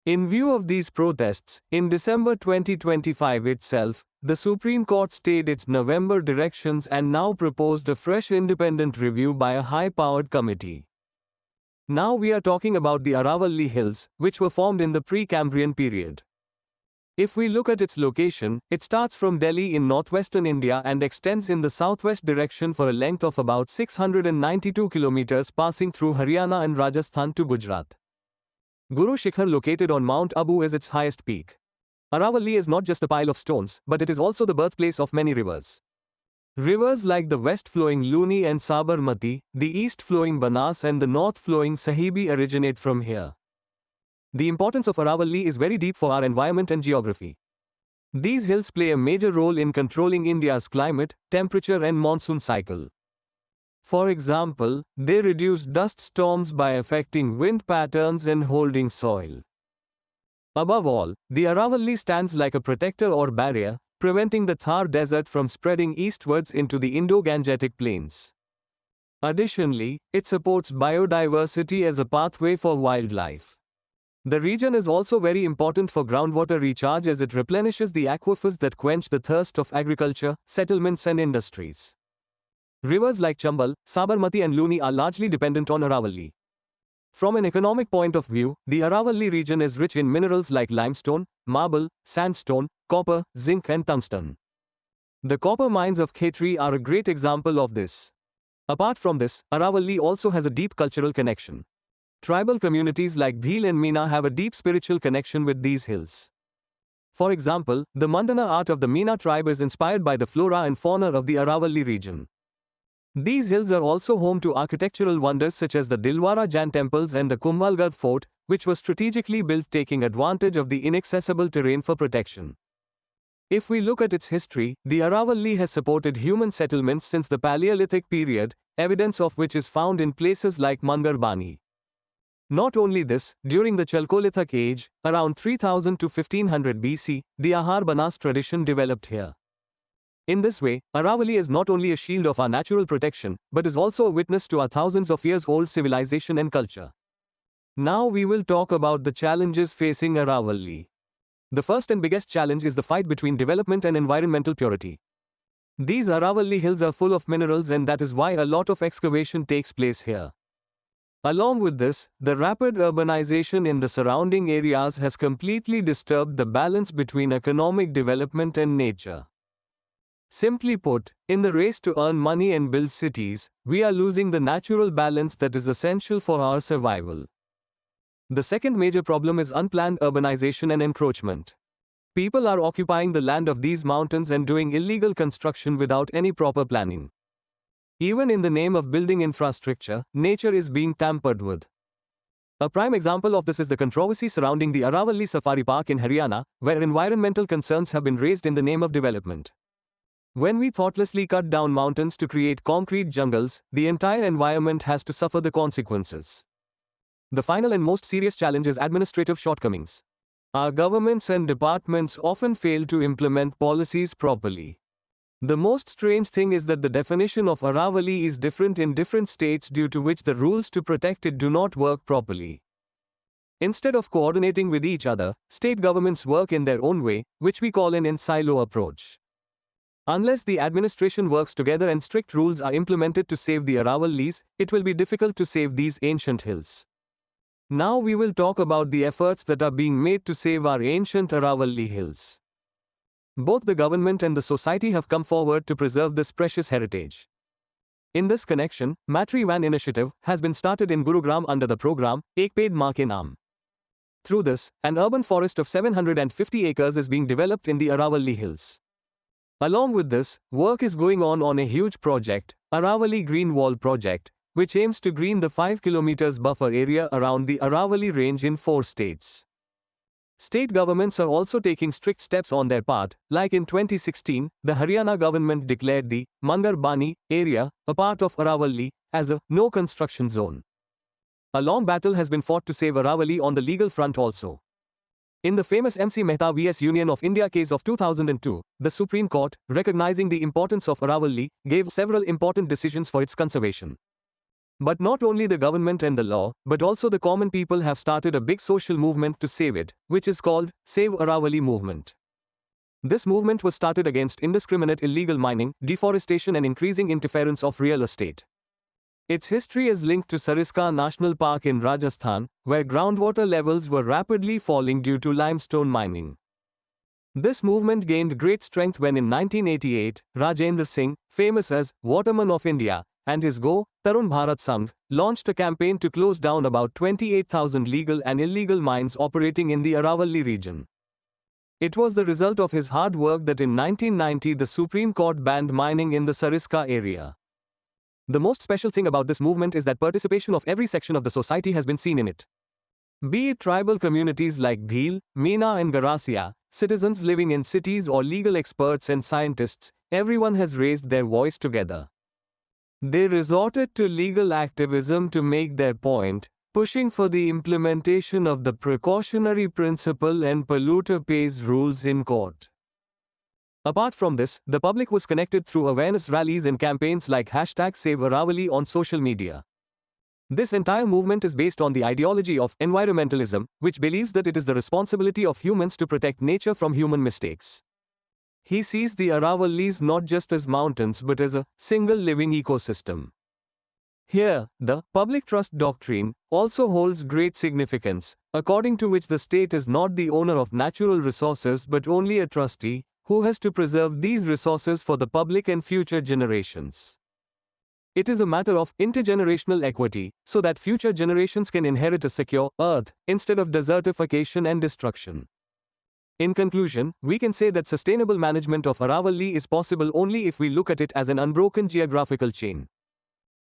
In view of these protests, in December 2025 itself, the Supreme Court stayed its November directions and now proposed a fresh independent review by a high-powered committee. Now we are talking about the Aravalli Hills, which were formed in the pre-Cambrian period. If we look at its location, it starts from Delhi in northwestern India and extends in the southwest direction for a length of about 692 kilometers passing through Haryana and Rajasthan to Gujarat. Guru Shikhar located on Mount Abu is its highest peak. Aravalli is not just a pile of stones, but it is also the birthplace of many rivers. Rivers like the west-flowing Luni and Sabarmati, the east-flowing Banas and the north-flowing Sahibi originate from here. The importance of Aravalli is very deep for our environment and geography. These hills play a major role in controlling India's climate, temperature and monsoon cycle. For example, they reduce dust storms by affecting wind patterns and holding soil. Above all, the Aravalli stands like a protector or barrier, preventing the Thar Desert from spreading eastwards into the Indo-Gangetic plains. Additionally, it supports biodiversity as a pathway for wildlife. The region is also very important for groundwater recharge as it replenishes the aquifers that quench the thirst of agriculture, settlements and industries. Rivers like Chambal, Sabarmati and Luni are largely dependent on Aravalli. From an economic point of view, the Aravalli region is rich in minerals like limestone, marble, sandstone, copper, zinc and tungsten. The copper mines of Khetri are a great example of this. Apart from this, Aravalli also has a deep cultural connection. Tribal communities like Bhil and Meena have a deep spiritual connection with these hills. For example, the Mandana art of the Meena tribe is inspired by the flora and fauna of the Aravalli region. These hills are also home to architectural wonders such as the Dilwara Jan temples and the Kumbhalgarh fort, which was strategically built taking advantage of the inaccessible terrain for protection. If we look at its history, the Aravalli has supported human settlements since the Paleolithic period, evidence of which is found in places like Mangarbani. Not only this, during the Chalcolithic age, around 3000 to 1500 BC, the Ahar Banas tradition developed here. In this way, Aravalli is not only a shield of our natural protection, but is also a witness to our thousands of years old civilization and culture. Now we will talk about the challenges facing Aravalli. The first and biggest challenge is the fight between development and environmental purity. These Aravalli hills are full of minerals and that is why a lot of excavation takes place here. Along with this, the rapid urbanization in the surrounding areas has completely disturbed the balance between economic development and nature. Simply put, in the race to earn money and build cities, we are losing the natural balance that is essential for our survival. The second major problem is unplanned urbanization and encroachment. People are occupying the land of these mountains and doing illegal construction without any proper planning. Even in the name of building infrastructure, nature is being tampered with. A prime example of this is the controversy surrounding the Aravalli Safari Park in Haryana, where environmental concerns have been raised in the name of development. When we thoughtlessly cut down mountains to create concrete jungles, the entire environment has to suffer the consequences. The final and most serious challenge is administrative shortcomings. Our governments and departments often fail to implement policies properly. The most strange thing is that the definition of Aravali is different in different states, due to which the rules to protect it do not work properly. Instead of coordinating with each other, state governments work in their own way, which we call an in-silo approach. Unless the administration works together and strict rules are implemented to save the Aravalis, it will be difficult to save these ancient hills. Now we will talk about the efforts that are being made to save our ancient Aravali hills. Both the government and the society have come forward to preserve this precious heritage. In this connection, Matri Van initiative has been started in Gurugram under the program Ek Ped Maa Ke Naam. Through this, an urban forest of 750 acres is being developed in the Aravali hills. Along with this, work is going on a huge project, Aravali Green Wall Project, which aims to green the 5 km buffer area around the Aravali range in 4 states. State governments are also taking strict steps on their part, like in 2016, the Haryana government declared the Mangar Bani area, a part of Aravali, as a no construction zone. A long battle has been fought to save Aravali on the legal front also. In the famous MC Mehta vs Union of India case of 2002, the Supreme Court, recognizing the importance of Aravali, gave several important decisions for its conservation. But not only the government and the law, but also the common people have started a big social movement to save it, which is called Save Aravali movement. This movement was started against indiscriminate illegal mining, deforestation and increasing interference of real estate. Its history is linked to Sariska National Park in Rajasthan, where groundwater levels were rapidly falling due to limestone mining. This movement gained great strength when in 1988, Rajendra Singh, famous as Waterman of India, and his Go Tarun Bharat Sangh, launched a campaign to close down about 28,000 legal and illegal mines operating in the Aravali region. It was the result of his hard work that in 1990 the Supreme Court banned mining in the Sariska area. The most special thing about this movement is that participation of every section of the society has been seen in it. Be it tribal communities like Bhil, Meena and Garasia, citizens living in cities or legal experts and scientists, everyone has raised their voice together. They resorted to legal activism to make their point, pushing for the implementation of the precautionary principle and polluter pays rules in court. Apart from this, the public was connected through awareness rallies and campaigns like #SaveAravali on social media. This entire movement is based on the ideology of environmentalism, which believes that it is the responsibility of humans to protect nature from human mistakes. He sees the Aravalis not just as mountains but as a single living ecosystem. Here, the public trust doctrine also holds great significance, according to which the state is not the owner of natural resources but only a trustee, who has to preserve these resources for the public and future generations. It is a matter of intergenerational equity, so that future generations can inherit a secure earth, instead of desertification and destruction. In conclusion, we can say that sustainable management of Aravali is possible only if we look at it as an unbroken geographical chain.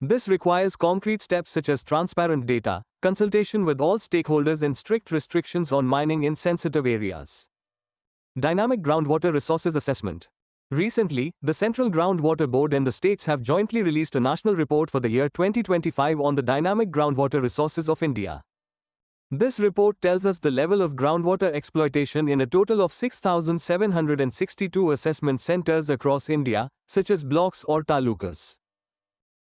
This requires concrete steps such as transparent data, consultation with all stakeholders and strict restrictions on mining in sensitive areas. Dynamic groundwater resources assessment. Recently, the Central Groundwater Board and the states have jointly released a national report for the year 2025 on the dynamic groundwater resources of India. This report tells us the level of groundwater exploitation in a total of 6,762 assessment centers across India, such as blocks or talukas.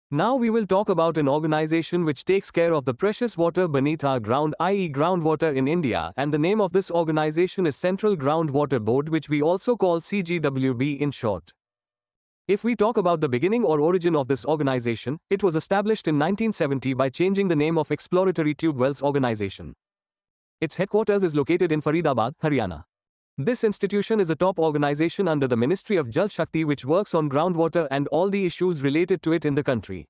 Now we will talk about an organization which takes care of the precious water beneath our ground, i.e. groundwater in India, and the name of this organization is Central Groundwater Board, which we also call CGWB in short. If we talk about the beginning or origin of this organization, it was established in 1970 by changing the name of Exploratory Tube Wells Organization. Its headquarters is located in Faridabad, Haryana. This institution is a top organization under the Ministry of Jal Shakti which works on groundwater and all the issues related to it in the country.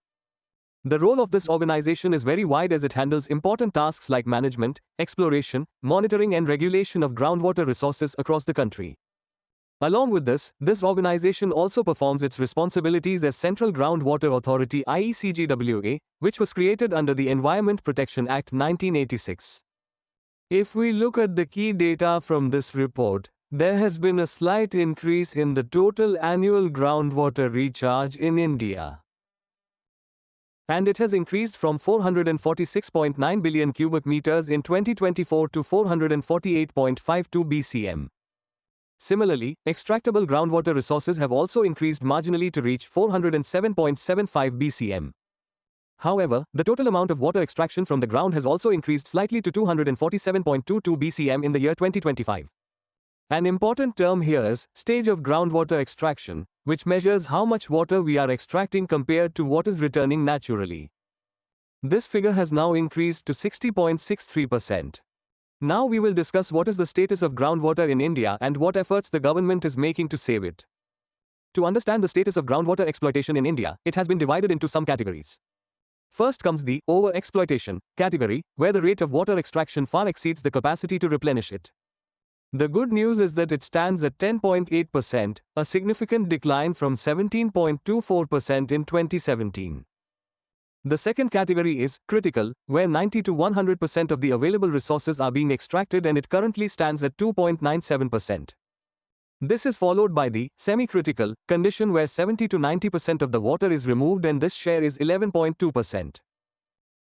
The role of this organization is very wide as it handles important tasks like management, exploration, monitoring and regulation of groundwater resources across the country. Along with this, this organization also performs its responsibilities as Central Groundwater Authority i.e. CGWA, which was created under the Environment Protection Act 1986. If we look at the key data from this report, there has been a slight increase in the total annual groundwater recharge in India. And it has increased from 446.9 billion cubic meters in 2024 to 448.52 BCM. Similarly, extractable groundwater resources have also increased marginally to reach 407.75 BCM. However, the total amount of water extraction from the ground has also increased slightly to 247.22 BCM in the year 2025. An important term here is stage of groundwater extraction, which measures how much water we are extracting compared to what is returning naturally. This figure has now increased to 60.63%. Now we will discuss what is the status of groundwater in India and what efforts the government is making to save it. To understand the status of groundwater exploitation in India, it has been divided into some categories. First comes the over-exploitation category, where the rate of water extraction far exceeds the capacity to replenish it. The good news is that it stands at 10.8%, a significant decline from 17.24% in 2017. The second category is critical, where 90 to 100% of the available resources are being extracted, and it currently stands at 2.97%. This is followed by the semi-critical condition, where 70 to 90% of the water is removed, and this share is 11.2%.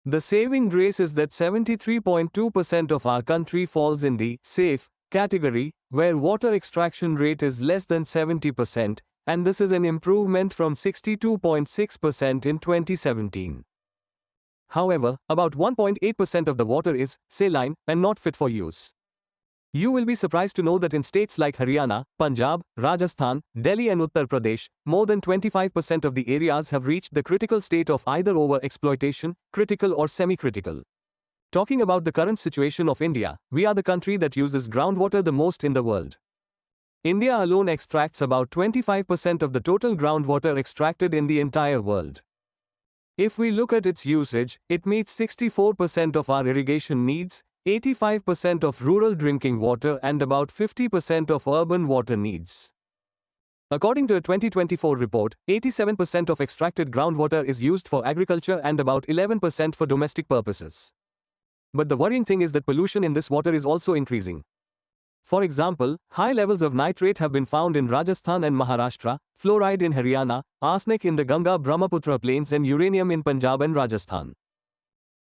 The saving grace is that 73.2% of our country falls in the safe category, where water extraction rate is less than 70%, and this is an improvement from 62.6% in 2017. However, about 1.8% of the water is saline and not fit for use. You will be surprised to know that in states like Haryana, Punjab, Rajasthan, Delhi and Uttar Pradesh, more than 25% of the areas have reached the critical state of either over-exploitation, critical or semi-critical. Talking about the current situation of India, we are the country that uses groundwater the most in the world. India alone extracts about 25% of the total groundwater extracted in the entire world. If we look at its usage, it meets 64% of our irrigation needs, 85% of rural drinking water, and about 50% of urban water needs. According to a 2024 report, 87% of extracted groundwater is used for agriculture and about 11% for domestic purposes. But the worrying thing is that pollution in this water is also increasing. For example, high levels of nitrate have been found in Rajasthan and Maharashtra, fluoride in Haryana, arsenic in the Ganga-Brahmaputra plains, and uranium in Punjab and Rajasthan.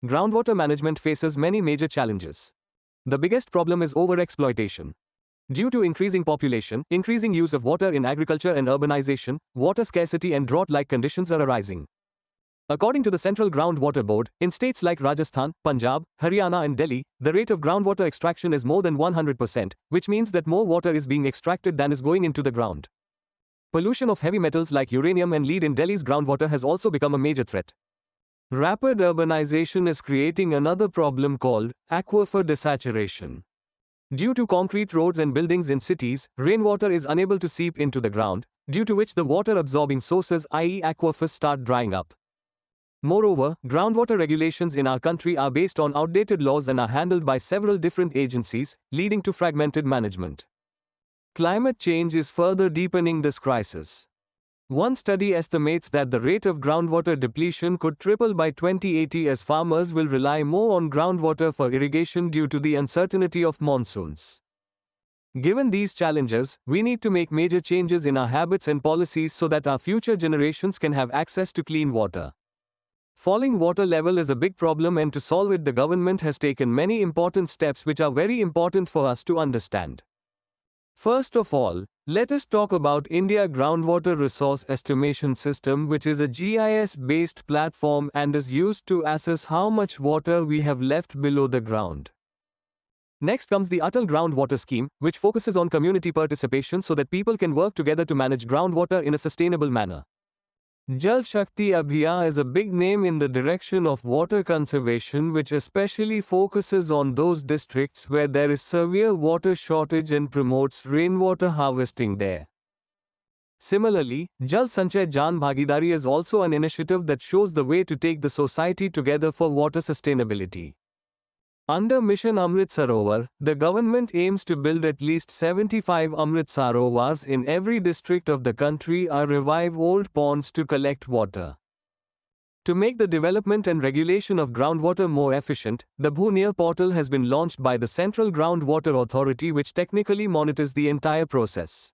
Groundwater management faces many major challenges. The biggest problem is over-exploitation. Due to increasing population, increasing use of water in agriculture and urbanization, water scarcity and drought-like conditions are arising. According to the Central Groundwater Board, in states like Rajasthan, Punjab, Haryana and Delhi, the rate of groundwater extraction is more than 100%, which means that more water is being extracted than is going into the ground. Pollution of heavy metals like uranium and lead in Delhi's groundwater has also become a major threat. Rapid urbanization is creating another problem called aquifer desaturation. Due to concrete roads and buildings in cities, rainwater is unable to seep into the ground, due to which the water-absorbing sources, i.e. aquifers, start drying up. Moreover, groundwater regulations in our country are based on outdated laws and are handled by several different agencies, leading to fragmented management. Climate change is further deepening this crisis. One study estimates that the rate of groundwater depletion could triple by 2080 as farmers will rely more on groundwater for irrigation due to the uncertainty of monsoons. Given these challenges, we need to make major changes in our habits and policies so that our future generations can have access to clean water. Falling water level is a big problem, and to solve it, the government has taken many important steps which are very important for us to understand. First of all, let us talk about India Groundwater Resource Estimation System, which is a GIS-based platform and is used to assess how much water we have left below the ground. Next comes the Atal Groundwater Scheme, which focuses on community participation so that people can work together to manage groundwater in a sustainable manner. Jal Shakti Abhiyan is a big name in the direction of water conservation, which especially focuses on those districts where there is severe water shortage and promotes rainwater harvesting there. Similarly, Jal Sanchay Jan Bhagidari is also an initiative that shows the way to take the society together for water sustainability. Under Mission Amrit Sarovar, the government aims to build at least 75 Amrit Sarovars in every district of the country or revive old ponds to collect water. To make the development and regulation of groundwater more efficient, the Bhuneer portal has been launched by the Central Groundwater Authority, which technically monitors the entire process.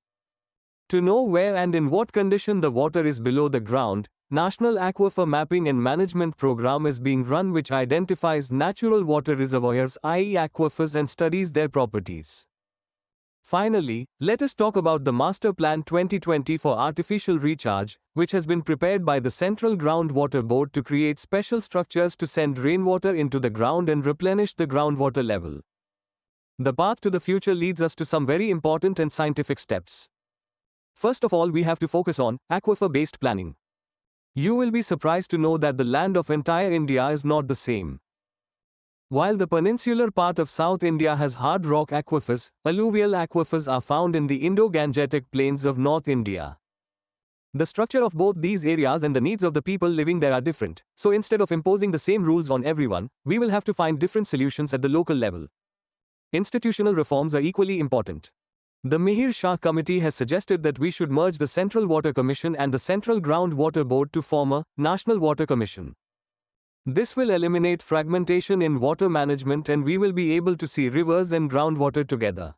To know where and in what condition the water is below the ground, National Aquifer Mapping and Management Program is being run, which identifies natural water reservoirs, i.e. aquifers, and studies their properties. Finally, let us talk about the Master Plan 2020 for Artificial Recharge, which has been prepared by the Central Groundwater Board to create special structures to send rainwater into the ground and replenish the groundwater level. The path to the future leads us to some very important and scientific steps. First of all, we have to focus on aquifer-based planning. You will be surprised to know that the land of entire India is not the same. While the peninsular part of South India has hard rock aquifers, alluvial aquifers are found in the Indo-Gangetic plains of North India. The structure of both these areas and the needs of the people living there are different, so instead of imposing the same rules on everyone, we will have to find different solutions at the local level. Institutional reforms are equally important. The Mihir Shah Committee has suggested that we should merge the Central Water Commission and the Central Groundwater Board to form a National Water Commission. This will eliminate fragmentation in water management, and we will be able to see rivers and groundwater together.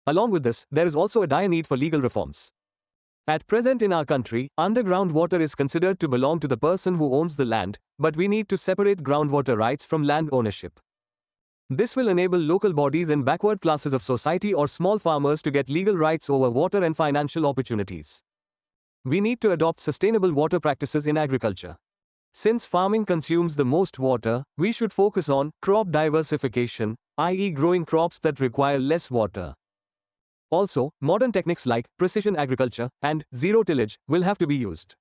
Along with this, there is also a dire need for legal reforms. At present in our country, underground water is considered to belong to the person who owns the land, but we need to separate groundwater rights from land ownership. This will enable local bodies and backward classes of society or small farmers to get legal rights over water and financial opportunities. We need to adopt sustainable water practices in agriculture. Since farming consumes the most water, we should focus on crop diversification, i.e. growing crops that require less water. Also, modern techniques like precision agriculture and zero tillage will have to be used.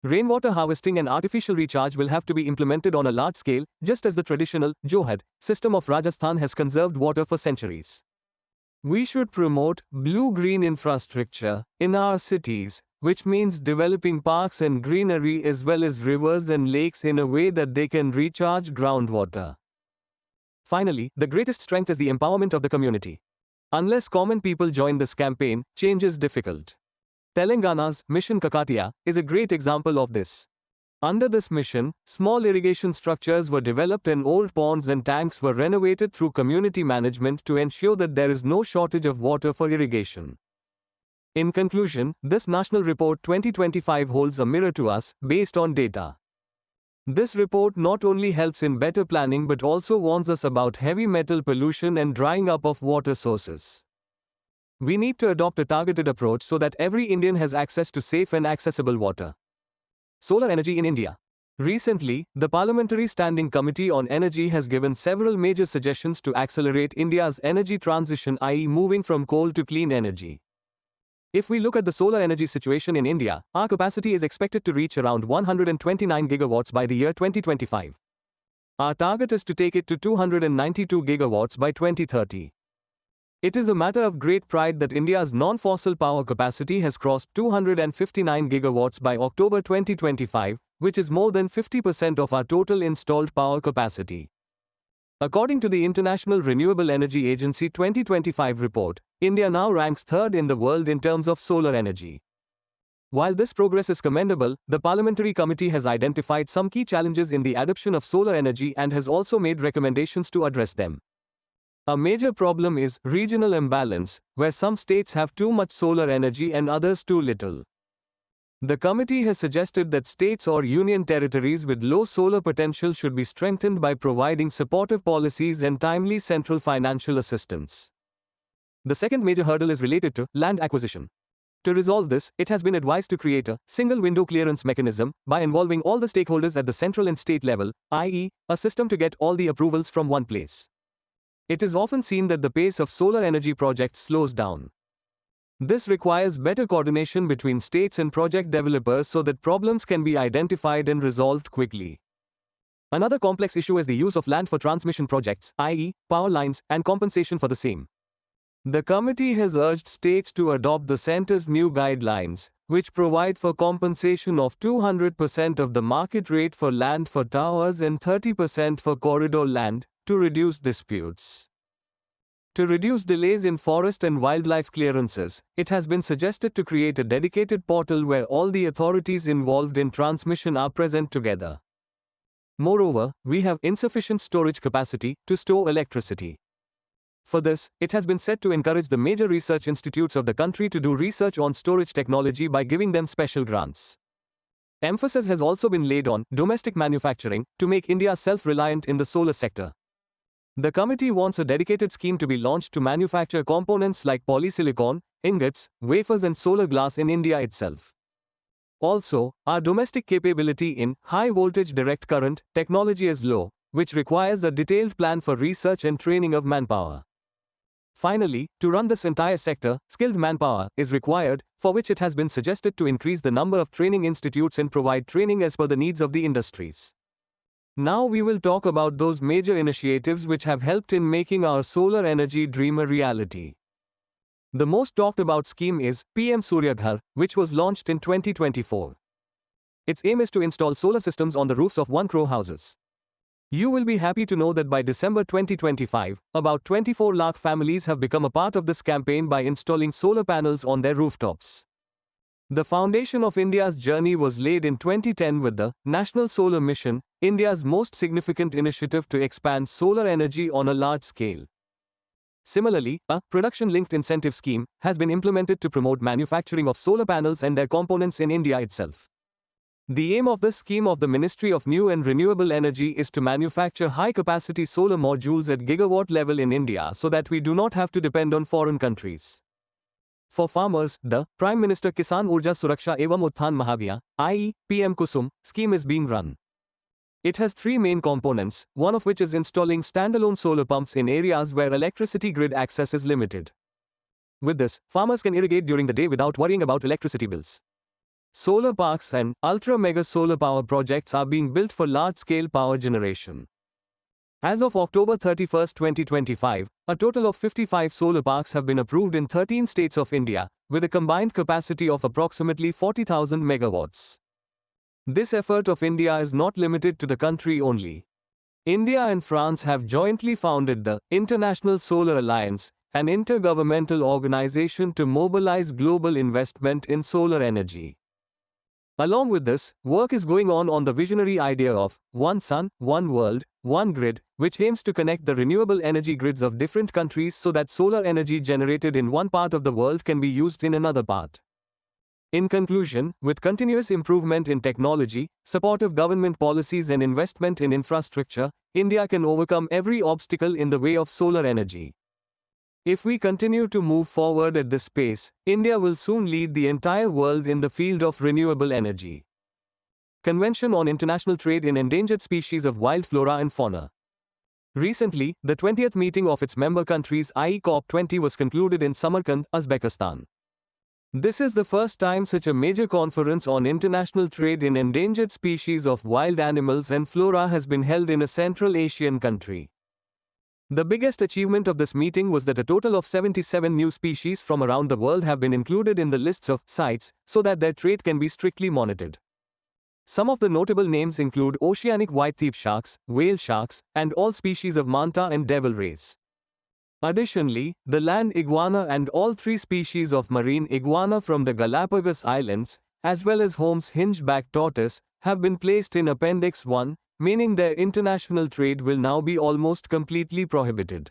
Rainwater harvesting and artificial recharge will have to be implemented on a large scale, just as the traditional Johad system of Rajasthan has conserved water for centuries. We should promote blue-green infrastructure in our cities, which means developing parks and greenery as well as rivers and lakes in a way that they can recharge groundwater. Finally, the greatest strength is the empowerment of the community. Unless common people join this campaign, change is difficult. Telangana's Mission Kakatiya is a great example of this. Under this mission, small irrigation structures were developed and old ponds and tanks were renovated through community management to ensure that there is no shortage of water for irrigation. In conclusion, this National Report 2025 holds a mirror to us, based on data. This report not only helps in better planning but also warns us about heavy metal pollution and drying up of water sources. We need to adopt a targeted approach so that every Indian has access to safe and accessible water. Solar energy in India. Recently, the Parliamentary Standing Committee on Energy has given several major suggestions to accelerate India's energy transition, i.e. moving from coal to clean energy. If we look at the solar energy situation in India, our capacity is expected to reach around 129 gigawatts by the year 2025. Our target is to take it to 292 gigawatts by 2030. It is a matter of great pride that India's non-fossil power capacity has crossed 259 gigawatts by October 2025, which is more than 50% of our total installed power capacity. According to the International Renewable Energy Agency 2025 report, India now ranks third in the world in terms of solar energy. While this progress is commendable, the Parliamentary Committee has identified some key challenges in the adoption of solar energy and has also made recommendations to address them. A major problem is regional imbalance, where some states have too much solar energy and others too little. The committee has suggested that states or union territories with low solar potential should be strengthened by providing supportive policies and timely central financial assistance. The second major hurdle is related to land acquisition. To resolve this, it has been advised to create a single window clearance mechanism by involving all the stakeholders at the central and state level, i.e., a system to get all the approvals from one place. It is often seen that the pace of solar energy projects slows down. This requires better coordination between states and project developers so that problems can be identified and resolved quickly. Another complex issue is the use of land for transmission projects, i.e., power lines, and compensation for the same. The committee has urged states to adopt the centre's new guidelines, which provide for compensation of 200% of the market rate for land for towers and 30% for corridor land, to reduce disputes. To reduce delays in forest and wildlife clearances, it has been suggested to create a dedicated portal where all the authorities involved in transmission are present together. Moreover, we have insufficient storage capacity to store electricity. For this, it has been said to encourage the major research institutes of the country to do research on storage technology by giving them special grants. Emphasis has also been laid on domestic manufacturing to make India self-reliant in the solar sector. The committee wants a dedicated scheme to be launched to manufacture components like polysilicon, ingots, wafers and solar glass in India itself. Also, our domestic capability in high-voltage direct current technology is low, which requires a detailed plan for research and training of manpower. Finally, to run this entire sector, skilled manpower is required, for which it has been suggested to increase the number of training institutes and provide training as per the needs of the industries. Now we will talk about those major initiatives which have helped in making our solar energy dream a reality. The most talked about scheme is PM Surya Ghar, which was launched in 2024. Its aim is to install solar systems on the roofs of 1 crore houses. You will be happy to know that by December 2025, about 24 lakh families have become a part of this campaign by installing solar panels on their rooftops. The foundation of India's journey was laid in 2010 with the National Solar Mission, India's most significant initiative to expand solar energy on a large scale. Similarly, a production-linked incentive scheme has been implemented to promote manufacturing of solar panels and their components in India itself. The aim of this scheme of the Ministry of New and Renewable Energy is to manufacture high-capacity solar modules at gigawatt level in India so that we do not have to depend on foreign countries. For farmers, the Prime Minister Kisan Urja Suraksha Evam Utthan Mahabhya, i.e., PM Kusum, scheme is being run. It has 3 main components, one of which is installing standalone solar pumps in areas where electricity grid access is limited. With this, farmers can irrigate during the day without worrying about electricity bills. Solar parks and ultra-mega solar power projects are being built for large-scale power generation. As of October 31, 2025, a total of 55 solar parks have been approved in 13 states of India, with a combined capacity of approximately 40,000 megawatts. This effort of India is not limited to the country only. India and France have jointly founded the International Solar Alliance, an intergovernmental organization to mobilize global investment in solar energy. Along with this, work is going on the visionary idea of One Sun, One World, One Grid, which aims to connect the renewable energy grids of different countries so that solar energy generated in one part of the world can be used in another part. In conclusion, with continuous improvement in technology, supportive government policies and investment in infrastructure, India can overcome every obstacle in the way of solar energy. If we continue to move forward at this pace, India will soon lead the entire world in the field of renewable energy. Convention on International Trade in Endangered Species of Wild Flora and Fauna. Recently, the 20th meeting of its member countries i.e. COP20 was concluded in Samarkand, Uzbekistan. This is the first time such a major conference on international trade in endangered species of wild animals and flora has been held in a Central Asian country. The biggest achievement of this meeting was that a total of 77 new species from around the world have been included in the lists of CITES so that their trade can be strictly monitored. Some of the notable names include oceanic white-tip sharks, whale sharks, and all species of manta and devil rays. Additionally, the land iguana and all 3 species of marine iguana from the Galapagos Islands, as well as Holmes' hinge-back tortoise, have been placed in Appendix 1, meaning their international trade will now be almost completely prohibited.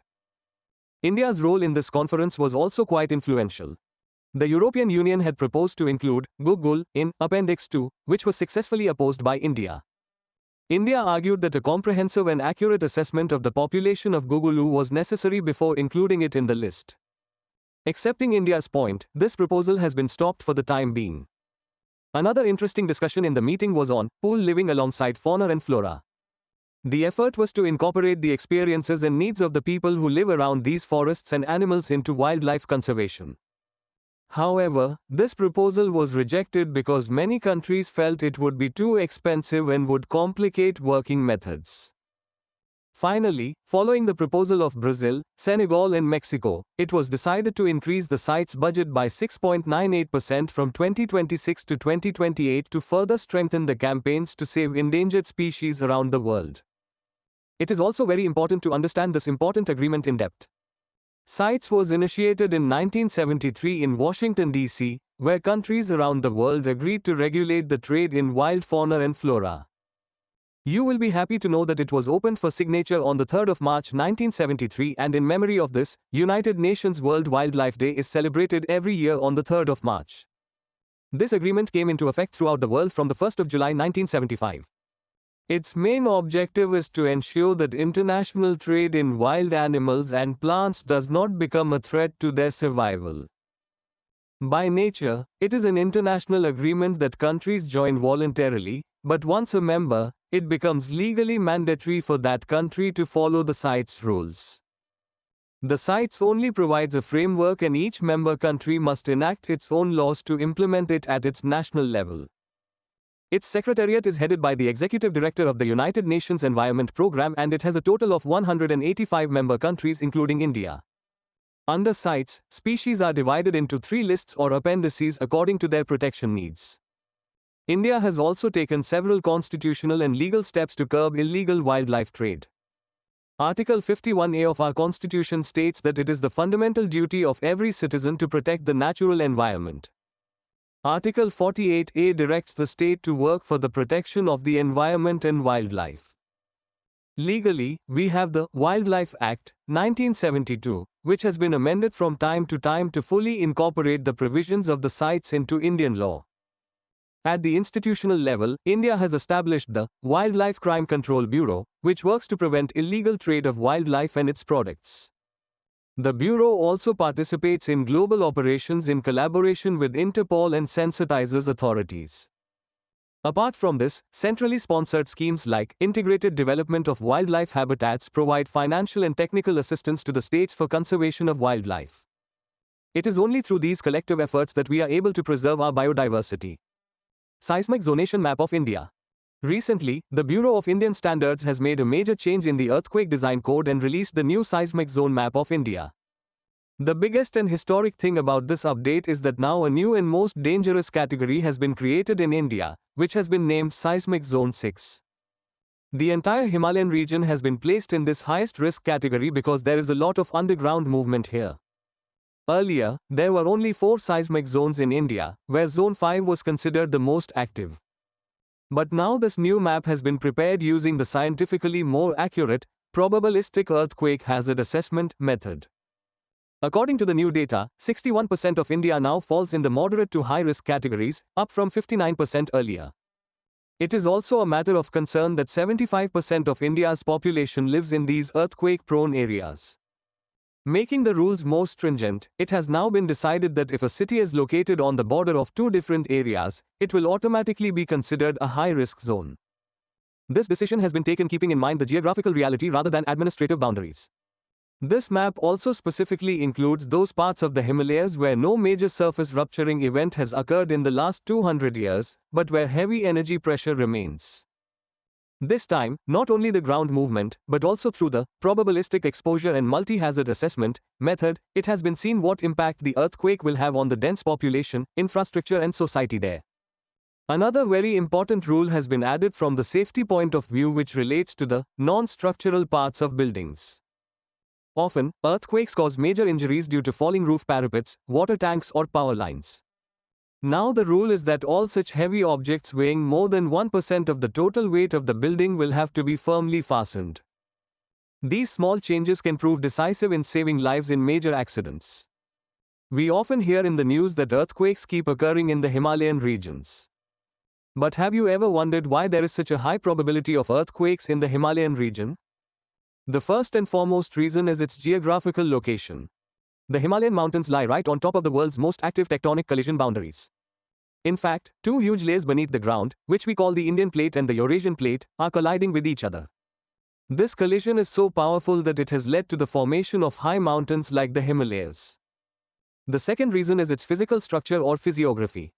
India's role in this conference was also quite influential. The European Union had proposed to include Google in Appendix 2, which was successfully opposed by India. India argued that a comprehensive and accurate assessment of the population of Gugulu was necessary before including it in the list. Accepting India's point, this proposal has been stopped for the time being. Another interesting discussion in the meeting was on pool living alongside fauna and flora. The effort was to incorporate the experiences and needs of the people who live around these forests and animals into wildlife conservation. However, this proposal was rejected because many countries felt it would be too expensive and would complicate working methods. Finally, following the proposal of Brazil, Senegal and Mexico, it was decided to increase the CITES budget by 6.98% from 2026 to 2028 to further strengthen the campaigns to save endangered species around the world. It is also very important to understand this important agreement in depth. CITES was initiated in 1973 in Washington, D.C., where countries around the world agreed to regulate the trade in wild fauna and flora. You will be happy to know that it was opened for signature on the 3rd of March 1973, and in memory of this, United Nations World Wildlife Day is celebrated every year on the 3rd of March. This agreement came into effect throughout the world from the 1st of July 1975. Its main objective is to ensure that international trade in wild animals and plants does not become a threat to their survival. By nature, it is an international agreement that countries join voluntarily, but once a member, it becomes legally mandatory for that country to follow the CITES rules. The CITES only provides a framework, and each member country must enact its own laws to implement it at its national level. Its secretariat is headed by the Executive Director of the United Nations Environment Programme, and it has a total of 185 member countries including India. Under CITES, species are divided into 3 lists or appendices according to their protection needs. India has also taken several constitutional and legal steps to curb illegal wildlife trade. Article 51A of our Constitution states that it is the fundamental duty of every citizen to protect the natural environment. Article 48A directs the state to work for the protection of the environment and wildlife. Legally, we have the Wildlife Act, 1972, which has been amended from time to time to fully incorporate the provisions of the CITES into Indian law. At the institutional level, India has established the Wildlife Crime Control Bureau, which works to prevent illegal trade of wildlife and its products. The Bureau also participates in global operations in collaboration with Interpol and sensitizes authorities. Apart from this, centrally sponsored schemes like Integrated Development of Wildlife Habitats provide financial and technical assistance to the states for conservation of wildlife. It is only through these collective efforts that we are able to preserve our biodiversity. Seismic Zonation Map of India. Recently, the Bureau of Indian Standards has made a major change in the Earthquake Design Code and released the new Seismic Zone Map of India. The biggest and historic thing about this update is that now a new and most dangerous category has been created in India, which has been named Seismic Zone 6. The entire Himalayan region has been placed in this highest risk category because there is a lot of underground movement here. Earlier, there were only 4 seismic zones in India, where Zone 5 was considered the most active. But now this new map has been prepared using the scientifically more accurate, probabilistic earthquake hazard assessment method. According to the new data, 61% of India now falls in the moderate to high risk categories, up from 59% earlier. It is also a matter of concern that 75% of India's population lives in these earthquake-prone areas. Making the rules more stringent, it has now been decided that if a city is located on the border of 2 different areas, it will automatically be considered a high-risk zone. This decision has been taken keeping in mind the geographical reality rather than administrative boundaries. This map also specifically includes those parts of the Himalayas where no major surface rupturing event has occurred in the last 200 years, but where heavy energy pressure remains. This time, not only the ground movement, but also through the probabilistic exposure and multi-hazard assessment method, it has been seen what impact the earthquake will have on the dense population, infrastructure and society there. Another very important rule has been added from the safety point of view, which relates to the non-structural parts of buildings. Often, earthquakes cause major injuries due to falling roof parapets, water tanks or power lines. Now the rule is that all such heavy objects weighing more than 1% of the total weight of the building will have to be firmly fastened. These small changes can prove decisive in saving lives in major accidents. We often hear in the news that earthquakes keep occurring in the Himalayan regions. But have you ever wondered why there is such a high probability of earthquakes in the Himalayan region? The first and foremost reason is its geographical location. The Himalayan mountains lie right on top of the world's most active tectonic collision boundaries. In fact, 2 huge layers beneath the ground, which we call the Indian Plate and the Eurasian Plate, are colliding with each other. This collision is so powerful that it has led to the formation of high mountains like the Himalayas. The second reason is its physical structure or physiography.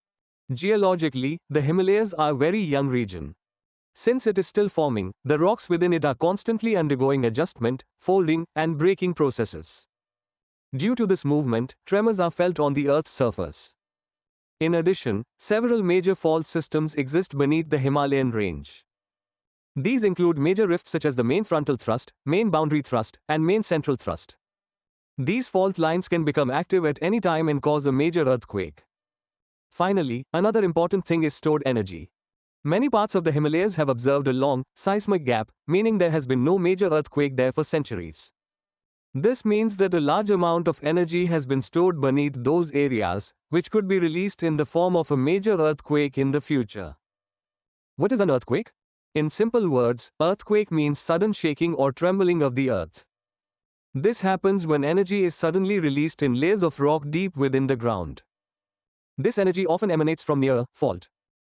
Geologically, the Himalayas are a very young region. Since it is still forming, the rocks within it are constantly undergoing adjustment, folding, and breaking processes. Due to this movement, tremors are felt on the Earth's surface. In addition, several major fault systems exist beneath the Himalayan range. These include major rifts such as the main frontal thrust, main boundary thrust, and main central thrust. These fault lines can become active at any time and cause a major earthquake. Finally, another important thing is stored energy. Many parts of the Himalayas have observed a long, seismic gap, meaning there has been no major earthquake there for centuries. This means that a large amount of energy has been stored beneath those areas, which could be released in the form of a major earthquake in the future. What is an earthquake? In simple words, earthquake means sudden shaking or trembling of the earth. This happens when energy is suddenly released in layers of rock deep within the ground. This energy often emanates from near a fault.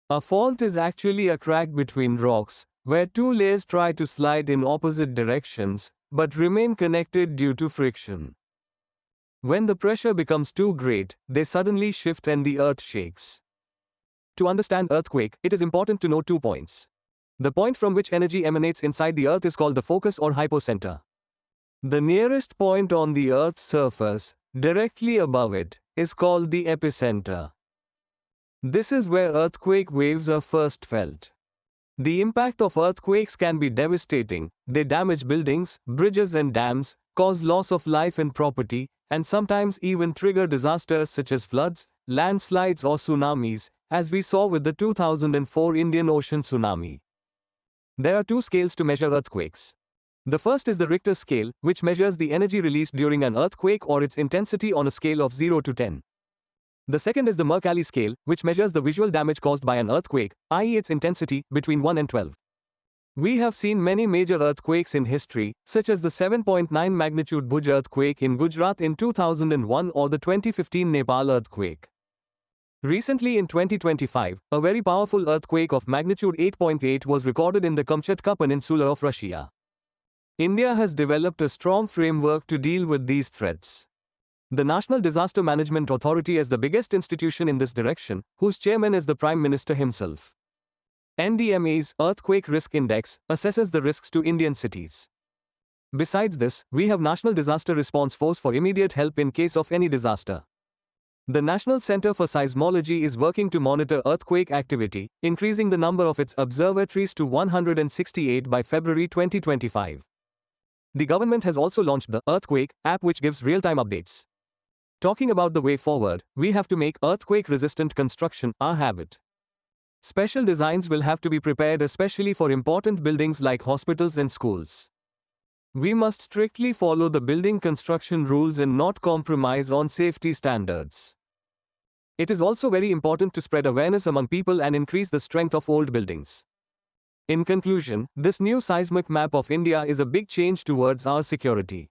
A fault is actually a crack between rocks, where two layers try to slide in opposite directions, but remain connected due to friction. When the pressure becomes too great, they suddenly shift and the earth shakes. To understand earthquake, it is important to know 2 points. The point from which energy emanates inside the earth is called the focus or hypocenter. The nearest point on the earth's surface, directly above it, is called the epicenter. This is where earthquake waves are first felt. The impact of earthquakes can be devastating. They damage buildings, bridges and dams, cause loss of life and property, and sometimes even trigger disasters such as floods, landslides or tsunamis, as we saw with the 2004 Indian Ocean tsunami. There are 2 scales to measure earthquakes. The first is the Richter scale, which measures the energy released during an earthquake or its intensity on a scale of 0 to 10. The second is the Mercalli scale, which measures the visual damage caused by an earthquake, i.e. its intensity, between 1 and 12. We have seen many major earthquakes in history, such as the 7.9 magnitude Bhuj earthquake in Gujarat in 2001 or the 2015 Nepal earthquake. Recently in 2025, a very powerful earthquake of magnitude 8.8 was recorded in the Kamchatka Peninsula of Russia. India has developed a strong framework to deal with these threats. The National Disaster Management Authority is the biggest institution in this direction, whose chairman is the Prime Minister himself. NDMA's Earthquake Risk Index assesses the risks to Indian cities. Besides this, we have National Disaster Response Force for immediate help in case of any disaster. The National Center for Seismology is working to monitor earthquake activity, increasing the number of its observatories to 168 by February 2025. The government has also launched the Earthquake app, which gives real-time updates. Talking about the way forward, we have to make earthquake-resistant construction our habit. Special designs will have to be prepared especially for important buildings like hospitals and schools. We must strictly follow the building construction rules and not compromise on safety standards. It is also very important to spread awareness among people and increase the strength of old buildings. In conclusion, this new seismic map of India is a big change towards our security.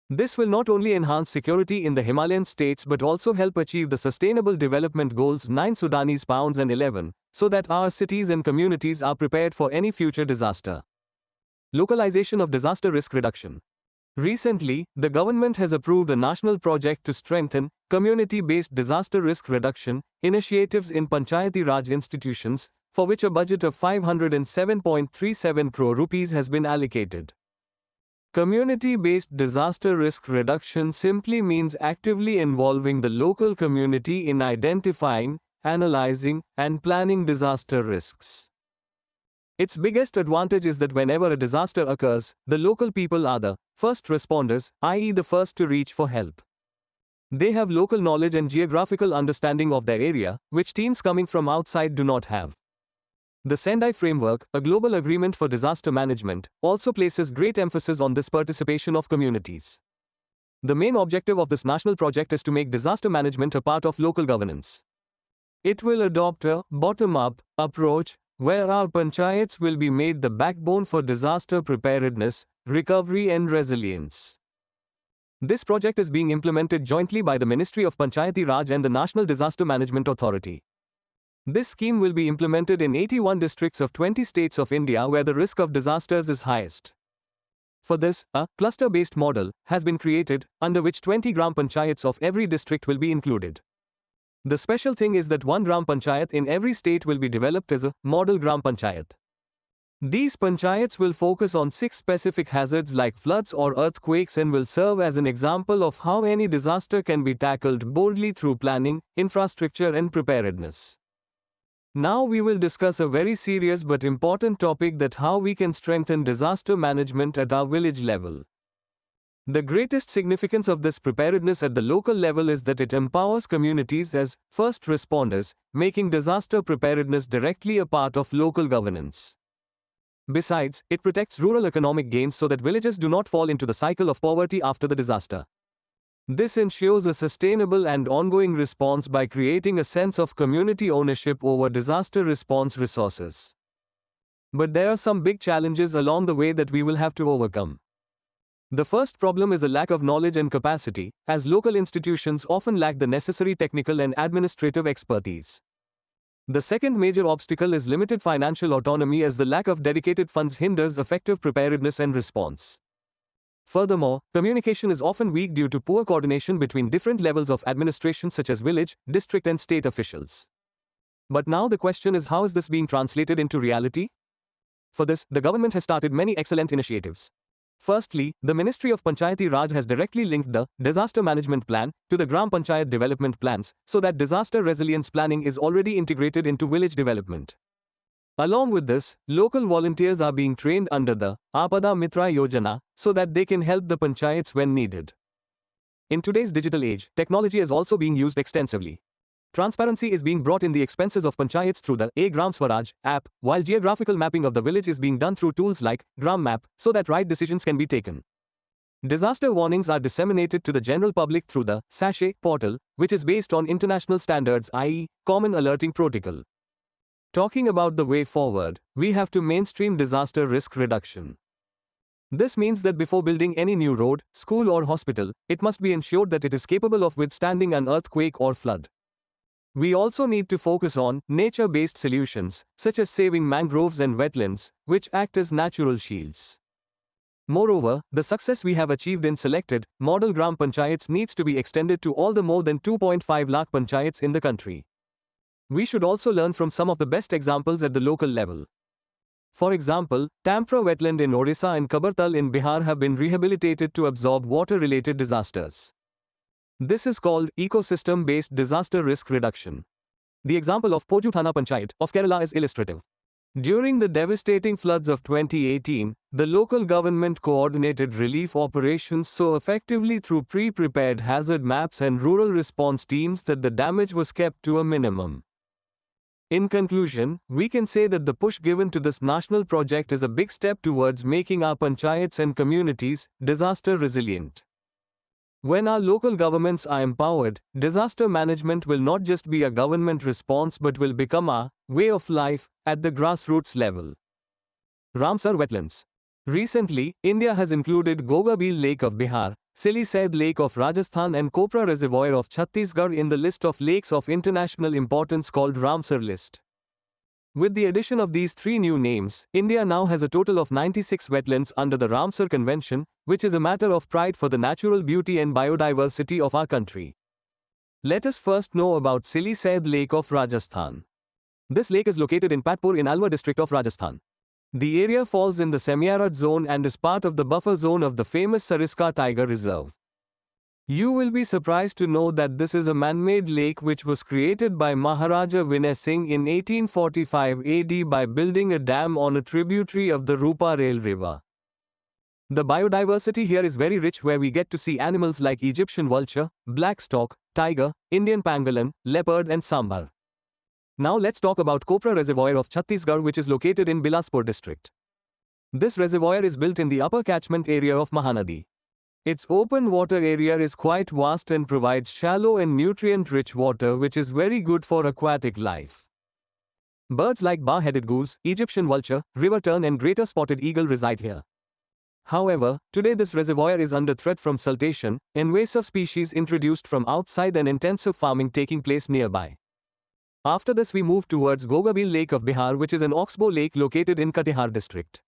This will not only enhance security in the Himalayan states but also help achieve the Sustainable Development Goals 9 Sudanese pounds and 11, so that our cities and communities are prepared for any future disaster. Localization of disaster risk reduction. Recently, the government has approved a national project to strengthen community-based disaster risk reduction initiatives in Panchayati Raj institutions, for which a budget of 507.37 crore rupees has been allocated. Community-based disaster risk reduction simply means actively involving the local community in identifying, analyzing, and planning disaster risks. Its biggest advantage is that whenever a disaster occurs, the local people are the first responders, i.e. the first to reach for help. They have local knowledge and geographical understanding of their area, which teams coming from outside do not have. The Sendai Framework, a global agreement for disaster management, also places great emphasis on this participation of communities. The main objective of this national project is to make disaster management a part of local governance. It will adopt a bottom-up approach, where our panchayats will be made the backbone for disaster preparedness, recovery and resilience. This project is being implemented jointly by the Ministry of Panchayati Raj and the National Disaster Management Authority. This scheme will be implemented in 81 districts of 20 states of India where the risk of disasters is highest. For this, a cluster-based model has been created, under which 20 gram panchayats of every district will be included. The special thing is that one gram panchayat in every state will be developed as a model gram panchayat. These panchayats will focus on 6 specific hazards like floods or earthquakes and will serve as an example of how any disaster can be tackled boldly through planning, infrastructure and preparedness. Now we will discuss a very serious but important topic, that how we can strengthen disaster management at our village level. The greatest significance of this preparedness at the local level is that it empowers communities as first responders, making disaster preparedness directly a part of local governance. Besides, it protects rural economic gains so that villages do not fall into the cycle of poverty after the disaster. This ensures a sustainable and ongoing response by creating a sense of community ownership over disaster response resources. But there are some big challenges along the way that we will have to overcome. The first problem is a lack of knowledge and capacity, as local institutions often lack the necessary technical and administrative expertise. The second major obstacle is limited financial autonomy, as the lack of dedicated funds hinders effective preparedness and response. Furthermore, communication is often weak due to poor coordination between different levels of administration such as village, district and state officials. But now the question is, how is this being translated into reality? For this, the government has started many excellent initiatives. Firstly, the Ministry of Panchayati Raj has directly linked the Disaster Management Plan to the Gram Panchayat Development Plans, so that disaster resilience planning is already integrated into village development. Along with this, local volunteers are being trained under the Apada Mitra Yojana so that they can help the panchayats when needed. In today's digital age, technology is also being used extensively. Transparency is being brought in the expenses of panchayats through the Gram Swaraj app, while geographical mapping of the village is being done through tools like Gram Map so that right decisions can be taken. Disaster warnings are disseminated to the general public through the Sachet portal, which is based on international standards, i.e., Common Alerting Protocol. Talking about the way forward, we have to mainstream disaster risk reduction. This means that before building any new road, school or hospital, it must be ensured that it is capable of withstanding an earthquake or flood. We also need to focus on nature-based solutions, such as saving mangroves and wetlands, which act as natural shields. Moreover, the success we have achieved in selected, model Gram Panchayats needs to be extended to all the more than 2.5 lakh Panchayats in the country. We should also learn from some of the best examples at the local level. For example, Tampra wetland in Orissa and Kabartal in Bihar have been rehabilitated to absorb water-related disasters. This is called ecosystem-based disaster risk reduction. The example of Poju Thana Panchayat of Kerala is illustrative. During the devastating floods of 2018, the local government coordinated relief operations so effectively through pre-prepared hazard maps and rural response teams that the damage was kept to a minimum. In conclusion, we can say that the push given to this national project is a big step towards making our panchayats and communities disaster resilient. When our local governments are empowered, disaster management will not just be a government response but will become a way of life at the grassroots level. Ramsar Wetlands. Recently, India has included Gogabil Lake of Bihar, Sili Said Lake of Rajasthan and Kopra Reservoir of Chhattisgarh in the list of lakes of international importance called Ramsar List. With the addition of these three new names, India now has a total of 96 wetlands under the Ramsar Convention, which is a matter of pride for the natural beauty and biodiversity of our country. Let us first know about Sili Said Lake of Rajasthan. This lake is located in Patpur in Alwar district of Rajasthan. The area falls in the semi-arid zone and is part of the buffer zone of the famous Sariska Tiger Reserve. You will be surprised to know that this is a man-made lake which was created by Maharaja Vinay Singh in 1845 AD by building a dam on a tributary of the Rupa Rail River. The biodiversity here is very rich, where we get to see animals like Egyptian vulture, black stork, tiger, Indian pangolin, leopard and sambar. Now let's talk about Kopra Reservoir of Chhattisgarh, which is located in Bilaspur district. This reservoir is built in the upper catchment area of Mahanadi. Its open water area is quite vast and provides shallow and nutrient-rich water which is very good for aquatic life. Birds like bar-headed goose, Egyptian vulture, river tern and greater spotted eagle reside here. However, today this reservoir is under threat from siltation, invasive species introduced from outside and intensive farming taking place nearby. After this we move towards Gogabil Lake of Bihar, which is an oxbow lake located in Katihar district.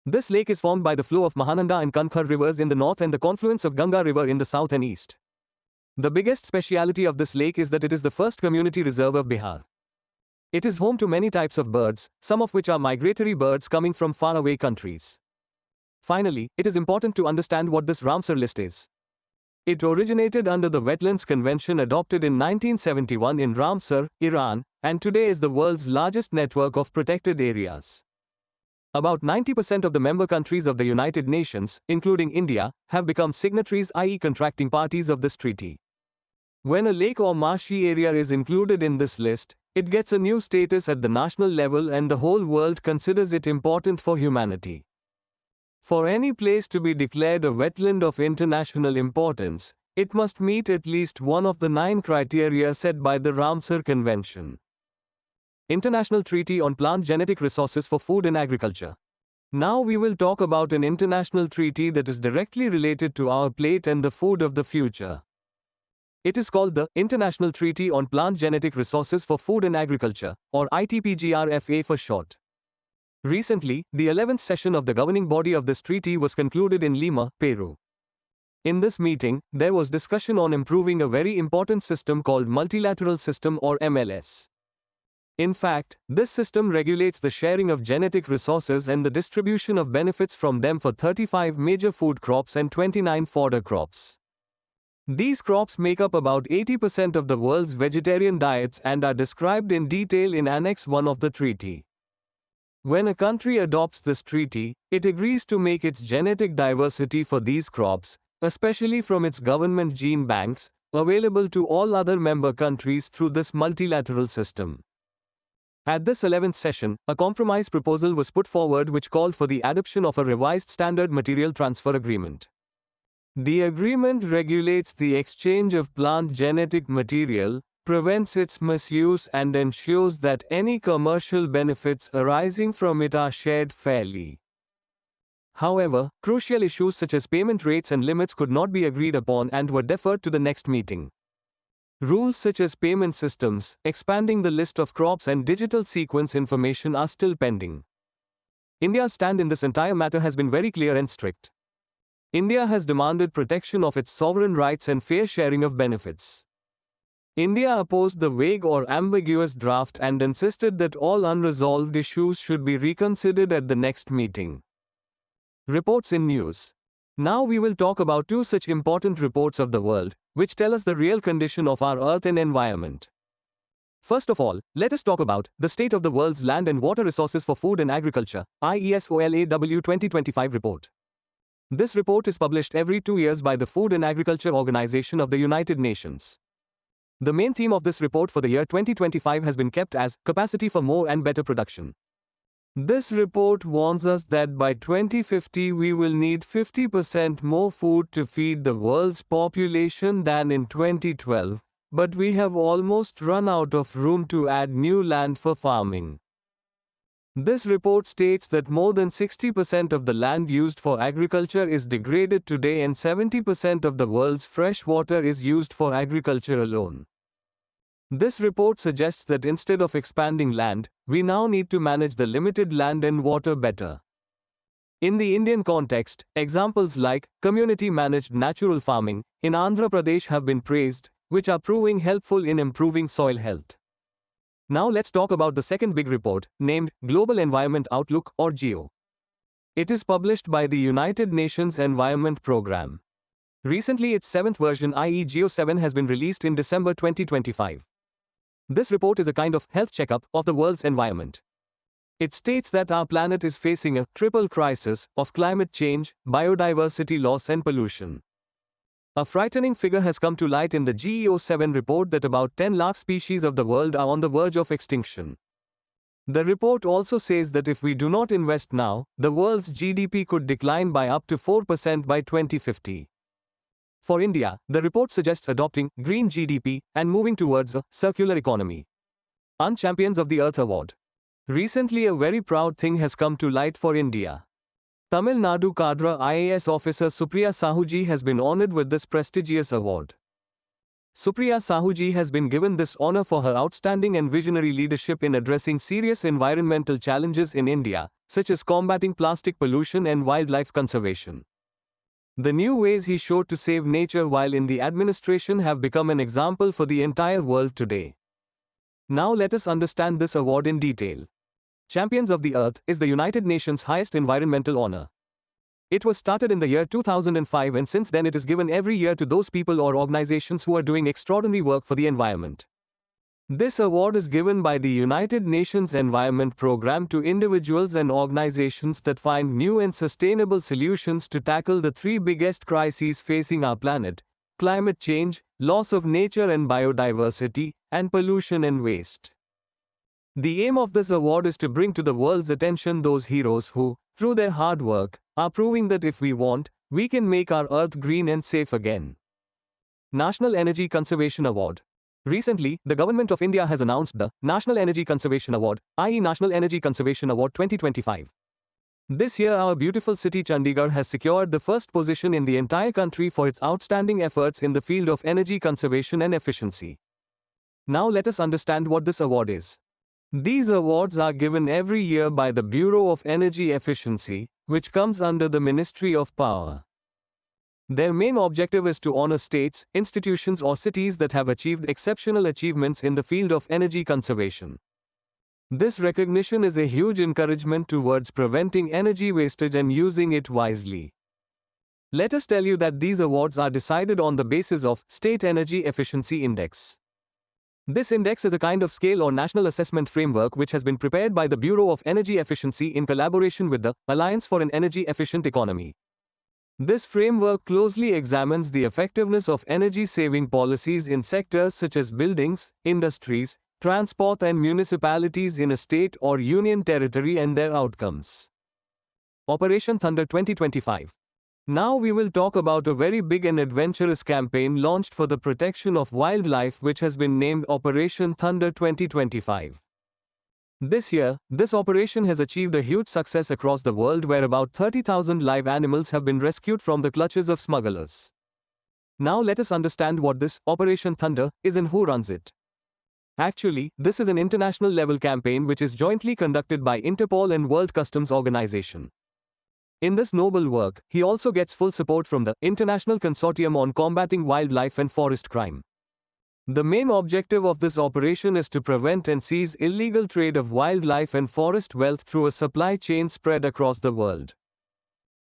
This lake is formed by the flow of Mahananda and Kankhar rivers in the north and the confluence of Ganga river in the south and east. The biggest speciality of this lake is that it is the first community reserve of Bihar. It is home to many types of birds, some of which are migratory birds coming from faraway countries. Finally, it is important to understand what this Ramsar list is. It originated under the Wetlands Convention adopted in 1971 in Ramsar, Iran, and today is the world's largest network of protected areas. About 90% of the member countries of the United Nations, including India, have become signatories, i.e., contracting parties of this treaty. When a lake or marshy area is included in this list, it gets a new status at the national level and the whole world considers it important for humanity. For any place to be declared a wetland of international importance, it must meet at least one of the 9 criteria set by the Ramsar Convention. International Treaty on Plant Genetic Resources for Food and Agriculture. Now we will talk about an international treaty that is directly related to our plate and the food of the future. It is called the International Treaty on Plant Genetic Resources for Food and Agriculture, or ITPGRFA for short. Recently, the 11th session of the governing body of this treaty was concluded in Lima, Peru. In this meeting, there was discussion on improving a very important system called Multilateral System or MLS. In fact, this system regulates the sharing of genetic resources and the distribution of benefits from them for 35 major food crops and 29 fodder crops. These crops make up about 80% of the world's vegetarian diets and are described in detail in Annex 1 of the treaty. When a country adopts this treaty, it agrees to make its genetic diversity for these crops, especially from its government gene banks, available to all other member countries through this multilateral system. At this 11th session, a compromise proposal was put forward which called for the adoption of a revised Standard Material Transfer Agreement. The agreement regulates the exchange of plant genetic material, prevents its misuse and ensures that any commercial benefits arising from it are shared fairly. However, crucial issues such as payment rates and limits could not be agreed upon and were deferred to the next meeting. Rules such as payment systems, expanding the list of crops and digital sequence information are still pending. India's stand in this entire matter has been very clear and strict. India has demanded protection of its sovereign rights and fair sharing of benefits. India opposed the vague or ambiguous draft and insisted that all unresolved issues should be reconsidered at the next meeting. Reports in news. Now we will talk about 2 such important reports of the world, which tell us the real condition of our earth and environment. First of all, let us talk about the State of the World's Land and Water Resources for Food and Agriculture, IESOLAW 2025 report. This report is published every 2 years by the Food and Agriculture Organization of the United Nations. The main theme of this report for the year 2025 has been kept as Capacity for More and Better Production. This report warns us that by 2050 we will need 50% more food to feed the world's population than in 2012, but we have almost run out of room to add new land for farming. This report states that more than 60% of the land used for agriculture is degraded today and 70% of the world's fresh water is used for agriculture alone. This report suggests that instead of expanding land, we now need to manage the limited land and water better. In the Indian context, examples like community-managed natural farming in Andhra Pradesh have been praised, which are proving helpful in improving soil health. Now let's talk about the second big report, named Global Environment Outlook or GEO. It is published by the United Nations Environment Programme. Recently its 7th version, i.e. GEO 7, has been released in December 2025. This report is a kind of health checkup of the world's environment. It states that our planet is facing a triple crisis of climate change, biodiversity loss and pollution. A frightening figure has come to light in the GEO 7 report that about 10 lakh species of the world are on the verge of extinction. The report also says that if we do not invest now, the world's GDP could decline by up to 4% by 2050. For India, the report suggests adopting green GDP and moving towards a circular economy. Champions of the Earth Award. Recently a very proud thing has come to light for India. Tamil Nadu Cadre IAS officer Supriya Sahuji has been honored with this prestigious award. Supriya Sahuji has been given this honor for her outstanding and visionary leadership in addressing serious environmental challenges in India, such as combating plastic pollution and wildlife conservation. The new ways he showed to save nature while in the administration have become an example for the entire world today. Now let us understand this award in detail. Champions of the Earth is the United Nations' highest environmental honor. It was started in the year 2005 and since then it is given every year to those people or organizations who are doing extraordinary work for the environment. This award is given by the United Nations Environment Programme to individuals and organizations that find new and sustainable solutions to tackle the three biggest crises facing our planet: climate change, loss of nature and biodiversity, and pollution and waste. The aim of this award is to bring to the world's attention those heroes who, through their hard work, are proving that if we want, we can make our Earth green and safe again. National Energy Conservation Award. Recently, the Government of India has announced the National Energy Conservation Award, i.e. National Energy Conservation Award 2025. This year our beautiful city Chandigarh has secured the first position in the entire country for its outstanding efforts in the field of energy conservation and efficiency. Now let us understand what this award is. These awards are given every year by the Bureau of Energy Efficiency, which comes under the Ministry of Power. Their main objective is to honor states, institutions or cities that have achieved exceptional achievements in the field of energy conservation. This recognition is a huge encouragement towards preventing energy wastage and using it wisely. Let us tell you that these awards are decided on the basis of State Energy Efficiency Index. This index is a kind of scale or national assessment framework which has been prepared by the Bureau of Energy Efficiency in collaboration with the Alliance for an Energy Efficient Economy. This framework closely examines the effectiveness of energy-saving policies in sectors such as buildings, industries, transport and municipalities in a state or union territory and their outcomes. Operation Thunder 2025. Now we will talk about a very big and adventurous campaign launched for the protection of wildlife which has been named Operation Thunder 2025. This year, this operation has achieved a huge success across the world where about 30,000 live animals have been rescued from the clutches of smugglers. Now let us understand what this Operation Thunder is and who runs it. Actually, this is an international level campaign which is jointly conducted by Interpol and World Customs Organization. In this noble work, he also gets full support from the International Consortium on Combating Wildlife and Forest Crime. The main objective of this operation is to prevent and seize illegal trade of wildlife and forest wealth through a supply chain spread across the world.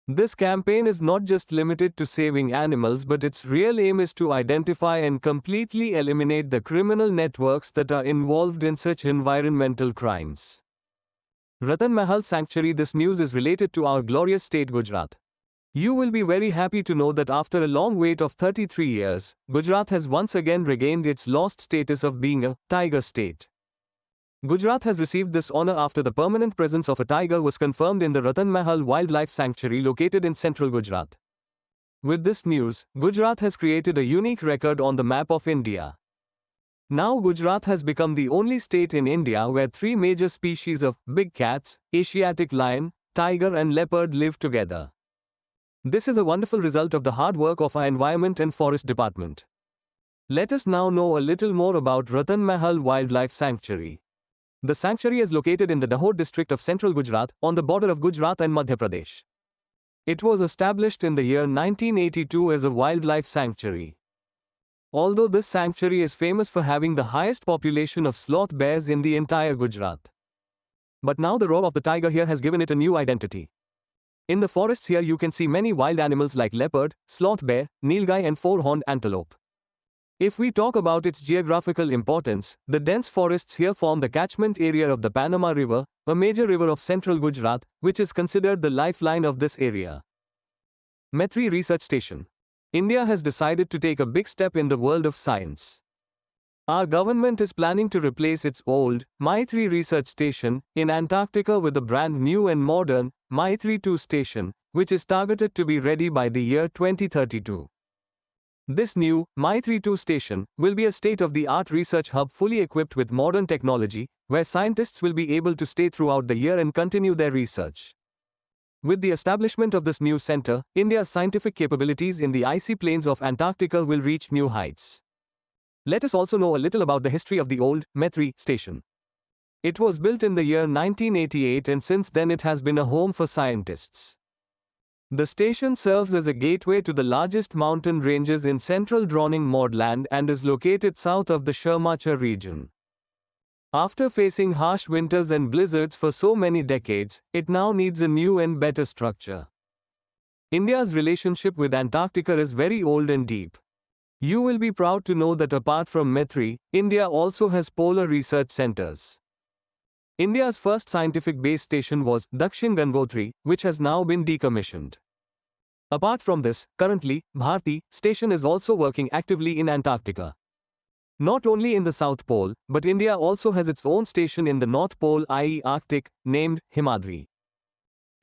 This campaign is not just limited to saving animals, but its real aim is to identify and completely eliminate the criminal networks that are involved in such environmental crimes. Ratan Mahal Sanctuary. This news is related to our glorious state Gujarat. You will be very happy to know that after a long wait of 33 years, Gujarat has once again regained its lost status of being a tiger state. Gujarat has received this honor after the permanent presence of a tiger was confirmed in the Ratan Mahal Wildlife Sanctuary located in central Gujarat. With this news, Gujarat has created a unique record on the map of India. Now Gujarat has become the only state in India where three major species of big cats, Asiatic lion, tiger and leopard live together. This is a wonderful result of the hard work of our Environment and Forest Department. Let us now know a little more about Ratan Mahal Wildlife Sanctuary. The sanctuary is located in the Dahod district of central Gujarat, on the border of Gujarat and Madhya Pradesh. It was established in the year 1982 as a wildlife sanctuary. Although this sanctuary is famous for having the highest population of sloth bears in the entire Gujarat. But now the roar of the tiger here has given it a new identity. In the forests here you can see many wild animals like leopard, sloth bear, nilgai and four-horned antelope. If we talk about its geographical importance, the dense forests here form the catchment area of the Panama River, a major river of central Gujarat, which is considered the lifeline of this area. Maitri Research Station. India has decided to take a big step in the world of science. Our government is planning to replace its old Maitri Research Station in Antarctica with a brand new and modern Maitri 2 station, which is targeted to be ready by the year 2032. This new Maitri 2 station will be a state-of-the-art research hub fully equipped with modern technology, where scientists will be able to stay throughout the year and continue their research. With the establishment of this new center, India's scientific capabilities in the icy plains of Antarctica will reach new heights. Let us also know a little about the history of the old Maitri station. It was built in the year 1988 and since then it has been a home for scientists. The station serves as a gateway to the largest mountain ranges in central Droning Moorland and is located south of the Shermacha region. After facing harsh winters and blizzards for so many decades, it now needs a new and better structure. India's relationship with Antarctica is very old and deep. You will be proud to know that apart from METRI, India also has polar research centers. India's first scientific base station was Dakshin Gangotri, which has now been decommissioned. Apart from this, currently, Bharti station is also working actively in Antarctica. Not only in the South Pole, but India also has its own station in the North Pole, i.e. Arctic, named Himadri.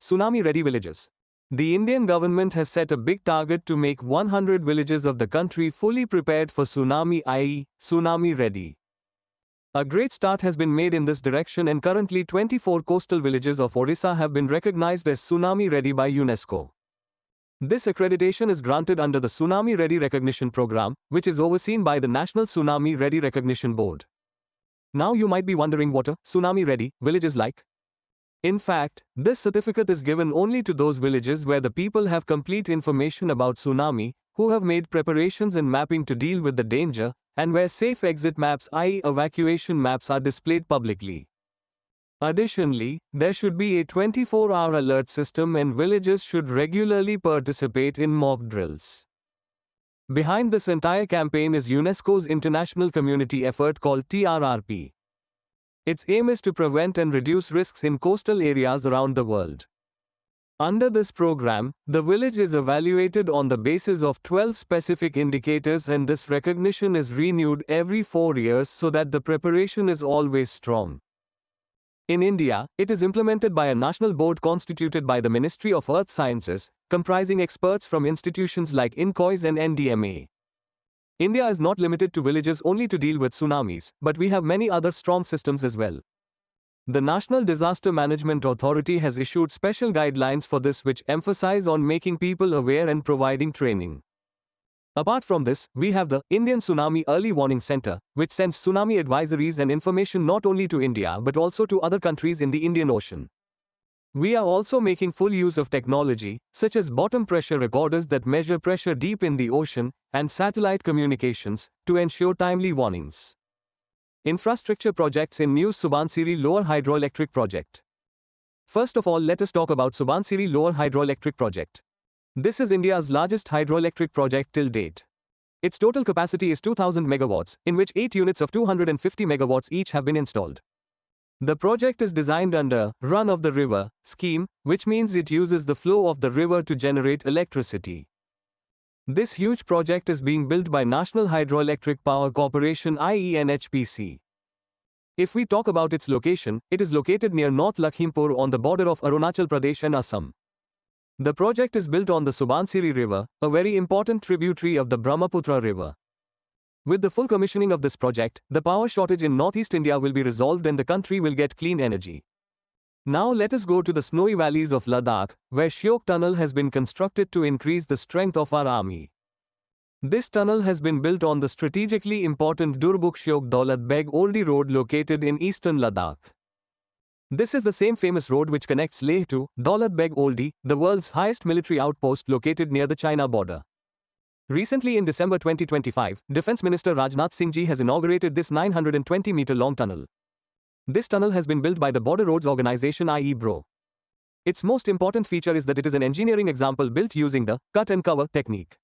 Tsunami-ready villages. The Indian government has set a big target to make 100 villages of the country fully prepared for tsunami, i.e. tsunami-ready. A great start has been made in this direction, and currently 24 coastal villages of Orissa have been recognized as tsunami-ready by UNESCO. This accreditation is granted under the Tsunami Ready Recognition Program, which is overseen by the National Tsunami Ready Recognition Board. Now you might be wondering what a tsunami ready village is like. In fact, this certificate is given only to those villages where the people have complete information about tsunami, who have made preparations and mapping to deal with the danger, and where safe exit maps, i.e. evacuation maps, are displayed publicly. Additionally, there should be a 24-hour alert system, and villages should regularly participate in mock drills. Behind this entire campaign is UNESCO's international community effort called TRRP. Its aim is to prevent and reduce risks in coastal areas around the world. Under this program, the village is evaluated on the basis of 12 specific indicators, and this recognition is renewed every 4 years so that the preparation is always strong. In India, it is implemented by a national board constituted by the Ministry of Earth Sciences, comprising experts from institutions like INCOIS and NDMA. India is not limited to villages only to deal with tsunamis, but we have many other storm systems as well. The National Disaster Management Authority has issued special guidelines for this, which emphasize on making people aware and providing training. Apart from this, we have the Indian Tsunami Early Warning Center, which sends tsunami advisories and information not only to India but also to other countries in the Indian Ocean. We are also making full use of technology, such as bottom pressure recorders that measure pressure deep in the ocean, and satellite communications, to ensure timely warnings. Infrastructure projects in News. Subansiri Lower Hydroelectric Project. First of all, let us talk about Subansiri Lower Hydroelectric Project. This is India's largest hydroelectric project till date. Its total capacity is 2000 megawatts, in which 8 units of 250 megawatts each have been installed. The project is designed under Run of the River scheme, which means it uses the flow of the river to generate electricity. This huge project is being built by National Hydroelectric Power Corporation, i.e. NHPC. If we talk about its location, it is located near North Lakhimpur on the border of Arunachal Pradesh and Assam. The project is built on the Subansiri River, a very important tributary of the Brahmaputra River. With the full commissioning of this project, the power shortage in Northeast India will be resolved and the country will get clean energy. Now let us go to the snowy valleys of Ladakh, where Shyok Tunnel has been constructed to increase the strength of our army. This tunnel has been built on the strategically important Durbuk Shyok Daulat Beg Oldie Road located in eastern Ladakh. This is the same famous road which connects Leh to Daulat Beg Oldie, the world's highest military outpost located near the China border. Recently in December 2025, Defense Minister Rajnath Singh Ji has inaugurated this 920-meter-long tunnel. This tunnel has been built by the Border Roads Organization, i.e. BRO. Its most important feature is that it is an engineering example built using the cut and cover technique.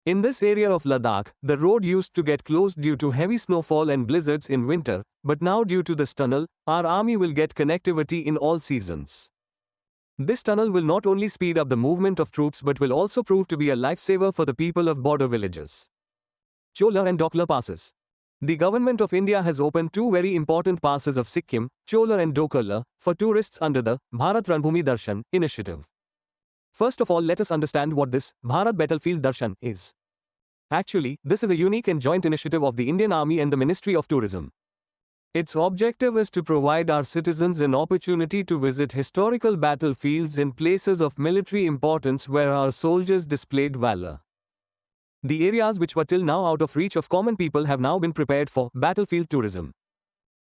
In this area of Ladakh, the road used to get closed due to heavy snowfall and blizzards in winter, but now due to this tunnel, our army will get connectivity in all seasons. This tunnel will not only speed up the movement of troops but will also prove to be a lifesaver for the people of border villages. Cholar and Dokla passes. The Government of India has opened 2 very important passes of Sikkim, Cholar and Dokla, for tourists under the Bharat Ranbhumi Darshan initiative. First of all, let us understand what this Bharat Battlefield Darshan is. Actually, this is a unique and joint initiative of the Indian Army and the Ministry of Tourism. Its objective is to provide our citizens an opportunity to visit historical battlefields in places of military importance where our soldiers displayed valor. The areas which were till now out of reach of common people have now been prepared for battlefield tourism.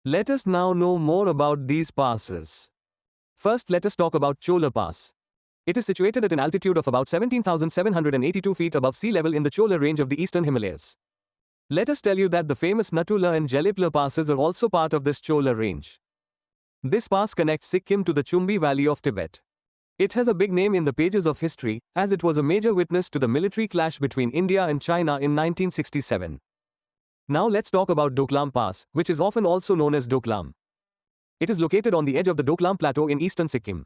Let us now know more about these passes. First, let us talk about Cholar Pass. It is situated at an altitude of about 17,782 feet above sea level in the Cholar range of the eastern Himalayas. Let us tell you that the famous Natula and Jalipla passes are also part of this Cholar range. This pass connects Sikkim to the Chumbi Valley of Tibet. It has a big name in the pages of history, as it was a major witness to the military clash between India and China in 1967. Now let's talk about Doklam Pass, which is often also known as Doklam. It is located on the edge of the Doklam Plateau in eastern Sikkim.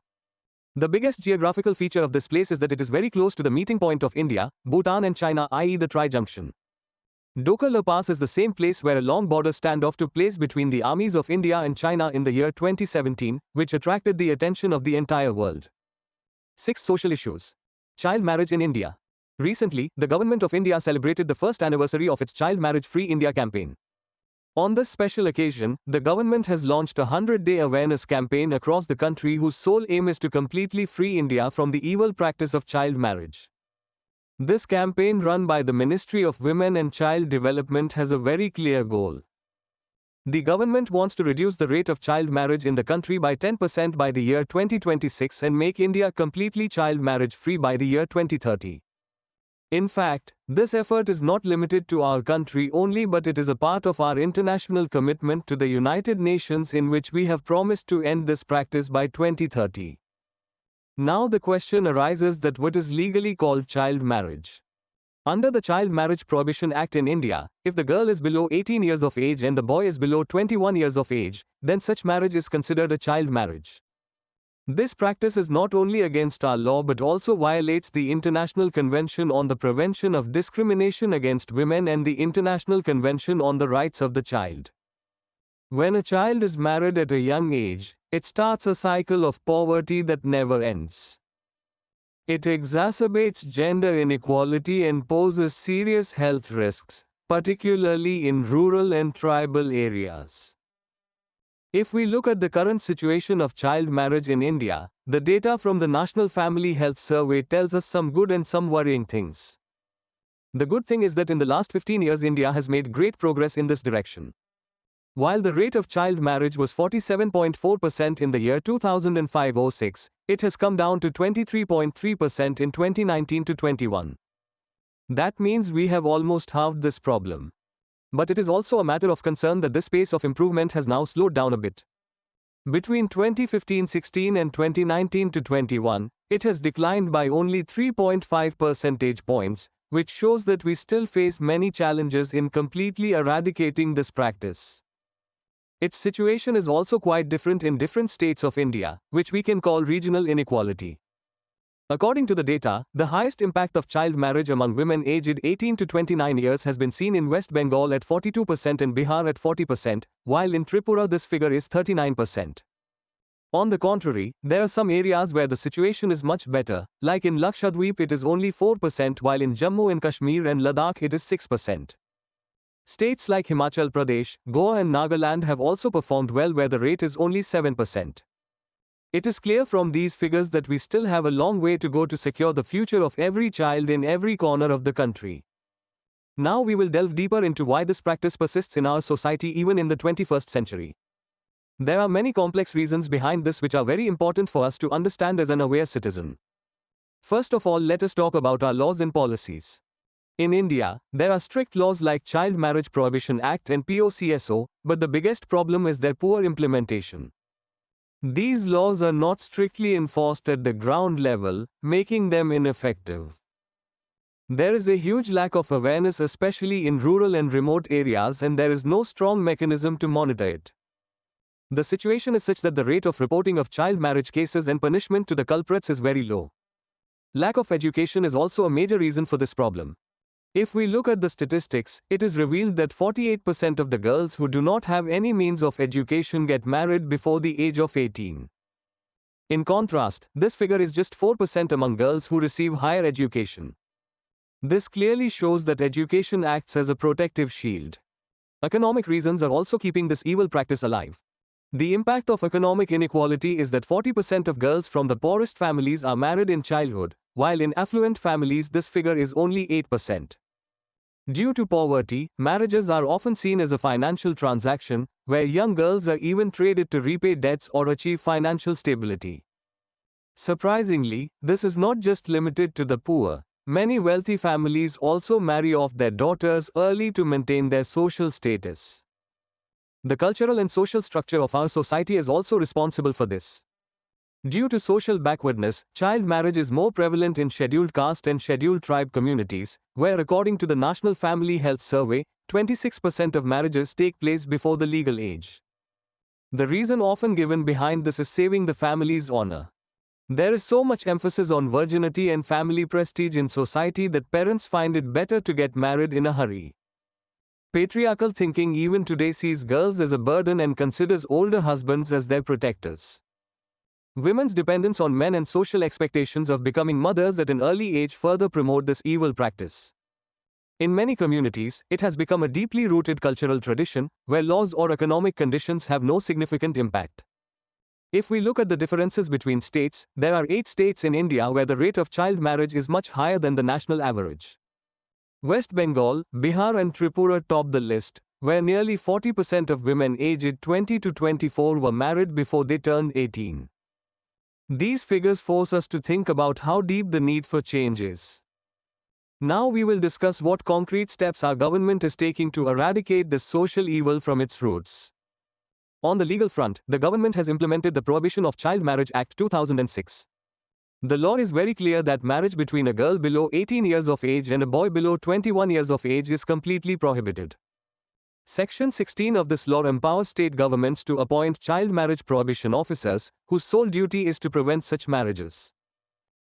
The biggest geographical feature of this place is that it is very close to the meeting point of India, Bhutan and China, i.e. the Tri-Junction. Doklam Pass is the same place where a long border standoff took place between the armies of India and China in the year 2017, which attracted the attention of the entire world. 6. Social issues. Child marriage in India. Recently, the Government of India celebrated the first anniversary of its Child Marriage Free India campaign. On this special occasion, the government has launched a 100-day awareness campaign across the country whose sole aim is to completely free India from the evil practice of child marriage. This campaign, run by the Ministry of Women and Child Development, has a very clear goal. The government wants to reduce the rate of child marriage in the country by 10% by the year 2026 and make India completely child marriage free by the year 2030. In fact, this effort is not limited to our country only, but it is a part of our international commitment to the United Nations, in which we have promised to end this practice by 2030. Now the question arises that what is legally called child marriage? Under the Child Marriage Prohibition Act in India, if the girl is below 18 years of age and the boy is below 21 years of age, then such marriage is considered a child marriage. This practice is not only against our law but also violates the International Convention on the Prevention of Discrimination Against Women and the International Convention on the Rights of the Child. When a child is married at a young age, it starts a cycle of poverty that never ends. It exacerbates gender inequality and poses serious health risks, particularly in rural and tribal areas. If we look at the current situation of child marriage in India, the data from the National Family Health Survey tells us some good and some worrying things. The good thing is that in the last 15 years India has made great progress in this direction. While the rate of child marriage was 47.4% in the year 2005-06, it has come down to 23.3% in 2019-21. That means we have almost halved this problem. But it is also a matter of concern that this pace of improvement has now slowed down a bit. Between 2015-16 and 2019-21, it has declined by only 3.5 percentage points, which shows that we still face many challenges in completely eradicating this practice. Its situation is also quite different in different states of India, which we can call regional inequality. According to the data, the highest impact of child marriage among women aged 18 to 29 years has been seen in West Bengal at 42% and Bihar at 40%, while in Tripura this figure is 39%. On the contrary, there are some areas where the situation is much better, like in Lakshadweep it is only 4%, while in Jammu and Kashmir and Ladakh it is 6%. States like Himachal Pradesh, Goa and Nagaland have also performed well, where the rate is only 7%. It is clear from these figures that we still have a long way to go to secure the future of every child in every corner of the country. Now we will delve deeper into why this practice persists in our society even in the 21st century. There are many complex reasons behind this which are very important for us to understand as an aware citizen. First of all, let us talk about our laws and policies. In India, there are strict laws like Child Marriage Prohibition Act and POCSO, but the biggest problem is their poor implementation. These laws are not strictly enforced at the ground level, making them ineffective. There is a huge lack of awareness, especially in rural and remote areas, and there is no strong mechanism to monitor it. The situation is such that the rate of reporting of child marriage cases and punishment to the culprits is very low. Lack of education is also a major reason for this problem. If we look at the statistics, it is revealed that 48% of the girls who do not have any means of education get married before the age of 18. In contrast, this figure is just 4% among girls who receive higher education. This clearly shows that education acts as a protective shield. Economic reasons are also keeping this evil practice alive. The impact of economic inequality is that 40% of girls from the poorest families are married in childhood, while in affluent families this figure is only 8%. Due to poverty, marriages are often seen as a financial transaction, where young girls are even traded to repay debts or achieve financial stability. Surprisingly, this is not just limited to the poor. Many wealthy families also marry off their daughters early to maintain their social status. The cultural and social structure of our society is also responsible for this. Due to social backwardness, child marriage is more prevalent in scheduled caste and scheduled tribe communities, where according to the National Family Health Survey, 26% of marriages take place before the legal age. The reason often given behind this is saving the family's honor. There is so much emphasis on virginity and family prestige in society that parents find it better to get married in a hurry. Patriarchal thinking even today sees girls as a burden and considers older husbands as their protectors. Women's dependence on men and social expectations of becoming mothers at an early age further promote this evil practice. In many communities, it has become a deeply rooted cultural tradition, where laws or economic conditions have no significant impact. If we look at the differences between states, there are 8 states in India where the rate of child marriage is much higher than the national average. West Bengal, Bihar and Tripura top the list, where nearly 40% of women aged 20 to 24 were married before they turned 18. These figures force us to think about how deep the need for change is. Now we will discuss what concrete steps our government is taking to eradicate this social evil from its roots. On the legal front, the government has implemented the Prohibition of Child Marriage Act 2006. The law is very clear that marriage between a girl below 18 years of age and a boy below 21 years of age is completely prohibited. Section 16 of this law empowers state governments to appoint child marriage prohibition officers, whose sole duty is to prevent such marriages.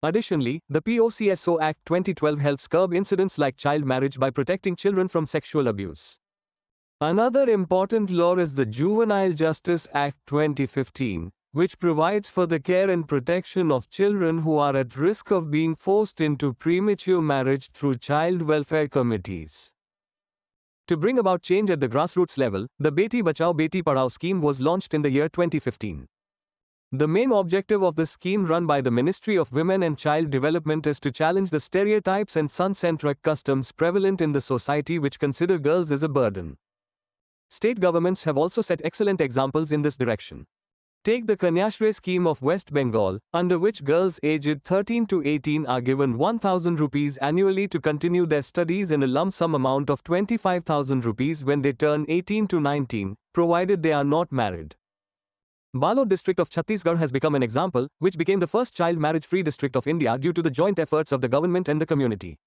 Additionally, the POCSO Act 2012 helps curb incidents like child marriage by protecting children from sexual abuse. Another important law is the Juvenile Justice Act 2015, which provides for the care and protection of children who are at risk of being forced into premature marriage through child welfare committees. To bring about change at the grassroots level, the Beti Bachao Beti Padhao scheme was launched in the year 2015. The main objective of the scheme run by the Ministry of Women and Child Development is to challenge the stereotypes and son-centric customs prevalent in the society which consider girls as a burden. State governments have also set excellent examples in this direction. Take the Kanyashri scheme of West Bengal, under which girls aged 13 to 18 are given 1,000 rupees annually to continue their studies and a lump sum amount of 25,000 rupees when they turn 18 to 19, provided they are not married. Balod district of Chhattisgarh has become an example, which became the first child marriage-free district of India due to the joint efforts of the government and the community.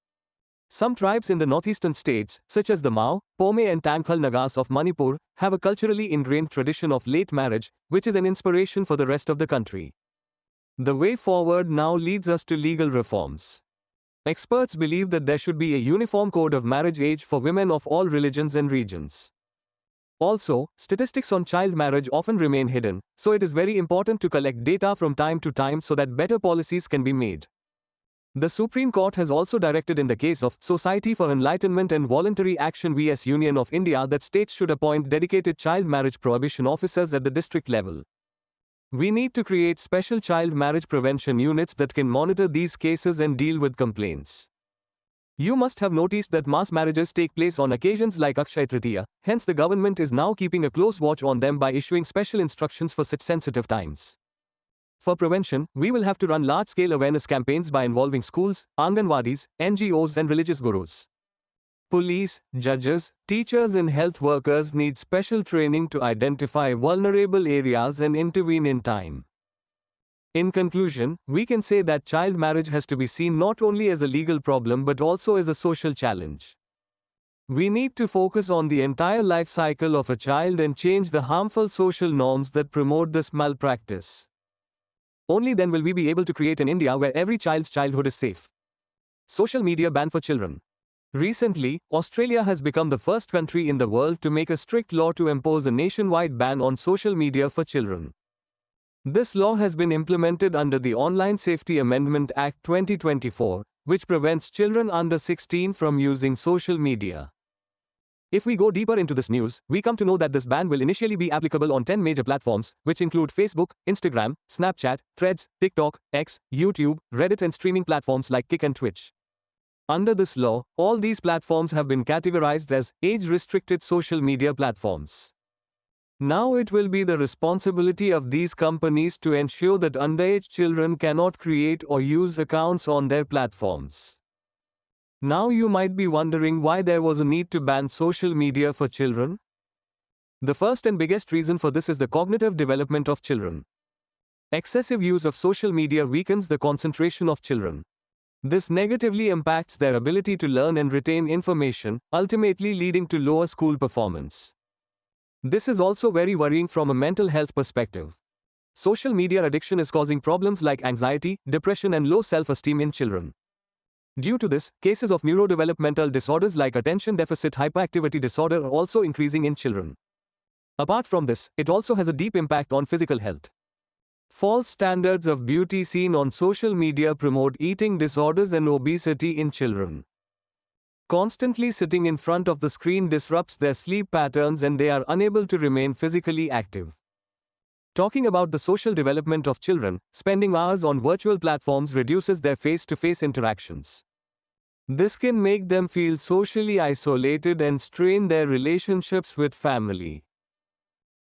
Some tribes in the northeastern states, such as the Mao, Pome and Tangkhal Nagas of Manipur, have a culturally ingrained tradition of late marriage, which is an inspiration for the rest of the country. The way forward now leads us to legal reforms. Experts believe that there should be a uniform code of marriage age for women of all religions and regions. Also, statistics on child marriage often remain hidden, so it is very important to collect data from time to time so that better policies can be made. The Supreme Court has also directed in the case of Society for Enlightenment and Voluntary Action vs Union of India that states should appoint dedicated child marriage prohibition officers at the district level. We need to create special child marriage prevention units that can monitor these cases and deal with complaints. You must have noticed that mass marriages take place on occasions like Akshaya Tritiya, hence the government is now keeping a close watch on them by issuing special instructions for such sensitive times. For prevention, we will have to run large-scale awareness campaigns by involving schools, Anganwadis, NGOs and religious gurus. Police, judges, teachers and health workers need special training to identify vulnerable areas and intervene in time. In conclusion, we can say that child marriage has to be seen not only as a legal problem but also as a social challenge. We need to focus on the entire life cycle of a child and change the harmful social norms that promote this malpractice. Only then will we be able to create an India where every child's childhood is safe. Social media ban for children. Recently, Australia has become the first country in the world to make a strict law to impose a nationwide ban on social media for children. This law has been implemented under the Online Safety Amendment Act 2024, which prevents children under 16 from using social media. If we go deeper into this news, we come to know that this ban will initially be applicable on 10 major platforms, which include Facebook, Instagram, Snapchat, Threads, TikTok, X, YouTube, Reddit and streaming platforms like Kick and Twitch. Under this law, all these platforms have been categorized as age-restricted social media platforms. Now it will be the responsibility of these companies to ensure that underage children cannot create or use accounts on their platforms. Now you might be wondering why there was a need to ban social media for children. The first and biggest reason for this is the cognitive development of children. Excessive use of social media weakens the concentration of children. This negatively impacts their ability to learn and retain information, ultimately leading to lower school performance. This is also very worrying from a mental health perspective. Social media addiction is causing problems like anxiety, depression, and low self-esteem in children. Due to this, cases of neurodevelopmental disorders like attention deficit hyperactivity disorder are also increasing in children. Apart from this, it also has a deep impact on physical health. False standards of beauty seen on social media promote eating disorders and obesity in children. Constantly sitting in front of the screen disrupts their sleep patterns and they are unable to remain physically active. Talking about the social development of children, spending hours on virtual platforms reduces their face-to-face interactions. This can make them feel socially isolated and strain their relationships with family.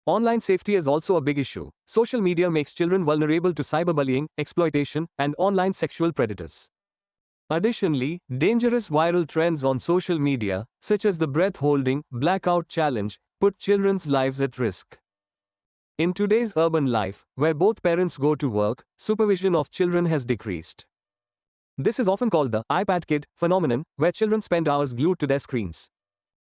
Online safety is also a big issue. Social media makes children vulnerable to cyberbullying, exploitation, and online sexual predators. Additionally, dangerous viral trends on social media, such as the breath-holding, blackout challenge, put children's lives at risk. In today's urban life, where both parents go to work, supervision of children has decreased. This is often called the iPad kid phenomenon, where children spend hours glued to their screens.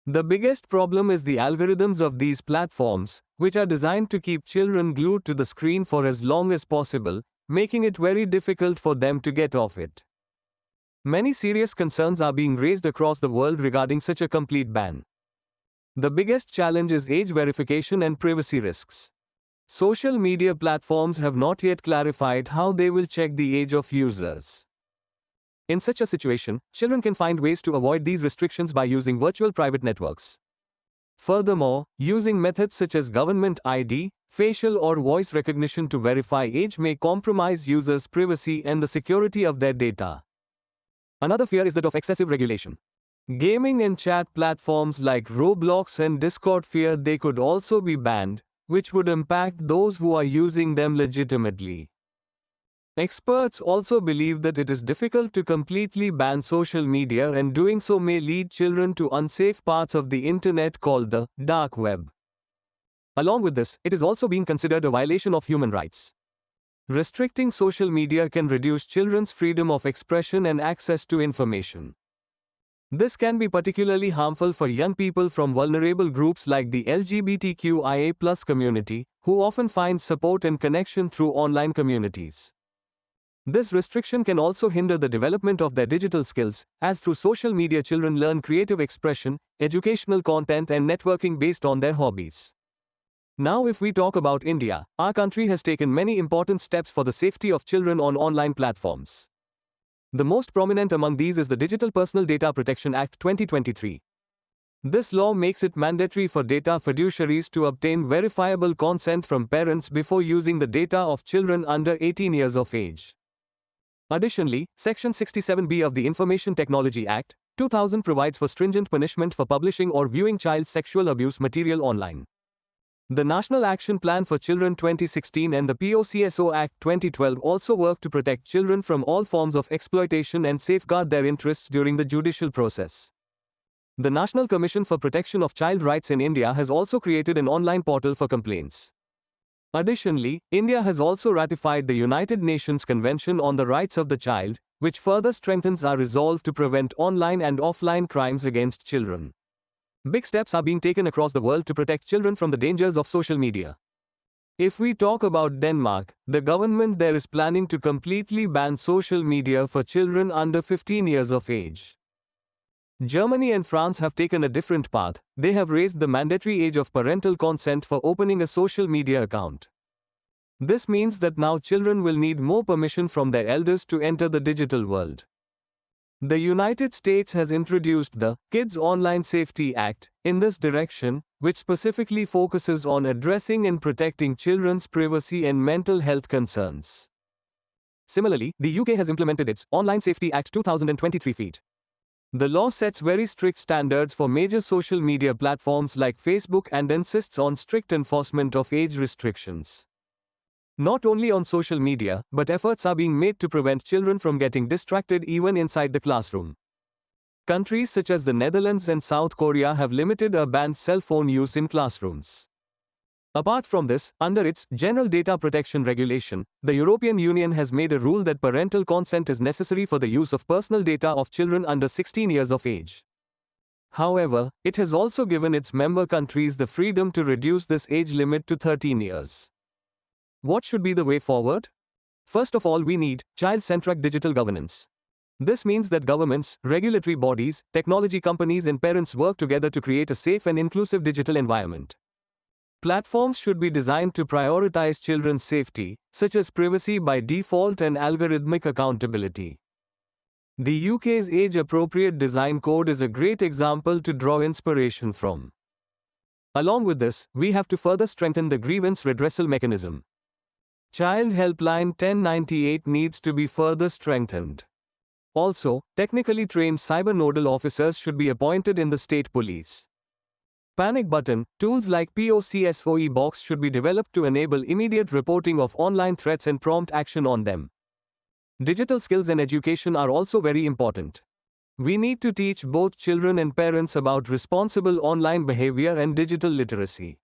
The biggest problem is the algorithms of these platforms, which are designed to keep children glued to the screen for as long as possible, making it very difficult for them to get off it. Many serious concerns are being raised across the world regarding such a complete ban. The biggest challenge is age verification and privacy risks. Social media platforms have not yet clarified how they will check the age of users. In such a situation, children can find ways to avoid these restrictions by using virtual private networks. Furthermore, using methods such as government ID, facial or voice recognition to verify age may compromise users' privacy and the security of their data. Another fear is that of excessive regulation. Gaming and chat platforms like Roblox and Discord fear they could also be banned, which would impact those who are using them legitimately. Experts also believe that it is difficult to completely ban social media, and doing so may lead children to unsafe parts of the internet called the dark web. Along with this, it is also being considered a violation of human rights. Restricting social media can reduce children's freedom of expression and access to information. This can be particularly harmful for young people from vulnerable groups like the LGBTQIA+ community, who often find support and connection through online communities. This restriction can also hinder the development of their digital skills, as through social media children learn creative expression, educational content and networking based on their hobbies. Now if we talk about India, our country has taken many important steps for the safety of children on online platforms. The most prominent among these is the Digital Personal Data Protection Act 2023. This law makes it mandatory for data fiduciaries to obtain verifiable consent from parents before using the data of children under 18 years of age. Additionally, Section 67B of the Information Technology Act, 2000 provides for stringent punishment for publishing or viewing child sexual abuse material online. The National Action Plan for Children 2016 and the POCSO Act 2012 also work to protect children from all forms of exploitation and safeguard their interests during the judicial process. The National Commission for Protection of Child Rights in India has also created an online portal for complaints. Additionally, India has also ratified the United Nations Convention on the Rights of the Child, which further strengthens our resolve to prevent online and offline crimes against children. Big steps are being taken across the world to protect children from the dangers of social media. If we talk about Denmark, the government there is planning to completely ban social media for children under 15 years of age. Germany and France have taken a different path. They have raised the mandatory age of parental consent for opening a social media account. This means that now children will need more permission from their elders to enter the digital world. The United States has introduced the Kids Online Safety Act in this direction, which specifically focuses on addressing and protecting children's privacy and mental health concerns. Similarly, the UK has implemented its Online Safety Act 2023 feet. The law sets very strict standards for major social media platforms like Facebook and insists on strict enforcement of age restrictions. Not only on social media, but efforts are being made to prevent children from getting distracted even inside the classroom. Countries such as the Netherlands and South Korea have limited or banned cell phone use in classrooms. Apart from this, under its General Data Protection Regulation, the European Union has made a rule that parental consent is necessary for the use of personal data of children under 16 years of age. However, it has also given its member countries the freedom to reduce this age limit to 13 years. What should be the way forward? First of all, we need child-centric digital governance. This means that governments, regulatory bodies, technology companies, and parents work together to create a safe and inclusive digital environment. Platforms should be designed to prioritize children's safety, such as privacy by default and algorithmic accountability. The UK's age-appropriate design code is a great example to draw inspiration from. Along with this, we have to further strengthen the grievance redressal mechanism. Child Helpline 1098 needs to be further strengthened. Also, technically trained cyber nodal officers should be appointed in the state police. Panic button tools like POCSOE box should be developed to enable immediate reporting of online threats and prompt action on them. Digital skills and education are also very important. We need to teach both children and parents about responsible online behavior and digital literacy.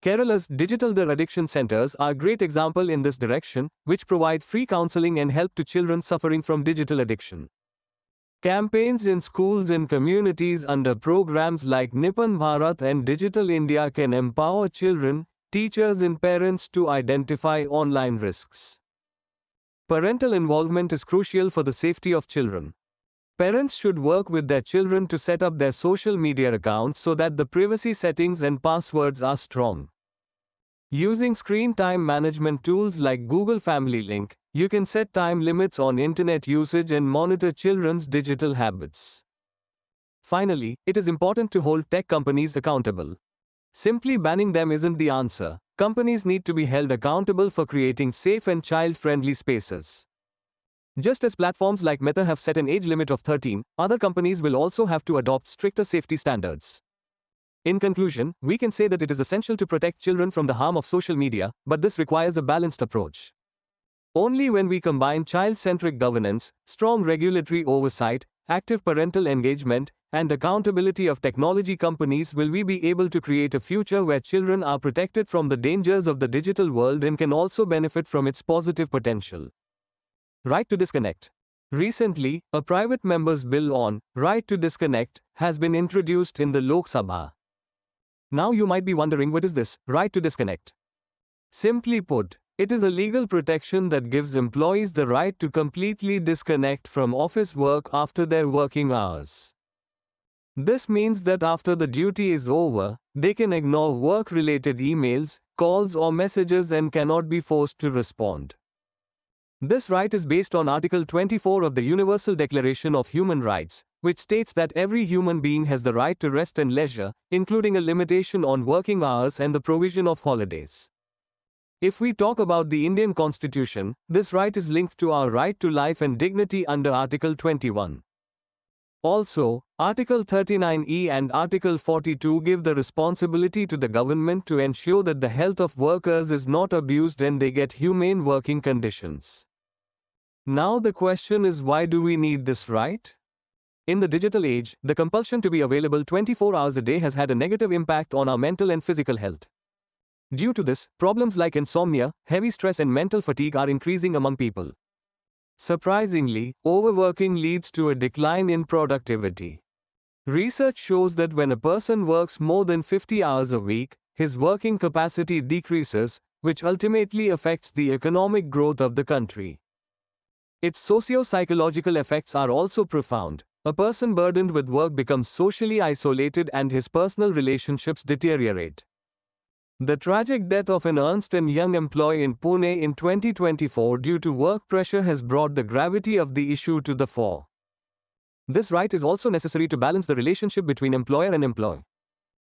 Kerala's Digital Addiction Centers are a great example in this direction, which provide free counseling and help to children suffering from digital addiction. Campaigns in schools and communities under programs like Nippon Bharat and Digital India can empower children, teachers, and parents to identify online risks. Parental involvement is crucial for the safety of children. Parents should work with their children to set up their social media accounts so that the privacy settings and passwords are strong. Using screen time management tools like Google Family Link, you can set time limits on internet usage and monitor children's digital habits. Finally, it is important to hold tech companies accountable. Simply banning them isn't the answer. Companies need to be held accountable for creating safe and child-friendly spaces. Just as platforms like Meta have set an age limit of 13, other companies will also have to adopt stricter safety standards. In conclusion, we can say that it is essential to protect children from the harm of social media, but this requires a balanced approach. Only when we combine child-centric governance, strong regulatory oversight, active parental engagement, and accountability of technology companies will we be able to create a future where children are protected from the dangers of the digital world and can also benefit from its positive potential. Right to disconnect. Recently, a private member's bill on right to disconnect has been introduced in the Lok Sabha. Now you might be wondering, what is this right to disconnect? Simply put, it is a legal protection that gives employees the right to completely disconnect from office work after their working hours. This means that after the duty is over, they can ignore work-related emails, calls or messages and cannot be forced to respond. This right is based on Article 24 of the Universal Declaration of Human Rights, which states that every human being has the right to rest and leisure, including a limitation on working hours and the provision of holidays. If we talk about the Indian Constitution, this right is linked to our right to life and dignity under Article 21. Also, Article 39E and Article 42 give the responsibility to the government to ensure that the health of workers is not abused and they get humane working conditions. Now the question is, why do we need this right? In the digital age, the compulsion to be available 24 hours a day has had a negative impact on our mental and physical health. Due to this, problems like insomnia, heavy stress and mental fatigue are increasing among people. Surprisingly, overworking leads to a decline in productivity. Research shows that when a person works more than 50 hours a week, his working capacity decreases, which ultimately affects the economic growth of the country. Its socio-psychological effects are also profound. A person burdened with work becomes socially isolated and his personal relationships deteriorate. The tragic death of an Ernst & Young employee in Pune in 2024 due to work pressure has brought the gravity of the issue to the fore. This right is also necessary to balance the relationship between employer and employee.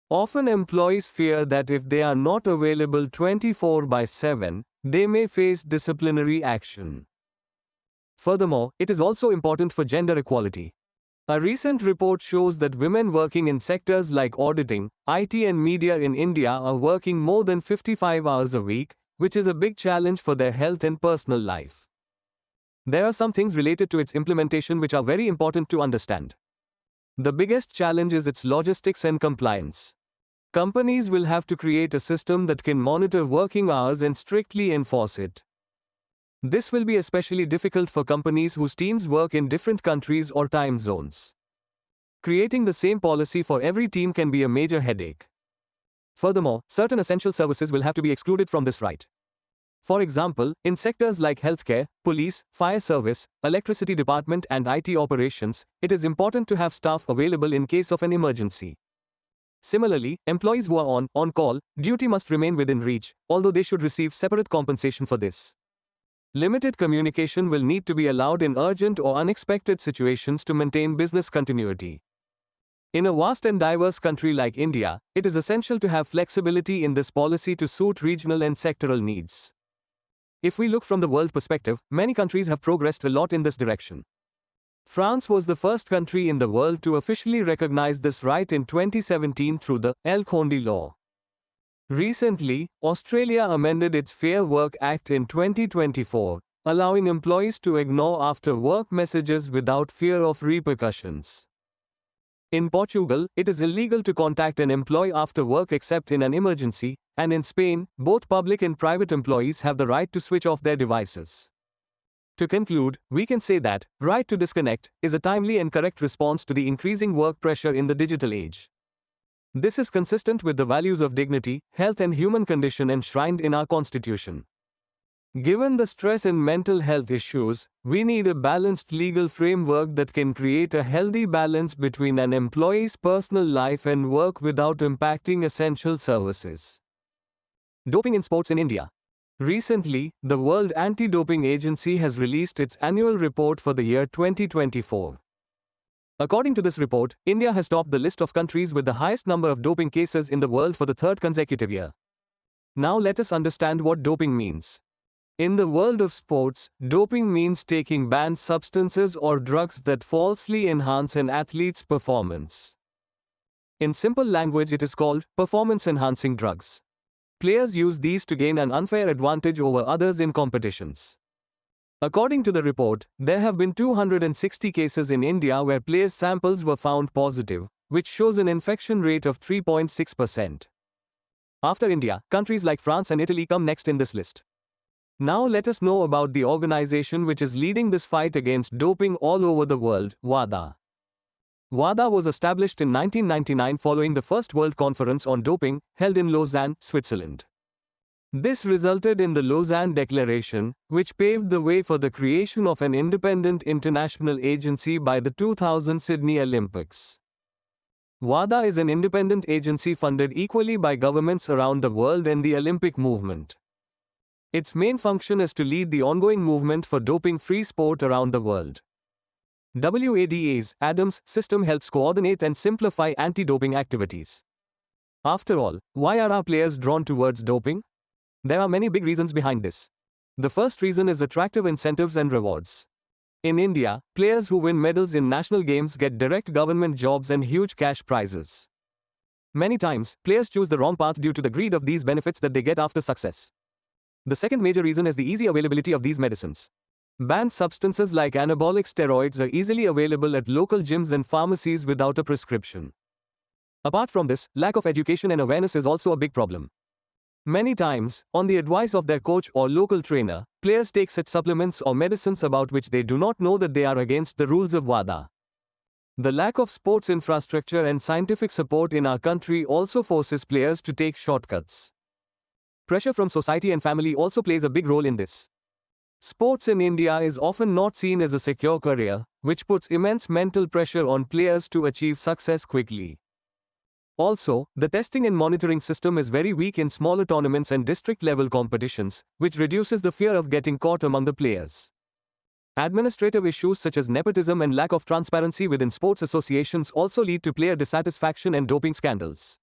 Often employees fear that if they are not available 24/7, they may face disciplinary action. Furthermore, it is also important for gender equality. A recent report shows that women working in sectors like auditing, IT and media in India are working more than 55 hours a week, which is a big challenge for their health and personal life. There are some things related to its implementation which are very important to understand. The biggest challenge is its logistics and compliance. Companies will have to create a system that can monitor working hours and strictly enforce it. This will be especially difficult for companies whose teams work in different countries or time zones. Creating the same policy for every team can be a major headache. Furthermore, certain essential services will have to be excluded from this right. For example, in sectors like healthcare, police, fire service, electricity department and IT operations, it is important to have staff available in case of an emergency. Similarly, employees who are on-call duty must remain within reach, although they should receive separate compensation for this. Limited communication will need to be allowed in urgent or unexpected situations to maintain business continuity. In a vast and diverse country like India, it is essential to have flexibility in this policy to suit regional and sectoral needs. If we look from the world perspective, many countries have progressed a lot in this direction. France was the first country in the world to officially recognize this right in 2017 through the El Khomri law. Recently, Australia amended its Fair Work Act in 2024, allowing employees to ignore after-work messages without fear of repercussions. In Portugal, it is illegal to contact an employee after work except in an emergency, and in Spain, both public and private employees have the right to switch off their devices. To conclude, we can say that right to disconnect is a timely and correct response to the increasing work pressure in the digital age. This is consistent with the values of dignity, health and human condition enshrined in our Constitution. Given the stress in mental health issues, we need a balanced legal framework that can create a healthy balance between an employee's personal life and work without impacting essential services. Doping in sports in India. Recently, the World Anti-Doping Agency has released its annual report for the year 2024. According to this report, India has topped the list of countries with the highest number of doping cases in the world for the third consecutive year. Now let us understand what doping means. In the world of sports, doping means taking banned substances or drugs that falsely enhance an athlete's performance. In simple language, it is called performance-enhancing drugs. Players use these to gain an unfair advantage over others in competitions. According to the report, there have been 260 cases in India where players' samples were found positive, which shows an infection rate of 3.6%. After India, countries like France and Italy come next in this list. Now let us know about the organization which is leading this fight against doping all over the world, WADA. WADA was established in 1999 following the First World Conference on Doping, held in Lausanne, Switzerland. This resulted in the Lausanne Declaration, which paved the way for the creation of an independent international agency by the 2000 Sydney Olympics. WADA is an independent agency funded equally by governments around the world and the Olympic movement. Its main function is to lead the ongoing movement for doping-free sport around the world. WADA's ADAMS system helps coordinate and simplify anti-doping activities. After all, why are our players drawn towards doping? There are many big reasons behind this. The first reason is attractive incentives and rewards. In India, players who win medals in national games get direct government jobs and huge cash prizes. Many times, players choose the wrong path due to the greed of these benefits that they get after success. The second major reason is the easy availability of these medicines. Banned substances like anabolic steroids are easily available at local gyms and pharmacies without a prescription. Apart from this, lack of education and awareness is also a big problem. Many times, on the advice of their coach or local trainer, players take such supplements or medicines about which they do not know that they are against the rules of WADA. The lack of sports infrastructure and scientific support in our country also forces players to take shortcuts. Pressure from society and family also plays a big role in this. Sports in India is often not seen as a secure career, which puts immense mental pressure on players to achieve success quickly. Also, the testing and monitoring system is very weak in smaller tournaments and district-level competitions, which reduces the fear of getting caught among the players. Administrative issues such as nepotism and lack of transparency within sports associations also lead to player dissatisfaction and doping scandals.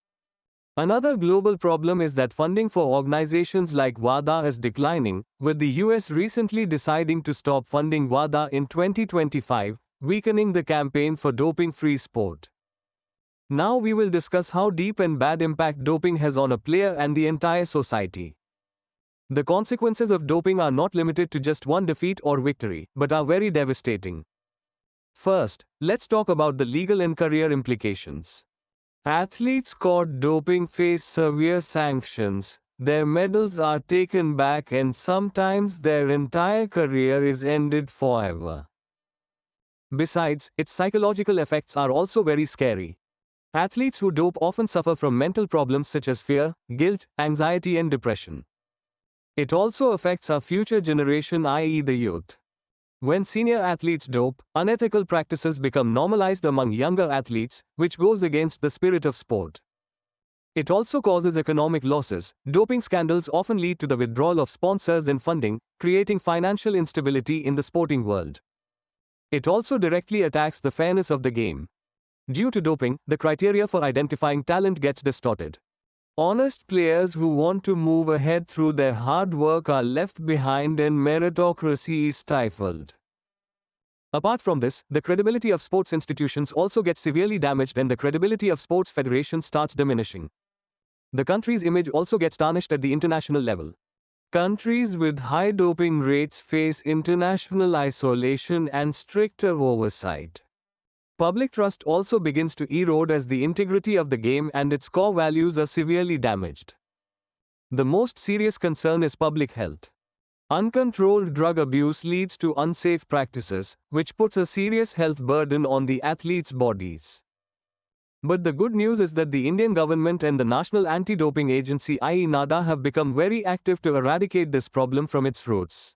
Another global problem is that funding for organizations like WADA is declining, with the US recently deciding to stop funding WADA in 2025, weakening the campaign for doping-free sport. Now we will discuss how deep and bad impact doping has on a player and the entire society. The consequences of doping are not limited to just one defeat or victory, but are very devastating. First, let's talk about the legal and career implications. Athletes caught doping face severe sanctions. Their medals are taken back and sometimes their entire career is ended forever. Besides, its psychological effects are also very scary. Athletes who dope often suffer from mental problems such as fear, guilt, anxiety, and depression. It also affects our future generation, i.e., the youth. When senior athletes dope, unethical practices become normalized among younger athletes, which goes against the spirit of sport. It also causes economic losses. Doping scandals often lead to the withdrawal of sponsors and funding, creating financial instability in the sporting world. It also directly attacks the fairness of the game. Due to doping, the criteria for identifying talent gets distorted. Honest players who want to move ahead through their hard work are left behind and meritocracy is stifled. Apart from this, the credibility of sports institutions also gets severely damaged and the credibility of sports federations starts diminishing. The country's image also gets tarnished at the international level. Countries with high doping rates face international isolation and stricter oversight. Public trust also begins to erode as the integrity of the game and its core values are severely damaged. The most serious concern is public health. Uncontrolled drug abuse leads to unsafe practices, which puts a serious health burden on the athletes' bodies. But the good news is that the Indian government and the National Anti-Doping Agency i.e. NADA have become very active to eradicate this problem from its roots.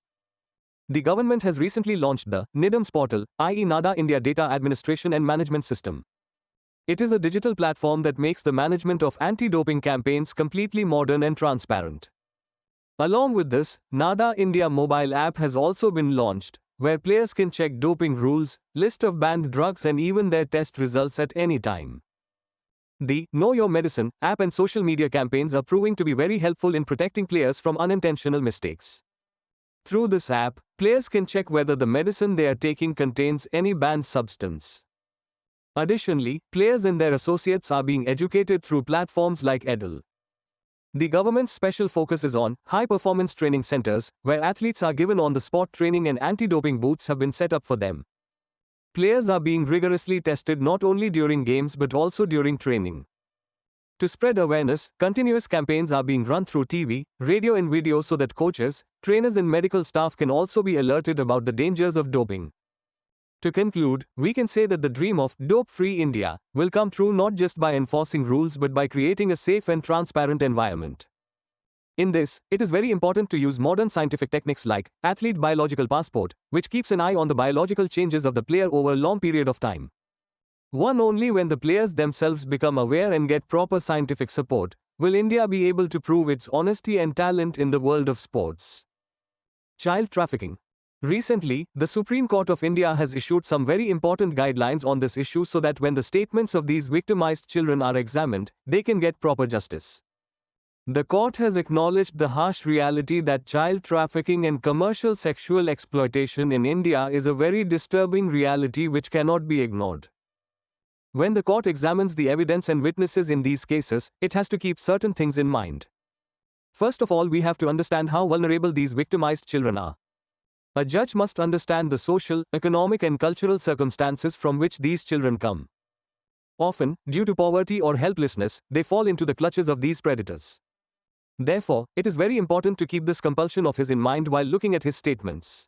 The government has recently launched the NIDAMS portal, i.e. NADA India Data Administration and Management System. It is a digital platform that makes the management of anti-doping campaigns completely modern and transparent. Along with this, NADA India mobile app has also been launched, where players can check doping rules, list of banned drugs and even their test results at any time. The Know Your Medicine app and social media campaigns are proving to be very helpful in protecting players from unintentional mistakes. Through this app, players can check whether the medicine they are taking contains any banned substance. Additionally, players and their associates are being educated through platforms like Atal. The government's special focus is on high-performance training centers, where athletes are given on-the-spot training and anti-doping booths have been set up for them. Players are being rigorously tested not only during games but also during training. To spread awareness, continuous campaigns are being run through TV, radio and video so that coaches, trainers and medical staff can also be alerted about the dangers of doping. To conclude, we can say that the dream of dope-free India will come true not just by enforcing rules but by creating a safe and transparent environment. In this, it is very important to use modern scientific techniques like athlete biological passport, which keeps an eye on the biological changes of the player over a long period of time. Only when the players themselves become aware and get proper scientific support, will India be able to prove its honesty and talent in the world of sports. Child trafficking. Recently, the Supreme Court of India has issued some very important guidelines on this issue so that when the statements of these victimized children are examined, they can get proper justice. The court has acknowledged the harsh reality that child trafficking and commercial sexual exploitation in India is a very disturbing reality which cannot be ignored. When the court examines the evidence and witnesses in these cases, it has to keep certain things in mind. First of all, we have to understand how vulnerable these victimized children are. A judge must understand the social, economic and cultural circumstances from which these children come. Often, due to poverty or helplessness, they fall into the clutches of these predators. Therefore, it is very important to keep this compulsion of his in mind while looking at his statements.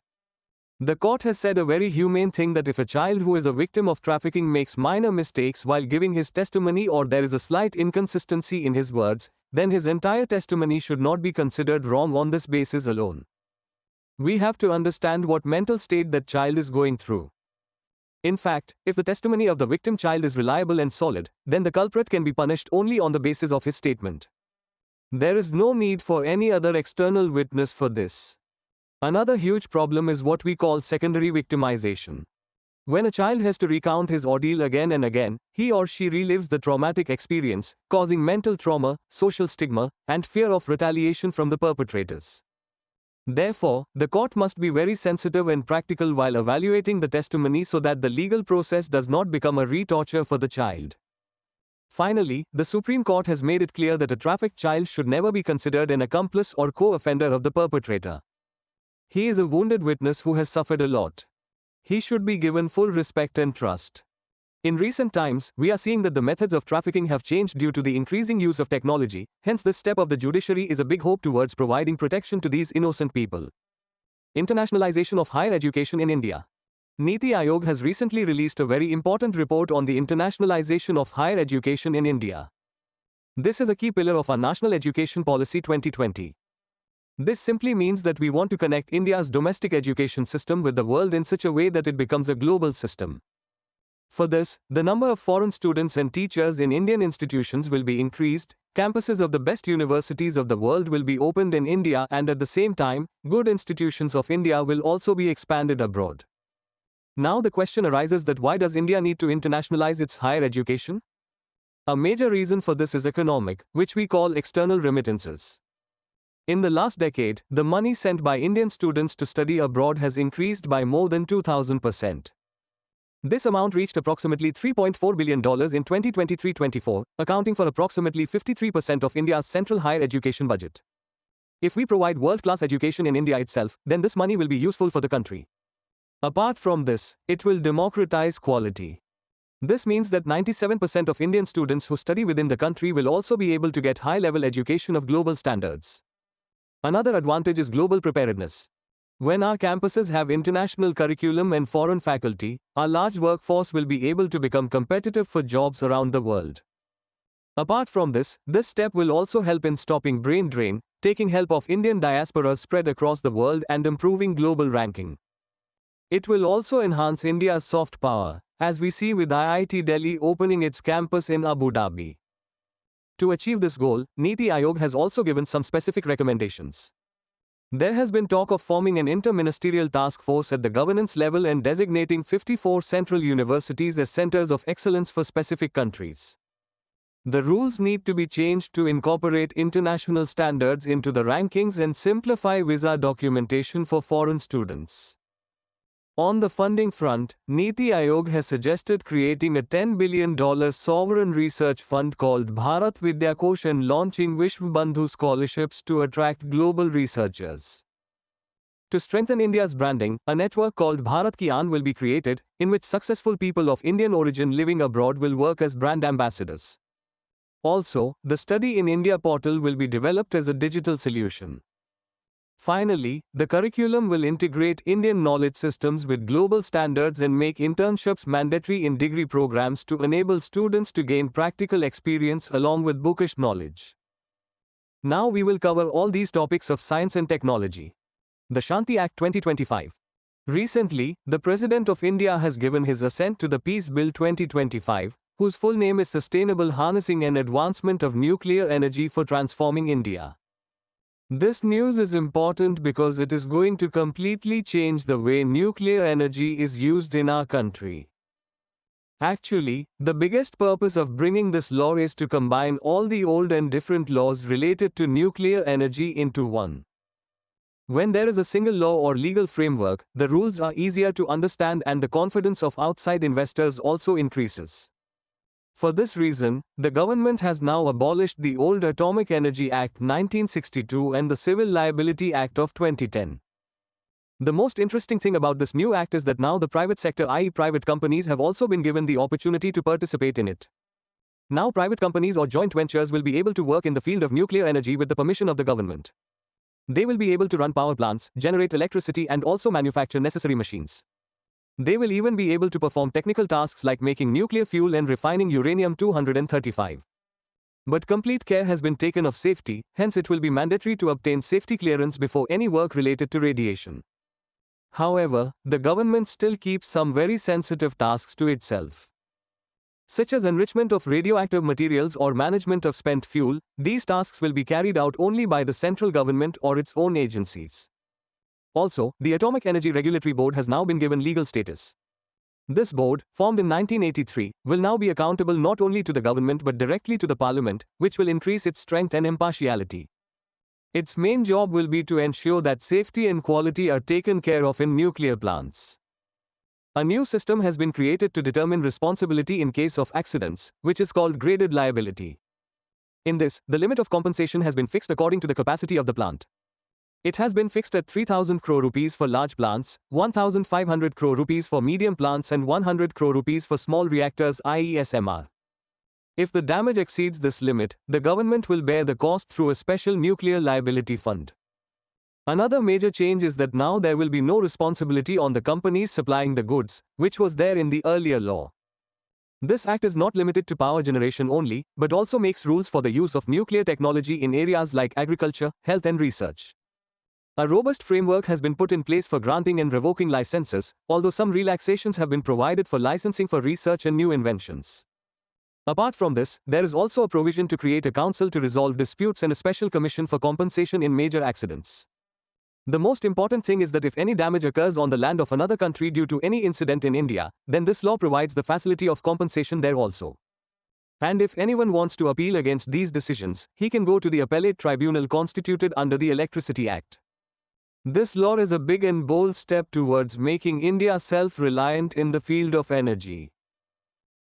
The court has said a very humane thing that if a child who is a victim of trafficking makes minor mistakes while giving his testimony or there is a slight inconsistency in his words, then his entire testimony should not be considered wrong on this basis alone. We have to understand what mental state that child is going through. In fact, if the testimony of the victim child is reliable and solid, then the culprit can be punished only on the basis of his statement. There is no need for any other external witness for this. Another huge problem is what we call secondary victimization. When a child has to recount his ordeal again and again, he or she relives the traumatic experience, causing mental trauma, social stigma, and fear of retaliation from the perpetrators. Therefore, the court must be very sensitive and practical while evaluating the testimony so that the legal process does not become a re-torture for the child. Finally, the Supreme Court has made it clear that a trafficked child should never be considered an accomplice or co-offender of the perpetrator. He is a wounded witness who has suffered a lot. He should be given full respect and trust. In recent times, we are seeing that the methods of trafficking have changed due to the increasing use of technology, hence this step of the judiciary is a big hope towards providing protection to these innocent people. Internationalization of higher education in India. Niti Aayog has recently released a very important report on the internationalization of higher education in India. This is a key pillar of our National Education Policy 2020. This simply means that we want to connect India's domestic education system with the world in such a way that it becomes a global system. For this, the number of foreign students and teachers in Indian institutions will be increased, campuses of the best universities of the world will be opened in India, and at the same time, good institutions of India will also be expanded abroad. Now the question arises that why does India need to internationalize its higher education? A major reason for this is economic, which we call external remittances. In the last decade, the money sent by Indian students to study abroad has increased by more than 2,000%. This amount reached approximately $3.4 billion in 2023-24, accounting for approximately 53% of India's central higher education budget. If we provide world-class education in India itself, then this money will be useful for the country. Apart from this, it will democratize quality. This means that 97% of Indian students who study within the country will also be able to get high-level education of global standards. Another advantage is global preparedness. When our campuses have international curriculum and foreign faculty, our large workforce will be able to become competitive for jobs around the world. Apart from this step will also help in stopping brain drain, taking help of Indian diaspora spread across the world and improving global ranking. It will also enhance India's soft power, as we see with IIT Delhi opening its campus in Abu Dhabi. To achieve this goal, Niti Aayog has also given some specific recommendations. There has been talk of forming an inter-ministerial task force at the governance level and designating 54 central universities as centers of excellence for specific countries. The rules need to be changed to incorporate international standards into the rankings and simplify visa documentation for foreign students. On the funding front, Niti Aayog has suggested creating a $10 billion sovereign research fund called Bharat Vidyakosh and launching Vishwa Bandhu scholarships to attract global researchers. To strengthen India's branding, a network called Bharat Ki Aan will be created, in which successful people of Indian origin living abroad will work as brand ambassadors. Also, the Study in India portal will be developed as a digital solution. Finally, the curriculum will integrate Indian knowledge systems with global standards and make internships mandatory in degree programs to enable students to gain practical experience along with bookish knowledge. Now we will cover all these topics of science and technology. The Shanti Act 2025. Recently, the President of India has given his assent to the Peace Bill 2025, whose full name is Sustainable Harnessing and Advancement of Nuclear Energy for Transforming India. This news is important because it is going to completely change the way nuclear energy is used in our country. Actually, the biggest purpose of bringing this law is to combine all the old and different laws related to nuclear energy into one. When there is a single law or legal framework, the rules are easier to understand and the confidence of outside investors also increases. For this reason, the government has now abolished the old Atomic Energy Act 1962 and the Civil Liability Act of 2010. The most interesting thing about this new act is that now the private sector, i.e. private companies, have also been given the opportunity to participate in it. Now private companies or joint ventures will be able to work in the field of nuclear energy with the permission of the government. They will be able to run power plants, generate electricity and also manufacture necessary machines. They will even be able to perform technical tasks like making nuclear fuel and refining uranium-235. But complete care has been taken of safety, hence it will be mandatory to obtain safety clearance before any work related to radiation. However, the government still keeps some very sensitive tasks to itself, such as enrichment of radioactive materials or management of spent fuel. These tasks will be carried out only by the central government or its own agencies. Also, the Atomic Energy Regulatory Board has now been given legal status. This board, formed in 1983, will now be accountable not only to the government but directly to the parliament, which will increase its strength and impartiality. Its main job will be to ensure that safety and quality are taken care of in nuclear plants. A new system has been created to determine responsibility in case of accidents, which is called graded liability. In this, the limit of compensation has been fixed according to the capacity of the plant. It has been fixed at 3,000 crore rupees for large plants, 1,500 crore rupees for medium plants and 100 crore rupees for small reactors i.e. SMR. If the damage exceeds this limit, the government will bear the cost through a special nuclear liability fund. Another major change is that now there will be no responsibility on the companies supplying the goods, which was there in the earlier law. This act is not limited to power generation only, but also makes rules for the use of nuclear technology in areas like agriculture, health and research. A robust framework has been put in place for granting and revoking licenses, although some relaxations have been provided for licensing for research and new inventions. Apart from this, there is also a provision to create a council to resolve disputes and a special commission for compensation in major accidents. The most important thing is that if any damage occurs on the land of another country due to any incident in India, then this law provides the facility of compensation there also. And if anyone wants to appeal against these decisions, he can go to the appellate tribunal constituted under the Electricity Act. This law is a big and bold step towards making India self-reliant in the field of energy.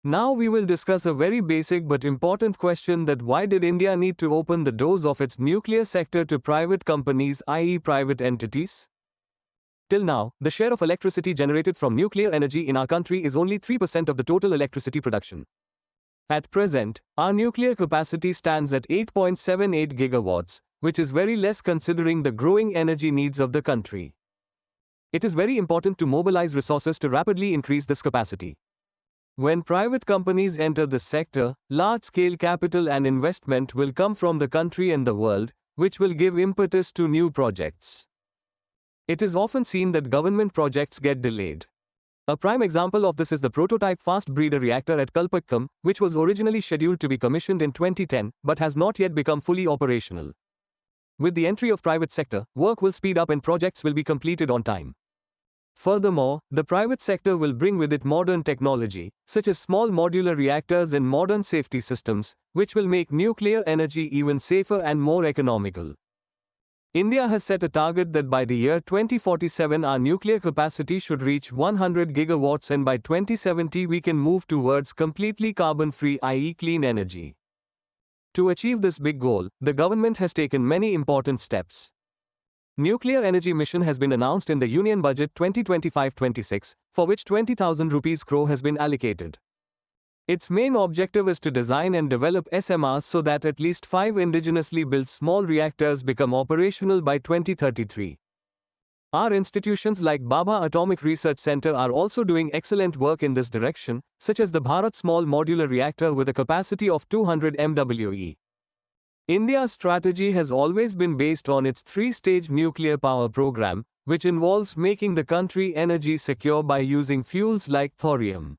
Now we will discuss a very basic but important question, that why did India need to open the doors of its nuclear sector to private companies, i.e. private entities? Till now, the share of electricity generated from nuclear energy in our country is only 3% of the total electricity production. At present, our nuclear capacity stands at 8.78 gigawatts, which is very less considering the growing energy needs of the country. It is very important to mobilize resources to rapidly increase this capacity. When private companies enter the sector, large-scale capital and investment will come from the country and the world, which will give impetus to new projects. It is often seen that government projects get delayed. A prime example of this is the prototype fast breeder reactor at Kalpakkam, which was originally scheduled to be commissioned in 2010, but has not yet become fully operational. With the entry of private sector, work will speed up and projects will be completed on time. Furthermore, the private sector will bring with it modern technology, such as small modular reactors and modern safety systems, which will make nuclear energy even safer and more economical. India has set a target that by the year 2047 our nuclear capacity should reach 100 gigawatts, and by 2070 we can move towards completely carbon-free, i.e. clean energy. To achieve this big goal, the government has taken many important steps. Nuclear Energy Mission has been announced in the Union Budget 2025-26, for which 20,000 rupees crore has been allocated. Its main objective is to design and develop SMRs so that at least 5 indigenously built small reactors become operational by 2033. Our institutions like Baba Atomic Research Center are also doing excellent work in this direction, such as the Bharat Small Modular Reactor with a capacity of 200 MWE. India's strategy has always been based on its 3-stage nuclear power program, which involves making the country energy secure by using fuels like thorium.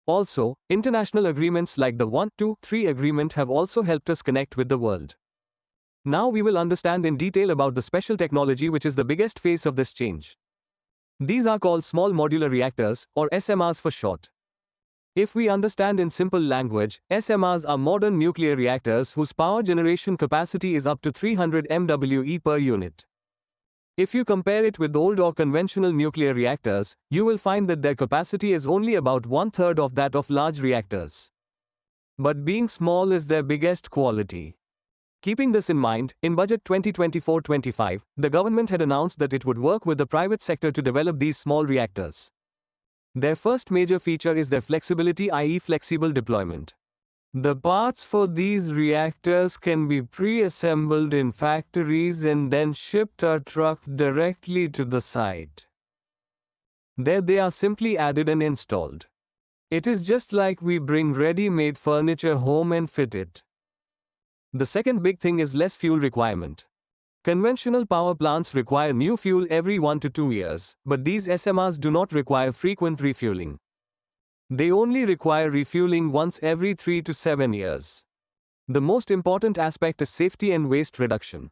Also, international agreements like the 1-2-3 agreement have also helped us connect with the world. Now we will understand in detail about the special technology which is the biggest phase of this change. These are called small modular reactors, or SMRs for short. If we understand in simple language, SMRs are modern nuclear reactors whose power generation capacity is up to 300 MWE per unit. If you compare it with old or conventional nuclear reactors, you will find that their capacity is only about 1/3 of that of large reactors. But being small is their biggest quality. Keeping this in mind, in Budget 2024-25, the government had announced that it would work with the private sector to develop these small reactors. Their first major feature is their flexibility, i.e. flexible deployment. The parts for these reactors can be pre-assembled in factories and then shipped or trucked directly to the site. There they are simply added and installed. It is just like we bring ready-made furniture home and fit it. The second big thing is less fuel requirement. Conventional power plants require new fuel every 1 to 2 years, but these SMRs do not require frequent refueling. They only require refueling once every 3 to 7 years. The most important aspect is safety and waste reduction.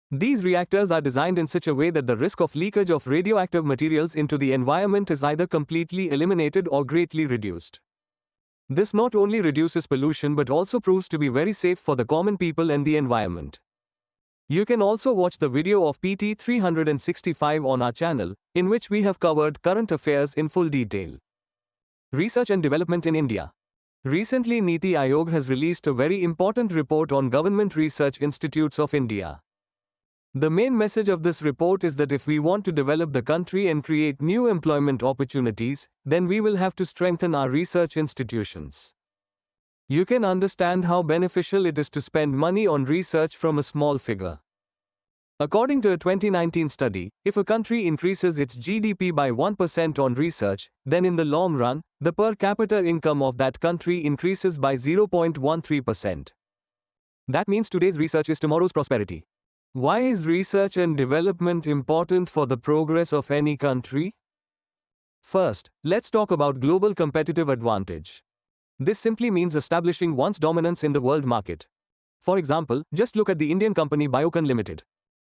These reactors are designed in such a way that the risk of leakage of radioactive materials into the environment is either completely eliminated or greatly reduced. This not only reduces pollution but also proves to be very safe for the common people and the environment. You can also watch the video of PT 365 on our channel, in which we have covered current affairs in full detail. Research and development in India. Recently, Niti Aayog has released a very important report on government research institutes of India. The main message of this report is that if we want to develop the country and create new employment opportunities, then we will have to strengthen our research institutions. You can understand how beneficial it is to spend money on research from a small figure. According to a 2019 study, if a country increases its GDP by 1% on research, then in the long run, the per capita income of that country increases by 0.13%. That means today's research is tomorrow's prosperity. Why is research and development important for the progress of any country? First, let's talk about global competitive advantage. This simply means establishing one's dominance in the world market. For example, just look at the Indian company Biocon Limited.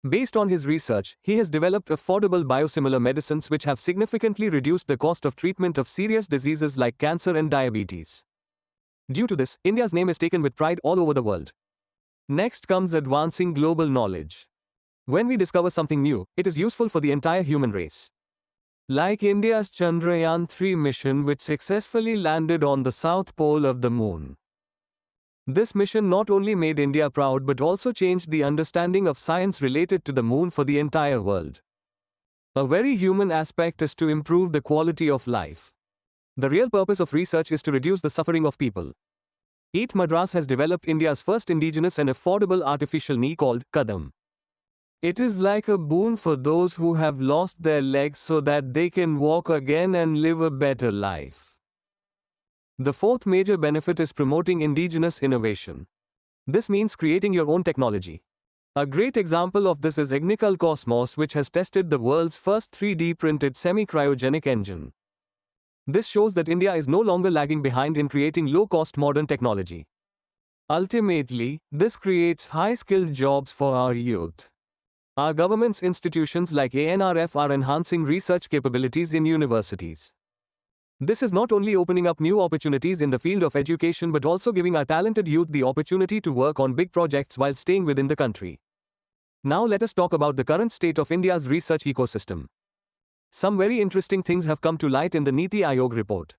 Based on his research, he has developed affordable biosimilar medicines which have significantly reduced the cost of treatment of serious diseases like cancer and diabetes. Due to this, India's name is taken with pride all over the world. Next comes advancing global knowledge. When we discover something new, it is useful for the entire human race. Like India's Chandrayaan-3 mission which successfully landed on the south pole of the moon. This mission not only made India proud but also changed the understanding of science related to the moon for the entire world. A very human aspect is to improve the quality of life. The real purpose of research is to reduce the suffering of people. EAT Madras has developed India's first indigenous and affordable artificial knee called Kadam. It is like a boon for those who have lost their legs so that they can walk again and live a better life. The fourth major benefit is promoting indigenous innovation. This means creating your own technology. A great example of this is Agnikul Cosmos, which has tested the world's first 3D printed semi-cryogenic engine. This shows that India is no longer lagging behind in creating low-cost modern technology. Ultimately, this creates high-skilled jobs for our youth. Our government's institutions like ANRF are enhancing research capabilities in universities. This is not only opening up new opportunities in the field of education but also giving our talented youth the opportunity to work on big projects while staying within the country. Now let us talk about the current state of India's research ecosystem. Some very interesting things have come to light in the Niti Aayog report.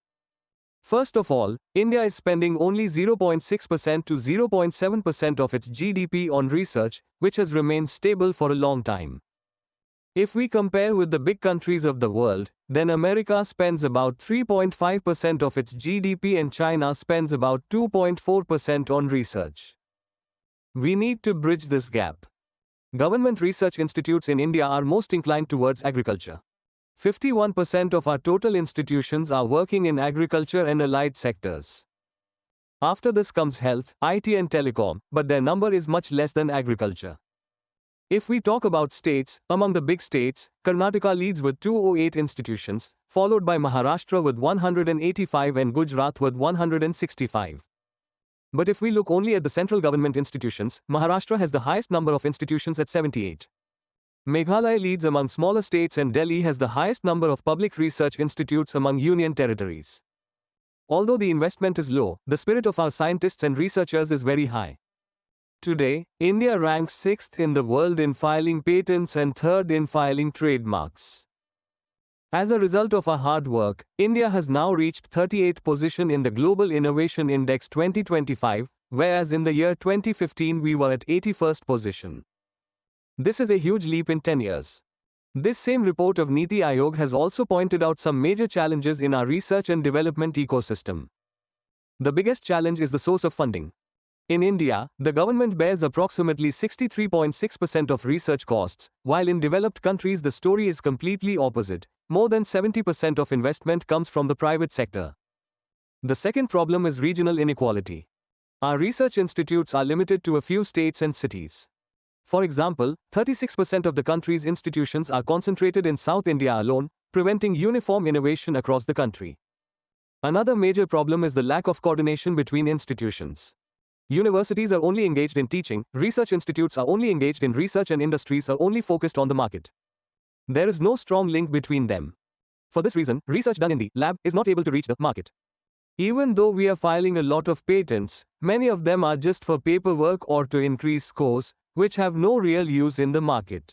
First of all, India is spending only 0.6% to 0.7% of its GDP on research, which has remained stable for a long time. If we compare with the big countries of the world, then America spends about 3.5% of its GDP and China spends about 2.4% on research. We need to bridge this gap. Government research institutes in India are most inclined towards agriculture. 51% of our total institutions are working in agriculture and allied sectors. After this comes health, IT and telecom, but their number is much less than agriculture. If we talk about states, among the big states, Karnataka leads with 208 institutions, followed by Maharashtra with 185 and Gujarat with 165. But if we look only at the central government institutions, Maharashtra has the highest number of institutions at 78. Meghalaya leads among smaller states and Delhi has the highest number of public research institutes among union territories. Although the investment is low, the spirit of our scientists and researchers is very high. Today, India ranks 6th in the world in filing patents and 3rd in filing trademarks. As a result of our hard work, India has now reached 38th position in the Global Innovation Index 2025, whereas in the year 2015 we were at 81st position. This is a huge leap in 10 years. This same report of Niti Aayog has also pointed out some major challenges in our research and development ecosystem. The biggest challenge is the source of funding. In India, the government bears approximately 63.6% of research costs, while in developed countries the story is completely opposite. More than 70% of investment comes from the private sector. The second problem is regional inequality. Our research institutes are limited to a few states and cities. For example, 36% of the country's institutions are concentrated in South India alone, preventing uniform innovation across the country. Another major problem is the lack of coordination between institutions. Universities are only engaged in teaching, research institutes are only engaged in research, and industries are only focused on the market. There is no strong link between them. For this reason, research done in the lab is not able to reach the market. Even though we are filing a lot of patents, many of them are just for paperwork or to increase scores, which have no real use in the market.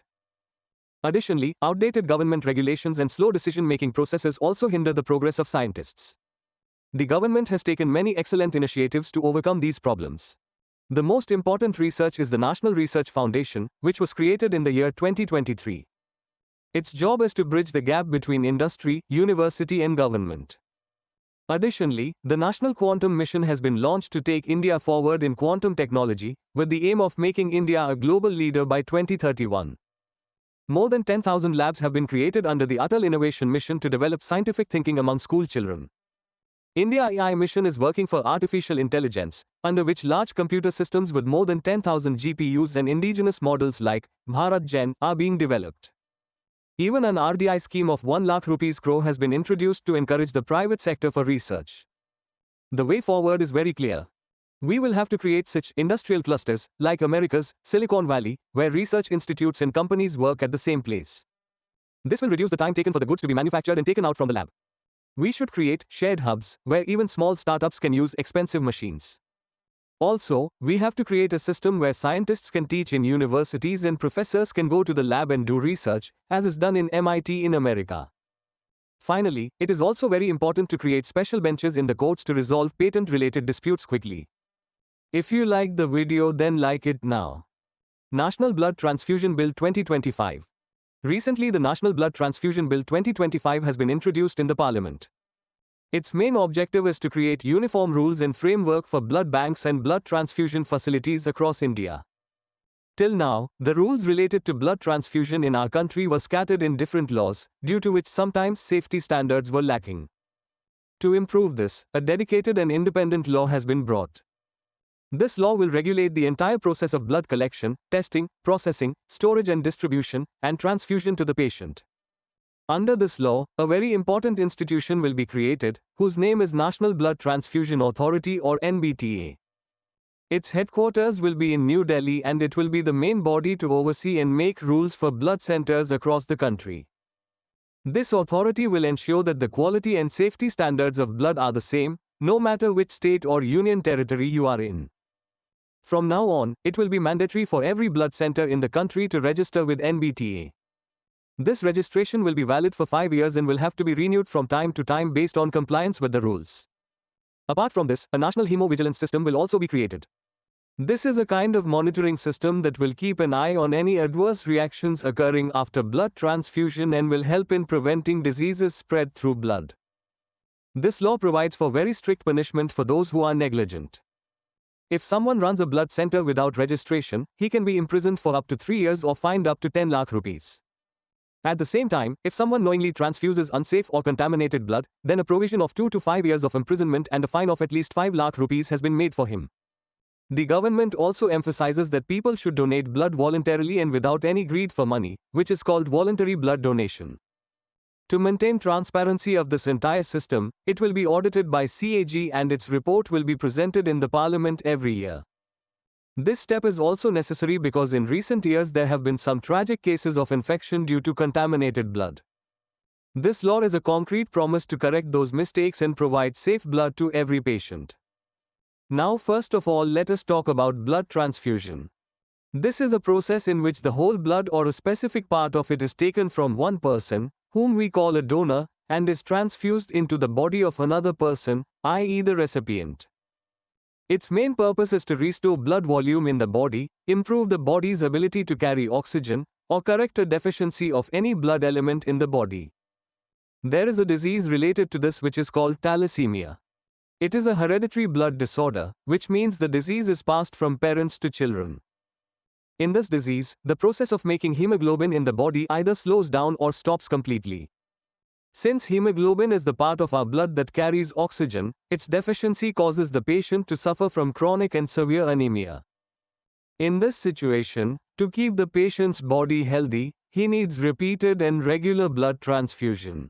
Additionally, outdated government regulations and slow decision-making processes also hinder the progress of scientists. The government has taken many excellent initiatives to overcome these problems. The most important research is the National Research Foundation, which was created in the year 2023. Its job is to bridge the gap between industry, university and government. Additionally, the National Quantum Mission has been launched to take India forward in quantum technology, with the aim of making India a global leader by 2031. More than 10,000 labs have been created under the Atal Innovation Mission to develop scientific thinking among school children. India AI mission is working for artificial intelligence, under which large computer systems with more than 10,000 GPUs and indigenous models like Bharat Gen are being developed. Even an RDI scheme of 1 lakh rupees crore has been introduced to encourage the private sector for research. The way forward is very clear. We will have to create such industrial clusters, like America's Silicon Valley, where research institutes and companies work at the same place. This will reduce the time taken for the goods to be manufactured and taken out from the lab. We should create shared hubs, where even small startups can use expensive machines. Also, we have to create a system where scientists can teach in universities and professors can go to the lab and do research, as is done in MIT in America. Finally, it is also very important to create special benches in the courts to resolve patent-related disputes quickly. If you like the video, then like it now. National Blood Transfusion Bill 2025. Recently, the National Blood Transfusion Bill 2025 has been introduced in the Parliament. Its main objective is to create uniform rules and framework for blood banks and blood transfusion facilities across India. Till now, the rules related to blood transfusion in our country were scattered in different laws, due to which sometimes safety standards were lacking. To improve this, a dedicated and independent law has been brought. This law will regulate the entire process of blood collection, testing, processing, storage and distribution, and transfusion to the patient. Under this law, a very important institution will be created, whose name is National Blood Transfusion Authority or NBTA. Its headquarters will be in New Delhi and it will be the main body to oversee and make rules for blood centers across the country. This authority will ensure that the quality and safety standards of blood are the same, no matter which state or union territory you are in. From now on, it will be mandatory for every blood center in the country to register with NBTA. This registration will be valid for 5 years and will have to be renewed from time to time based on compliance with the rules. Apart from this, a national hemovigilance system will also be created. This is a kind of monitoring system that will keep an eye on any adverse reactions occurring after blood transfusion and will help in preventing diseases spread through blood. This law provides for very strict punishment for those who are negligent. If someone runs a blood center without registration, he can be imprisoned for up to 3 years or fined up to 10 lakh rupees. At the same time, if someone knowingly transfuses unsafe or contaminated blood, then a provision of 2 to 5 years of imprisonment and a fine of at least 5 lakh rupees has been made for him. The government also emphasizes that people should donate blood voluntarily and without any greed for money, which is called voluntary blood donation. To maintain transparency of this entire system, it will be audited by CAG and its report will be presented in the Parliament every year. This step is also necessary because in recent years there have been some tragic cases of infection due to contaminated blood. This law is a concrete promise to correct those mistakes and provide safe blood to every patient. Now, first of all, let us talk about blood transfusion. This is a process in which the whole blood or a specific part of it is taken from one person, whom we call a donor, and is transfused into the body of another person, i.e. the recipient. Its main purpose is to restore blood volume in the body, improve the body's ability to carry oxygen, or correct a deficiency of any blood element in the body. There is a disease related to this which is called thalassemia. It is a hereditary blood disorder, which means the disease is passed from parents to children. In this disease, the process of making hemoglobin in the body either slows down or stops completely. Since hemoglobin is the part of our blood that carries oxygen, its deficiency causes the patient to suffer from chronic and severe anemia. In this situation, to keep the patient's body healthy, he needs repeated and regular blood transfusion.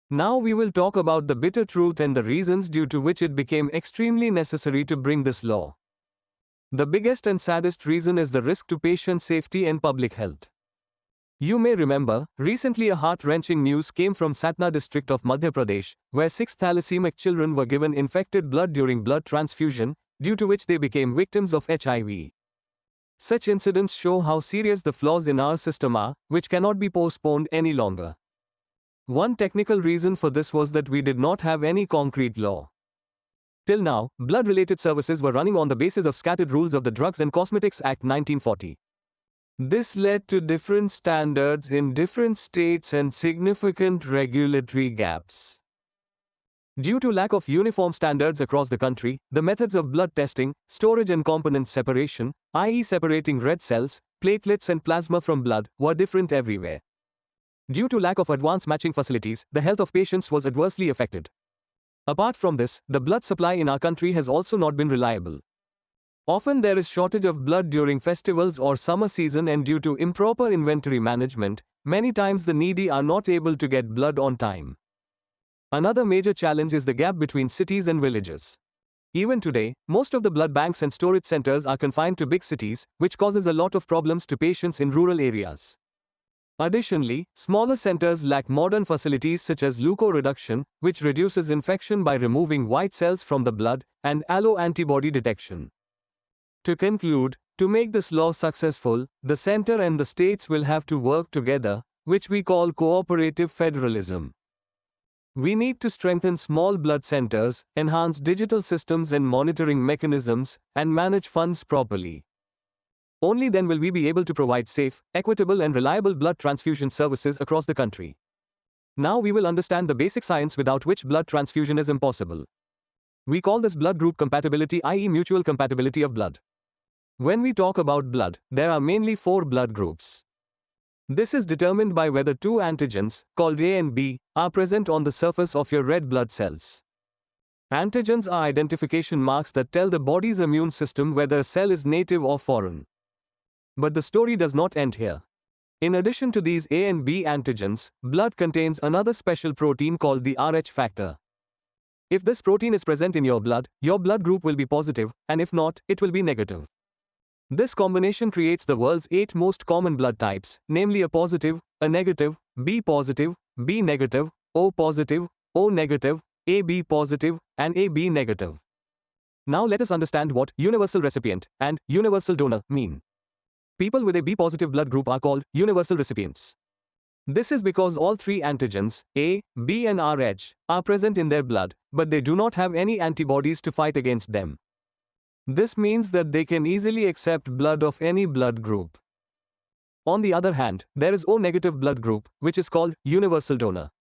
Now we will talk about the bitter truth and the reasons due to which it became extremely necessary to bring this law. The biggest and saddest reason is the risk to patient safety and public health. You may remember, recently a heart-wrenching news came from Satna district of Madhya Pradesh, where 6 thalassemic children were given infected blood during blood transfusion, due to which they became victims of HIV. Such incidents show how serious the flaws in our system are, which cannot be postponed any longer. One technical reason for this was that we did not have any concrete law. Till now, blood-related services were running on the basis of scattered rules of the Drugs and Cosmetics Act 1940. This led to different standards in different states and significant regulatory gaps. Due to lack of uniform standards across the country, the methods of blood testing, storage and component separation, i.e. separating red cells, platelets and plasma from blood, were different everywhere. Due to lack of advanced matching facilities, the health of patients was adversely affected. Apart from this, the blood supply in our country has also not been reliable. Often there is shortage of blood during festivals or summer season, and due to improper inventory management, many times the needy are not able to get blood on time. Another major challenge is the gap between cities and villages. Even today, most of the blood banks and storage centers are confined to big cities, which causes a lot of problems to patients in rural areas. Additionally, smaller centers lack modern facilities such as leukoreduction, which reduces infection by removing white cells from the blood, and allo-antibody detection. To conclude, to make this law successful, the center and the states will have to work together, which we call cooperative federalism. We need to strengthen small blood centers, enhance digital systems and monitoring mechanisms, and manage funds properly. Only then will we be able to provide safe, equitable and reliable blood transfusion services across the country. Now we will understand the basic science without which blood transfusion is impossible. We call this blood group compatibility, i.e. mutual compatibility of blood. When we talk about blood, there are mainly 4 blood groups. This is determined by whether 2 antigens, called A and B, are present on the surface of your red blood cells. Antigens are identification marks that tell the body's immune system whether a cell is native or foreign. But the story does not end here. In addition to these A and B antigens, blood contains another special protein called the Rh factor. If this protein is present in your blood group will be positive, and if not, it will be negative. This combination creates the world's 8 most common blood types, namely A positive, A negative, B positive, B negative, O positive, O negative, AB positive, and AB negative. Now let us understand what universal recipient and universal donor mean. People with a B positive blood group are called universal recipients. This is because all 3 antigens, A, B and Rh, are present in their blood, but they do not have any antibodies to fight against them. This means that they can easily accept blood of any blood group. On the other hand, there is O negative blood group, which is called universal donor.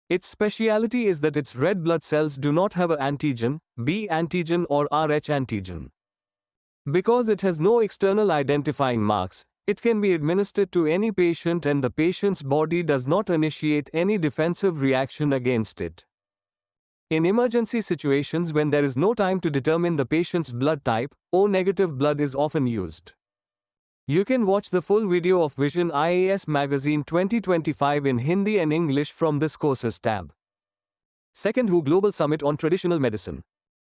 Its speciality is that its red blood cells do not have a antigen, B antigen or Rh antigen. Because it has no external identifying marks, it can be administered to any patient and the patient's body does not initiate any defensive reaction against it. In emergency situations when there is no time to determine the patient's blood type, O negative blood is often used. You can watch the full video of Vision IAS Magazine 2025 in Hindi and English from this courses tab. Second WHO Global Summit on Traditional Medicine.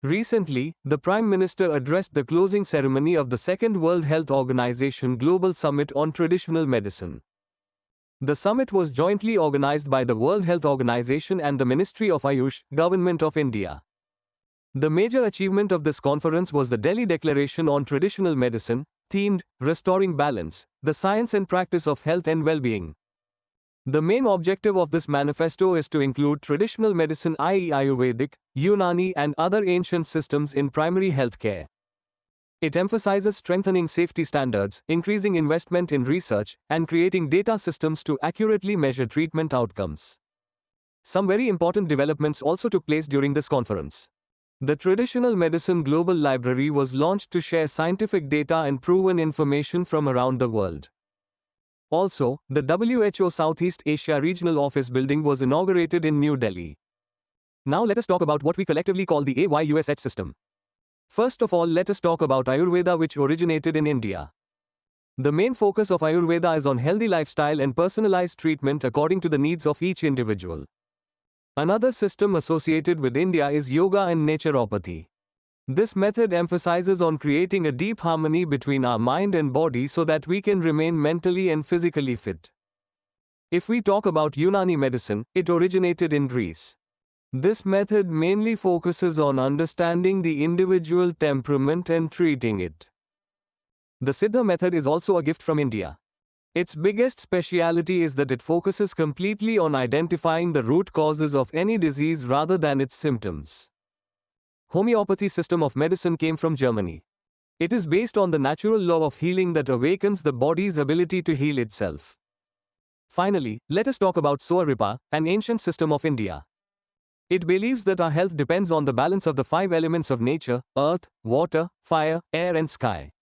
Recently, the Prime Minister addressed the closing ceremony of the Second World Health Organization Global Summit on Traditional Medicine. The summit was jointly organized by the World Health Organization and the Ministry of Ayush, Government of India. The major achievement of this conference was the Delhi Declaration on Traditional Medicine, themed, Restoring Balance, the Science and Practice of Health and Well-being. The main objective of this manifesto is to include traditional medicine, i.e. Ayurvedic, Unani and other ancient systems in primary health care. It emphasizes strengthening safety standards, increasing investment in research, and creating data systems to accurately measure treatment outcomes. Some very important developments also took place during this conference. The Traditional Medicine Global Library was launched to share scientific data and proven information from around the world. Also, the WHO Southeast Asia Regional Office building was inaugurated in New Delhi. Now let us talk about what we collectively call the AYUSH system. First of all, let us talk about Ayurveda, which originated in India. The main focus of Ayurveda is on healthy lifestyle and personalized treatment according to the needs of each individual. Another system associated with India is yoga and naturopathy. This method emphasizes on creating a deep harmony between our mind and body so that we can remain mentally and physically fit. If we talk about Unani medicine, it originated in Greece. This method mainly focuses on understanding the individual temperament and treating it. The Siddha method is also a gift from India. Its biggest speciality is that it focuses completely on identifying the root causes of any disease rather than its symptoms. homeopathy system of medicine came from Germany. It is based on the natural law of healing that awakens the body's ability to heal itself. Finally, let us talk about Soaripa, an ancient system of India. It believes that our health depends on the balance of the 5 elements of nature: earth, water, fire, air and sky.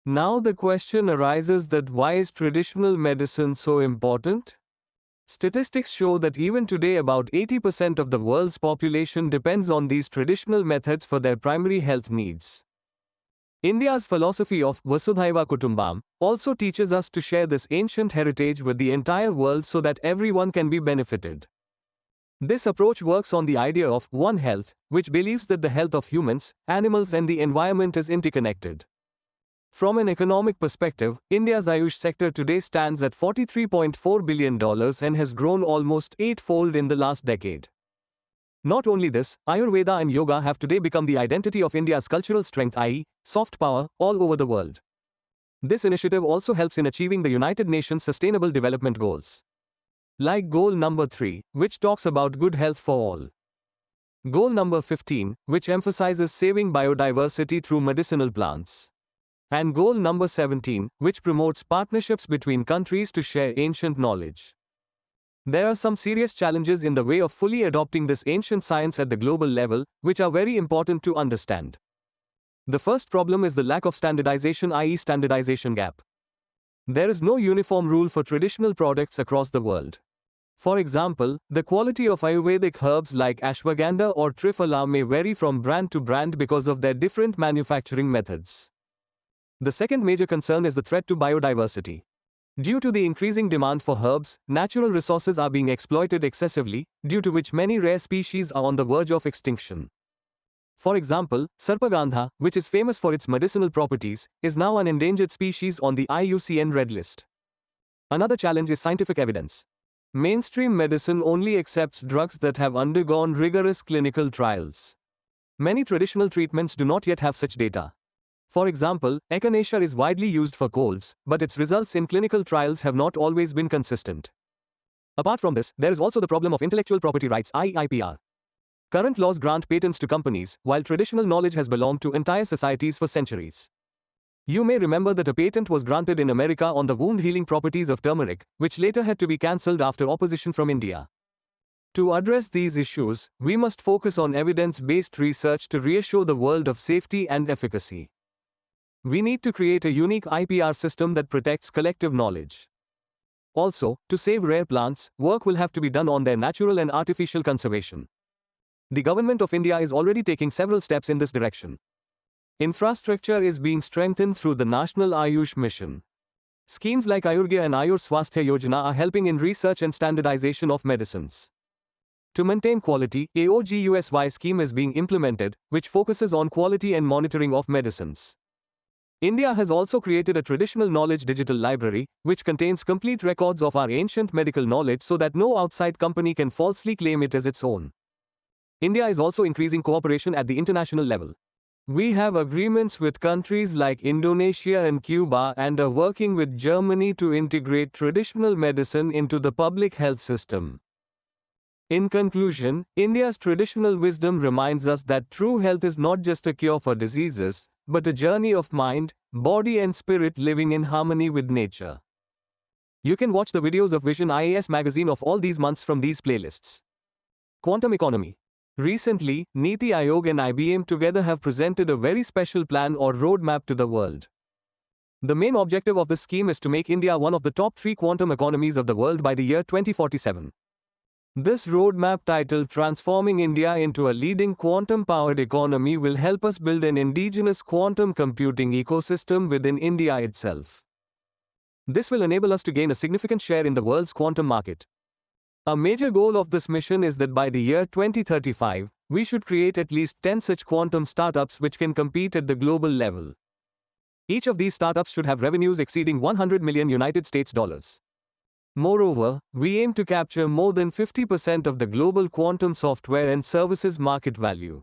Now the question arises that why is traditional medicine so important? Statistics show that even today about 80% of the world's population depends on these traditional methods for their primary health needs. India's philosophy of Vasudhaiva Kutumbam also teaches us to share this ancient heritage with the entire world so that everyone can be benefited. This approach works on the idea of One Health, which believes that the health of humans, animals and the environment is interconnected. From an economic perspective, India's Ayush sector today stands at $43.4 billion and has grown almost 8-fold in the last decade. Not only this, Ayurveda and yoga have today become the identity of India's cultural strength, i.e., soft power, all over the world. This initiative also helps in achieving the United Nations Sustainable Development Goals. Like goal number 3, which talks about good health for all. Goal number 15, which emphasizes saving biodiversity through medicinal plants. And goal number 17, which promotes partnerships between countries to share ancient knowledge. There are some serious challenges in the way of fully adopting this ancient science at the global level, which are very important to understand. The first problem is the lack of standardization, i.e., standardization gap. There is no uniform rule for traditional products across the world. For example, the quality of Ayurvedic herbs like ashwagandha or triphala may vary from brand to brand because of their different manufacturing methods. The second major concern is the threat to biodiversity. Due to the increasing demand for herbs, natural resources are being exploited excessively, due to which many rare species are on the verge of extinction. For example, Sarpagandha, which is famous for its medicinal properties, is now an endangered species on the IUCN Red List. Another challenge is scientific evidence. Mainstream medicine only accepts drugs that have undergone rigorous clinical trials. Many traditional treatments do not yet have such data. For example, echinacea is widely used for colds, but its results in clinical trials have not always been consistent. Apart from this, there is also the problem of intellectual property rights, i.e. IPR. Current laws grant patents to companies, while traditional knowledge has belonged to entire societies for centuries. You may remember that a patent was granted in America on the wound healing properties of turmeric, which later had to be cancelled after opposition from India. To address these issues, we must focus on evidence-based research to reassure the world of safety and efficacy. We need to create a unique IPR system that protects collective knowledge. Also, to save rare plants, work will have to be done on their natural and artificial conservation. The Government of India is already taking several steps in this direction. Infrastructure is being strengthened through the National Ayush Mission. Schemes like Ayurgya and Ayur Swasthya Yojana are helping in research and standardization of medicines. To maintain quality, AOGUSY scheme is being implemented, which focuses on quality and monitoring of medicines. India has also created a traditional knowledge digital library, which contains complete records of our ancient medical knowledge so that no outside company can falsely claim it as its own. India is also increasing cooperation at the international level. We have agreements with countries like Indonesia and Cuba and are working with Germany to integrate traditional medicine into the public health system. In conclusion, India's traditional wisdom reminds us that true health is not just a cure for diseases, but a journey of mind, body and spirit living in harmony with nature. You can watch the videos of Vision IAS Magazine of all these months from these playlists. Quantum Economy. Recently, Niti Aayog and IBM together have presented a very special plan or roadmap to the world. The main objective of this scheme is to make India one of the top 3 quantum economies of the world by the year 2047. This roadmap titled Transforming India into a Leading Quantum-Powered Economy will help us build an indigenous quantum computing ecosystem within India itself. This will enable us to gain a significant share in the world's quantum market. A major goal of this mission is that by the year 2035, we should create at least 10 such quantum startups which can compete at the global level. Each of these startups should have revenues exceeding $100 million United States dollars. Moreover, we aim to capture more than 50% of the global quantum software and services market value.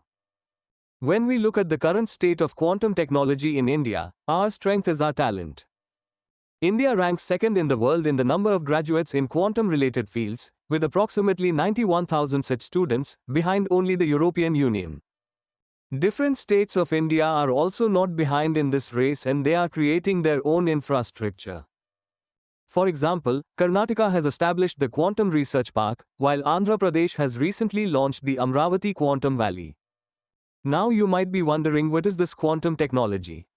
When we look at the current state of quantum technology in India, our strength is our talent. India ranks second in the world in the number of graduates in quantum-related fields, with approximately 91,000 such students, behind only the European Union. Different states of India are also not behind in this race and they are creating their own infrastructure. For example, Karnataka has established the Quantum Research Park, while Andhra Pradesh has recently launched the Amravati Quantum Valley. Now you might be wondering, what is this quantum technology?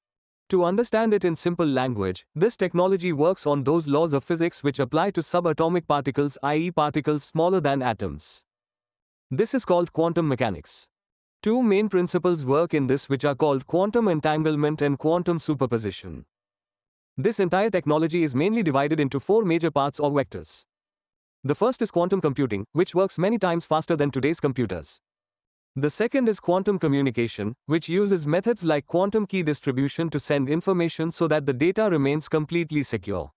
To understand it in simple language, this technology works on those laws of physics which apply to subatomic particles, i.e. particles smaller than atoms. This is called quantum mechanics. Two main principles work in this, which are called quantum entanglement and quantum superposition. This entire technology is mainly divided into four major parts or vectors. The first is quantum computing, which works many times faster than today's computers. The second is quantum communication, which uses methods like quantum key distribution to send information so that the data remains completely secure.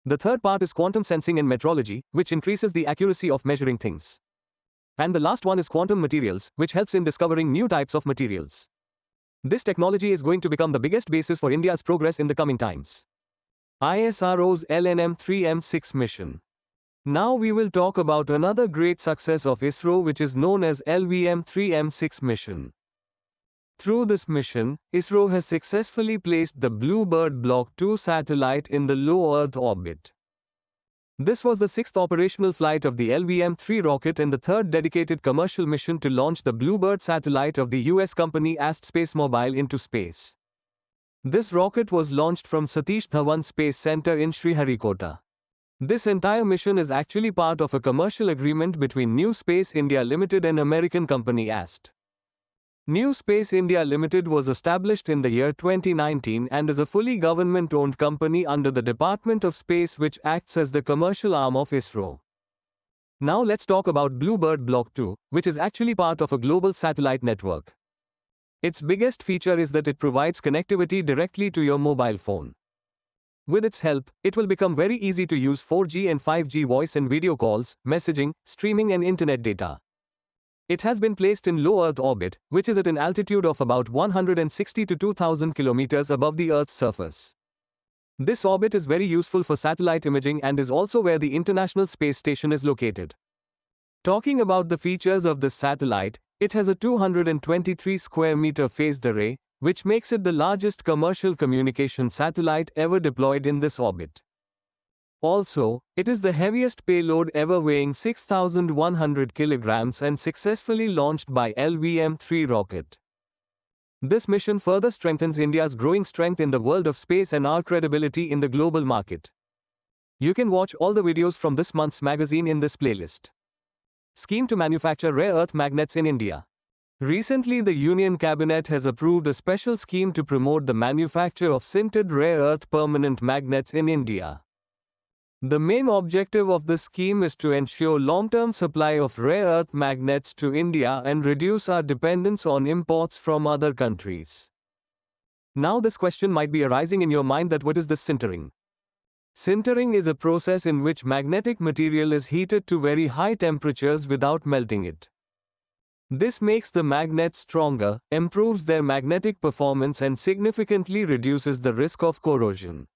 The third part is quantum sensing and metrology, which increases the accuracy of measuring things. And the last one is quantum materials, which helps in discovering new types of materials. This technology is going to become the biggest basis for India's progress in the coming times. ISRO's LNM-3M6 mission. Now we will talk about another great success of ISRO, which is known as LVM-3M6 mission. Through this mission, ISRO has successfully placed the Bluebird Block 2 satellite in the low Earth orbit. This was the sixth operational flight of the LVM-3 rocket and the third dedicated commercial mission to launch the Bluebird satellite of the US company AST SpaceMobile into space. This rocket was launched from Satish Dhawan Space Center in Sriharikota. This entire mission is actually part of a commercial agreement between New Space India Limited and American company AST. New Space India Limited was established in the year 2019 and is a fully government-owned company under the Department of Space, which acts as the commercial arm of ISRO. Now let's talk about Bluebird Block 2, which is actually part of a global satellite network. Its biggest feature is that it provides connectivity directly to your mobile phone. With its help, it will become very easy to use 4G and 5G voice and video calls, messaging, streaming and internet data. It has been placed in low Earth orbit, which is at an altitude of about 160 to 2000 kilometers above the Earth's surface. This orbit is very useful for satellite imaging and is also where the International Space Station is located. Talking about the features of this satellite, it has a 223 square meter phased array, which makes it the largest commercial communication satellite ever deployed in this orbit. Also, it is the heaviest payload ever, weighing 6,100 kilograms and successfully launched by LVM-3 rocket. This mission further strengthens India's growing strength in the world of space and our credibility in the global market. You can watch all the videos from this month's magazine in this playlist. Scheme to manufacture rare earth magnets in India. Recently, the Union Cabinet has approved a special scheme to promote the manufacture of sintered rare earth permanent magnets in India. The main objective of the scheme is to ensure long-term supply of rare earth magnets to India and reduce our dependence on imports from other countries. Now this question might be arising in your mind, that what is this sintering? Sintering is a process in which magnetic material is heated to very high temperatures without melting it. This makes the magnets stronger, improves their magnetic performance and significantly reduces the risk of corrosion.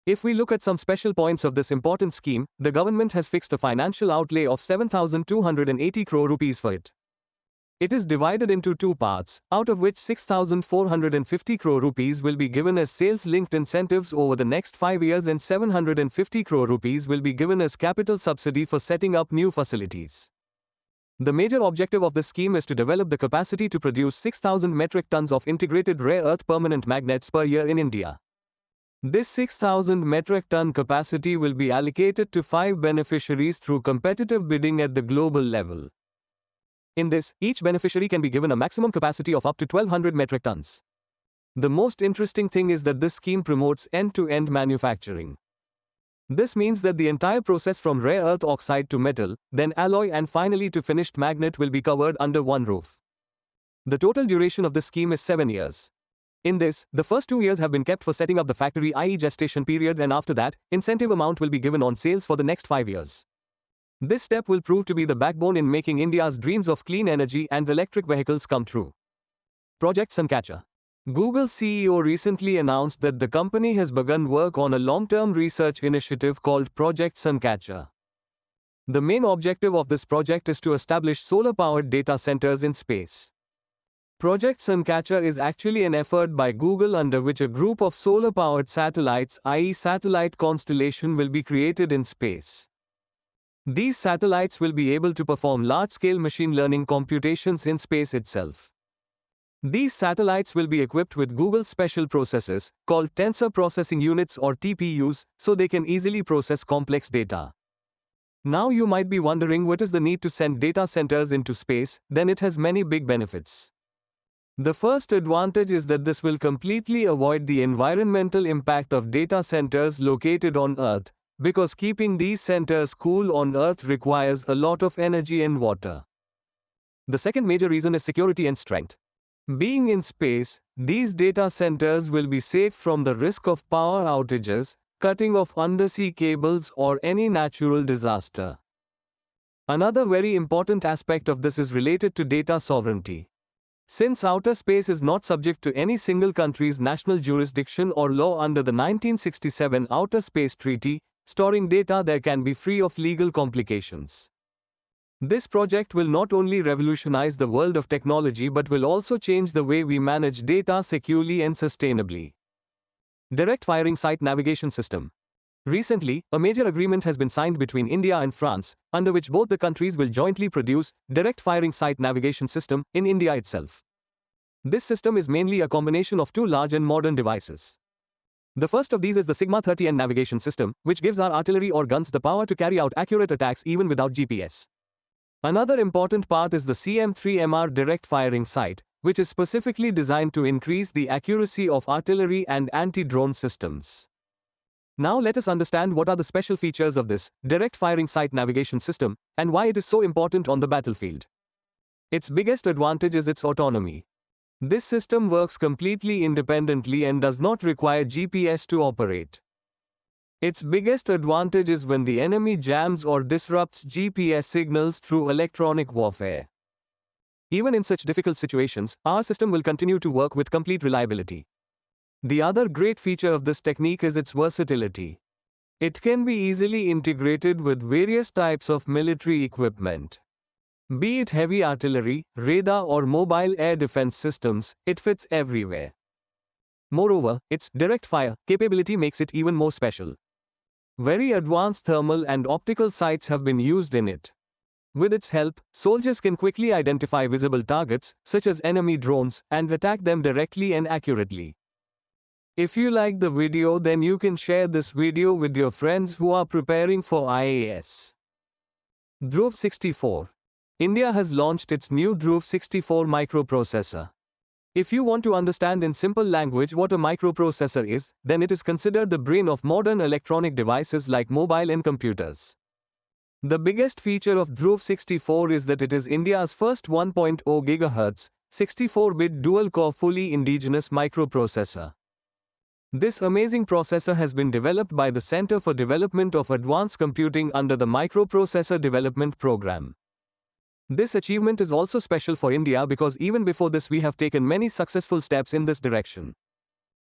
If we look at some special points of this important scheme, the government has fixed a financial outlay of 7,280 crore rupees for it. It is divided into two parts, out of which 6,450 crore rupees will be given as sales-linked incentives over the next 5 years and 750 crore rupees will be given as capital subsidy for setting up new facilities. The major objective of this scheme is to develop the capacity to produce 6,000 metric tons of integrated rare earth permanent magnets per year in India. This 6,000 metric ton capacity will be allocated to 5 beneficiaries through competitive bidding at the global level. In this, each beneficiary can be given a maximum capacity of up to 1,200 metric tons. The most interesting thing is that this scheme promotes end-to-end manufacturing. This means that the entire process from rare earth oxide to metal, then alloy and finally to finished magnet will be covered under one roof. The total duration of this scheme is 7 years. In this, the first 2 years have been kept for setting up the factory, i.e. gestation period, and after that, incentive amount will be given on sales for the next 5 years. This step will prove to be the backbone in making India's dreams of clean energy and electric vehicles come true. Project Suncatcher. Google CEO recently announced that the company has begun work on a long-term research initiative called Project Suncatcher. The main objective of this project is to establish solar-powered data centers in space. Project Suncatcher is actually an effort by Google under which a group of solar-powered satellites, i.e. satellite constellation, will be created in space. These satellites will be able to perform large-scale machine learning computations in space itself. These satellites will be equipped with Google's special processors, called Tensor Processing Units or TPUs, so they can easily process complex data. Now you might be wondering what is the need to send data centers into space. Then it has many big benefits. The first advantage is that this will completely avoid the environmental impact of data centers located on Earth, because keeping these centers cool on Earth requires a lot of energy and water. The second major reason is security and strength. Being in space, these data centers will be safe from the risk of power outages, cutting off undersea cables, or any natural disaster. Another very important aspect of this is related to data sovereignty. Since outer space is not subject to any single country's national jurisdiction or law under the 1967 Outer Space Treaty, storing data there can be free of legal complications. This project will not only revolutionize the world of technology but will also change the way we manage data securely and sustainably. Direct Firing Site Navigation System. Recently, a major agreement has been signed between India and France, under which both the countries will jointly produce direct firing site navigation system in India itself. This system is mainly a combination of two large and modern devices. The first of these is the Sigma-30N navigation system, which gives our artillery or guns the power to carry out accurate attacks even without GPS. Another important part is the CM-3MR direct firing sight, which is specifically designed to increase the accuracy of artillery and anti-drone systems. Now let us understand what are the special features of this direct firing site navigation system and why it is so important on the battlefield. Its biggest advantage is its autonomy. This system works completely independently and does not require GPS to operate. Its biggest advantage is when the enemy jams or disrupts GPS signals through electronic warfare. Even in such difficult situations, our system will continue to work with complete reliability. The other great feature of this technique is its versatility. It can be easily integrated with various types of military equipment. Be it heavy artillery, radar or mobile air defense systems, it fits everywhere. Moreover, its direct fire capability makes it even more special. Very advanced thermal and optical sights have been used in it. With its help, soldiers can quickly identify visible targets, such as enemy drones, and attack them directly and accurately. If you like the video, then you can share this video with your friends who are preparing for IAS. Dhruv 64. India has launched its new Dhruv 64 microprocessor. If you want to understand in simple language what a microprocessor is, then it is considered the brain of modern electronic devices like mobile and computers. The biggest feature of Dhruv 64 is that it is India's first 1.0 GHz, 64-bit dual-core fully indigenous microprocessor. This amazing processor has been developed by the Center for Development of Advanced Computing under the Microprocessor Development Program. This achievement is also special for India because even before this we have taken many successful steps in this direction.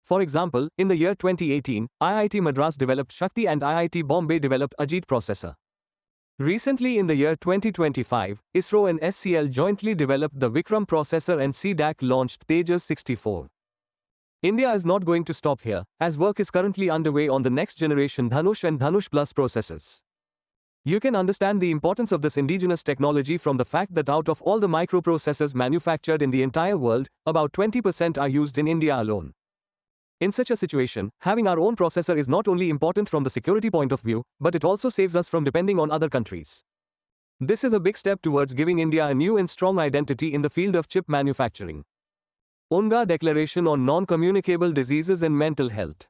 For example, in the year 2018, IIT Madras developed Shakti and IIT Bombay developed Ajit processor. Recently in the year 2025, ISRO and SCL jointly developed the Vikram processor and CDAC launched Tejas 64. India is not going to stop here, as work is currently underway on the next generation Dhanush and Dhanush Plus processors. You can understand the importance of this indigenous technology from the fact that out of all the microprocessors manufactured in the entire world, about 20% are used in India alone. In such a situation, having our own processor is not only important from the security point of view, but it also saves us from depending on other countries. This is a big step towards giving India a new and strong identity in the field of chip manufacturing. UNGA Declaration on Non-Communicable Diseases and Mental Health.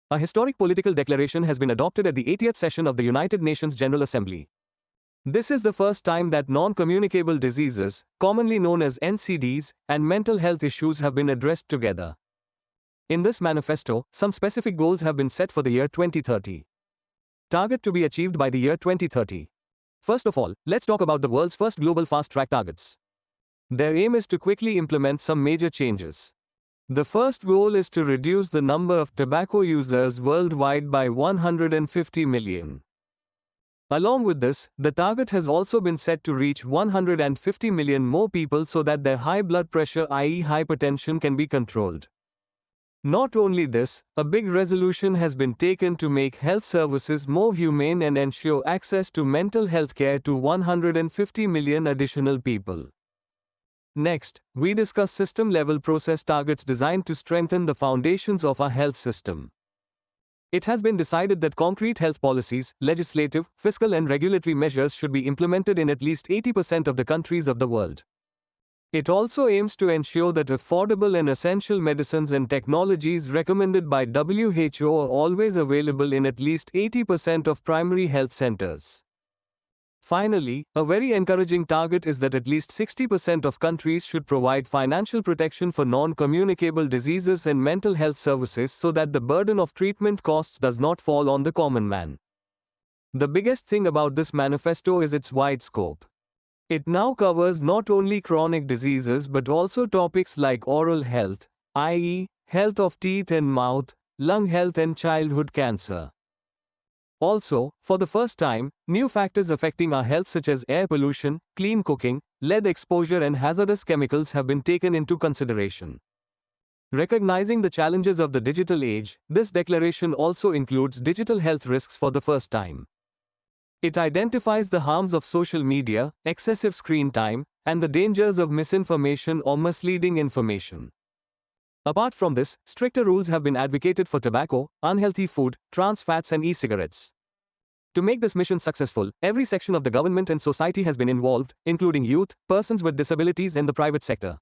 A historic political declaration has been adopted at the 80th session of the United Nations General Assembly. This is the first time that non-communicable diseases, commonly known as NCDs, and mental health issues have been addressed together. In this manifesto, some specific goals have been set for the year 2030. Target to be achieved by the year 2030. First of all, let's talk about the world's first global fast-track targets. Their aim is to quickly implement some major changes. The first goal is to reduce the number of tobacco users worldwide by 150 million. Along with this, the target has also been set to reach 150 million more people so that their high blood pressure, i.e., hypertension, can be controlled. Not only this, a big resolution has been taken to make health services more humane and ensure access to mental health care to 150 million additional people. Next, we discuss system-level process targets designed to strengthen the foundations of our health system. It has been decided that concrete health policies, legislative, fiscal and regulatory measures should be implemented in at least 80% of the countries of the world. It also aims to ensure that affordable and essential medicines and technologies recommended by WHO are always available in at least 80% of primary health centers. Finally, a very encouraging target is that at least 60% of countries should provide financial protection for non-communicable diseases and mental health services so that the burden of treatment costs does not fall on the common man. The biggest thing about this manifesto is its wide scope. It now covers not only chronic diseases but also topics like oral health, i.e., health of teeth and mouth, lung health and childhood cancer. Also, for the first time, new factors affecting our health such as air pollution, clean cooking, lead exposure and hazardous chemicals have been taken into consideration. Recognizing the challenges of the digital age, this declaration also includes digital health risks for the first time. It identifies the harms of social media, excessive screen time, and the dangers of misinformation or misleading information. Apart from this, stricter rules have been advocated for tobacco, unhealthy food, trans fats and e-cigarettes. To make this mission successful, every section of the government and society has been involved, including youth, persons with disabilities and the private sector.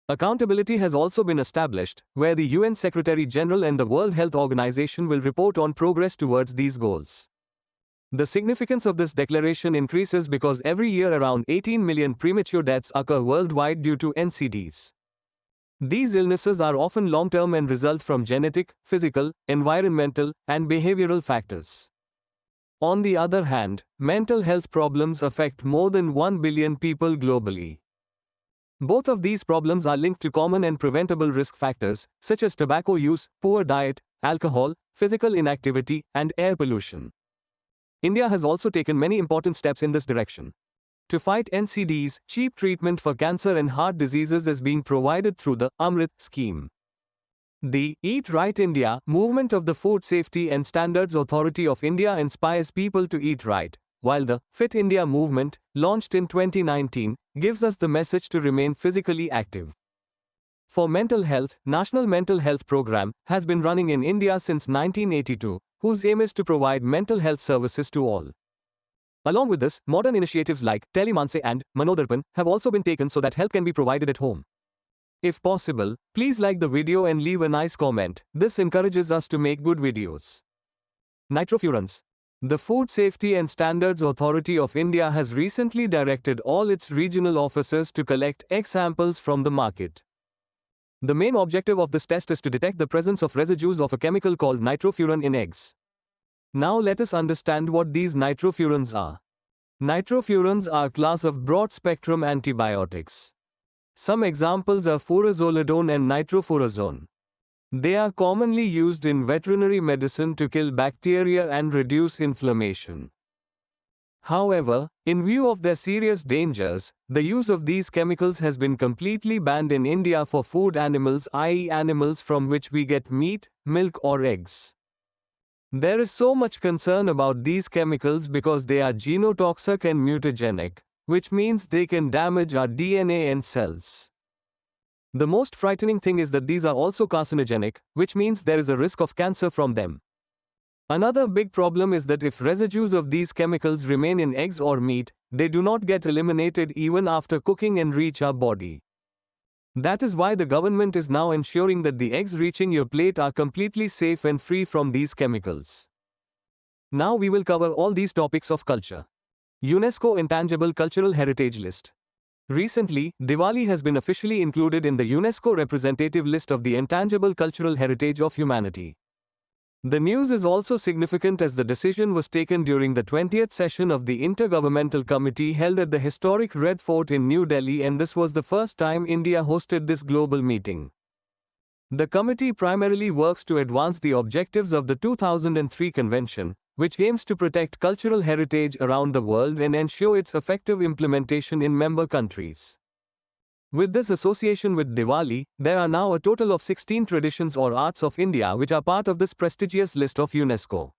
Accountability has also been established, where the UN Secretary-General and the World Health Organization will report on progress towards these goals. The significance of this declaration increases because every year around 18 million premature deaths occur worldwide due to NCDs. These illnesses are often long-term and result from genetic, physical, environmental, and behavioral factors. On the other hand, mental health problems affect more than 1 billion people globally. Both of these problems are linked to common and preventable risk factors, such as tobacco use, poor diet, alcohol, physical inactivity, and air pollution. India has also taken many important steps in this direction. To fight NCDs, cheap treatment for cancer and heart diseases is being provided through the Amrit scheme. The Eat Right India movement of the Food Safety and Standards Authority of India inspires people to eat right, while the Fit India movement, launched in 2019, gives us the message to remain physically active. For mental health, National Mental Health Program has been running in India since 1982, whose aim is to provide mental health services to all. Along with this, modern initiatives like Telemanse and Manodarpan have also been taken so that help can be provided at home. If possible, please like the video and leave a nice comment. This encourages us to make good videos. Nitrofurans. The Food Safety and Standards Authority of India has recently directed all its regional officers to collect egg samples from the market. The main objective of this test is to detect the presence of residues of a chemical called nitrofuran in eggs. Now let us understand what these nitrofurans are. Nitrofurans are a class of broad-spectrum antibiotics. Some examples are furazolidone and nitrofurazone. They are commonly used in veterinary medicine to kill bacteria and reduce inflammation. However, in view of their serious dangers, the use of these chemicals has been completely banned in India for food animals, i.e., animals from which we get meat, milk or eggs. There is so much concern about these chemicals because they are genotoxic and mutagenic, which means they can damage our DNA and cells. The most frightening thing is that these are also carcinogenic, which means there is a risk of cancer from them. Another big problem is that if residues of these chemicals remain in eggs or meat, they do not get eliminated even after cooking and reach our body. That is why the government is now ensuring that the eggs reaching your plate are completely safe and free from these chemicals. Now we will cover all these topics of culture. UNESCO Intangible Cultural Heritage List. Recently, Diwali has been officially included in the UNESCO representative list of the Intangible Cultural Heritage of Humanity. The news is also significant as the decision was taken during the 20th session of the Intergovernmental Committee held at the historic Red Fort in New Delhi, and this was the first time India hosted this global meeting. The committee primarily works to advance the objectives of the 2003 Convention, which aims to protect cultural heritage around the world and ensure its effective implementation in member countries. With this association with Diwali, there are now a total of 16 traditions or arts of India which are part of this prestigious list of UNESCO.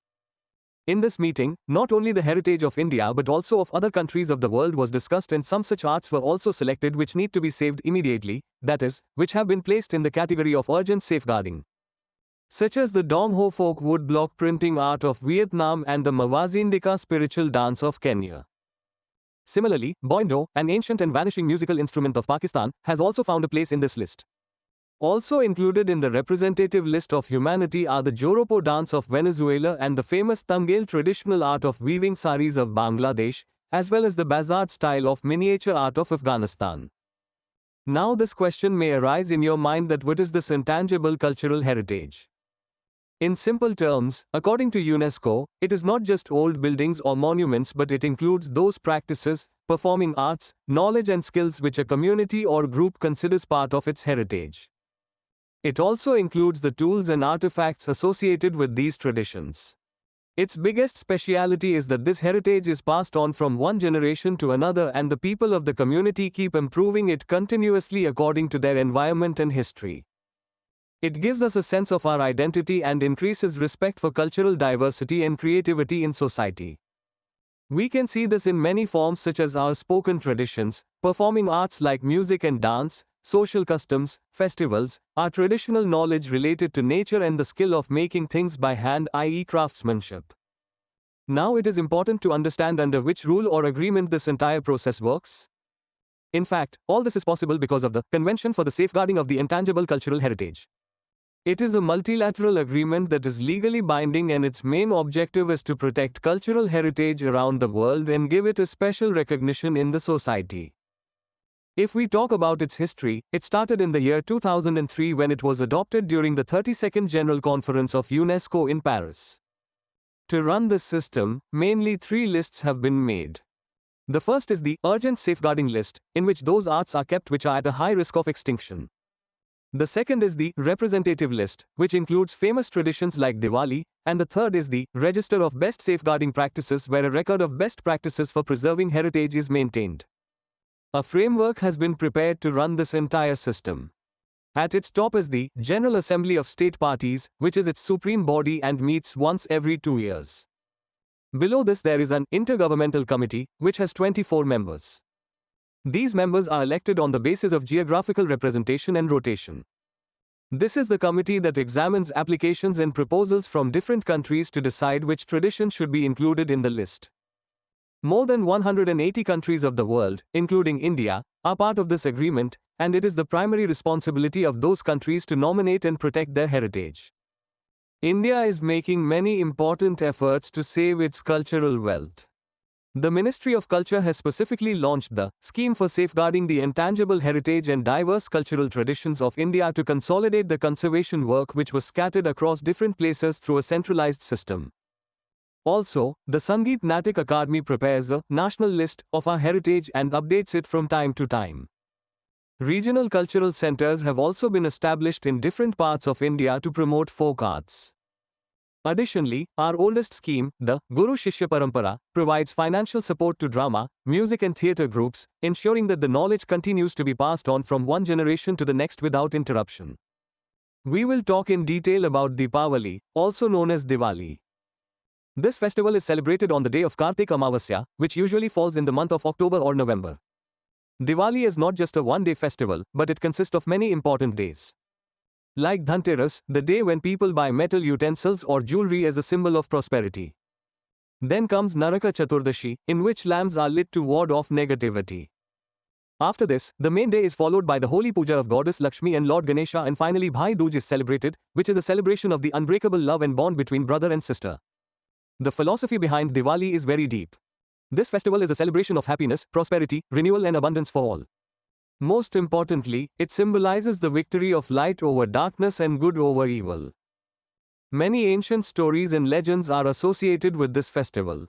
In this meeting, not only the heritage of India but also of other countries of the world was discussed, and some such arts were also selected which need to be saved immediately, that is, which have been placed in the category of urgent safeguarding. Such as the Dong Ho folk wood block printing art of Vietnam and the Mawazindika spiritual dance of Kenya. Similarly, Boindo, an ancient and vanishing musical instrument of Pakistan, has also found a place in this list. Also included in the representative list of humanity are the Joropo dance of Venezuela and the famous Tamgale traditional art of weaving saris of Bangladesh, as well as the Bazard style of miniature art of Afghanistan. Now this question may arise in your mind that what is this intangible cultural heritage? In simple terms, according to UNESCO, it is not just old buildings or monuments, but it includes those practices, performing arts, knowledge and skills which a community or group considers part of its heritage. It also includes the tools and artifacts associated with these traditions. Its biggest speciality is that this heritage is passed on from one generation to another, and the people of the community keep improving it continuously according to their environment and history. It gives us a sense of our identity and increases respect for cultural diversity and creativity in society. We can see this in many forms such as our spoken traditions, performing arts like music and dance, social customs, festivals, our traditional knowledge related to nature and the skill of making things by hand, i.e. craftsmanship. Now it is important to understand under which rule or agreement this entire process works. In fact, all this is possible because of the Convention for the Safeguarding of the Intangible Cultural Heritage. It is a multilateral agreement that is legally binding, and its main objective is to protect cultural heritage around the world and give it a special recognition in the society. If we talk about its history, it started in the year 2003 when it was adopted during the 32nd General Conference of UNESCO in Paris. To run this system, mainly 3 lists have been made. The first is the Urgent Safeguarding List, in which those arts are kept which are at a high risk of extinction. The second is the Representative List, which includes famous traditions like Diwali, and the third is the Register of Best Safeguarding Practices, where a record of best practices for preserving heritage is maintained. A framework has been prepared to run this entire system. At its top is the General Assembly of State Parties, which is its supreme body and meets once every 2 years. Below this there is an Intergovernmental Committee, which has 24 members. These members are elected on the basis of geographical representation and rotation. This is the committee that examines applications and proposals from different countries to decide which tradition should be included in the list. More than 180 countries of the world, including India, are part of this agreement, and it is the primary responsibility of those countries to nominate and protect their heritage. India is making many important efforts to save its cultural wealth. The Ministry of Culture has specifically launched the Scheme for Safeguarding the Intangible Heritage and Diverse Cultural Traditions of India to consolidate the conservation work which was scattered across different places through a centralized system. Also, the Sangeet Natak Akademi prepares a national list of our heritage and updates it from time to time. Regional cultural centers have also been established in different parts of India to promote folk arts. Additionally, our oldest scheme, the Guru Shishya Parampara, provides financial support to drama, music and theatre groups, ensuring that the knowledge continues to be passed on from one generation to the next without interruption. We will talk in detail about Deepavali, also known as Diwali. This festival is celebrated on the day of Kartik Amavasya, which usually falls in the month of October or November. Diwali is not just a one-day festival, but it consists of many important days. Like Dhanteras, the day when people buy metal utensils or jewelry as a symbol of prosperity. Then comes Naraka Chaturdashi, in which lamps are lit to ward off negativity. After this, the main day is followed by the holy puja of goddess Lakshmi and Lord Ganesha, and finally Bhai Dooj is celebrated, which is a celebration of the unbreakable love and bond between brother and sister. The philosophy behind Diwali is very deep. This festival is a celebration of happiness, prosperity, renewal and abundance for all. Most importantly, it symbolizes the victory of light over darkness and good over evil. Many ancient stories and legends are associated with this festival.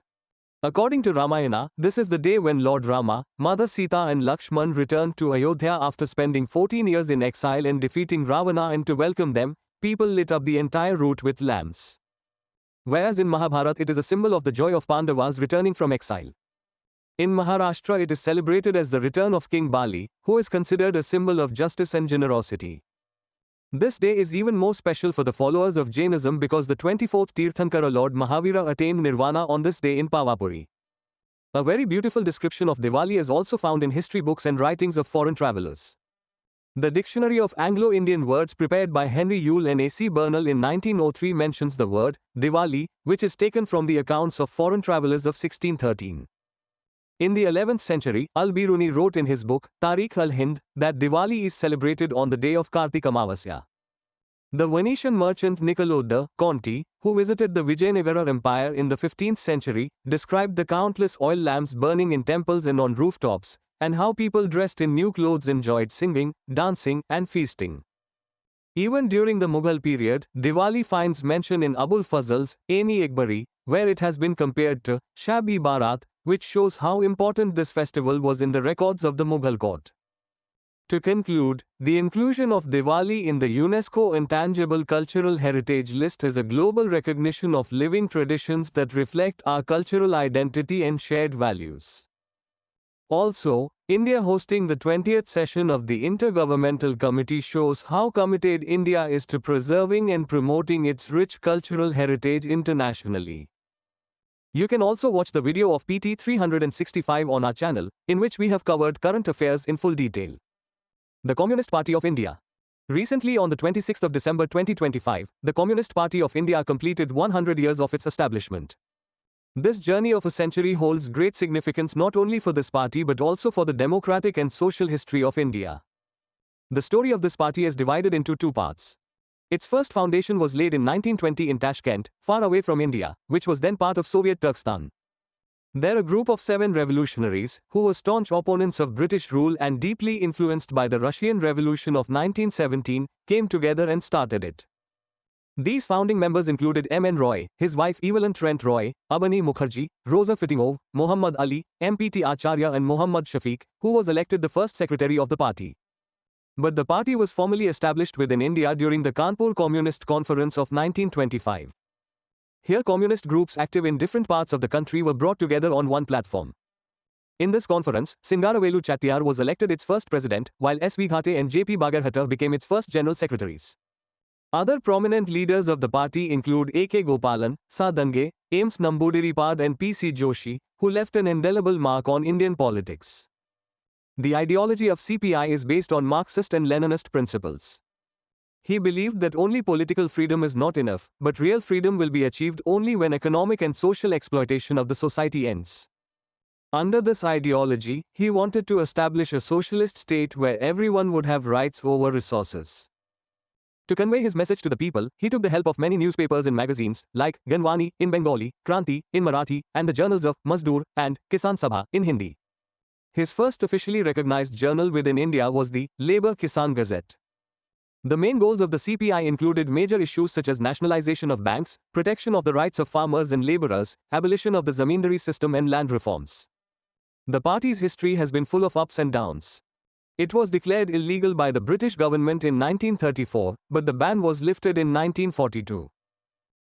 According to Ramayana, this is the day when Lord Rama, Mother Sita and Lakshman returned to Ayodhya after spending 14 years in exile and defeating Ravana, and to welcome them, people lit up the entire route with lamps. whereas in Mahabharata it is a symbol of the joy of Pandavas returning from exile. In Maharashtra it is celebrated as the return of King Bali, who is considered a symbol of justice and generosity. This day is even more special for the followers of Jainism because the 24th Tirthankara Lord Mahavira attained Nirvana on this day in Pavapuri. A very beautiful description of Diwali is also found in history books and writings of foreign travelers. The Dictionary of Anglo-Indian Words prepared by Henry Yule and A.C. Bernal in 1903 mentions the word Diwali, which is taken from the accounts of foreign travelers of 1613. In the 11th century, Al-Biruni wrote in his book, Tarikh al-Hind, that Diwali is celebrated on the day of Kartik Amavasya. The Venetian merchant Niccolo de' Conti, who visited the Vijayanagara Empire in the 15th century, described the countless oil lamps burning in temples and on rooftops, and how people dressed in new clothes enjoyed singing, dancing, and feasting. Even during the Mughal period, Diwali finds mention in Abul Fazl's Aini Akbari, where it has been compared to Shab-e Barat, which shows how important this festival was in the records of the Mughal court. To conclude, the inclusion of Diwali in the UNESCO Intangible Cultural Heritage List is a global recognition of living traditions that reflect our cultural identity and shared values. Also, India hosting the 20th session of the Intergovernmental Committee shows how committed India is to preserving and promoting its rich cultural heritage internationally. You can also watch the video of PT 365 on our channel, in which we have covered current affairs in full detail. The Communist Party of India. Recently on the 26th of December 2025, the Communist Party of India completed 100 years of its establishment. This journey of a century holds great significance not only for this party but also for the democratic and social history of India. The story of this party is divided into two parts. Its first foundation was laid in 1920 in Tashkent, far away from India, which was then part of Soviet Turkestan. There a group of 7 revolutionaries, who were staunch opponents of British rule and deeply influenced by the Russian Revolution of 1917, came together and started it. These founding members included M.N. Roy, his wife Evelyn Trent Roy, Abani Mukherjee, Rosa Fittingov, Muhammad Ali, M.P.T. Acharya and Muhammad Shafiq, who was elected the first secretary of the party. But the party was formally established within India during the Kanpur Communist Conference of 1925. Here communist groups active in different parts of the country were brought together on one platform. In this conference, Singaravelu Chettiar was elected its first president, while S.V. Ghate and J.P. Bagarhatta became its first general secretaries. Other prominent leaders of the party include A.K. Gopalan, Sa Dange, Ames Nambudiripad and P.C. Joshi, who left an indelible mark on Indian politics. The ideology of CPI is based on Marxist and Leninist principles. He believed that only political freedom is not enough, but real freedom will be achieved only when economic and social exploitation of the society ends. Under this ideology, he wanted to establish a socialist state where everyone would have rights over resources. To convey his message to the people, he took the help of many newspapers and magazines, like Ganwani in Bengali, Kranti in Marathi, and the journals of Mazdoor and Kisan Sabha in Hindi. His first officially recognized journal within India was the Labour Kisan Gazette. The main goals of the CPI included major issues such as nationalization of banks, protection of the rights of farmers and laborers, abolition of the zamindari system and land reforms. The party's history has been full of ups and downs. It was declared illegal by the British government in 1934, but the ban was lifted in 1942.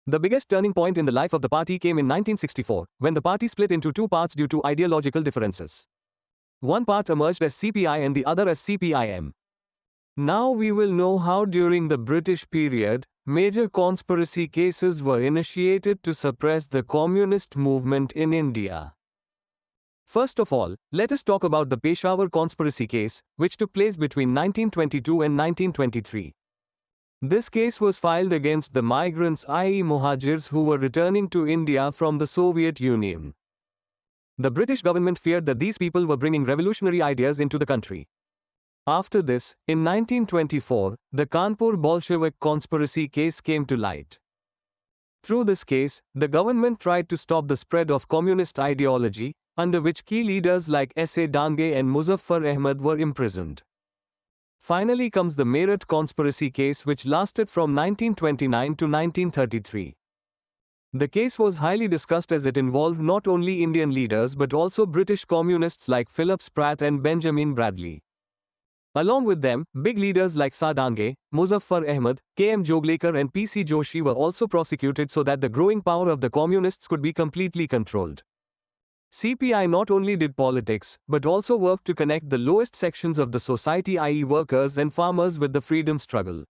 The biggest turning point in the life of the party came in 1964, when the party split into two parts due to ideological differences. One part emerged as CPI and the other as CPIM. Now we will know how during the British period, major conspiracy cases were initiated to suppress the communist movement in India. First of all, let us talk about the Peshawar conspiracy case, which took place between 1922 and 1923. This case was filed against the migrants i.e. Muhajirs who were returning to India from the Soviet Union. The British government feared that these people were bringing revolutionary ideas into the country. After this, in 1924, the Kanpur Bolshevik conspiracy case came to light. Through this case, the government tried to stop the spread of communist ideology, under which key leaders like S.A. Dange and Muzaffar Ahmad were imprisoned. Finally comes the Meerut conspiracy case, which lasted from 1929 to 1933. The case was highly discussed as it involved not only Indian leaders but also British communists like Philip Spratt and Benjamin Bradley. Along with them, big leaders like Sadange, Muzaffar Ahmad, K.M. Joglekar and P.C. Joshi were also prosecuted so that the growing power of the communists could be completely controlled. CPI not only did politics, but also worked to connect the lowest sections of the society, i.e. workers and farmers, with the freedom struggle.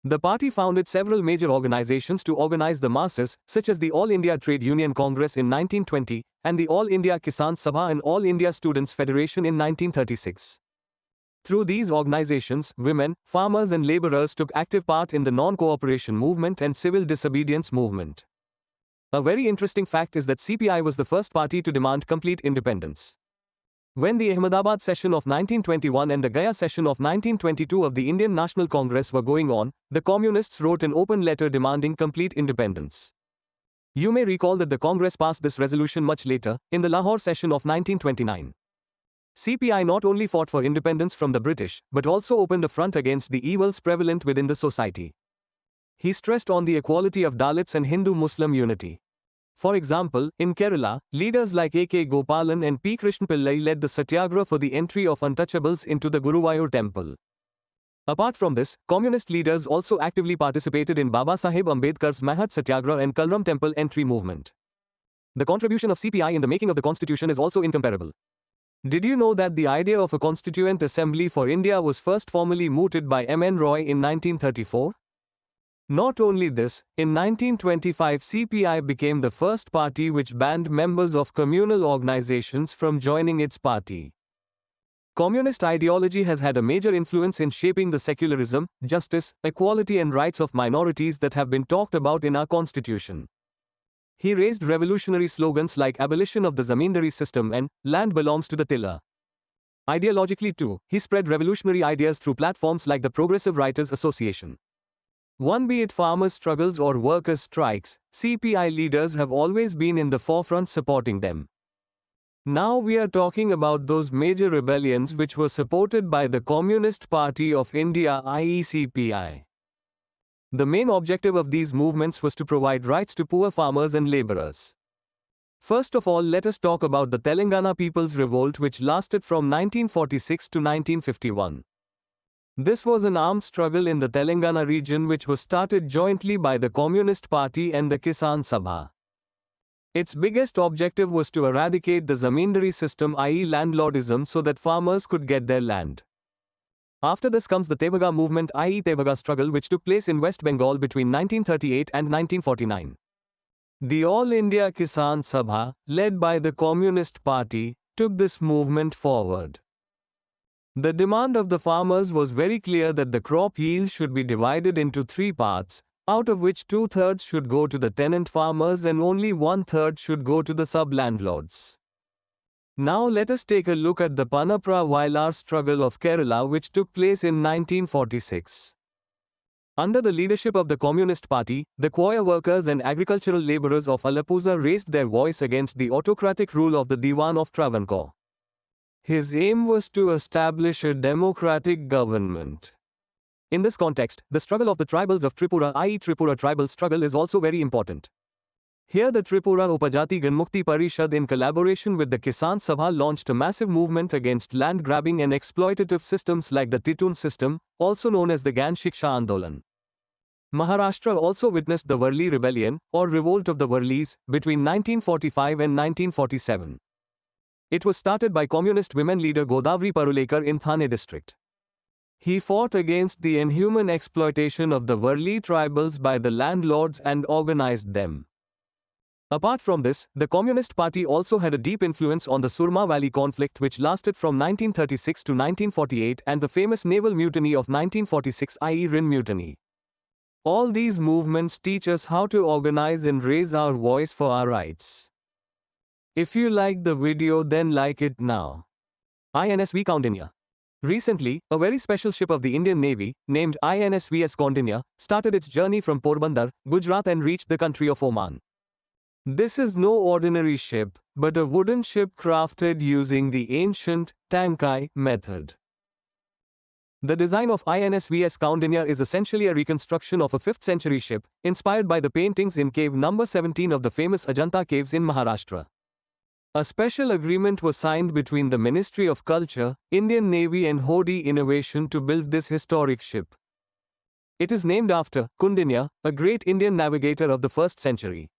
The party founded several major organizations to organize the masses, such as the All India Trade Union Congress in 1920, and the All India Kisan Sabha and All India Students' Federation in 1936. Through these organizations, women, farmers and laborers took active part in the non-cooperation movement and civil disobedience movement. A very interesting fact is that CPI was the first party to demand complete independence. When the Ahmedabad session of 1921 and the Gaya session of 1922 of the Indian National Congress were going on, the communists wrote an open letter demanding complete independence. You may recall that the Congress passed this resolution much later, in the Lahore session of 1929. CPI not only fought for independence from the British, but also opened a front against the evils prevalent within the society. He stressed on the equality of Dalits and Hindu-Muslim unity. For example, in Kerala, leaders like A.K. Gopalan and P. Krishnapillai led the satyagraha for the entry of untouchables into the Guruvayur temple. Apart from this, communist leaders also actively participated in Baba Saheb Ambedkar's Mahat Satyagraha and Kalram temple entry movement. The contribution of CPI in the making of the constitution is also incomparable. Did you know that the idea of a constituent assembly for India was first formally mooted by M.N. Roy in 1934? Not only this, in 1925 CPI became the first party which banned members of communal organizations from joining its party. Communist ideology has had a major influence in shaping the secularism, justice, equality and rights of minorities that have been talked about in our constitution. He raised revolutionary slogans like abolition of the zamindari system and land belongs to the tiller. Ideologically too, he spread revolutionary ideas through platforms like the Progressive Writers Association. Be it farmers' struggles or workers' strikes, CPI leaders have always been in the forefront supporting them. Now we are talking about those major rebellions which were supported by the Communist Party of India, i.e. CPI. The main objective of these movements was to provide rights to poor farmers and laborers. First of all, let us talk about the Telangana People's Revolt, which lasted from 1946 to 1951. This was an armed struggle in the Telangana region which was started jointly by the Communist Party and the Kisan Sabha. Its biggest objective was to eradicate the zamindari system, i.e. landlordism, so that farmers could get their land. After this comes the Tevaga movement, i.e. Tevaga struggle, which took place in West Bengal between 1938 and 1949. The All India Kisan Sabha, led by the Communist Party, took this movement forward. The demand of the farmers was very clear that the crop yield should be divided into 3 parts, out of which 2/3 should go to the tenant farmers and only 1/3 should go to the sub-landlords. Now let us take a look at the Panapra Vailar struggle of Kerala, which took place in 1946. Under the leadership of the Communist Party, the choir workers and agricultural laborers of Alappuzha raised their voice against the autocratic rule of the Diwan of Travancore. His aim was to establish a democratic government. In this context, the struggle of the tribals of Tripura, i.e. Tripura tribal struggle, is also very important. Here the Tripura Upajati Ganmukti Parishad, in collaboration with the Kisan Sabha, launched a massive movement against land grabbing and exploitative systems like the Titun system, also known as the Gan Shiksha Andolan. Maharashtra also witnessed the Varli Rebellion, or Revolt of the Varlis, between 1945 and 1947. It was started by communist women leader Godavari Parulekar in Thane district. He fought against the inhuman exploitation of the Varli tribals by the landlords and organized them. Apart from this, the Communist Party also had a deep influence on the Surma Valley conflict, which lasted from 1936 to 1948, and the famous naval mutiny of 1946, i.e. Rin Mutiny. All these movements teach us how to organize and raise our voice for our rights. If you like the video, then like it now. INSV Kaundinya. Recently, a very special ship of the Indian Navy, named INSVS Kaundinya, started its journey from Porbandar, Gujarat and reached the country of Oman. This is no ordinary ship, but a wooden ship crafted using the ancient Tankai method. The design of INSVS Kaundinya is essentially a reconstruction of a 5th century ship, inspired by the paintings in cave number 17 of the famous Ajanta caves in Maharashtra. A special agreement was signed between the Ministry of Culture, Indian Navy and Hodi Innovation to build this historic ship. It is named after Kaundinya, a great Indian navigator of the 1st century.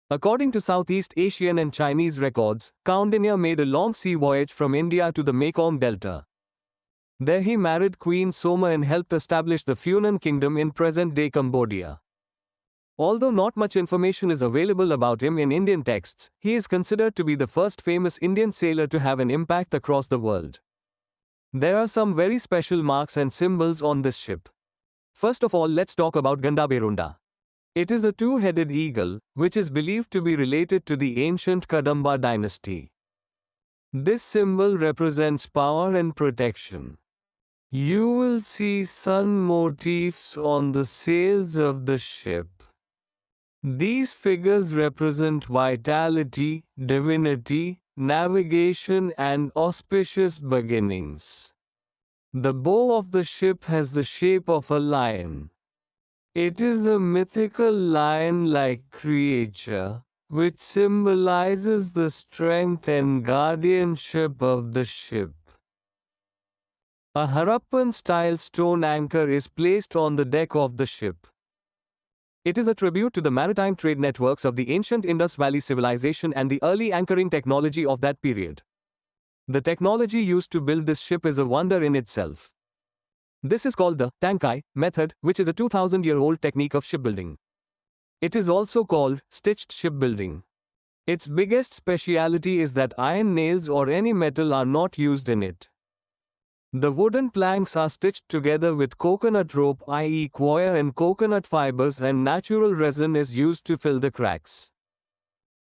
According to Southeast Asian and Chinese records, Kaundinya made a long sea voyage from India to the Mekong Delta. There he married Queen Soma and helped establish the Funan Kingdom in present-day Cambodia. Although not much information is available about him in Indian texts, he is considered to be the first famous Indian sailor to have an impact across the world. There are some very special marks and symbols on this ship. First of all, let's talk about Gandaberunda. It is a two-headed eagle, which is believed to be related to the ancient Kadamba dynasty. This symbol represents power and protection. You will see sun motifs on the sails of the ship. These figures represent vitality, divinity, navigation, and auspicious beginnings. The bow of the ship has the shape of a lion. It is a mythical lion-like creature, which symbolizes the strength and guardianship of the ship. A Harappan-style stone anchor is placed on the deck of the ship. It is a tribute to the maritime trade networks of the ancient Indus Valley civilization and the early anchoring technology of that period. The technology used to build this ship is a wonder in itself. This is called the Tankai method, which is a 2000-year-old technique of shipbuilding. It is also called stitched shipbuilding. Its biggest speciality is that iron nails or any metal are not used in it. The wooden planks are stitched together with coconut rope, i.e. coir, and coconut fibers, and natural resin is used to fill the cracks.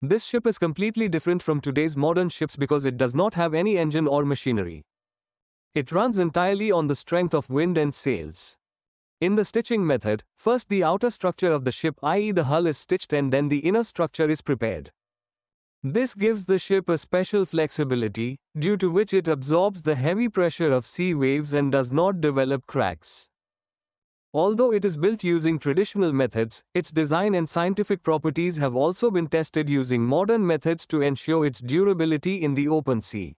This ship is completely different from today's modern ships because it does not have any engine or machinery. It runs entirely on the strength of wind and sails. In the stitching method, first the outer structure of the ship, i.e. the hull, is stitched and then the inner structure is prepared. This gives the ship a special flexibility, due to which it absorbs the heavy pressure of sea waves and does not develop cracks. Although it is built using traditional methods, its design and scientific properties have also been tested using modern methods to ensure its durability in the open sea.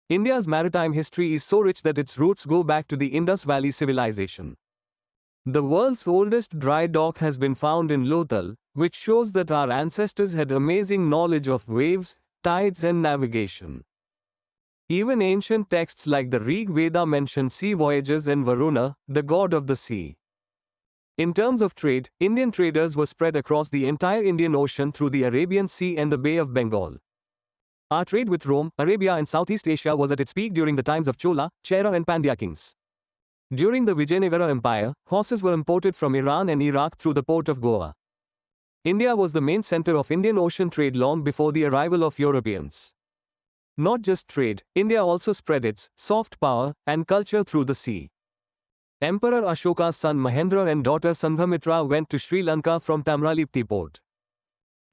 India's maritime history is so rich that its roots go back to the Indus Valley civilization. The world's oldest dry dock has been found in Lokpal, which shows that our ancestors had amazing knowledge of waves, tides, and navigation. Even ancient texts like the Rig Veda mention sea voyages and Varuna, the god of the sea. In terms of trade, Indian traders were spread across the entire Indian Ocean through the Arabian Sea and the Bay of Bengal. Our trade with Rome, Arabia, and Southeast Asia was at its peak during the times of Chola, Chera, and Pandya kings. During the Vijayanagara Empire, horses were imported from Iran and Iraq through the port of Goa. India was the main center of Indian Ocean trade long before the arrival of Europeans. Not just trade, India also spread its soft power and culture through the sea. Emperor Ashoka's son Mahendra and daughter Sanghamitra went to Sri Lanka from Tamralipti port.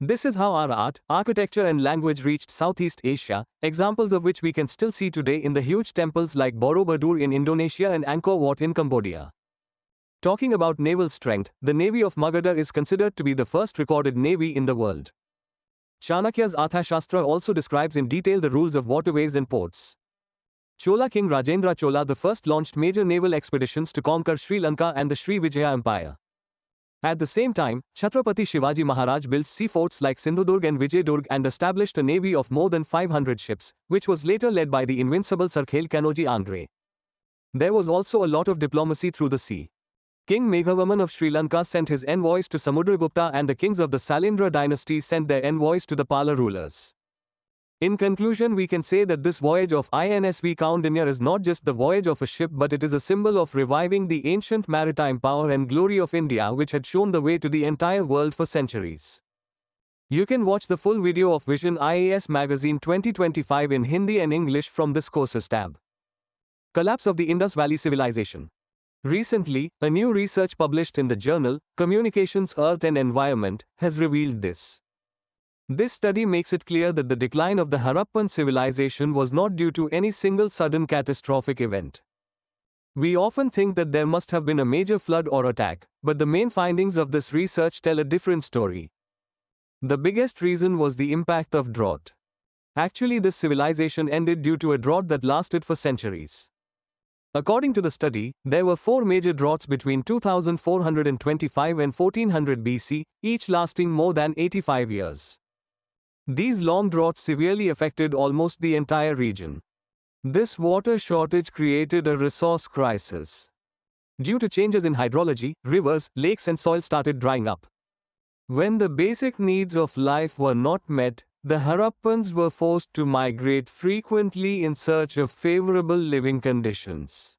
This is how our art, architecture, and language reached Southeast Asia, examples of which we can still see today in the huge temples like Borobudur in Indonesia and Angkor Wat in Cambodia. Talking about naval strength, the Navy of Magadha is considered to be the first recorded navy in the world. Chanakya's Arthashastra also describes in detail the rules of waterways and ports. Chola King Rajendra Chola I launched major naval expeditions to conquer Sri Lanka and the Sri Vijaya Empire. At the same time, Chhatrapati Shivaji Maharaj built sea forts like Sindhudurg and Vijayadurg and established a navy of more than 500 ships, which was later led by the invincible Sarkhel Kanoji Angre. There was also a lot of diplomacy through the sea. King Meghavarman of Sri Lanka sent his envoys to Samudragupta, and the kings of the Salindra dynasty sent their envoys to the Pala rulers. In conclusion, we can say that this voyage of INSV Kaundinya is not just the voyage of a ship, but it is a symbol of reviving the ancient maritime power and glory of India, which had shown the way to the entire world for centuries. You can watch the full video of Vision IAS Magazine 2025 in Hindi and English from this courses tab. Collapse of the Indus Valley Civilization. Recently, a new research published in the journal Communications, Earth and Environment has revealed this. This study makes it clear that the decline of the Harappan civilization was not due to any single sudden catastrophic event. We often think that there must have been a major flood or attack, but the main findings of this research tell a different story. The biggest reason was the impact of drought. Actually, this civilization ended due to a drought that lasted for centuries. According to the study, there were 4 major droughts between 2425 and 1400 BC, each lasting more than 85 years. These long droughts severely affected almost the entire region. This water shortage created a resource crisis. Due to changes in hydrology, rivers, lakes and soil started drying up. When the basic needs of life were not met, the Harappans were forced to migrate frequently in search of favorable living conditions.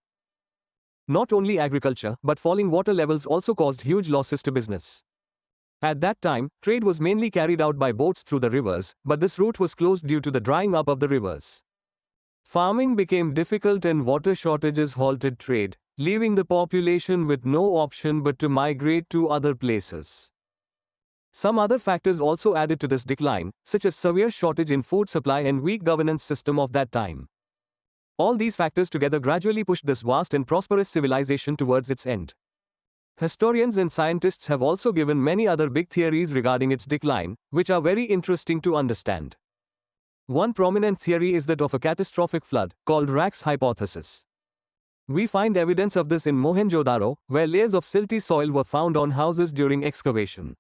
Not only agriculture, but falling water levels also caused huge losses to business. At that time, trade was mainly carried out by boats through the rivers, but this route was closed due to the drying up of the rivers. Farming became difficult and water shortages halted trade, leaving the population with no option but to migrate to other places. Some other factors also added to this decline, such as severe shortage in food supply and weak governance system of that time. All these factors together gradually pushed this vast and prosperous civilization towards its end. Historians and scientists have also given many other big theories regarding its decline, which are very interesting to understand. One prominent theory is that of a catastrophic flood, called Rack's hypothesis. We find evidence of this in Mohenjo-daro, where layers of silty soil were found on houses during excavation.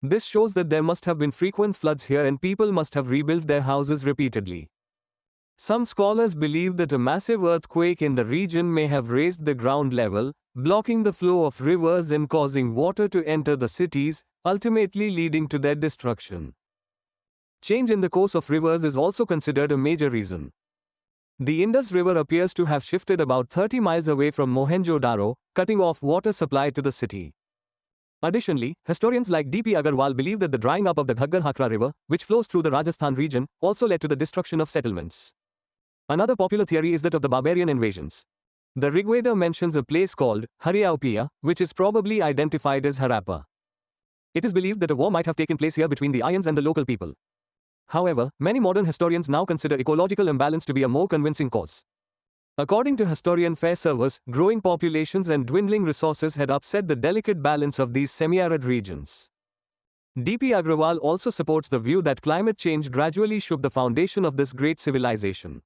This shows that there must have been frequent floods here and people must have rebuilt their houses repeatedly. Some scholars believe that a massive earthquake in the region may have raised the ground level, blocking the flow of rivers and causing water to enter the cities, ultimately leading to their destruction. Change in the course of rivers is also considered a major reason. The Indus River appears to have shifted about 30 miles away from Mohenjo-daro, cutting off water supply to the city. Additionally, historians like D.P. Agarwal believe that the drying up of the Ghaggar-Hakra River, which flows through the Rajasthan region, also led to the destruction of settlements. Another popular theory is that of the barbarian invasions. The Rigveda mentions a place called Haryaupiya, which is probably identified as Harappa. It is believed that a war might have taken place here between the Aryans and the local people. However, many modern historians now consider ecological imbalance to be a more convincing cause. According to historian Fairservice, growing populations and dwindling resources had upset the delicate balance of these semi-arid regions. D.P. Agrawal also supports the view that climate change gradually shook the foundation of this great civilization.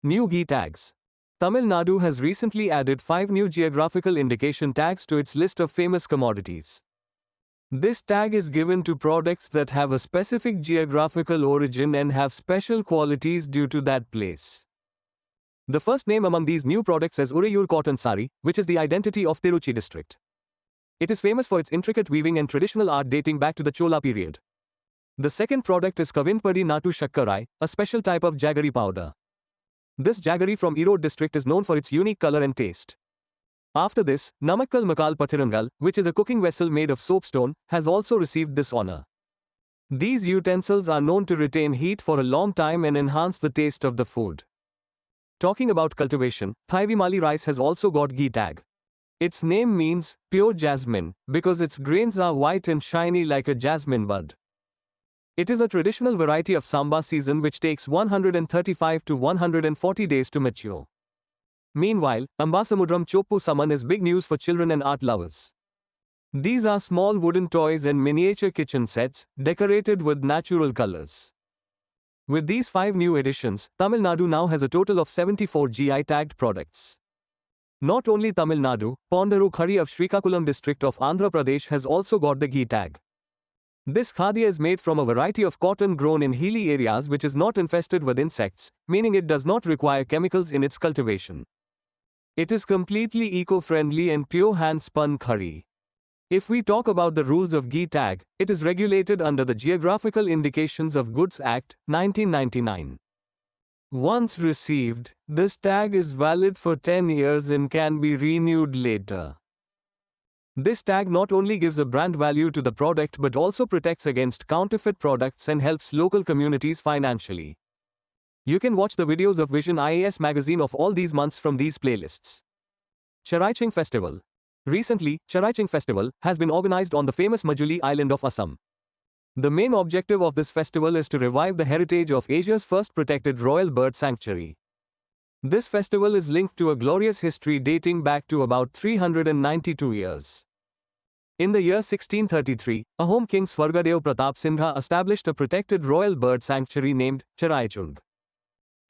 New GI tags. Tamil Nadu has recently added 5 new geographical indication tags to its list of famous commodities. This tag is given to products that have a specific geographical origin and have special qualities due to that place. The first name among these new products is Urayur cotton sari, which is the identity of Tiruchi district. It is famous for its intricate weaving and traditional art dating back to the Chola period. The second product is Kavinpadi Natu Shakkarai, a special type of jaggery powder. This jaggery from Erode district is known for its unique color and taste. After this, Namakkal Makal Pathirangal, which is a cooking vessel made of soapstone, has also received this honor. These utensils are known to retain heat for a long time and enhance the taste of the food. Talking about cultivation, Thaivimali rice has also got GI tag. Its name means pure jasmine because its grains are white and shiny like a jasmine bud. It is a traditional variety of Samba season which takes 135 to 140 days to mature. Meanwhile, Ambasamudram Choppu Saman is big news for children and art lovers. These are small wooden toys and miniature kitchen sets, decorated with natural colors. With these 5 new additions, Tamil Nadu now has a total of 74 GI tagged products. Not only Tamil Nadu, Pondaru Khari of Srikakulam district of Andhra Pradesh has also got the GI tag. This khadi is made from a variety of cotton grown in hilly areas which is not infested with insects, meaning it does not require chemicals in its cultivation. It is completely eco-friendly and pure hand-spun khari. If we talk about the rules of GI tag, it is regulated under the Geographical Indications of Goods Act, 1999. Once received, this tag is valid for 10 years and can be renewed later. This tag not only gives a brand value to the product but also protects against counterfeit products and helps local communities financially. You can watch the videos of Vision IAS Magazine of all these months from these playlists. Charaiching Festival. Recently, Charaiching Festival has been organized on the famous Majuli island of Assam. The main objective of this festival is to revive the heritage of Asia's first protected royal bird sanctuary. This festival is linked to a glorious history dating back to about 392 years. In the year 1633, a home king Swargadev Pratap Singha established a protected royal bird sanctuary named Charaichurg.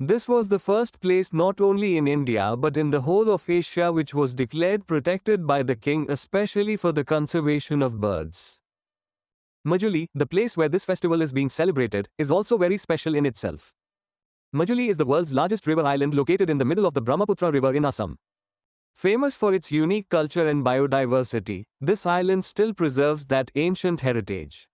This was the first place not only in India but in the whole of Asia which was declared protected by the king especially for the conservation of birds. Majuli, the place where this festival is being celebrated, is also very special in itself. Majuli is the world's largest river island located in the middle of the Brahmaputra River in Assam. Famous for its unique culture and biodiversity, this island still preserves that ancient heritage.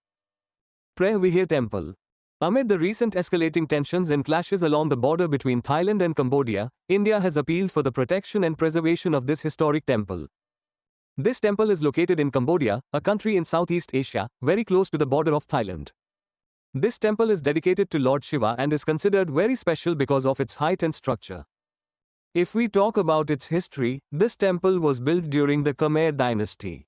Prehvihir Temple. Amid the recent escalating tensions and clashes along the border between Thailand and Cambodia, India has appealed for the protection and preservation of this historic temple. This temple is located in Cambodia, a country in Southeast Asia, very close to the border of Thailand. This temple is dedicated to Lord Shiva and is considered very special because of its height and structure. If we talk about its history, this temple was built during the Khmer dynasty.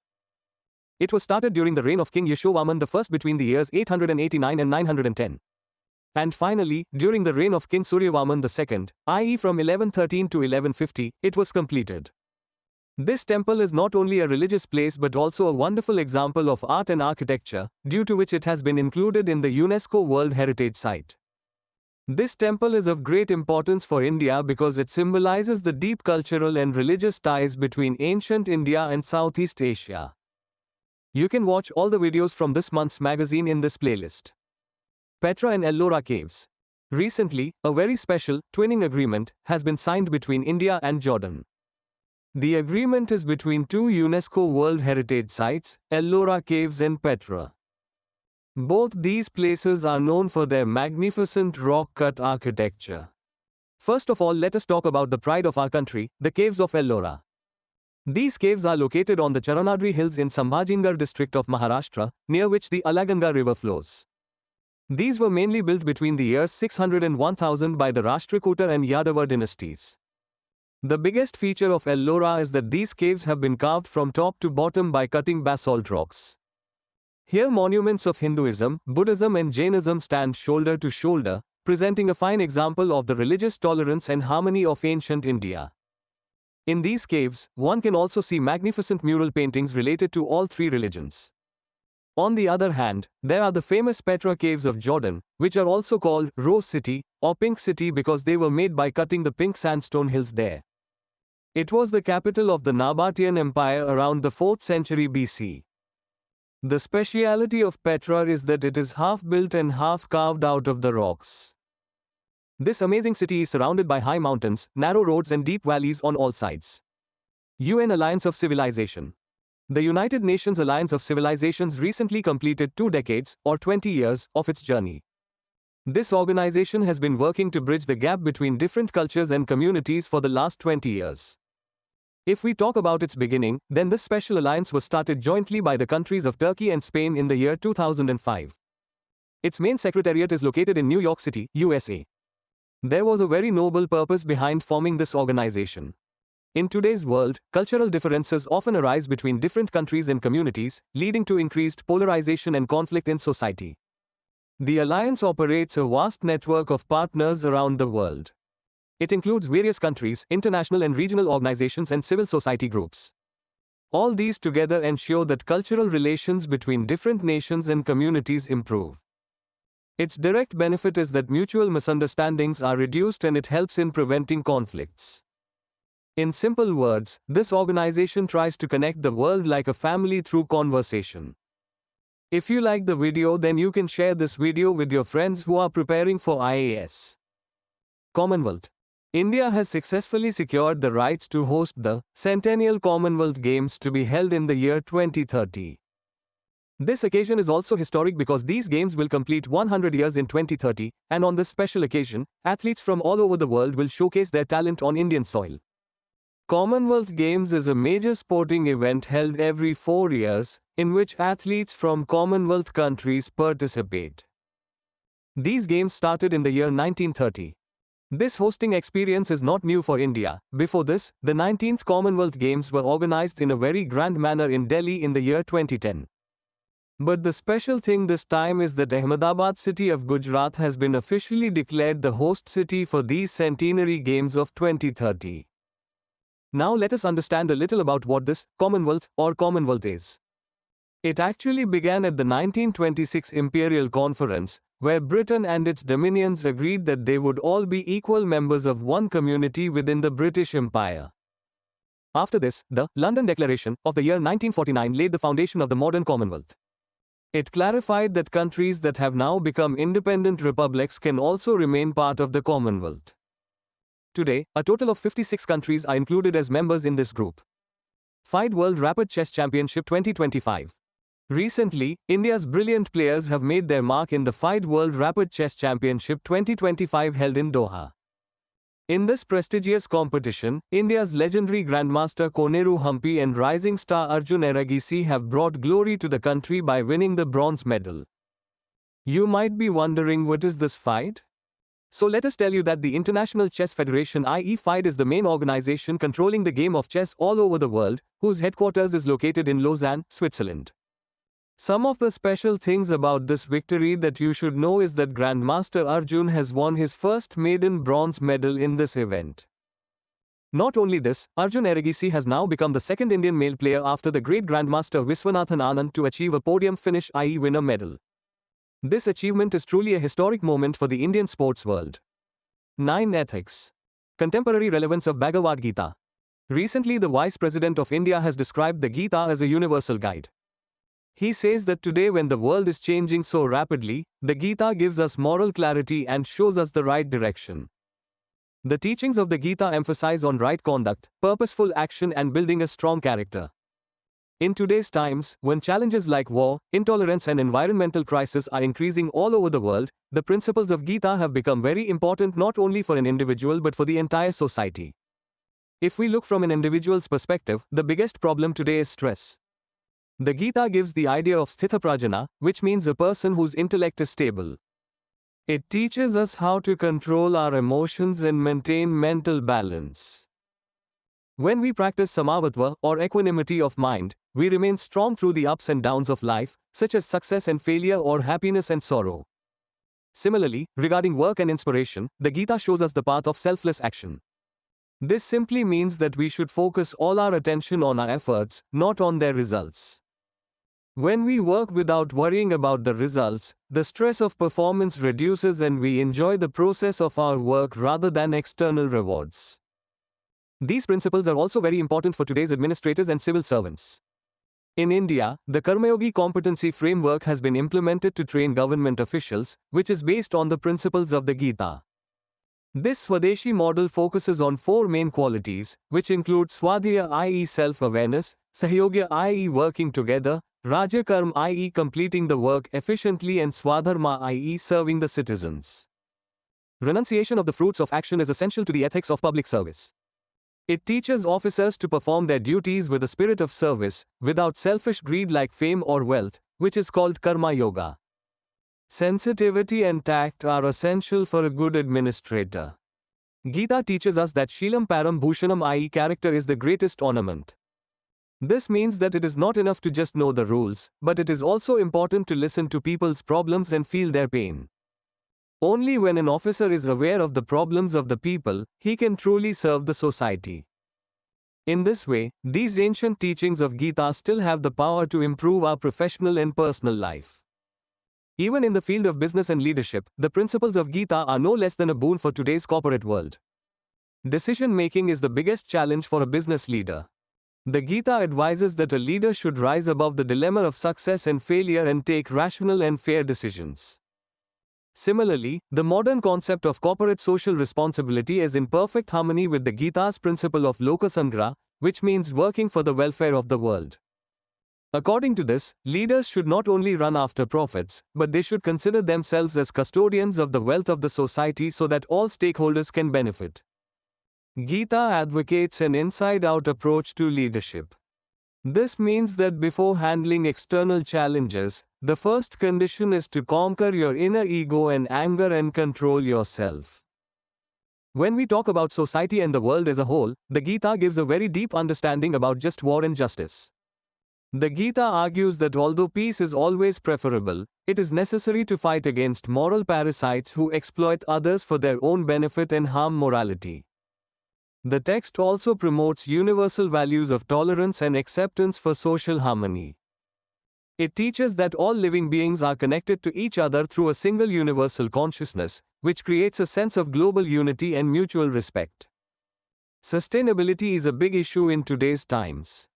It was started during the reign of King Yashovarman I between the years 889 and 910. And finally, during the reign of King Suryavarman II, i.e. from 1113 to 1150, it was completed. This temple is not only a religious place but also a wonderful example of art and architecture, due to which it has been included in the UNESCO World Heritage Site. This temple is of great importance for India because it symbolizes the deep cultural and religious ties between ancient India and Southeast Asia. You can watch all the videos from this month's magazine in this playlist. Petra and Ellora Caves. Recently, a very special, twinning agreement has been signed between India and Jordan. The agreement is between two UNESCO World Heritage Sites, Ellora Caves and Petra. Both these places are known for their magnificent rock-cut architecture. First of all, let us talk about the pride of our country, the caves of Ellora. These caves are located on the Charanadri Hills in Sambhajigarh district of Maharashtra, near which the Alaganga river flows. These were mainly built between the years 600 and 1000 by the Rashtrakuta and Yadava dynasties. The biggest feature of Ellora is that these caves have been carved from top to bottom by cutting basalt rocks. Here monuments of Hinduism, Buddhism and Jainism stand shoulder to shoulder, presenting a fine example of the religious tolerance and harmony of ancient India. In these caves, one can also see magnificent mural paintings related to all three religions. On the other hand, there are the famous Petra caves of Jordan, which are also called Rose City or Pink City because they were made by cutting the pink sandstone hills there. It was the capital of the Nabatean Empire around the 4th century BC. The speciality of Petra is that it is half built and half carved out of the rocks. This amazing city is surrounded by high mountains, narrow roads and deep valleys on all sides. UN Alliance of Civilization. The United Nations Alliance of Civilizations recently completed 2 decades, or 20 years, of its journey. This organization has been working to bridge the gap between different cultures and communities for the last 20 years. If we talk about its beginning, then this special alliance was started jointly by the countries of Turkey and Spain in the year 2005. Its main secretariat is located in New York City, USA. There was a very noble purpose behind forming this organization. In today's world, cultural differences often arise between different countries and communities, leading to increased polarization and conflict in society. The alliance operates a vast network of partners around the world. It includes various countries, international and regional organizations and civil society groups. All these together ensure that cultural relations between different nations and communities improve. Its direct benefit is that mutual misunderstandings are reduced and it helps in preventing conflicts. In simple words, this organization tries to connect the world like a family through conversation. If you like the video, then you can share this video with your friends who are preparing for IAS. Commonwealth. India has successfully secured the rights to host the Centennial Commonwealth Games to be held in the year 2030. This occasion is also historic because these games will complete 100 years in 2030, and on this special occasion, athletes from all over the world will showcase their talent on Indian soil. Commonwealth Games is a major sporting event held every 4 years, in which athletes from Commonwealth countries participate. These games started in the year 1930. This hosting experience is not new for India. Before this, the 19th Commonwealth Games were organized in a very grand manner in Delhi in the year 2010. But the special thing this time is that Ahmedabad city of Gujarat has been officially declared the host city for these centenary games of 2030. Now let us understand a little about what this Commonwealth or Commonwealth is. It actually began at the 1926 Imperial Conference, where Britain and its dominions agreed that they would all be equal members of one community within the British Empire. After this, the London Declaration of the year 1949 laid the foundation of the modern Commonwealth. It clarified that countries that have now become independent republics can also remain part of the Commonwealth. Today, a total of 56 countries are included as members in this group. FIDE World Rapid Chess Championship 2025. Recently, India's brilliant players have made their mark in the FIDE World Rapid Chess Championship 2025 held in Doha. In this prestigious competition, India's legendary Grandmaster Koneru Hampi and rising star Arjun Eragisi have brought glory to the country by winning the bronze medal. You might be wondering, what is this FIDE? So let us tell you that the International Chess Federation, i.e. FIDE, is the main organization controlling the game of chess all over the world, whose headquarters is located in Lausanne, Switzerland. Some of the special things about this victory that you should know is that Grandmaster Arjun has won his first maiden bronze medal in this event. Not only this, Arjun Eragisi has now become the second Indian male player after the great Grandmaster Viswanathan Anand to achieve a podium finish, i.e. win a medal. This achievement is truly a historic moment for the Indian sports world. 9. Ethics. Contemporary relevance of Bhagavad Gita. Recently, the Vice President of India has described the Gita as a universal guide. He says that today, when the world is changing so rapidly, the Gita gives us moral clarity and shows us the right direction. The teachings of the Gita emphasize on right conduct, purposeful action, and building a strong character. In today's times, when challenges like war, intolerance, and environmental crisis are increasing all over the world, the principles of Gita have become very important not only for an individual but for the entire society. If we look from an individual's perspective, the biggest problem today is stress. The Gita gives the idea of sthitaprajna, which means a person whose intellect is stable. It teaches us how to control our emotions and maintain mental balance. When we practice samavatva, or equanimity of mind, we remain strong through the ups and downs of life, such as success and failure or happiness and sorrow. Similarly, regarding work and inspiration, the Gita shows us the path of selfless action. This simply means that we should focus all our attention on our efforts, not on their results. When we work without worrying about the results, the stress of performance reduces and we enjoy the process of our work rather than external rewards. These principles are also very important for today's administrators and civil servants. In India, the Karmayogi competency framework has been implemented to train government officials, which is based on the principles of the Gita. This Swadeshi model focuses on 4 main qualities, which include Swadhyaya, i.e. self-awareness, Sahyogya, i.e. working together, Rajakarma, i.e. completing the work efficiently, and Swadharma, i.e. serving the citizens. Renunciation of the fruits of action is essential to the ethics of public service. It teaches officers to perform their duties with a spirit of service, without selfish greed like fame or wealth, which is called Karma Yoga. Sensitivity and tact are essential for a good administrator. Gita teaches us that Shilam Param Bhushanam, i.e. character, is the greatest ornament. This means that it is not enough to just know the rules, but it is also important to listen to people's problems and feel their pain. Only when an officer is aware of the problems of the people, he can truly serve the society. In this way, these ancient teachings of Gita still have the power to improve our professional and personal life. Even in the field of business and leadership, the principles of Gita are no less than a boon for today's corporate world. Decision-making is the biggest challenge for a business leader. The Gita advises that a leader should rise above the dilemma of success and failure and take rational and fair decisions. Similarly, the modern concept of corporate social responsibility is in perfect harmony with the Gita's principle of Lokasangra, which means working for the welfare of the world. According to this, leaders should not only run after profits, but they should consider themselves as custodians of the wealth of the society so that all stakeholders can benefit. Gita advocates an inside-out approach to leadership. This means that before handling external challenges, the first condition is to conquer your inner ego and anger and control yourself. When we talk about society and the world as a whole, the Gita gives a very deep understanding about just war and justice. The Gita argues that although peace is always preferable, it is necessary to fight against moral parasites who exploit others for their own benefit and harm morality. The text also promotes universal values of tolerance and acceptance for social harmony. It teaches that all living beings are connected to each other through a single universal consciousness, which creates a sense of global unity and mutual respect. Sustainability is a big issue in today's times.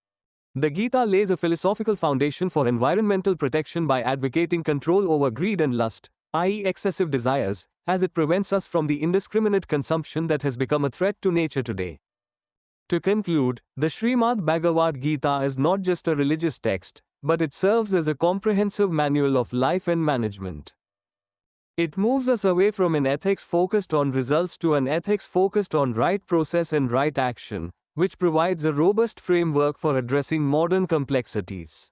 The Gita lays a philosophical foundation for environmental protection by advocating control over greed and lust, i.e., excessive desires, as it prevents us from the indiscriminate consumption that has become a threat to nature today. To conclude, the Srimad Bhagavad Gita is not just a religious text, but it serves as a comprehensive manual of life and management. It moves us away from an ethics focused on results to an ethics focused on right process and right action, which provides a robust framework for addressing modern complexities.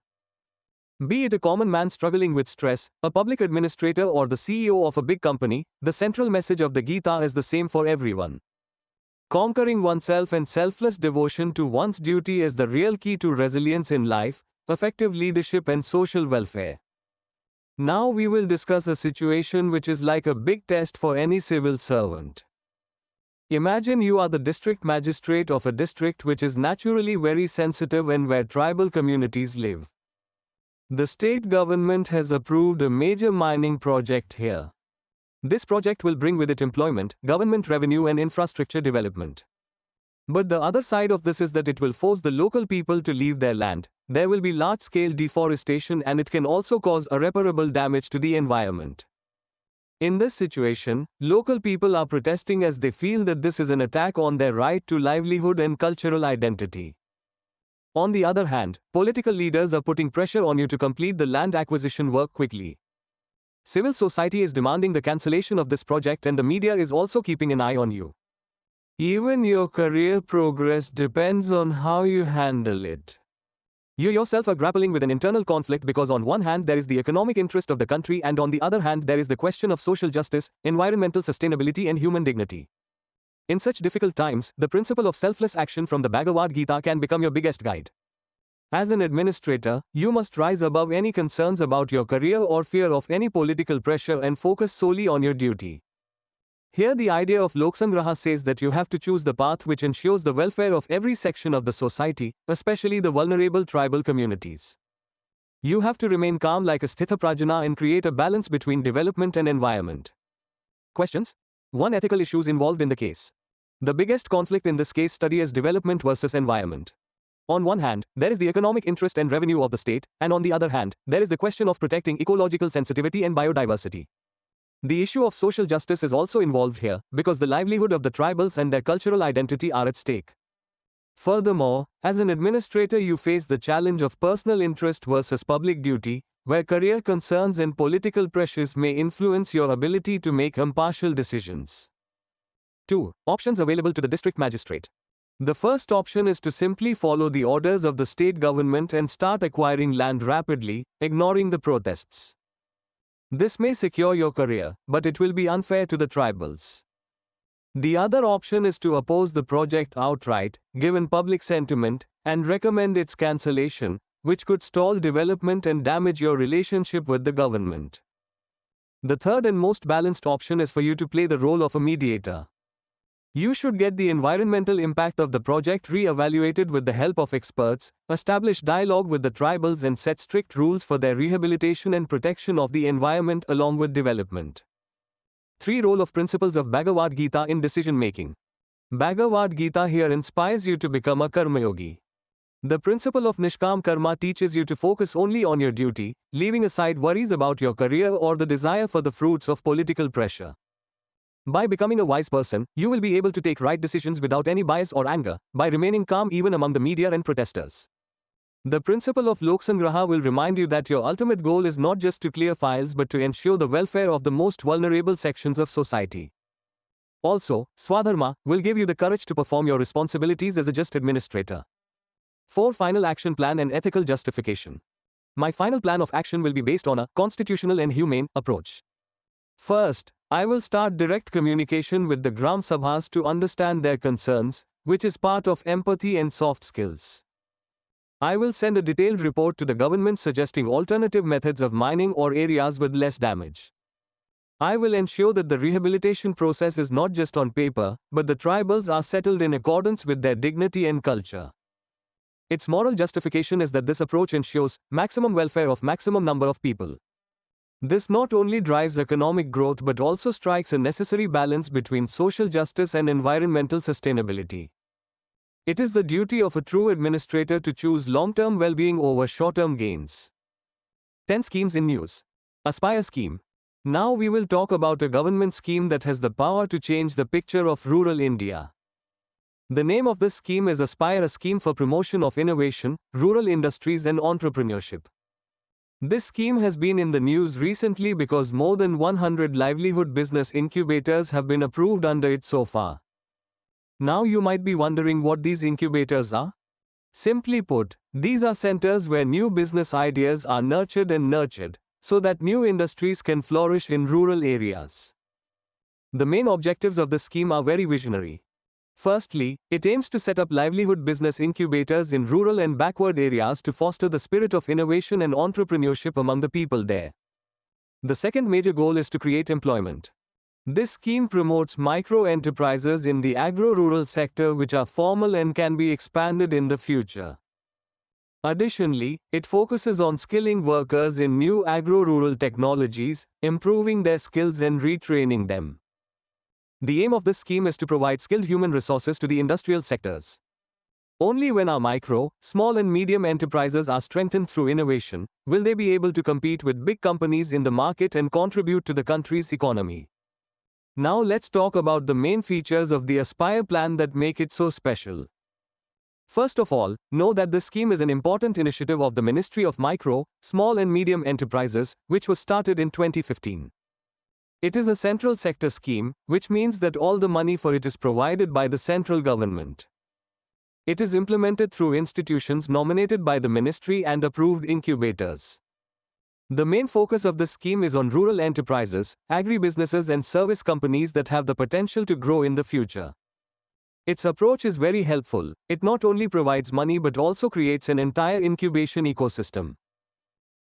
Be it a common man struggling with stress, a public administrator, or the CEO of a big company, the central message of the Gita is the same for everyone. Conquering oneself and selfless devotion to one's duty is the real key to resilience in life, effective leadership, and social welfare. Now we will discuss a situation which is like a big test for any civil servant. Imagine you are the district magistrate of a district which is naturally very sensitive and where tribal communities live. The state government has approved a major mining project here. This project will bring with it employment, government revenue, and infrastructure development. But the other side of this is that it will force the local people to leave their land. There will be large-scale deforestation, and it can also cause irreparable damage to the environment. In this situation, local people are protesting as they feel that this is an attack on their right to livelihood and cultural identity. On the other hand, political leaders are putting pressure on you to complete the land acquisition work quickly. Civil society is demanding the cancellation of this project, and the media is also keeping an eye on you. Even your career progress depends on how you handle it. You yourself are grappling with an internal conflict because on one hand there is the economic interest of the country, and on the other hand there is the question of social justice, environmental sustainability, and human dignity. In such difficult times, the principle of selfless action from the Bhagavad Gita can become your biggest guide. As an administrator, you must rise above any concerns about your career or fear of any political pressure and focus solely on your duty. Here the idea of Loksangraha says that you have to choose the path which ensures the welfare of every section of the society, especially the vulnerable tribal communities. You have to remain calm like a Sthitaprajna and create a balance between development and environment. Questions? 1. Ethical issues involved in the case. The biggest conflict in this case study is development versus environment. On one hand, there is the economic interest and revenue of the state, and on the other hand, there is the question of protecting ecological sensitivity and biodiversity. The issue of social justice is also involved here, because the livelihood of the tribals and their cultural identity are at stake. Furthermore, as an administrator you face the challenge of personal interest versus public duty, where career concerns and political pressures may influence your ability to make impartial decisions. 2. Options available to the district magistrate. The first option is to simply follow the orders of the state government and start acquiring land rapidly, ignoring the protests. This may secure your career, but it will be unfair to the tribals. The other option is to oppose the project outright, given public sentiment, and recommend its cancellation, which could stall development and damage your relationship with the government. The third and most balanced option is for you to play the role of a mediator. You should get the environmental impact of the project re-evaluated with the help of experts, establish dialogue with the tribals, and set strict rules for their rehabilitation and protection of the environment along with development. 3. Role of principles of Bhagavad Gita in decision making. Bhagavad Gita here inspires you to become a karmayogi. The principle of Nishkam Karma teaches you to focus only on your duty, leaving aside worries about your career or the desire for the fruits of political pressure. By becoming a wise person, you will be able to take right decisions without any bias or anger, by remaining calm even among the media and protesters. The principle of Loksangraha will remind you that your ultimate goal is not just to clear files but to ensure the welfare of the most vulnerable sections of society. Also, Swadharma will give you the courage to perform your responsibilities as a just administrator. 4. Final action plan and ethical justification. My final plan of action will be based on a constitutional and humane approach. First, I will start direct communication with the Gram Sabhas to understand their concerns, which is part of empathy and soft skills. I will send a detailed report to the government suggesting alternative methods of mining or areas with less damage. I will ensure that the rehabilitation process is not just on paper, but the tribals are settled in accordance with their dignity and culture. Its moral justification is that this approach ensures maximum welfare of maximum number of people. This not only drives economic growth but also strikes a necessary balance between social justice and environmental sustainability. It is the duty of a true administrator to choose long-term well-being over short-term gains. 10 schemes in news. Aspire scheme. Now we will talk about a government scheme that has the power to change the picture of rural India. The name of this scheme is Aspire, a scheme for promotion of innovation, rural industries and entrepreneurship. This scheme has been in the news recently because more than 100 livelihood business incubators have been approved under it so far. Now you might be wondering what these incubators are. Simply put, these are centers where new business ideas are nurtured so that new industries can flourish in rural areas. The main objectives of the scheme are very visionary. Firstly, it aims to set up livelihood business incubators in rural and backward areas to foster the spirit of innovation and entrepreneurship among the people there. The second major goal is to create employment. This scheme promotes micro-enterprises in the agro-rural sector which are formal and can be expanded in the future. Additionally, it focuses on skilling workers in new agro-rural technologies, improving their skills and retraining them. The aim of this scheme is to provide skilled human resources to the industrial sectors. Only when our micro, small and medium enterprises are strengthened through innovation, will they be able to compete with big companies in the market and contribute to the country's economy. Now let's talk about the main features of the Aspire plan that make it so special. First of all, know that this scheme is an important initiative of the Ministry of Micro, Small and Medium Enterprises, which was started in 2015. It is a central sector scheme, which means that all the money for it is provided by the central government. It is implemented through institutions nominated by the ministry and approved incubators. The main focus of the scheme is on rural enterprises, agribusinesses and service companies that have the potential to grow in the future. Its approach is very helpful. It not only provides money but also creates an entire incubation ecosystem.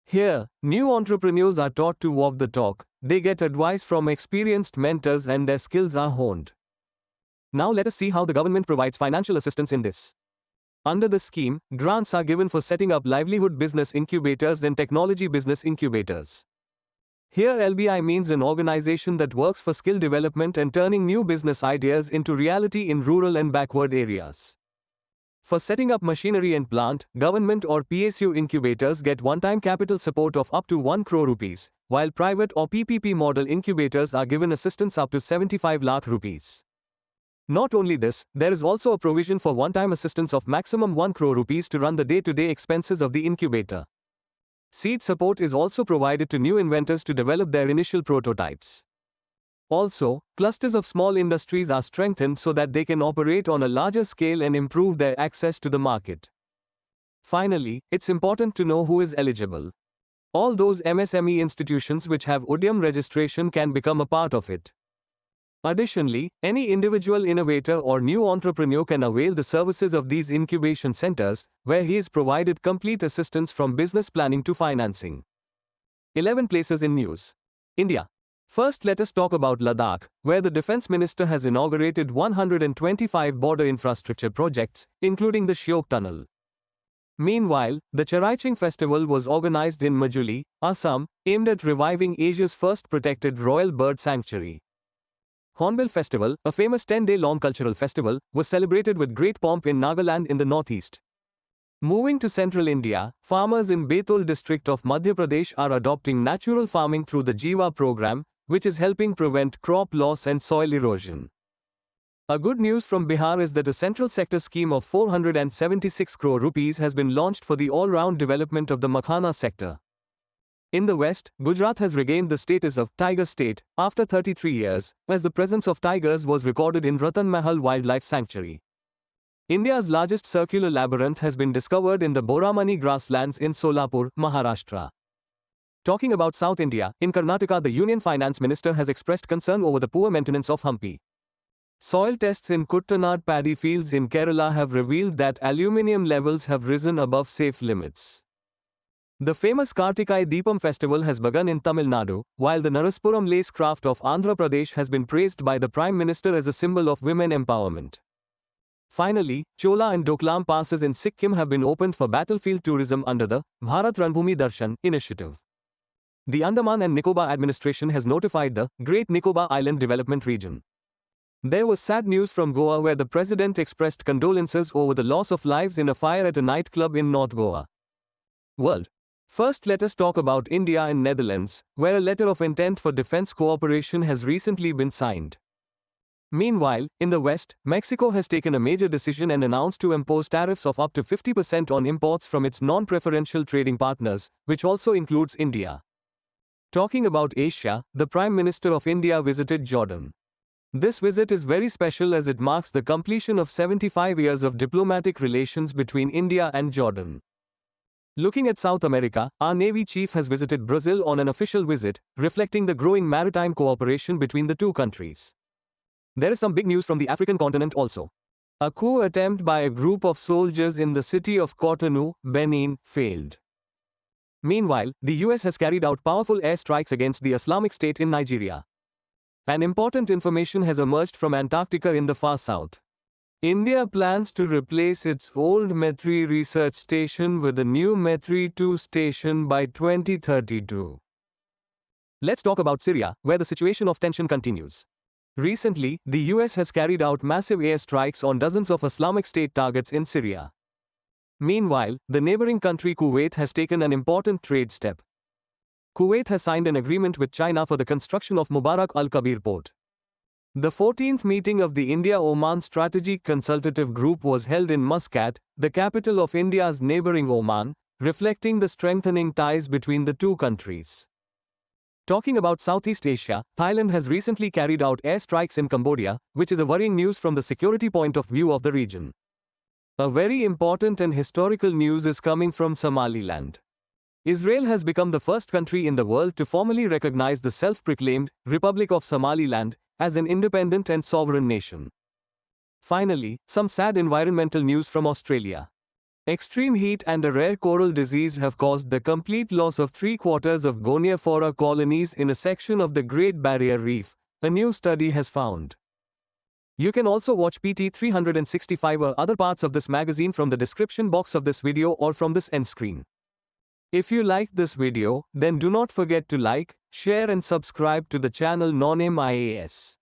Here, new entrepreneurs are taught to walk the talk, they get advice from experienced mentors and their skills are honed. Now let us see how the government provides financial assistance in this. Under the scheme, grants are given for setting up livelihood business incubators and technology business incubators. Here LBI means an organization that works for skill development and turning new business ideas into reality in rural and backward areas. For setting up machinery and plant, government or PSU incubators get one-time capital support of up to 1 crore rupees, while private or PPP model incubators are given assistance up to 75 lakh rupees. Not only this, there is also a provision for one-time assistance of maximum 1 crore rupees to run the day-to-day expenses of the incubator. Seed support is also provided to new inventors to develop their initial prototypes. Also, clusters of small industries are strengthened so that they can operate on a larger scale and improve their access to the market. Finally, it's important to know who is eligible. All those MSME institutions which have Udyam registration can become a part of it. Additionally, any individual innovator or new entrepreneur can avail the services of these incubation centers, where he is provided complete assistance from business planning to financing. 11 places in news. India. First, let us talk about Ladakh, where the Defense Minister has inaugurated 125 border infrastructure projects, including the Shyok Tunnel. Meanwhile, the Charaiching Festival was organized in Majuli, Assam, aimed at reviving Asia's first protected royal bird sanctuary. Hornbill Festival, a famous 10-day-long cultural festival, was celebrated with great pomp in Nagaland in the northeast. Moving to central India, farmers in Betul district of Madhya Pradesh are adopting natural farming through the Jiva program, which is helping prevent crop loss and soil erosion. A good news from Bihar is that a central sector scheme of 476 crore rupees has been launched for the all-round development of the Makhana sector. In the west, Gujarat has regained the status of tiger state after 33 years, as the presence of tigers was recorded in Ratan Mahal Wildlife Sanctuary. India's largest circular labyrinth has been discovered in the Boramani grasslands in Solapur, Maharashtra. Talking about South India, in Karnataka the Union Finance Minister has expressed concern over the poor maintenance of Hampi. Soil tests in Kuttanad paddy fields in Kerala have revealed that aluminium levels have risen above safe limits. The famous Kartikai Deepam festival has begun in Tamil Nadu, while the Naraspuram lace craft of Andhra Pradesh has been praised by the Prime Minister as a symbol of women empowerment. Finally, Chola and Doklam passes in Sikkim have been opened for battlefield tourism under the Bharat Ranbhumi Darshan initiative. The Andaman and Nicobar administration has notified the Great Nicobar Island Development Region. There was sad news from Goa where the president expressed condolences over the loss of lives in a fire at a nightclub in North Goa. World. First, let us talk about India and Netherlands, where a letter of intent for defense cooperation has recently been signed. Meanwhile, in the West, Mexico has taken a major decision and announced to impose tariffs of up to 50% on imports from its non-preferential trading partners, which also includes India. Talking about Asia, the Prime Minister of India visited Jordan. This visit is very special as it marks the completion of 75 years of diplomatic relations between India and Jordan. Looking at South America, our Navy chief has visited Brazil on an official visit, reflecting the growing maritime cooperation between the two countries. There is some big news from the African continent also. A coup attempt by a group of soldiers in the city of Cotonou, Benin, failed. Meanwhile, the US has carried out powerful airstrikes against the Islamic State in Nigeria. An important information has emerged from Antarctica in the far south. India plans to replace its old METRI research station with a new METRI 2 station by 2032. Let's talk about Syria, where the situation of tension continues. Recently, the US has carried out massive airstrikes on dozens of Islamic State targets in Syria. Meanwhile, the neighboring country Kuwait has taken an important trade step. Kuwait has signed an agreement with China for the construction of Mubarak Al-Kabir port. The 14th meeting of the India-Oman Strategic Consultative Group was held in Muscat, the capital of India's neighboring Oman, reflecting the strengthening ties between the two countries. Talking about Southeast Asia, Thailand has recently carried out airstrikes in Cambodia, which is a worrying news from the security point of view of the region. A very important and historical news is coming from Somaliland. Israel has become the first country in the world to formally recognize the self-proclaimed Republic of Somaliland as an independent and sovereign nation. Finally, some sad environmental news from Australia. Extreme heat and a rare coral disease have caused the complete loss of 3/4 of Goniaphora colonies in a section of the Great Barrier Reef, a new study has found. You can also watch PT 365 or other parts of this magazine from the description box of this video or from this end screen. If you liked this video, then do not forget to like, share and subscribe to the channel NoName IAS.